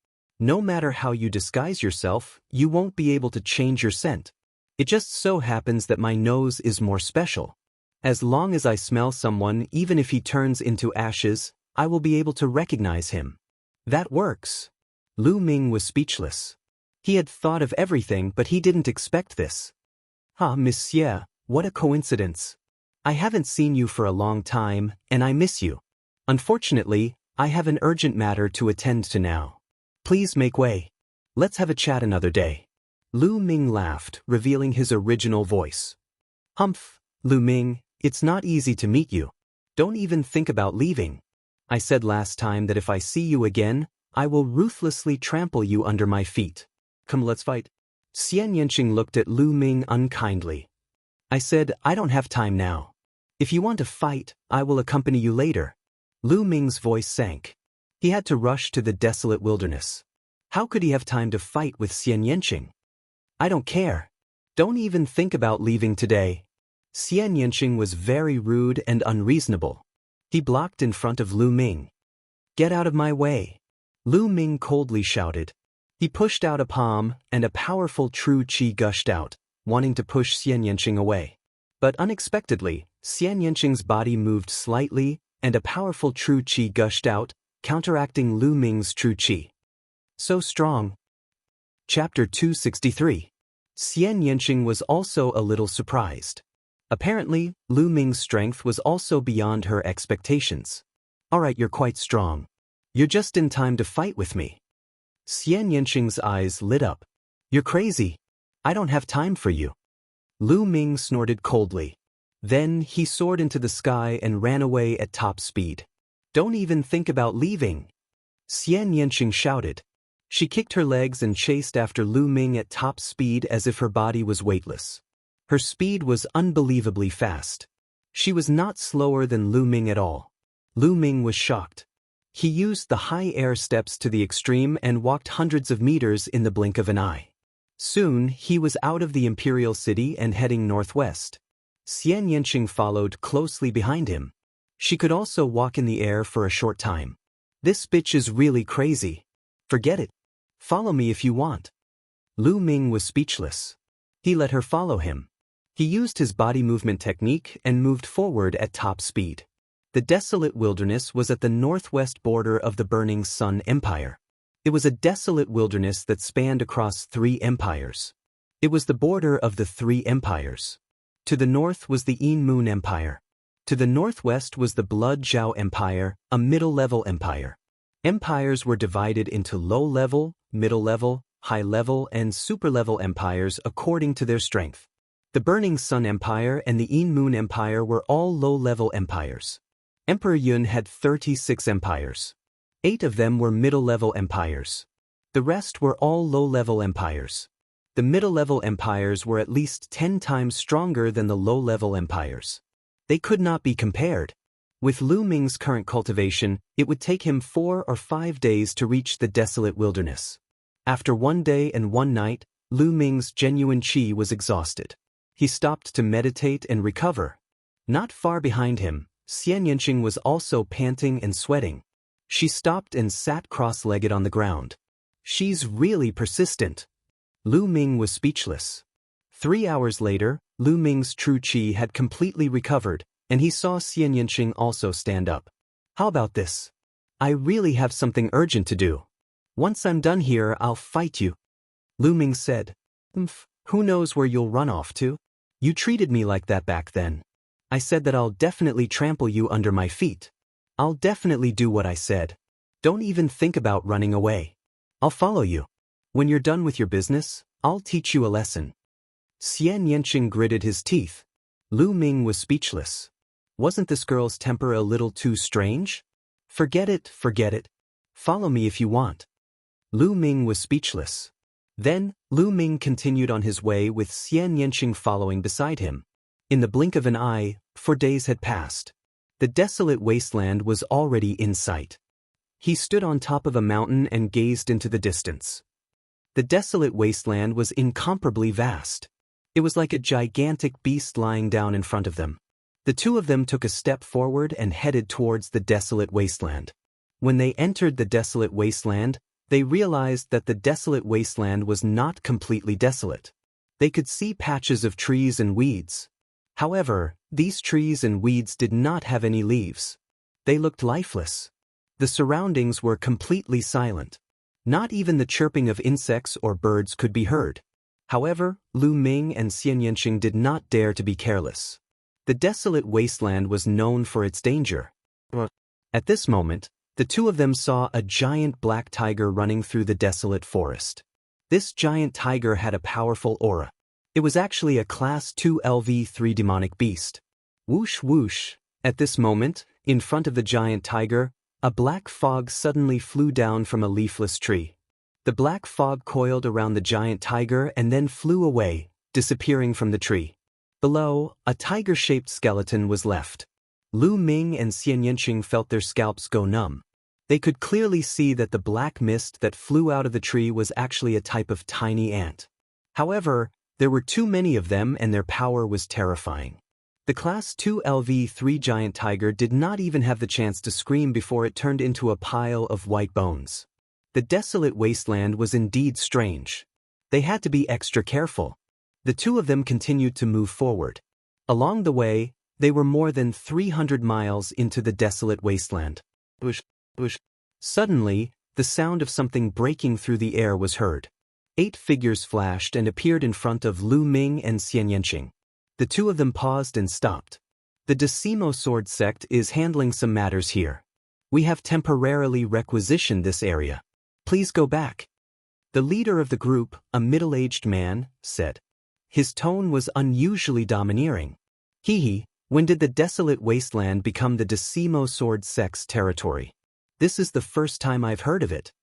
No matter how you disguise yourself, you won't be able to change your scent. It just so happens that my nose is more special. As long as I smell someone, even if he turns into ashes, I will be able to recognize him. That works." Lu Ming was speechless. He had thought of everything, but he didn't expect this. Ah, monsieur, what a coincidence. I haven't seen you for a long time, and I miss you. Unfortunately, I have an urgent matter to attend to now. Please make way. Let's have a chat another day. Lu Ming laughed, revealing his original voice. Humph, Lu Ming, it's not easy to meet you. Don't even think about leaving. I said last time that if I see you again, I will ruthlessly trample you under my feet. Come, let's fight. Xian Yanqing looked at Lu Ming unkindly. I said, I don't have time now. If you want to fight, I will accompany you later. Lu Ming's voice sank. He had to rush to the desolate wilderness. How could he have time to fight with Xian Yanqing? I don't care. Don't even think about leaving today. Xian Yanqing was very rude and unreasonable. He blocked in front of Lu Ming. Get out of my way. Lu Ming coldly shouted. He pushed out a palm, and a powerful true qi gushed out, wanting to push Xian Yanqing away. But unexpectedly, Xian Yanqing's body moved slightly, and a powerful true qi gushed out, counteracting Lu Ming's true qi. So strong. Chapter 263. Xian Yanqing was also a little surprised. Apparently, Lu Ming's strength was also beyond her expectations. Alright, you're quite strong. You're just in time to fight with me. Xian Yanqing's eyes lit up. You're crazy. I don't have time for you. Lu Ming snorted coldly. Then he soared into the sky and ran away at top speed. Don't even think about leaving. Xian Yanqing shouted. She kicked her legs and chased after Lu Ming at top speed as if her body was weightless. Her speed was unbelievably fast. She was not slower than Lu Ming at all. Lu Ming was shocked. He used the high air steps to the extreme and walked hundreds of meters in the blink of an eye. Soon, he was out of the imperial city and heading northwest. Xian Yanqing followed closely behind him. She could also walk in the air for a short time. This bitch is really crazy. Forget it. Follow me if you want. Lu Ming was speechless. He let her follow him. He used his body movement technique and moved forward at top speed. The desolate wilderness was at the northwest border of the Burning Sun Empire. It was a desolate wilderness that spanned across 3 empires. It was the border of the 3 empires. To the north was the Yin Moon Empire. To the northwest was the Blood Zhao Empire, a middle-level empire. Empires were divided into low-level, middle-level, high-level, and super-level empires according to their strength. The Burning Sun Empire and the Yin Moon Empire were all low-level empires. Emperor Yun had 36 empires. 8 of them were middle-level empires. The rest were all low-level empires. The middle-level empires were at least 10 times stronger than the low-level empires. They could not be compared. With Lu Ming's current cultivation, it would take him 4 or 5 days to reach the desolate wilderness. After 1 day and 1 night, Lu Ming's genuine qi was exhausted. He stopped to meditate and recover. Not far behind him, Xian Yanqing was also panting and sweating. She stopped and sat cross-legged on the ground. She's really persistent. Lu Ming was speechless. 3 hours later, Lu Ming's true qi had completely recovered, and he saw Xian Yanqing also stand up. How about this? I really have something urgent to do. Once I'm done here, I'll fight you. Lu Ming said. Who knows where you'll run off to? You treated me like that back then. I said that I'll definitely trample you under my feet. I'll definitely do what I said. Don't even think about running away. I'll follow you. When you're done with your business, I'll teach you a lesson. Xian Yanqing gritted his teeth. Lu Ming was speechless. Wasn't this girl's temper a little too strange? Forget it, forget it. Follow me if you want. Lu Ming was speechless. Then, Lu Ming continued on his way with Xian Yanqing following beside him. In the blink of an eye, 4 days had passed. The desolate wasteland was already in sight. He stood on top of a mountain and gazed into the distance. The desolate wasteland was incomparably vast. It was like a gigantic beast lying down in front of them. The 2 of them took a step forward and headed towards the desolate wasteland. When they entered the desolate wasteland, they realized that the desolate wasteland was not completely desolate. They could see patches of trees and weeds. However, these trees and weeds did not have any leaves. They looked lifeless. The surroundings were completely silent. Not even the chirping of insects or birds could be heard. However, Lu Ming and Xian Yanqing did not dare to be careless. The desolate wasteland was known for its danger. At this moment, the two of them saw a giant black tiger running through the desolate forest. This giant tiger had a powerful aura. It was actually a Class 2 LV3 demonic beast. Whoosh whoosh. At this moment, in front of the giant tiger, a black fog suddenly flew down from a leafless tree. The black fog coiled around the giant tiger and then flew away, disappearing from the tree. Below, a tiger-shaped skeleton was left. Lu Ming and Xian Yanqing felt their scalps go numb. They could clearly see that the black mist that flew out of the tree was actually a type of tiny ant. However, there were too many of them and their power was terrifying. The Class 2 LV3 giant tiger did not even have the chance to scream before it turned into a pile of white bones. The desolate wasteland was indeed strange. They had to be extra careful. The two of them continued to move forward. Along the way, they were more than 300 miles into the desolate wasteland. Whoosh, whoosh. Suddenly, the sound of something breaking through the air was heard. 8 figures flashed and appeared in front of Lu Ming and Xian Yanqing. The two of them paused and stopped. The Decimo Sword sect is handling some matters here. We have temporarily requisitioned this area. Please go back. The leader of the group, a middle-aged man, said. His tone was unusually domineering. Hee, when did the desolate wasteland become the Decimo Sword sect's territory? This is the first time I've heard of it.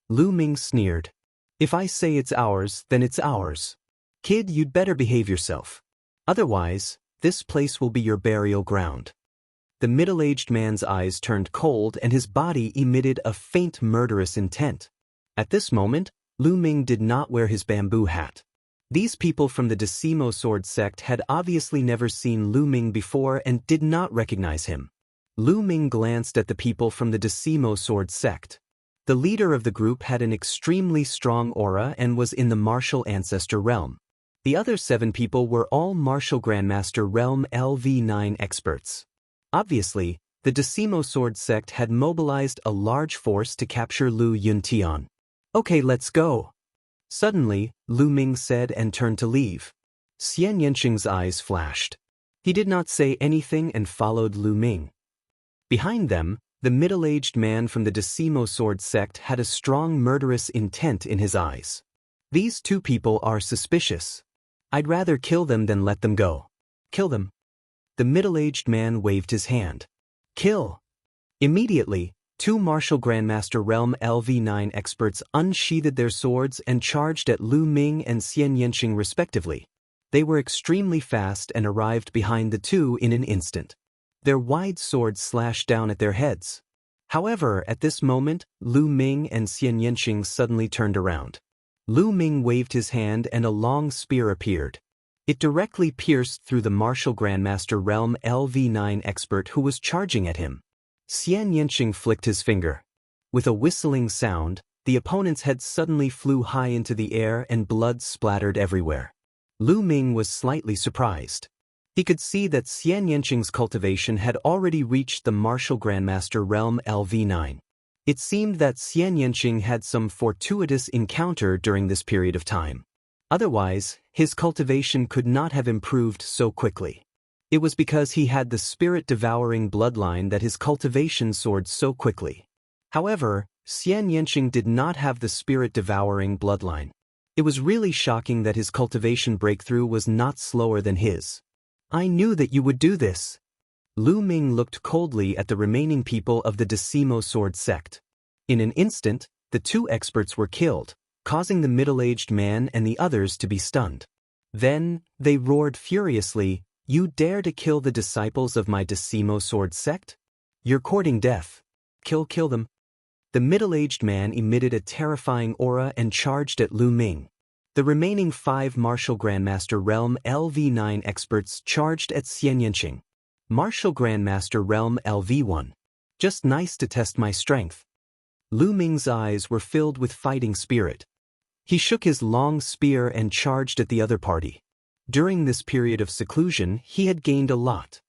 Lu Ming sneered. If I say it's ours, then it's ours. Kid, you'd better behave yourself. Otherwise, this place will be your burial ground. The middle-aged man's eyes turned cold and his body emitted a faint murderous intent. At this moment, Lu Ming did not wear his bamboo hat. These people from the Decimo Sword sect had obviously never seen Lu Ming before and did not recognize him. Lu Ming glanced at the people from the Decimo Sword sect. The leader of the group had an extremely strong aura and was in the martial ancestor realm. The other 7 people were all martial grandmaster realm LV9 experts. Obviously, the Decimo Sword sect had mobilized a large force to capture Lu Yuntian. Okay, let's go. Suddenly, Lu Ming said and turned to leave. Xian Yanqing's eyes flashed. He did not say anything and followed Lu Ming. Behind them, the middle-aged man from the Decimo Sword sect had a strong murderous intent in his eyes. These 2 people are suspicious. I'd rather kill them than let them go. Kill them. The middle-aged man waved his hand. Kill. Immediately, 2 martial grandmaster realm LV9 experts unsheathed their swords and charged at Lu Ming and Xian Yanqing respectively. They were extremely fast and arrived behind the 2 in an instant. Their wide swords slashed down at their heads. However, at this moment, Lu Ming and Xian Yanqing suddenly turned around. Lu Ming waved his hand and a long spear appeared. It directly pierced through the martial grandmaster realm LV9 expert who was charging at him. Xian Yanqing flicked his finger. With a whistling sound, the opponent's head suddenly flew high into the air and blood splattered everywhere. Lu Ming was slightly surprised. He could see that Xian Yanqing's cultivation had already reached the martial grandmaster realm LV9. It seemed that Xian Yanqing had some fortuitous encounter during this period of time. Otherwise, his cultivation could not have improved so quickly. It was because he had the spirit-devouring bloodline that his cultivation soared so quickly. However, Xian Yanqing did not have the spirit-devouring bloodline. It was really shocking that his cultivation breakthrough was not slower than his. I knew that you would do this. Lu Ming looked coldly at the remaining people of the Decimo Sword sect. In an instant, the 2 experts were killed, causing the middle-aged man and the others to be stunned. Then, they roared furiously, You dare to kill the disciples of my Decimo Sword sect? You're courting death. Kill them. The middle-aged man emitted a terrifying aura and charged at Lu Ming. The remaining 5 martial grandmaster realm LV9 experts charged at Xian Yanqing. Martial grandmaster realm LV1. Just nice to test my strength. Lu Ming's eyes were filled with fighting spirit. He shook his long spear and charged at the other party. During this period of seclusion, he had gained a lot.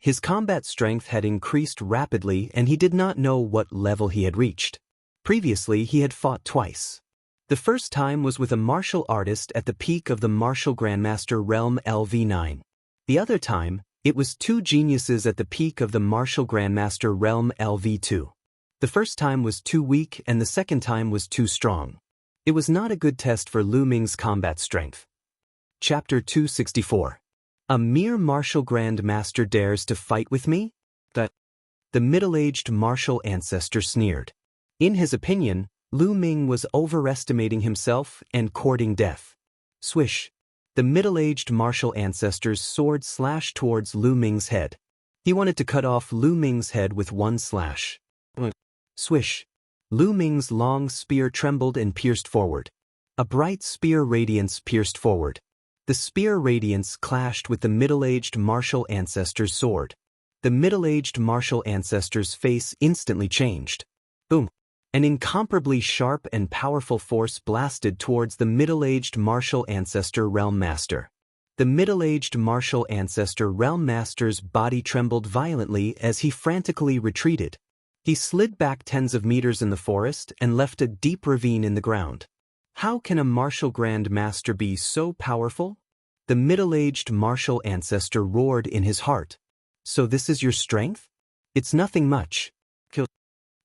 His combat strength had increased rapidly and he did not know what level he had reached. Previously he had fought twice. The first time was with a martial artist at the peak of the martial grandmaster realm LV9. The other time, it was two geniuses at the peak of the martial grandmaster realm LV2. The first time was too weak and the second time was too strong. It was not a good test for Lu Ming's combat strength. Chapter 264. A mere martial grandmaster dares to fight with me? The middle-aged martial ancestor sneered. In his opinion, Lu Ming was overestimating himself and courting death. Swish. The middle-aged martial ancestor's sword slashed towards Lu Ming's head. He wanted to cut off Lu Ming's head with one slash. Swish. Lu Ming's long spear trembled and pierced forward. A bright spear radiance pierced forward. The spear radiance clashed with the middle-aged martial ancestor's sword. The middle-aged martial ancestor's face instantly changed. Boom. An incomparably sharp and powerful force blasted towards the middle-aged martial ancestor realm master. The middle-aged martial ancestor realm master's body trembled violently as he frantically retreated. He slid back tens of meters in the forest and left a deep ravine in the ground. How can a martial grand master be so powerful? The middle-aged martial ancestor roared in his heart. So this is your strength? It's nothing much. Kill.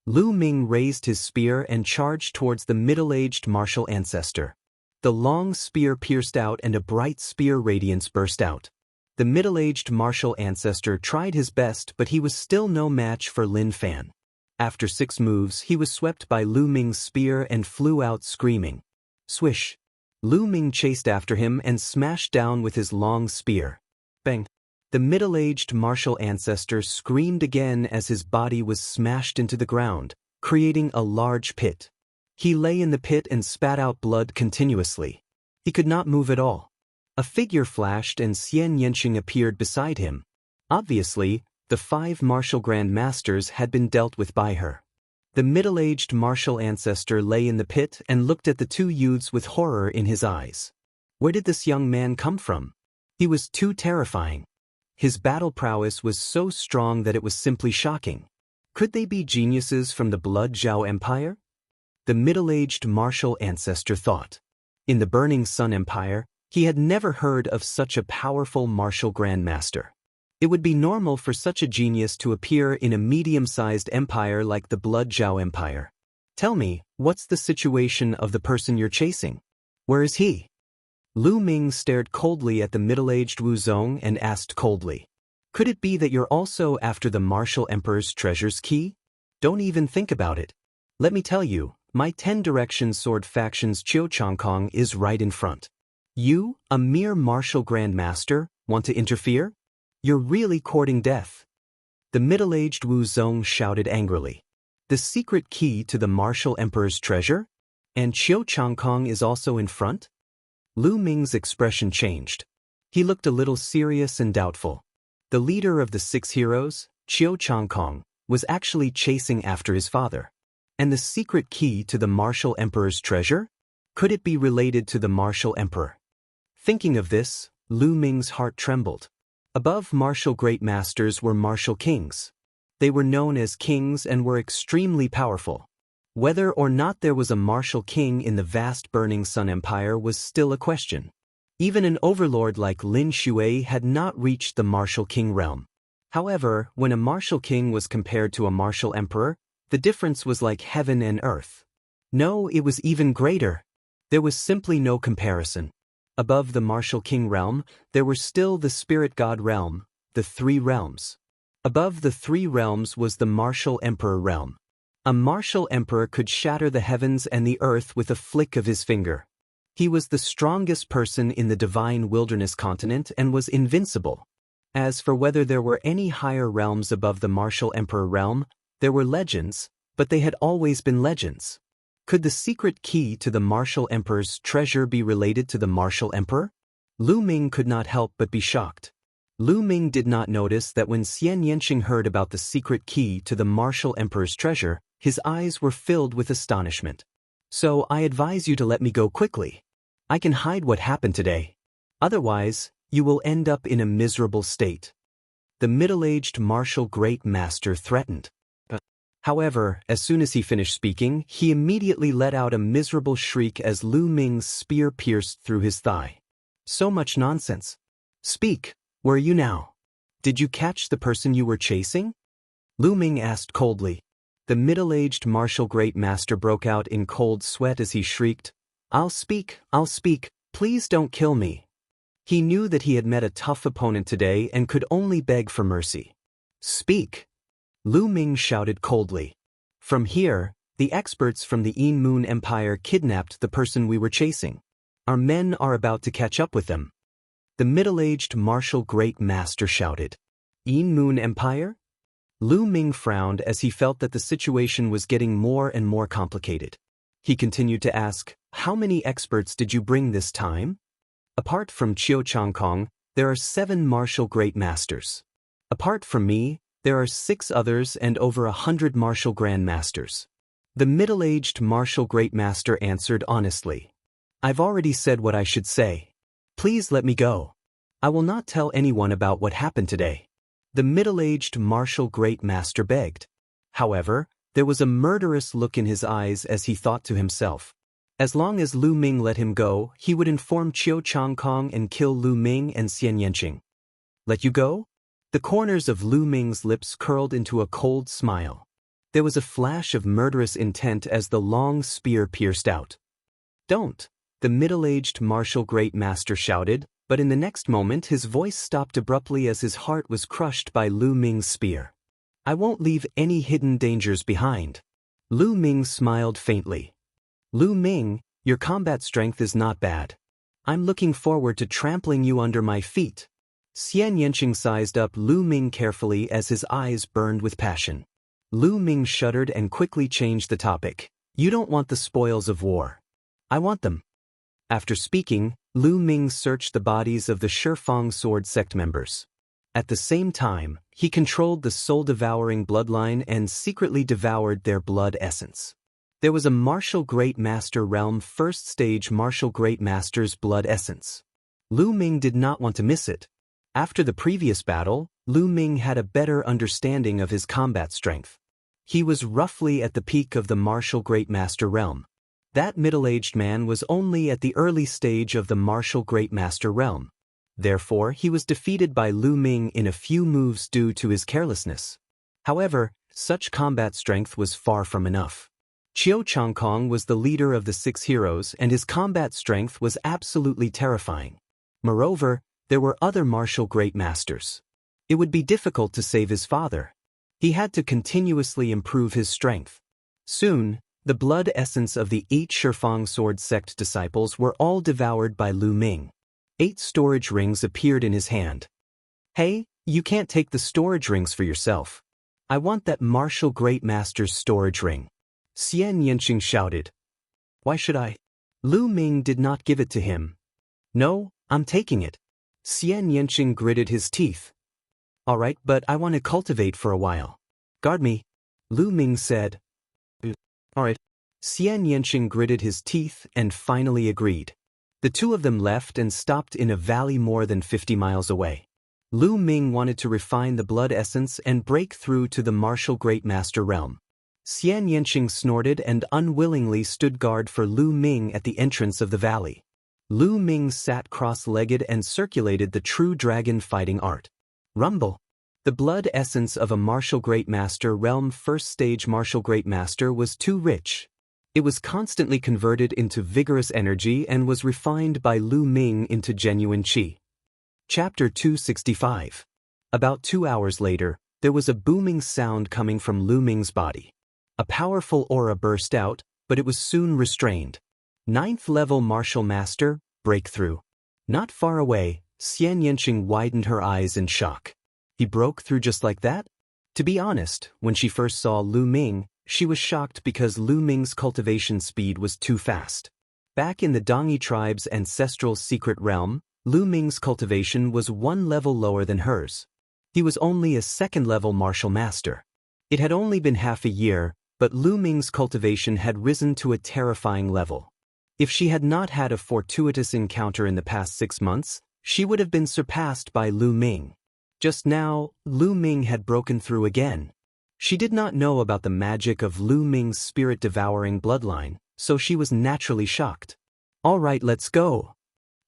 Lu Ming raised his spear and charged towards the middle-aged martial ancestor. The long spear pierced out and a bright spear radiance burst out. The middle-aged martial ancestor tried his best, but he was still no match for Lin Fan. After 6 moves, he was swept by Lu Ming's spear and flew out screaming. Swish. Lu Ming chased after him and smashed down with his long spear. Bang. The middle-aged martial ancestor screamed again as his body was smashed into the ground, creating a large pit. He lay in the pit and spat out blood continuously. He could not move at all. A figure flashed and Xian Yanqing appeared beside him. Obviously, the 5 martial grand masters had been dealt with by her. The middle-aged martial ancestor lay in the pit and looked at the 2 youths with horror in his eyes. Where did this young man come from? He was too terrifying. His battle prowess was so strong that it was simply shocking. Could they be geniuses from the Blood Zhao Empire? The middle-aged martial ancestor thought. In the Burning Sun Empire, he had never heard of such a powerful martial grandmaster. It would be normal for such a genius to appear in a medium-sized empire like the Blood Zhao Empire. Tell me, what's the situation of the person you're chasing? Where is he? Lu Ming stared coldly at the middle-aged Wu Zong and asked coldly. Could it be that you're also after the martial emperor's treasure's key? Don't even think about it. Let me tell you, my 10 Direction Sword Faction's Qiu Changkong is right in front. You, a mere martial grand master, want to interfere? You're really courting death. The middle-aged Wu Zong shouted angrily. The secret key to the martial emperor's treasure? And Qiu Changkong is also in front? Lu Ming's expression changed. He looked a little serious and doubtful. The leader of the 6 heroes, Qiu Changkong, was actually chasing after his father. And the secret key to the martial emperor's treasure? Could it be related to the martial emperor? Thinking of this, Lu Ming's heart trembled. Above martial great masters were martial kings. They were known as kings and were extremely powerful. Whether or not there was a martial king in the vast Burning Sun Empire was still a question. Even an overlord like Lin Shui had not reached the martial king realm. However, when a martial king was compared to a martial emperor, the difference was like heaven and earth. No, it was even greater. There was simply no comparison. Above the martial king realm, there were still the spirit god realm, the 3 realms. Above the 3 realms was the martial emperor realm. A martial emperor could shatter the heavens and the earth with a flick of his finger. He was the strongest person in the divine wilderness continent and was invincible. As for whether there were any higher realms above the martial emperor realm, there were legends, but they had always been legends. Could the secret key to the martial emperor's treasure be related to the martial emperor? Lu Ming could not help but be shocked. Lu Ming did not notice that when Xian Yanqing heard about the secret key to the martial emperor's treasure, his eyes were filled with astonishment. So I advise you to let me go quickly. I can hide what happened today. Otherwise, you will end up in a miserable state. The middle-aged martial great master threatened. However, as soon as he finished speaking, he immediately let out a miserable shriek as Lu Ming's spear pierced through his thigh. So much nonsense. Speak, where are you now? Did you catch the person you were chasing? Lu Ming asked coldly. The middle-aged martial great master broke out in cold sweat as he shrieked, I'll speak, please don't kill me. He knew that he had met a tough opponent today and could only beg for mercy. Speak. Lu Ming shouted coldly. From here, the experts from the Yin Moon Empire kidnapped the person we were chasing. Our men are about to catch up with them. The middle-aged martial great master shouted. Yin Moon Empire? Lu Ming frowned as he felt that the situation was getting more and more complicated. He continued to ask, how many experts did you bring this time? Apart from Qiu Changkong, there are 7 martial great masters. Apart from me, there are 6 others and over 100 martial grand masters. The middle-aged martial great master answered honestly. I've already said what I should say. Please let me go. I will not tell anyone about what happened today. The middle-aged martial great master begged. However, there was a murderous look in his eyes as he thought to himself. As long as Lu Ming let him go, he would inform Qiu Changkong and kill Lu Ming and Xian Yanqing. Let you go? The corners of Lu Ming's lips curled into a cold smile. There was a flash of murderous intent as the long spear pierced out. Don't, the middle-aged martial great master shouted, but in the next moment his voice stopped abruptly as his heart was crushed by Lu Ming's spear. I won't leave any hidden dangers behind. Lu Ming smiled faintly. Lu Ming, your combat strength is not bad. I'm looking forward to trampling you under my feet. Xian Yanqing sized up Lu Ming carefully as his eyes burned with passion. Lu Ming shuddered and quickly changed the topic. You don't want the spoils of war. I want them. After speaking, Lu Ming searched the bodies of the Shifang sword sect members. At the same time, he controlled the soul-devouring bloodline and secretly devoured their blood essence. There was a martial great master realm first stage martial great master's blood essence. Lu Ming did not want to miss it. After the previous battle, Lu Ming had a better understanding of his combat strength. He was roughly at the peak of the martial great master realm. That middle-aged man was only at the early stage of the martial great master realm. Therefore, he was defeated by Lu Ming in a few moves due to his carelessness. However, such combat strength was far from enough. Qiu Changkong was the leader of the 6 heroes and his combat strength was absolutely terrifying. Moreover, there were other martial great masters. It would be difficult to save his father. He had to continuously improve his strength. Soon, the blood essence of the 8 Shifang sword sect disciples were all devoured by Lu Ming. 8 storage rings appeared in his hand. Hey, you can't take the storage rings for yourself. I want that martial great master's storage ring. Xian Yanqing shouted. Why should I? Lu Ming did not give it to him. No, I'm taking it. Xian Yanqing gritted his teeth. All right, but I want to cultivate for a while. Guard me. Lu Ming said. All right. Xian Yanqing gritted his teeth and finally agreed. The two of them left and stopped in a valley more than 50 miles away. Lu Ming wanted to refine the blood essence and break through to the martial great master realm. Xian Yanqing snorted and unwillingly stood guard for Lu Ming at the entrance of the valley. Lu Ming sat cross-legged and circulated the true dragon fighting art. Rumble. The blood essence of a martial great master realm first stage martial great master was too rich. It was constantly converted into vigorous energy and was refined by Lu Ming into genuine qi. Chapter 265. About 2 hours later, there was a booming sound coming from Lu Ming's body. A powerful aura burst out, but it was soon restrained. 9th level martial master, breakthrough. Not far away, Xian Yanqing widened her eyes in shock. He broke through just like that? To be honest, when she first saw Lu Ming, she was shocked because Lu Ming's cultivation speed was too fast. Back in the Dongyi tribe's ancestral secret realm, Lu Ming's cultivation was 1 level lower than hers. He was only a 2nd level martial master. It had only been half a year, but Lu Ming's cultivation had risen to a terrifying level. If she had not had a fortuitous encounter in the past 6 months, she would have been surpassed by Lu Ming. Just now, Lu Ming had broken through again. She did not know about the magic of Lu Ming's spirit-devouring bloodline, so she was naturally shocked. "All right, let's go."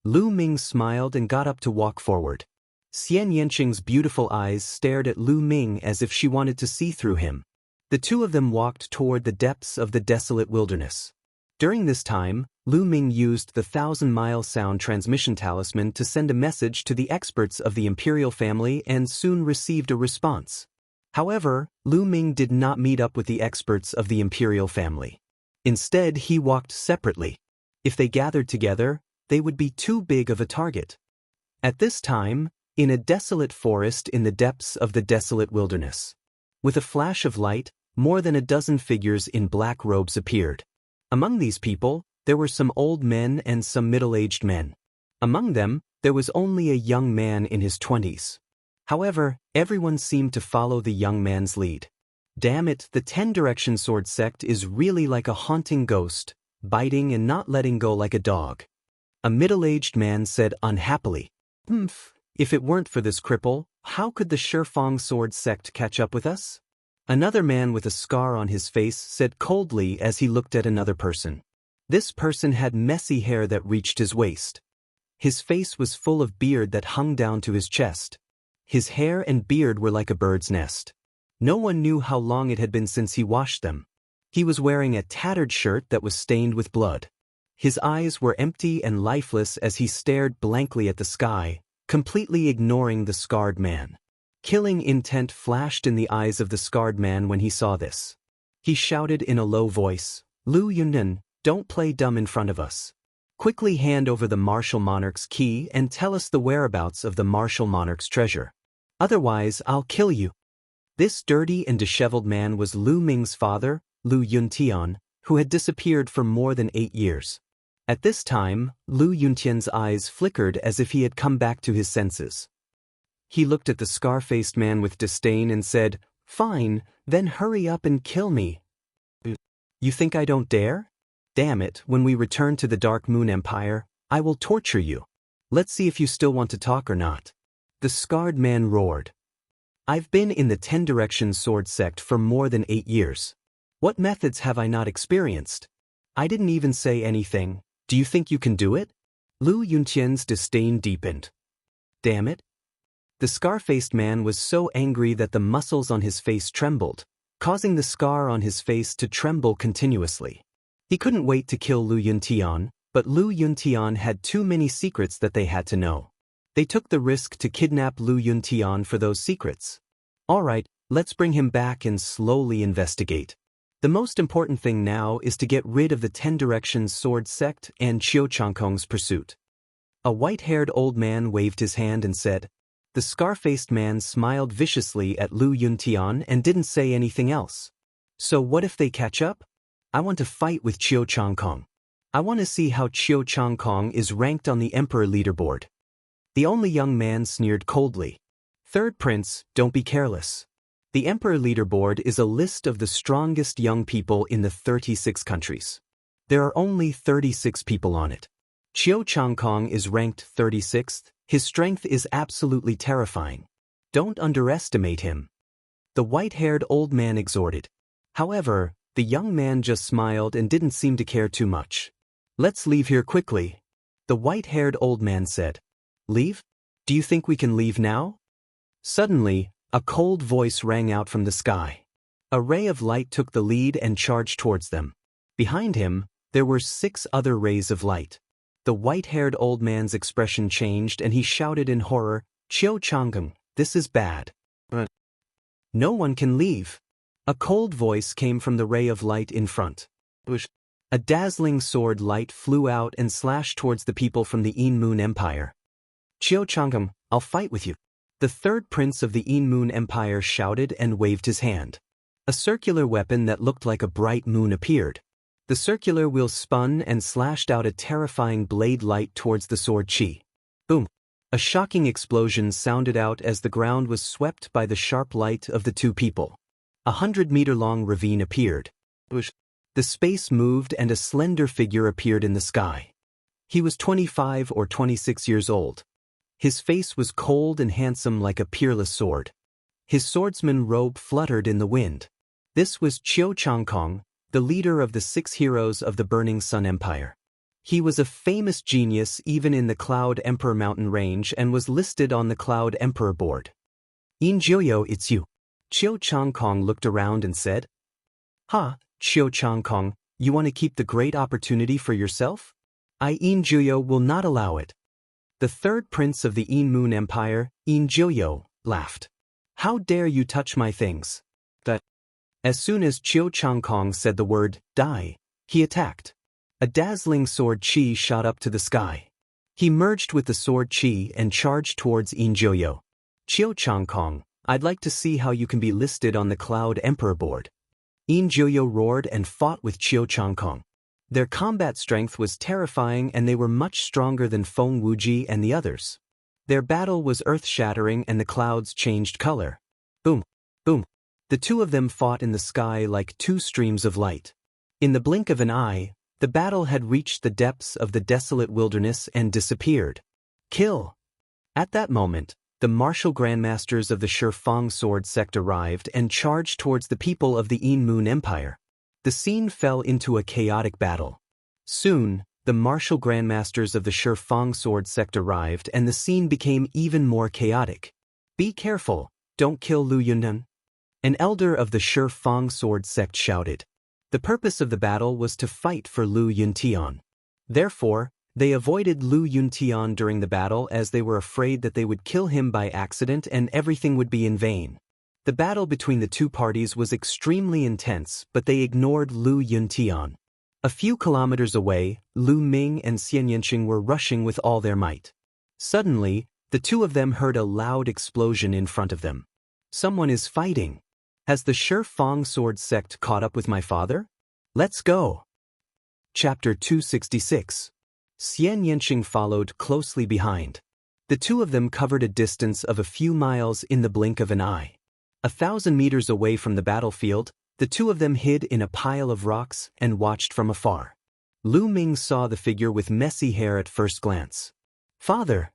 Lu Ming smiled and got up to walk forward. Xian Yanqing's beautiful eyes stared at Lu Ming as if she wanted to see through him. The two of them walked toward the depths of the desolate wilderness. During this time, Lu Ming used the 1,000-mile sound transmission talisman to send a message to the experts of the imperial family and soon received a response. However, Lu Ming did not meet up with the experts of the imperial family. Instead, he walked separately. If they gathered together, they would be too big of a target. At this time, in a desolate forest in the depths of the desolate wilderness, with a flash of light, more than a dozen figures in black robes appeared. Among these people, there were some old men and some middle-aged men. Among them, there was only a young man in his 20s. However, everyone seemed to follow the young man's lead. Damn it, the 10 Direction Sword sect is really like a haunting ghost, biting and not letting go like a dog. A middle-aged man said unhappily. If it weren't for this cripple, how could the Shifeng Sword sect catch up with us? Another man with a scar on his face said coldly as he looked at another person. This person had messy hair that reached his waist. His face was full of beard that hung down to his chest. His hair and beard were like a bird's nest. No one knew how long it had been since he washed them. He was wearing a tattered shirt that was stained with blood. His eyes were empty and lifeless as he stared blankly at the sky, completely ignoring the scarred man. Killing intent flashed in the eyes of the scarred man when he saw this. He shouted in a low voice, "Lu Yunnan, don't play dumb in front of us. Quickly hand over the martial monarch's key and tell us the whereabouts of the martial monarch's treasure. Otherwise, I'll kill you." This dirty and disheveled man was Lu Ming's father, Lu Yuntian, who had disappeared for more than 8 years. At this time, Lu Yuntian's eyes flickered as if he had come back to his senses. He looked at the scar-faced man with disdain and said, "Fine, then hurry up and kill me." "You think I don't dare? Damn it, when we return to the Dark Moon Empire, I will torture you. Let's see if you still want to talk or not." The scarred man roared. "I've been in the 10 Direction Sword sect for more than 8 years. What methods have I not experienced? I didn't even say anything. Do you think you can do it?" Lu Yuntian's disdain deepened. "Damn it." The scar-faced man was so angry that the muscles on his face trembled, causing the scar on his face to tremble continuously. He couldn't wait to kill Lu Yuntian, but Lu Yuntian had too many secrets that they had to know. They took the risk to kidnap Lu Yuntian for those secrets. All right, let's bring him back and slowly investigate. The most important thing now is to get rid of the 10 Directions Sword sect and Qiu Changkong's pursuit. A white-haired old man waved his hand and said. The scar-faced man smiled viciously at Lu Yuntian and didn't say anything else. "So what if they catch up? I want to fight with Qiu Changkong. I want to see how Qiu Changkong is ranked on the Emperor leaderboard." The only young man sneered coldly. "Third Prince, don't be careless. The Emperor leaderboard is a list of the strongest young people in the 36 countries. There are only 36 people on it. Qiu Changkong is ranked 36th. His strength is absolutely terrifying. Don't underestimate him." The white-haired old man exhorted. However, the young man just smiled and didn't seem to care too much. "Let's leave here quickly," the white-haired old man said. "Leave? Do you think we can leave now?" Suddenly, a cold voice rang out from the sky. A ray of light took the lead and charged towards them. Behind him, there were 6 other rays of light. The white-haired old man's expression changed and he shouted in horror, "Qiu Changkong, this is bad. But no one can leave." A cold voice came from the ray of light in front. A dazzling sword light flew out and slashed towards the people from the Yin Moon Empire. "Qiu Changkong, I'll fight with you." The third prince of the Yin Moon Empire shouted and waved his hand. A circular weapon that looked like a bright moon appeared. The circular wheel spun and slashed out a terrifying blade light towards the sword chi. Boom! A shocking explosion sounded out as the ground was swept by the sharp light of the two people. 100-meter-long ravine appeared. The space moved and a slender figure appeared in the sky. He was 25 or 26 years old. His face was cold and handsome like a peerless sword. His swordsman robe fluttered in the wind. This was Qiu Changkong, the leader of the 6 heroes of the Burning Sun Empire. He was a famous genius even in the Cloud Emperor mountain range and was listed on the Cloud Emperor board. "In Jiuyo, it's you." Qiu Changkong looked around and said, "Ha, Qiu Changkong, you want to keep the great opportunity for yourself? In Jiuyo will not allow it." The third prince of the In Moon Empire, In Jiuyo, laughed. "How dare you touch my things?" As soon as Qiu Changkong said the word, "die," he attacked. A dazzling sword chi shot up to the sky. He merged with the sword chi and charged towards In Jiuyo. "Qiu Changkong, I'd like to see how you can be listed on the Cloud Emperor board." In Jiuyo roared and fought with Qiu Changkong. Their combat strength was terrifying and they were much stronger than Feng Wuji and the others. Their battle was earth-shattering and the clouds changed color. Boom, boom. The two of them fought in the sky like 2 streams of light. In the blink of an eye, the battle had reached the depths of the desolate wilderness and disappeared. Kill! At that moment, the martial grandmasters of the Shifang sword sect arrived and charged towards the people of the In Moon Empire. The scene fell into a chaotic battle. Soon, the martial grandmasters of the Shifang sword sect arrived and the scene became even more chaotic. "Be careful, don't kill Lu Yunnan," an elder of the Shifang sword sect shouted. The purpose of the battle was to fight for Lu Yuntian. Therefore, they avoided Lu Yuntian during the battle as they were afraid that they would kill him by accident and everything would be in vain. The battle between the two parties was extremely intense, but they ignored Lu Yuntian. A few kilometers away, Lu Ming and Xian Yanqing were rushing with all their might. Suddenly, the two of them heard a loud explosion in front of them. "Someone is fighting. Has the Shifang sword sect caught up with my father? Let's go." Chapter 266. Xian Yanqing followed closely behind. The two of them covered a distance of a few miles in the blink of an eye. 1,000 meters away from the battlefield, the two of them hid in a pile of rocks and watched from afar. Lu Ming saw the figure with messy hair at first glance. "Father!"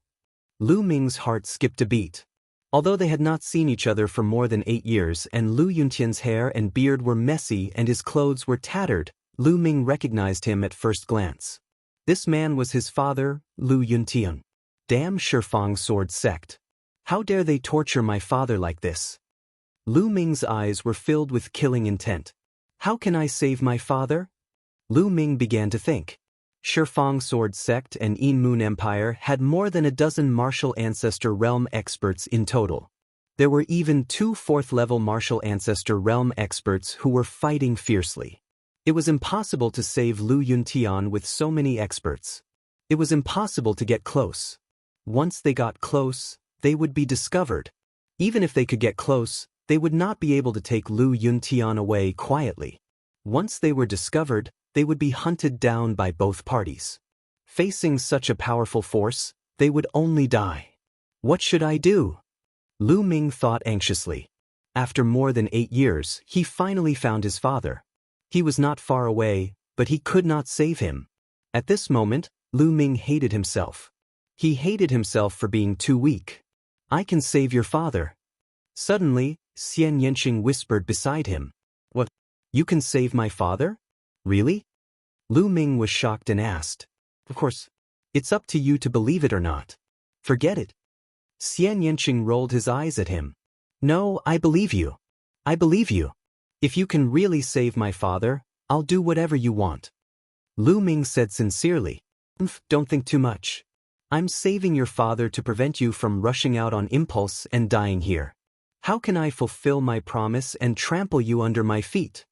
Lu Ming's heart skipped a beat. Although they had not seen each other for more than 8 years and Lu Yuntian's hair and beard were messy and his clothes were tattered, Lu Ming recognized him at first glance. This man was his father, Lu Yuntian. Damn Shifang sword sect. How dare they torture my father like this? Lu Ming's eyes were filled with killing intent. How can I save my father? Lu Ming began to think. Shifang sword sect and In Moon Empire had more than a dozen martial ancestor realm experts in total. There were even 2 4th-level martial ancestor realm experts who were fighting fiercely. It was impossible to save Lu Yuntian with so many experts. It was impossible to get close. Once they got close, they would be discovered. Even if they could get close, they would not be able to take Lu Yuntian away quietly. Once they were discovered, they would be hunted down by both parties. Facing such a powerful force, they would only die. What should I do? Lu Ming thought anxiously. After more than 8 years, he finally found his father. He was not far away, but he could not save him. At this moment, Lu Ming hated himself. He hated himself for being too weak. "I can save your father." Suddenly, Xian Yanqing whispered beside him. "What? You can save my father? Really?" Lu Ming was shocked and asked. "Of course. It's up to you to believe it or not. Forget it." Xian Yanqing rolled his eyes at him. "No, I believe you. I believe you. If you can really save my father, I'll do whatever you want." Lu Ming said sincerely. Don't think too much. I'm saving your father to prevent you from rushing out on impulse and dying here. How can I fulfill my promise and trample you under my feet?"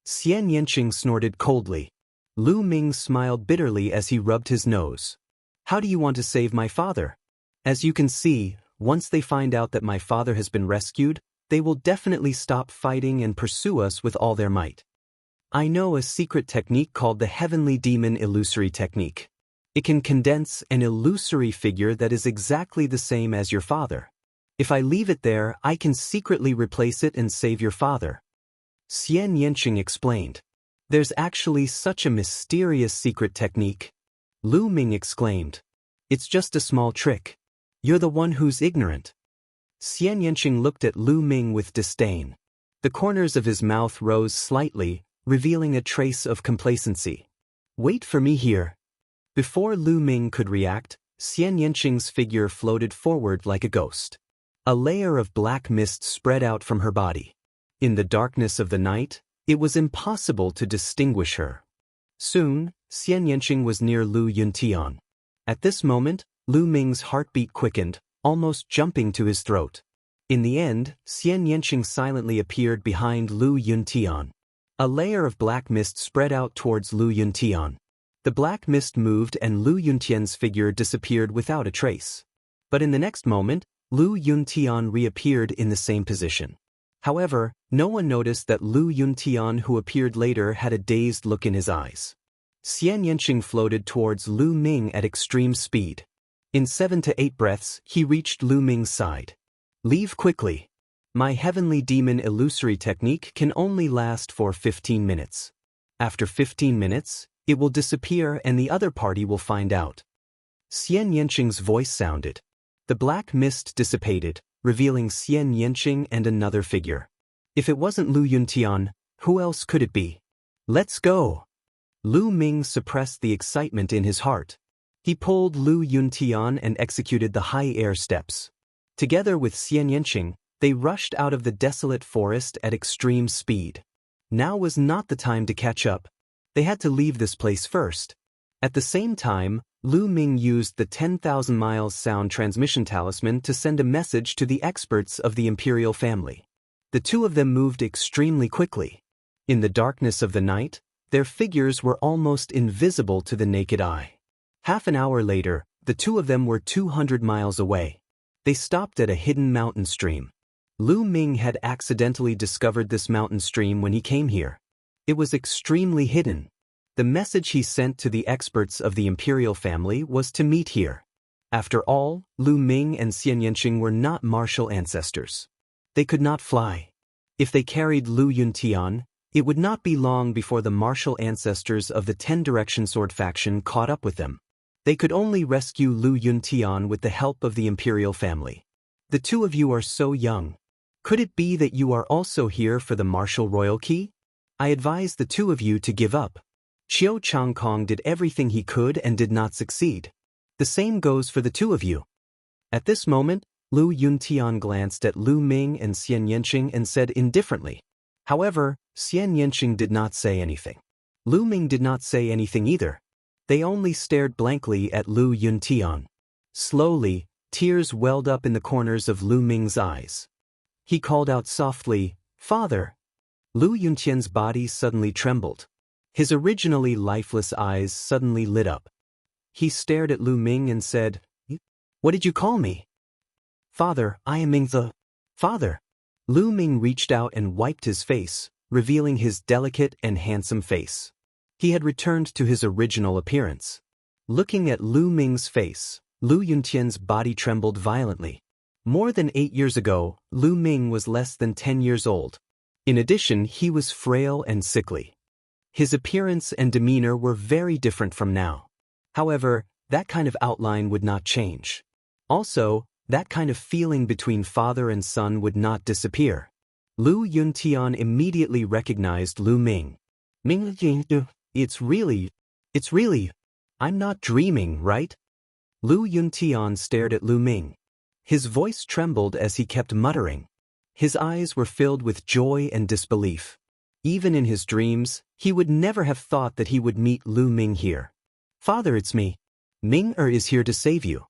Xian Yanqing snorted coldly. Lu Ming smiled bitterly as he rubbed his nose. "How do you want to save my father? As you can see, once they find out that my father has been rescued, they will definitely stop fighting and pursue us with all their might. I know a secret technique called the Heavenly Demon Illusory Technique. It can condense an illusory figure that is exactly the same as your father. If I leave it there, I can secretly replace it and save your father." Xian Yanqing explained. "There's actually such a mysterious secret technique." Lu Ming exclaimed. "It's just a small trick. You're the one who's ignorant." Xian Yanqing looked at Lu Ming with disdain. The corners of his mouth rose slightly, revealing a trace of complacency. Wait for me here. Before Lu Ming could react, Xian Yanqing's figure floated forward like a ghost. A layer of black mist spread out from her body. In the darkness of the night, it was impossible to distinguish her. Soon, Xian Yanqing was near Lu Yuntian. At this moment, Lu Ming's heartbeat quickened, almost jumping to his throat. In the end, Xian Yanqing silently appeared behind Lu Yuntian. A layer of black mist spread out towards Lu Yuntian. The black mist moved and Lu Yuntian's figure disappeared without a trace. But in the next moment, Lu Yuntian reappeared in the same position. However, no one noticed that Lu Yuntian, who appeared later, had a dazed look in his eyes. Xian Yanqing floated towards Lu Ming at extreme speed. In 7 to 8 breaths, he reached Lu Ming's side. Leave quickly. My heavenly demon illusory technique can only last for 15 minutes. After 15 minutes, it will disappear and the other party will find out. Xian Yanqing's voice sounded. The black mist dissipated, revealing Xian Yanqing and another figure. If it wasn't Lu Yuntian, who else could it be? Let's go! Lu Ming suppressed the excitement in his heart. He pulled Lu Yuntian and executed the high air steps. Together with Xian Yanqing, they rushed out of the desolate forest at extreme speed. Now was not the time to catch up. They had to leave this place first. At the same time, Lu Ming used the 10,000 miles sound transmission talisman to send a message to the experts of the imperial family. The two of them moved extremely quickly. In the darkness of the night, their figures were almost invisible to the naked eye. Half an hour later, the two of them were 200 miles away. They stopped at a hidden mountain stream. Lu Ming had accidentally discovered this mountain stream when he came here. It was extremely hidden. The message he sent to the experts of the imperial family was to meet here. After all, Lu Ming and Xian Yanqing were not martial ancestors. They could not fly. If they carried Lu Yuntian, it would not be long before the martial ancestors of the 10 Direction Sword faction caught up with them. They could only rescue Lu Yuntian with the help of the imperial family. The two of you are so young. Could it be that you are also here for the martial royal key? I advise the two of you to give up. Qiu Changkong did everything he could and did not succeed. The same goes for the two of you. At this moment, Lu Yuntian glanced at Lu Ming and Xian Yanqing and said indifferently. However, Xian Yanqing did not say anything. Lu Ming did not say anything either. They only stared blankly at Lu Yuntian. Slowly, tears welled up in the corners of Lu Ming's eyes. He called out softly, "Father!" Lu Yuntian's body suddenly trembled. His originally lifeless eyes suddenly lit up. He stared at Lu Ming and said, "What did you call me?" "Father, I am Ming the..." "Father!" Lu Ming reached out and wiped his face, revealing his delicate and handsome face. He had returned to his original appearance. Looking at Lu Ming's face, Lu Yuntian's body trembled violently. More than 8 years ago, Lu Ming was less than 10 years old. In addition, he was frail and sickly. His appearance and demeanor were very different from now. However, that kind of outline would not change. Also, that kind of feeling between father and son would not disappear. Lu Yuntian immediately recognized Lu Ming. "Ming, it's really, I'm not dreaming, right?" Lu Yuntian stared at Lu Ming. His voice trembled as he kept muttering. His eyes were filled with joy and disbelief. Even in his dreams, he would never have thought that he would meet Lu Ming here. "Father, it's me. Ming-er is here to save you."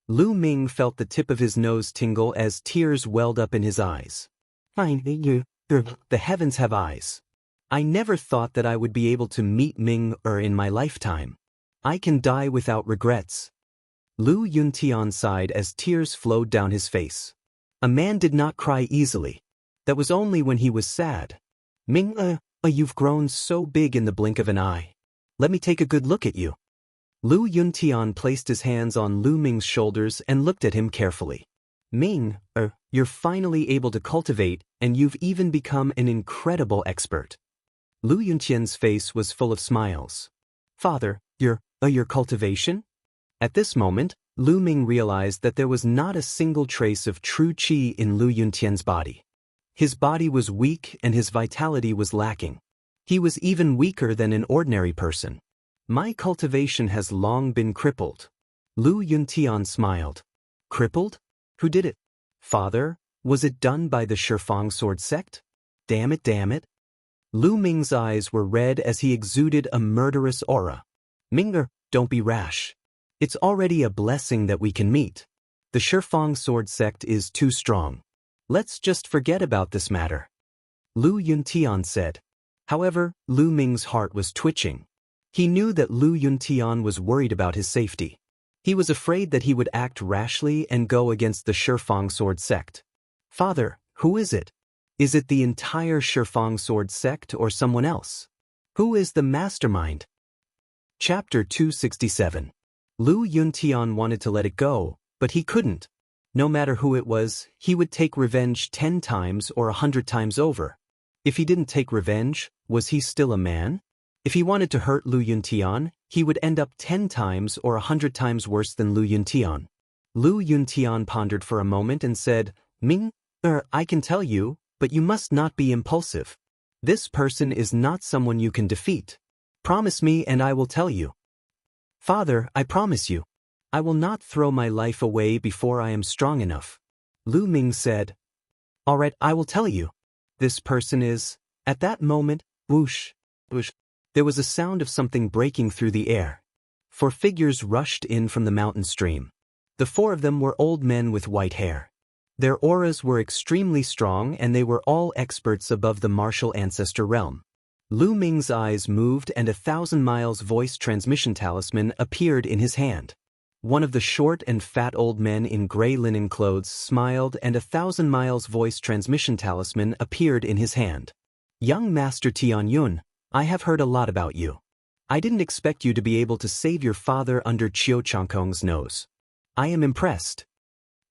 Lu Ming felt the tip of his nose tingle as tears welled up in his eyes. The heavens have eyes. I never thought that I would be able to meet Ming-er in my lifetime. I can die without regrets. Lu Yuntian sighed as tears flowed down his face. A man did not cry easily. That was only when he was sad. "Ming, you've grown so big in the blink of an eye. Let me take a good look at you." Lu Yuntian placed his hands on Lu Ming's shoulders and looked at him carefully. "Ming, you're finally able to cultivate, and you've even become an incredible expert." Lu Yuntian's face was full of smiles. "Father, your cultivation?" At this moment, Lu Ming realized that there was not a single trace of true qi in Lu Yuntian's body. His body was weak and his vitality was lacking. He was even weaker than an ordinary person. My cultivation has long been crippled. Lu Yuntian smiled. Crippled? Who did it? Father, was it done by the Shifang sword sect? Damn it, damn it. Lu Ming's eyes were red as he exuded a murderous aura. Minger, don't be rash. It's already a blessing that we can meet. The Shifang sword sect is too strong. Let's just forget about this matter. Lu Yuntian said. However, Lu Ming's heart was twitching. He knew that Lu Yuntian was worried about his safety. He was afraid that he would act rashly and go against the Shifang sword sect. Father, who is it? Is it the entire Shifang sword sect or someone else? Who is the mastermind? Chapter 267. Lu Yuntian wanted to let it go, but he couldn't. No matter who it was, he would take revenge 10 times or 100 times over. If he didn't take revenge, was he still a man? If he wanted to hurt Lu Yuntian, he would end up 10 times or 100 times worse than Lu Yuntian. Lu Yuntian pondered for a moment and said, Ming, I can tell you, but you must not be impulsive. This person is not someone you can defeat. Promise me and I will tell you. Father, I promise you. I will not throw my life away before I am strong enough. Lu Ming said. All right, I will tell you. This person is. At that moment, whoosh, whoosh, there was a sound of something breaking through the air. 4 figures rushed in from the mountain stream. The 4 of them were old men with white hair. Their auras were extremely strong and they were all experts above the martial ancestor realm. Lu Ming's eyes moved and 1,000 miles voice transmission talisman appeared in his hand. One of the short and fat old men in gray linen clothes smiled and 1,000 miles voice transmission talisman appeared in his hand. Young Master Tianyun, I have heard a lot about you. I didn't expect you to be able to save your father under Qiu Changkong's nose. I am impressed.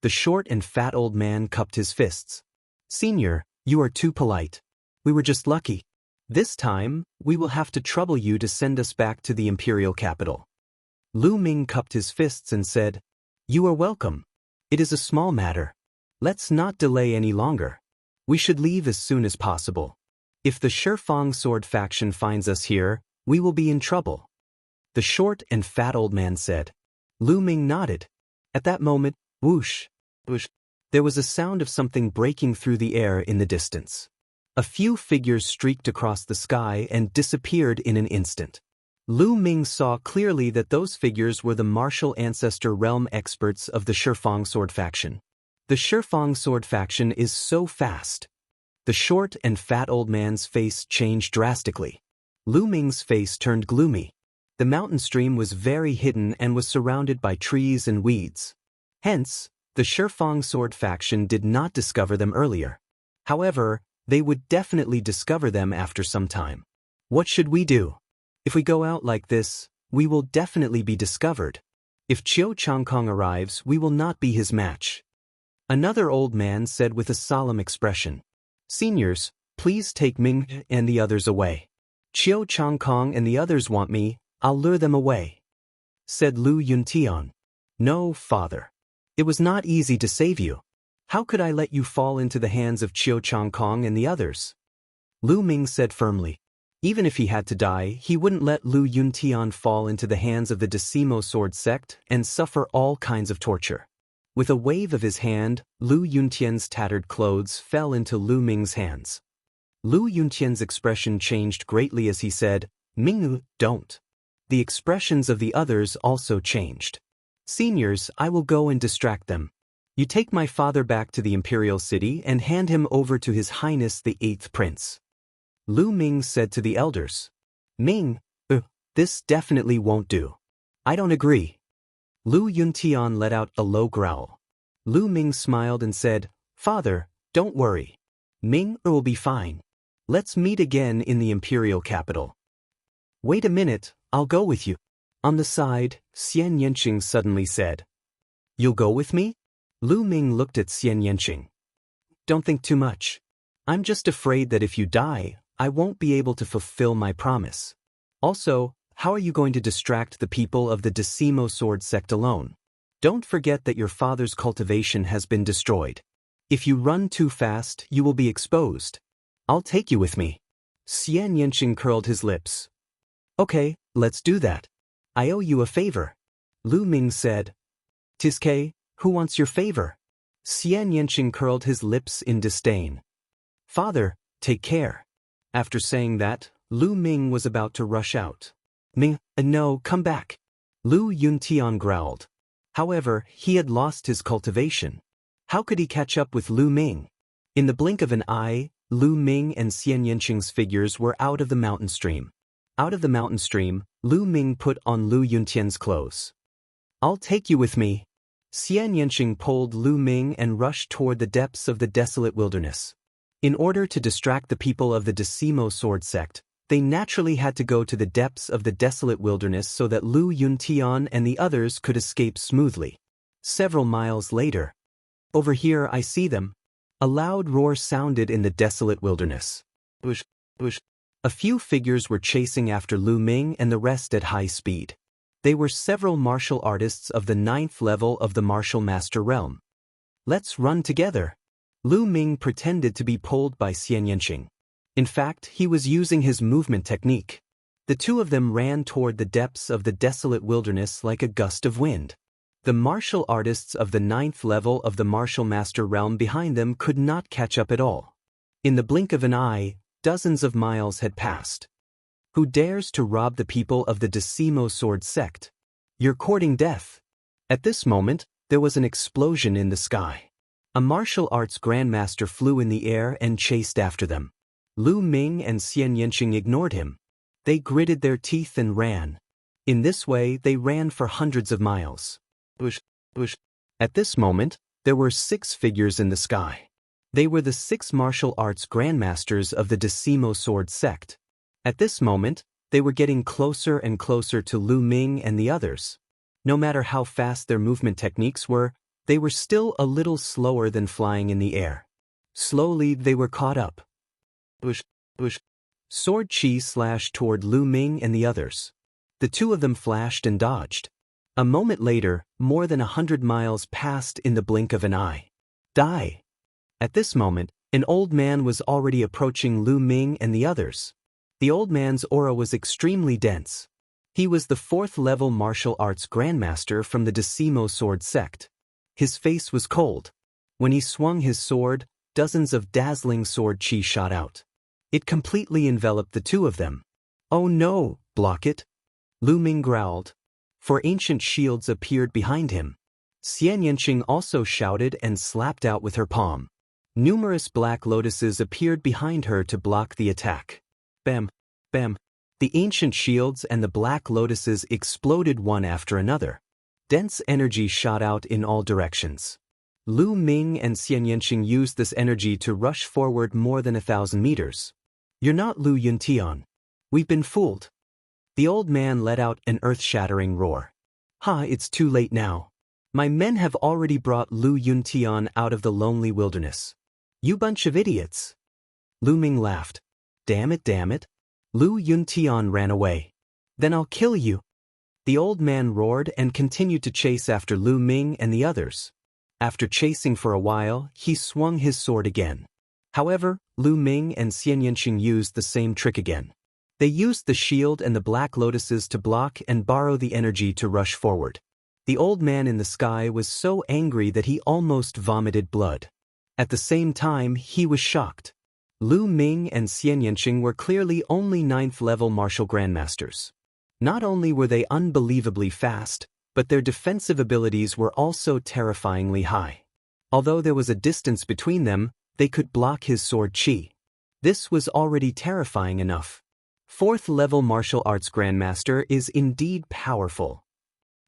The short and fat old man cupped his fists. Senior, you are too polite. We were just lucky. This time, we will have to trouble you to send us back to the imperial capital. Lu Ming cupped his fists and said, You are welcome. It is a small matter. Let's not delay any longer. We should leave as soon as possible. If the Shifang sword faction finds us here, we will be in trouble. The short and fat old man said. Lu Ming nodded. At that moment, whoosh, whoosh, there was a sound of something breaking through the air in the distance. A few figures streaked across the sky and disappeared in an instant. Lu Ming saw clearly that those figures were the martial ancestor realm experts of the Shifang sword faction. The Shifang sword faction is so fast. The short and fat old man's face changed drastically. Lu Ming's face turned gloomy. The mountain stream was very hidden and was surrounded by trees and weeds. Hence, the Shifang sword faction did not discover them earlier. However, they would definitely discover them after some time. What should we do? If we go out like this, we will definitely be discovered. If Qiu Changkong arrives, we will not be his match. Another old man said with a solemn expression. Seniors, please take Ming and the others away. Qiu Changkong and the others want me, I'll lure them away. Said Lu Yuntian. No, father. It was not easy to save you. How could I let you fall into the hands of Qiu Changkong and the others? Lu Ming said firmly. Even if he had to die, he wouldn't let Lu Yuntian fall into the hands of the Decimo sword sect and suffer all kinds of torture. With a wave of his hand, Lu Yuntian's tattered clothes fell into Lu Ming's hands. Lu Yuntian's expression changed greatly as he said, Ming, don't. The expressions of the others also changed. Seniors, I will go and distract them. You take my father back to the imperial city and hand him over to His Highness the 8th Prince. Lu Ming said to the elders. Ming, this definitely won't do. I don't agree. Lu Yuntian let out a low growl. Lu Ming smiled and said, Father, don't worry. Ming will be fine. Let's meet again in the imperial capital. Wait a minute, I'll go with you. On the side, Xian Yanqing suddenly said. You'll go with me? Lu Ming looked at Xian Yanqing. Don't think too much. I'm just afraid that if you die, I won't be able to fulfill my promise. Also, how are you going to distract the people of the Decimo sword sect alone? Don't forget that your father's cultivation has been destroyed. If you run too fast, you will be exposed. I'll take you with me. Xian Yanqing curled his lips. Okay, let's do that. I owe you a favor. Lu Ming said. Tiske, who wants your favor? Xian Yanqing curled his lips in disdain. Father, take care. After saying that, Lu Ming was about to rush out. Ming, no, come back. Lu Yuntian growled. However, he had lost his cultivation. How could he catch up with Lu Ming? In the blink of an eye, Lu Ming and Xian Yanqing's figures were out of the mountain stream. Out of the mountain stream, Lu Ming put on Lu Yuntian's clothes. I'll take you with me. Xian Yanqing pulled Lu Ming and rushed toward the depths of the desolate wilderness. In order to distract the people of the Decimo sword sect, they naturally had to go to the depths of the desolate wilderness so that Lu Yuntian and the others could escape smoothly. Several miles later. Over here I see them. A loud roar sounded in the desolate wilderness. Bush, bush. A few figures were chasing after Lu Ming and the rest at high speed. They were several martial artists of the 9th level of the martial master realm. Let's run together. Lu Ming pretended to be pulled by Xian Yanqing. In fact, he was using his movement technique. The two of them ran toward the depths of the desolate wilderness like a gust of wind. The martial artists of the 9th level of the martial master realm behind them could not catch up at all. In the blink of an eye, dozens of miles had passed. Who dares to rob the people of the Decimo sword sect? You're courting death. At this moment, there was an explosion in the sky. A martial arts grandmaster flew in the air and chased after them. Lu Ming and Xian Yanqing ignored him. They gritted their teeth and ran. In this way, they ran for hundreds of miles. Bush, bush. At this moment, there were 6 figures in the sky. They were the 6 martial arts grandmasters of the Decimo sword sect. At this moment, they were getting closer and closer to Lu Ming and the others. No matter how fast their movement techniques were, they were still a little slower than flying in the air. Slowly, they were caught up. Bush, bush. Sword chi slashed toward Lu Ming and the others. The two of them flashed and dodged. A moment later, more than 100 miles passed in the blink of an eye. Die! At this moment, an old man was already approaching Lu Ming and the others. The old man's aura was extremely dense. He was the 4th level martial arts grandmaster from the Decimo sword sect. His face was cold. When he swung his sword, dozens of dazzling sword chi shot out. It completely enveloped the two of them. Oh no, block it! Lu Ming growled. 4 ancient shields appeared behind him. Xian Yanqing also shouted and slapped out with her palm. Numerous black lotuses appeared behind her to block the attack. Bam, bam. The ancient shields and the black lotuses exploded one after another. Dense energy shot out in all directions. Lu Ming and Xian Yanqing used this energy to rush forward more than 1,000 meters. You're not Lu Yuntian. We've been fooled. The old man let out an earth-shattering roar. Ha, it's too late now. My men have already brought Lu Yuntian out of the lonely wilderness. You bunch of idiots. Lu Ming laughed. Damn it. Lu Yuntian ran away. Then I'll kill you. The old man roared and continued to chase after Lu Ming and the others. After chasing for a while, he swung his sword again. However, Lu Ming and Xian Yanqing used the same trick again. They used the shield and the black lotuses to block and borrow the energy to rush forward. The old man in the sky was so angry that he almost vomited blood. At the same time, he was shocked. Lu Ming and Xian Yanqing were clearly only 9th level martial grandmasters. Not only were they unbelievably fast, but their defensive abilities were also terrifyingly high. Although there was a distance between them, they could block his sword chi. This was already terrifying enough. 4th level martial arts grandmaster is indeed powerful.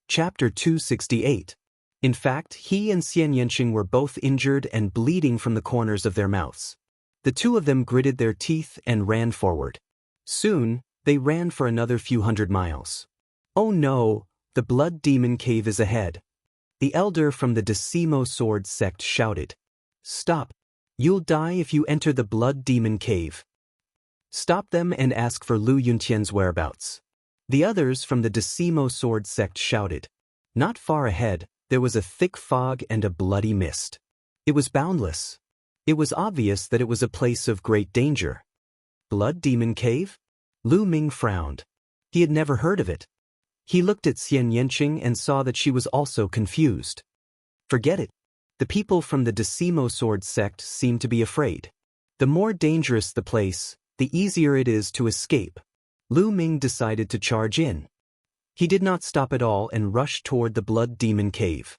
Chapter 268. In fact, he and Xian Yanqing were both injured and bleeding from the corners of their mouths. The two of them gritted their teeth and ran forward. Soon, they ran for another few hundred miles. Oh no, the blood demon cave is ahead. The elder from the Decimo sword sect shouted. Stop. You'll die if you enter the blood demon cave. Stop them and ask for Lu Yuntian's whereabouts. The others from the Decimo sword sect shouted. Not far ahead, there was a thick fog and a bloody mist. It was boundless. It was obvious that it was a place of great danger. Blood Demon Cave? Lu Ming frowned. He had never heard of it. He looked at Xian Yanqing and saw that she was also confused. Forget it. The people from the Decimo Sword sect seemed to be afraid. The more dangerous the place, the easier it is to escape. Lu Ming decided to charge in. He did not stop at all and rushed toward the Blood Demon Cave.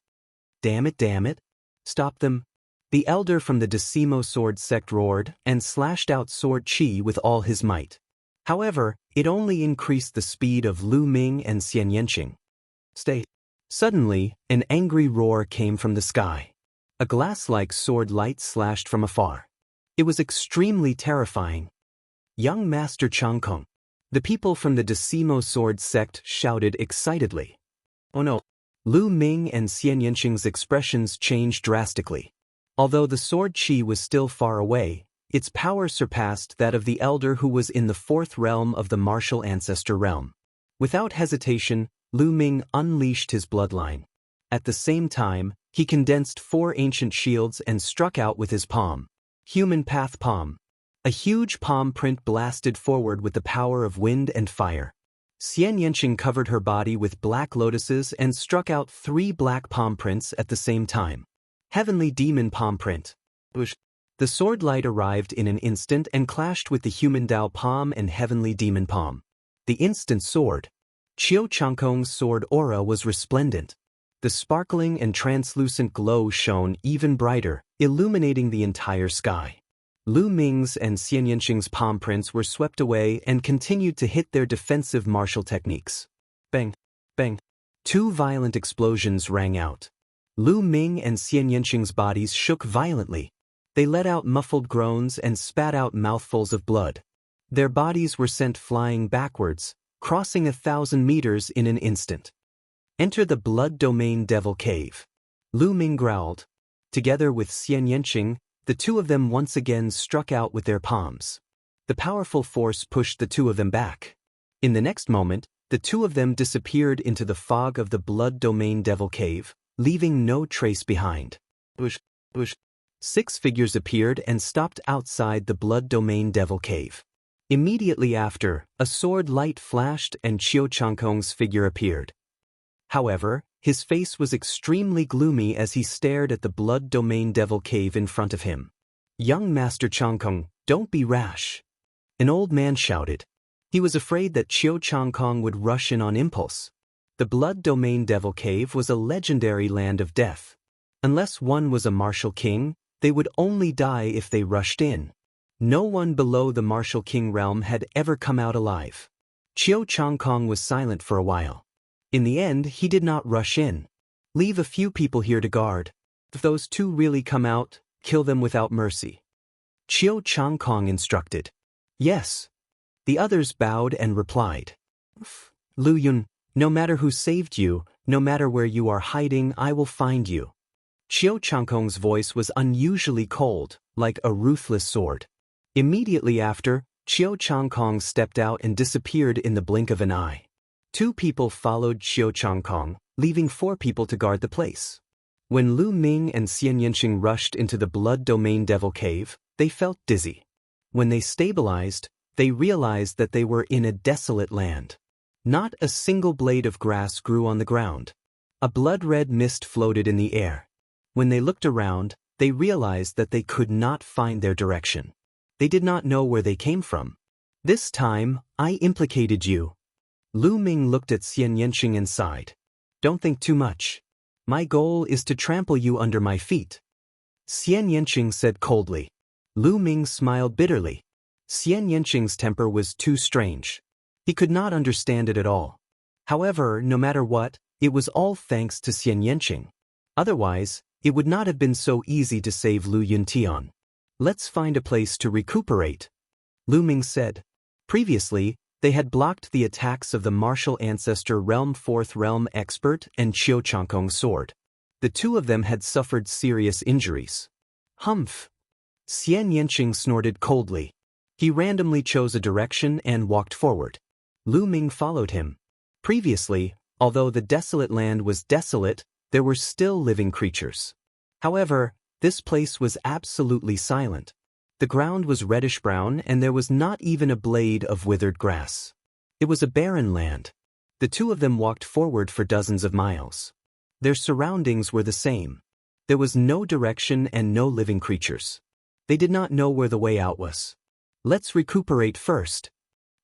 Damn it. Stop them. The elder from the Decimo Sword sect roared and slashed out sword chi with all his might. However, it only increased the speed of Lu Ming and Xian Yanqing. Stay. Suddenly, an angry roar came from the sky. A glass-like sword light slashed from afar. It was extremely terrifying. Young Master Changkong. The people from the Decimo Sword sect shouted excitedly. Oh no. Lu Ming and Xian Yanqing's expressions changed drastically. Although the sword chi was still far away, its power surpassed that of the elder who was in the fourth realm of the martial ancestor realm. Without hesitation, Lu Ming unleashed his bloodline. At the same time, he condensed 4 ancient shields and struck out with his palm. Human Path Palm. A huge palm print blasted forward with the power of wind and fire. Xian Yanqing covered her body with black lotuses and struck out 3 black palm prints at the same time. Heavenly Demon Palm Print. The sword light arrived in an instant and clashed with the human Dao Palm and Heavenly Demon Palm. The instant sword. Qiu Changkong's sword aura was resplendent. The sparkling and translucent glow shone even brighter, illuminating the entire sky. Lu Ming's and Xian Yanqing's palm prints were swept away and continued to hit their defensive martial techniques. Bang! Bang! 2 violent explosions rang out. Lu Ming and Xian Yanqing's bodies shook violently. They let out muffled groans and spat out mouthfuls of blood. Their bodies were sent flying backwards, crossing 1,000 meters in an instant. Enter the Blood Domain Devil Cave. Lu Ming growled. Together with Xian Yanqing, the 2 of them once again struck out with their palms. The powerful force pushed the 2 of them back. In the next moment, the 2 of them disappeared into the fog of the Blood Domain Devil Cave, leaving no trace behind. 6 figures appeared and stopped outside the Blood Domain Devil Cave. Immediately after, a sword light flashed and Qiu Changkong's figure appeared. However, his face was extremely gloomy as he stared at the Blood Domain Devil Cave in front of him. Young Master Changkong, don't be rash. An old man shouted. He was afraid that Qiu Changkong would rush in on impulse. The Blood Domain Devil Cave was a legendary land of death. Unless one was a martial king, they would only die if they rushed in. No one below the martial king realm had ever come out alive. Qiu Changkong was silent for a while. In the end, he did not rush in. Leave a few people here to guard. If those 2 really come out, kill them without mercy. Qiu Changkong instructed. Yes. The others bowed and replied. Lu Yun, no matter who saved you, no matter where you are hiding, I will find you. Qiu Changkong's voice was unusually cold, like a ruthless sword. Immediately after, Qiu Changkong stepped out and disappeared in the blink of an eye. 2 people followed Qiu Changkong, leaving 4 people to guard the place. When Lu Ming and Xian Yanqing rushed into the Blood Domain Devil Cave, they felt dizzy. When they stabilized, they realized that they were in a desolate land. Not a single blade of grass grew on the ground. A blood-red mist floated in the air. When they looked around, they realized that they could not find their direction. They did not know where they came from. This time, I implicated you. Lu Ming looked at Xian Yanqing and sighed. Don't think too much. My goal is to trample you under my feet. Xian Yanqing said coldly. Lu Ming smiled bitterly. Xian Yanqing's temper was too strange. He could not understand it at all. However, no matter what, it was all thanks to Xian Yanqing. Otherwise, it would not have been so easy to save Lu Yuntian. Let's find a place to recuperate, Lu Ming said. Previously, they had blocked the attacks of the martial ancestor realm 4th realm expert and Qiu Changkong's sword. The 2 of them had suffered serious injuries. Humph! Xian Yanqing snorted coldly. He randomly chose a direction and walked forward. Lu Ming followed him. Previously, although the desolate land was desolate, there were still living creatures. However, this place was absolutely silent. The ground was reddish-brown and there was not even a blade of withered grass. It was a barren land. The two of them walked forward for dozens of miles. Their surroundings were the same. There was no direction and no living creatures. They did not know where the way out was. "Let's recuperate first,"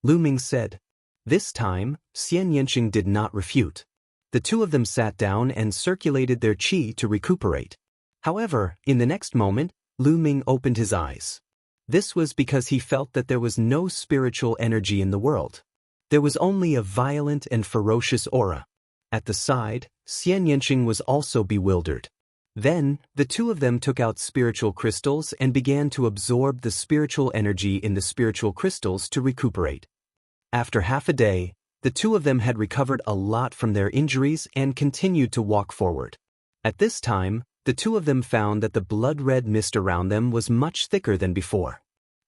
Lu Ming said. This time, Xian Yanqing did not refute. The two of them sat down and circulated their qi to recuperate. However, in the next moment, Lu Ming opened his eyes. This was because he felt that there was no spiritual energy in the world. There was only a violent and ferocious aura. At the side, Xian Yanqing was also bewildered. Then, the two of them took out spiritual crystals and began to absorb the spiritual energy in the spiritual crystals to recuperate. After half a day, the two of them had recovered a lot from their injuries and continued to walk forward. At this time, the two of them found that the blood-red mist around them was much thicker than before.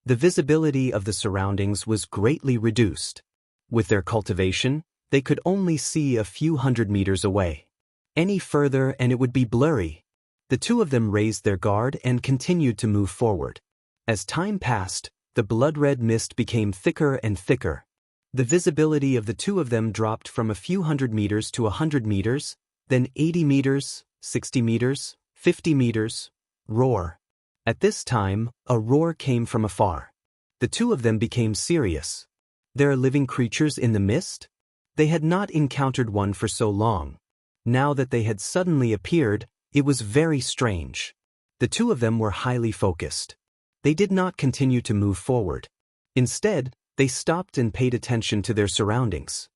The visibility of the surroundings was greatly reduced. With their cultivation, they could only see a few hundred meters away. Any further and it would be blurry. The two of them raised their guard and continued to move forward. As time passed, the blood-red mist became thicker and thicker. The visibility of the two of them dropped from a few hundred meters to 100 meters, then 80 meters, 60 meters, 50 meters. Roar. At this time, a roar came from afar. The two of them became serious. There are living creatures in the mist? They had not encountered one for so long. Now that they had suddenly appeared, it was very strange. The two of them were highly focused. They did not continue to move forward. Instead, they stopped and paid attention to their surroundings.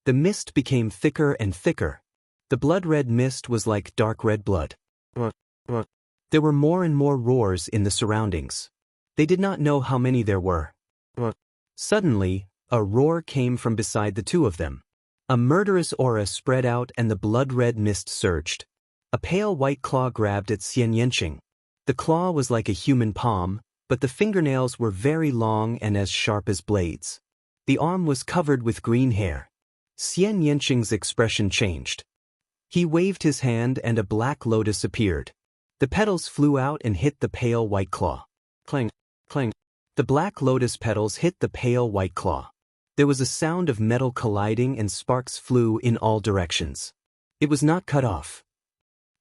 The mist became thicker and thicker. The blood-red mist was like dark red blood. There were more and more roars in the surroundings. They did not know how many there were. Suddenly, a roar came from beside the two of them. A murderous aura spread out and the blood-red mist surged. A pale white claw grabbed at Xian Yanqing. The claw was like a human palm, but the fingernails were very long and as sharp as blades. The arm was covered with green hair. Xian Yanqing's expression changed. He waved his hand and a black lotus appeared. The petals flew out and hit the pale white claw. Clang, clang. The black lotus petals hit the pale white claw. There was a sound of metal colliding and sparks flew in all directions. It was not cut off.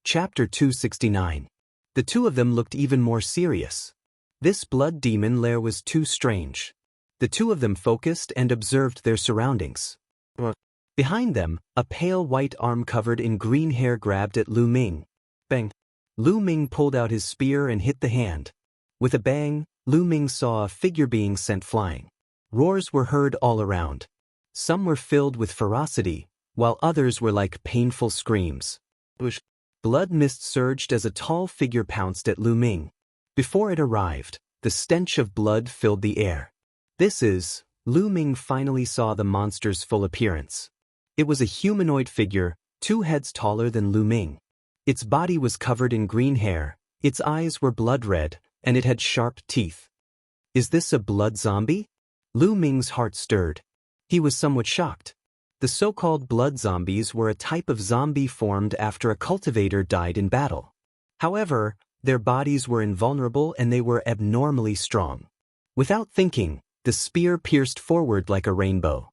Chapter 269. The two of them looked even more serious. This blood demon lair was too strange. The two of them focused and observed their surroundings. Behind them, a pale white arm covered in green hair grabbed at Lu Ming. Bang! Lu Ming pulled out his spear and hit the hand. With a bang, Lu Ming saw a figure being sent flying. Roars were heard all around. Some were filled with ferocity, while others were like painful screams. Blood mist surged as a tall figure pounced at Lu Ming. Before it arrived, the stench of blood filled the air. Lu Ming finally saw the monster's full appearance. It was a humanoid figure, 2 heads taller than Lu Ming. Its body was covered in green hair, its eyes were blood red, and it had sharp teeth. Is this a blood zombie? Lu Ming's heart stirred. He was somewhat shocked. The so-called blood zombies were a type of zombie formed after a cultivator died in battle. However, their bodies were invulnerable and they were abnormally strong. Without thinking, the spear pierced forward like a rainbow.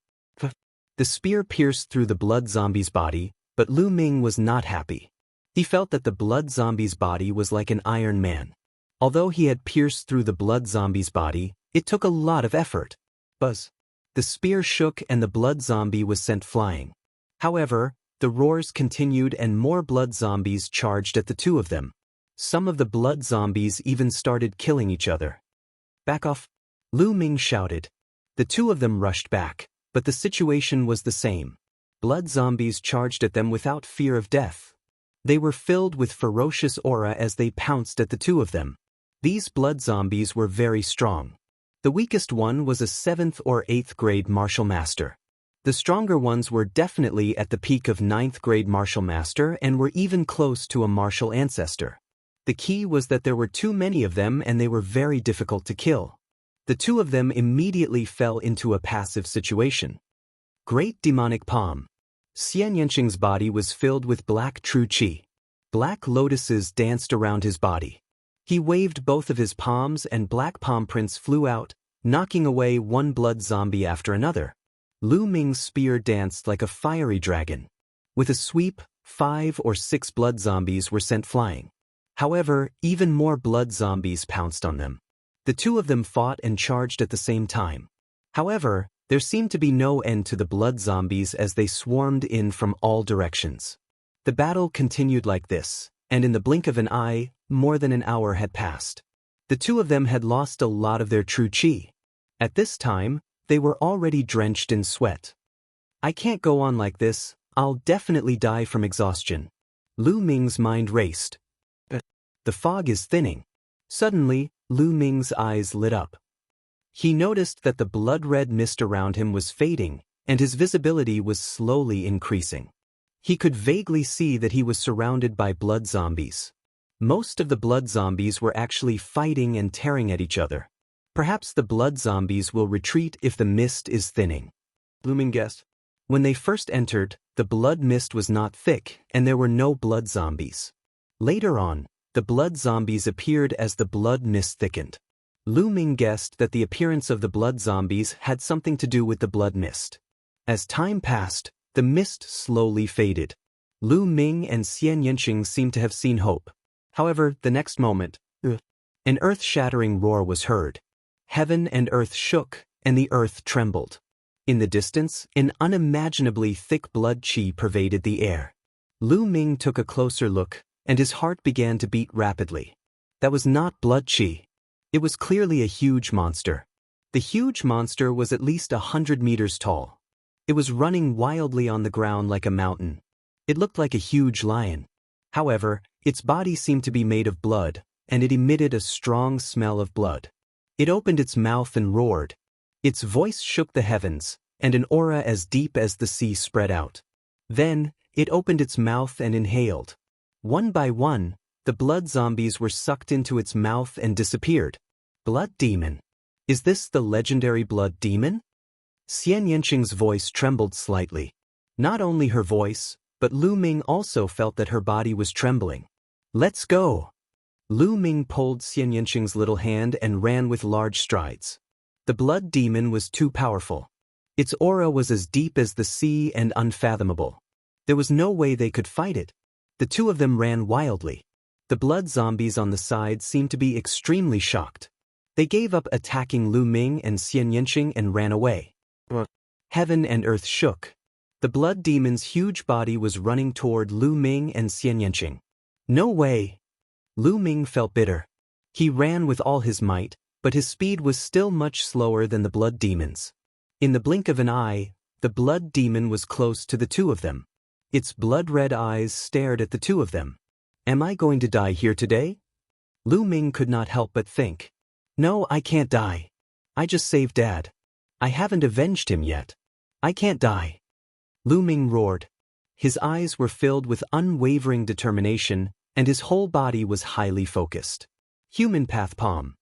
The spear pierced through the blood zombie's body, but Lu Ming was not happy. He felt that the blood zombie's body was like an Iron Man. Although he had pierced through the blood zombie's body, it took a lot of effort. Buzz. The spear shook and the blood zombie was sent flying. However, the roars continued and more blood zombies charged at the two of them. Some of the blood zombies even started killing each other. Back off! Lu Ming shouted. The two of them rushed back, but the situation was the same. Blood zombies charged at them without fear of death. They were filled with ferocious aura as they pounced at the two of them. These blood zombies were very strong. The weakest one was a 7th or 8th grade martial master. The stronger ones were definitely at the peak of 9th grade martial master and were even close to a martial ancestor. The key was that there were too many of them and they were very difficult to kill. The two of them immediately fell into a passive situation. Great demonic palm. Xian Yanqing's body was filled with black true qi. Black lotuses danced around his body. He waved both of his palms and black palm prints flew out, knocking away one blood zombie after another. Lu Ming's spear danced like a fiery dragon. With a sweep, 5 or 6 blood zombies were sent flying. However, even more blood zombies pounced on them. The two of them fought and charged at the same time. However, there seemed to be no end to the blood zombies as they swarmed in from all directions. The battle continued like this, and in the blink of an eye, more than an hour had passed. The two of them had lost a lot of their true chi. At this time, they were already drenched in sweat. I can't go on like this, I'll definitely die from exhaustion. Lu Ming's mind raced. The fog is thinning. Suddenly, Lu Ming's eyes lit up. He noticed that the blood-red mist around him was fading, and his visibility was slowly increasing. He could vaguely see that he was surrounded by blood zombies. Most of the blood zombies were actually fighting and tearing at each other. Perhaps the blood zombies will retreat if the mist is thinning. Lu Ming guessed. When they first entered, the blood mist was not thick, and there were no blood zombies. Later on, the blood zombies appeared as the blood mist thickened. Lu Ming guessed that the appearance of the blood zombies had something to do with the blood mist. As time passed, the mist slowly faded. Lu Ming and Xian Yanqing seemed to have seen hope. However, the next moment, an earth-shattering roar was heard. Heaven and earth shook, and the earth trembled. In the distance, an unimaginably thick blood qi pervaded the air. Lu Ming took a closer look, and his heart began to beat rapidly. That was not blood qi. It was clearly a huge monster. The huge monster was at least 100 meters tall. It was running wildly on the ground like a mountain. It looked like a huge lion. However, its body seemed to be made of blood, and it emitted a strong smell of blood. It opened its mouth and roared. Its voice shook the heavens, and an aura as deep as the sea spread out. Then, it opened its mouth and inhaled. One by one, the blood zombies were sucked into its mouth and disappeared. Blood demon. Is this the legendary blood demon? Xian Yanqing's voice trembled slightly. Not only her voice, but Lu Ming also felt that her body was trembling. Let's go! Lu Ming pulled Xian Yanqing's little hand and ran with large strides. The blood demon was too powerful. Its aura was as deep as the sea and unfathomable. There was no way they could fight it. The two of them ran wildly. The blood zombies on the side seemed to be extremely shocked. They gave up attacking Lu Ming and Xian Yanqing and ran away. Heaven and earth shook. The blood demon's huge body was running toward Lu Ming and Xian Yanqing. No way! Lu Ming felt bitter. He ran with all his might, but his speed was still much slower than the blood demon's. In the blink of an eye, the blood demon was close to the two of them. Its blood-red eyes stared at the two of them. Am I going to die here today? Lu Ming could not help but think. No, I can't die. I just saved Dad. I haven't avenged him yet. I can't die. Lu Ming roared. His eyes were filled with unwavering determination, and his whole body was highly focused. Human path palm.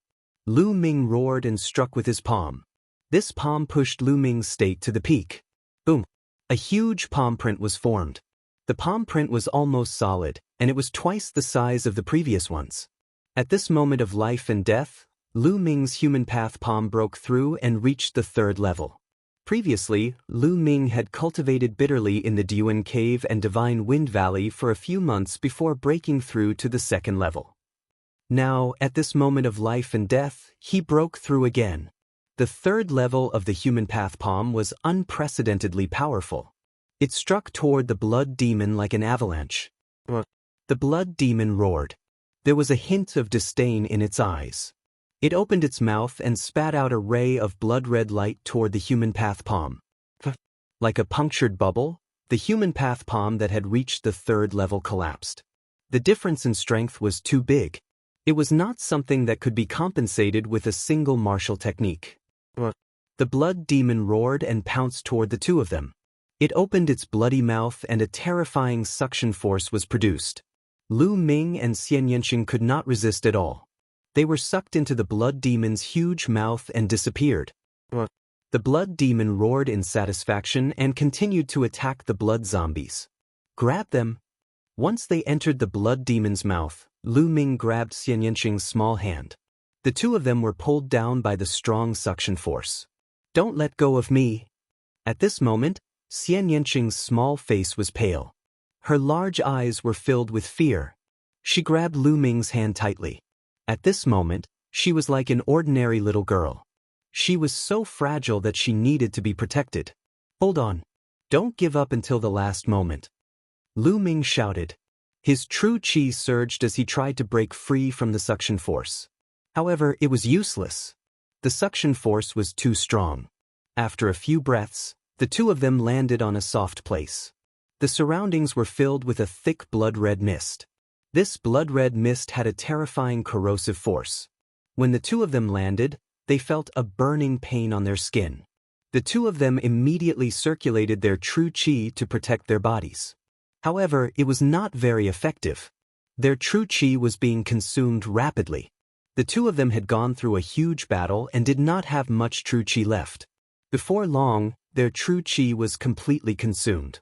Lu Ming roared and struck with his palm. This palm pushed Lu Ming's stake to the peak. Boom! A huge palm print was formed. The palm print was almost solid, and it was twice the size of the previous ones. At this moment of life and death, Lu Ming's human path palm broke through and reached the 3rd level. Previously, Lu Ming had cultivated bitterly in the Duan Cave and Divine Wind Valley for a few months before breaking through to the 2nd level. Now, at this moment of life and death, he broke through again. The 3rd level of the human path palm was unprecedentedly powerful. It struck toward the blood demon like an avalanche. The blood demon roared. There was a hint of disdain in its eyes. It opened its mouth and spat out a ray of blood-red light toward the human path palm. Like a punctured bubble, the human path palm that had reached the 3rd level collapsed. The difference in strength was too big. It was not something that could be compensated with a single martial technique. The blood demon roared and pounced toward the two of them. It opened its bloody mouth and a terrifying suction force was produced. Lu Ming and Xian Yanqing could not resist at all. They were sucked into the blood demon's huge mouth and disappeared. The blood demon roared in satisfaction and continued to attack the blood zombies. Grab them! Once they entered the blood demon's mouth, Lu Ming grabbed Xian Yanqing's small hand. The two of them were pulled down by the strong suction force. "Don't let go of me." At this moment, Xian Yanqing's small face was pale. Her large eyes were filled with fear. She grabbed Lu Ming's hand tightly. At this moment, she was like an ordinary little girl. She was so fragile that she needed to be protected. "Hold on. Don't give up until the last moment." Lu Ming shouted. His true qi surged as he tried to break free from the suction force. However, it was useless. The suction force was too strong. After a few breaths, the two of them landed on a soft place. The surroundings were filled with a thick blood-red mist. This blood-red mist had a terrifying corrosive force. When the two of them landed, they felt a burning pain on their skin. The two of them immediately circulated their true qi to protect their bodies. However, it was not very effective. Their true qi was being consumed rapidly. The two of them had gone through a huge battle and did not have much true qi left. Before long, their true qi was completely consumed.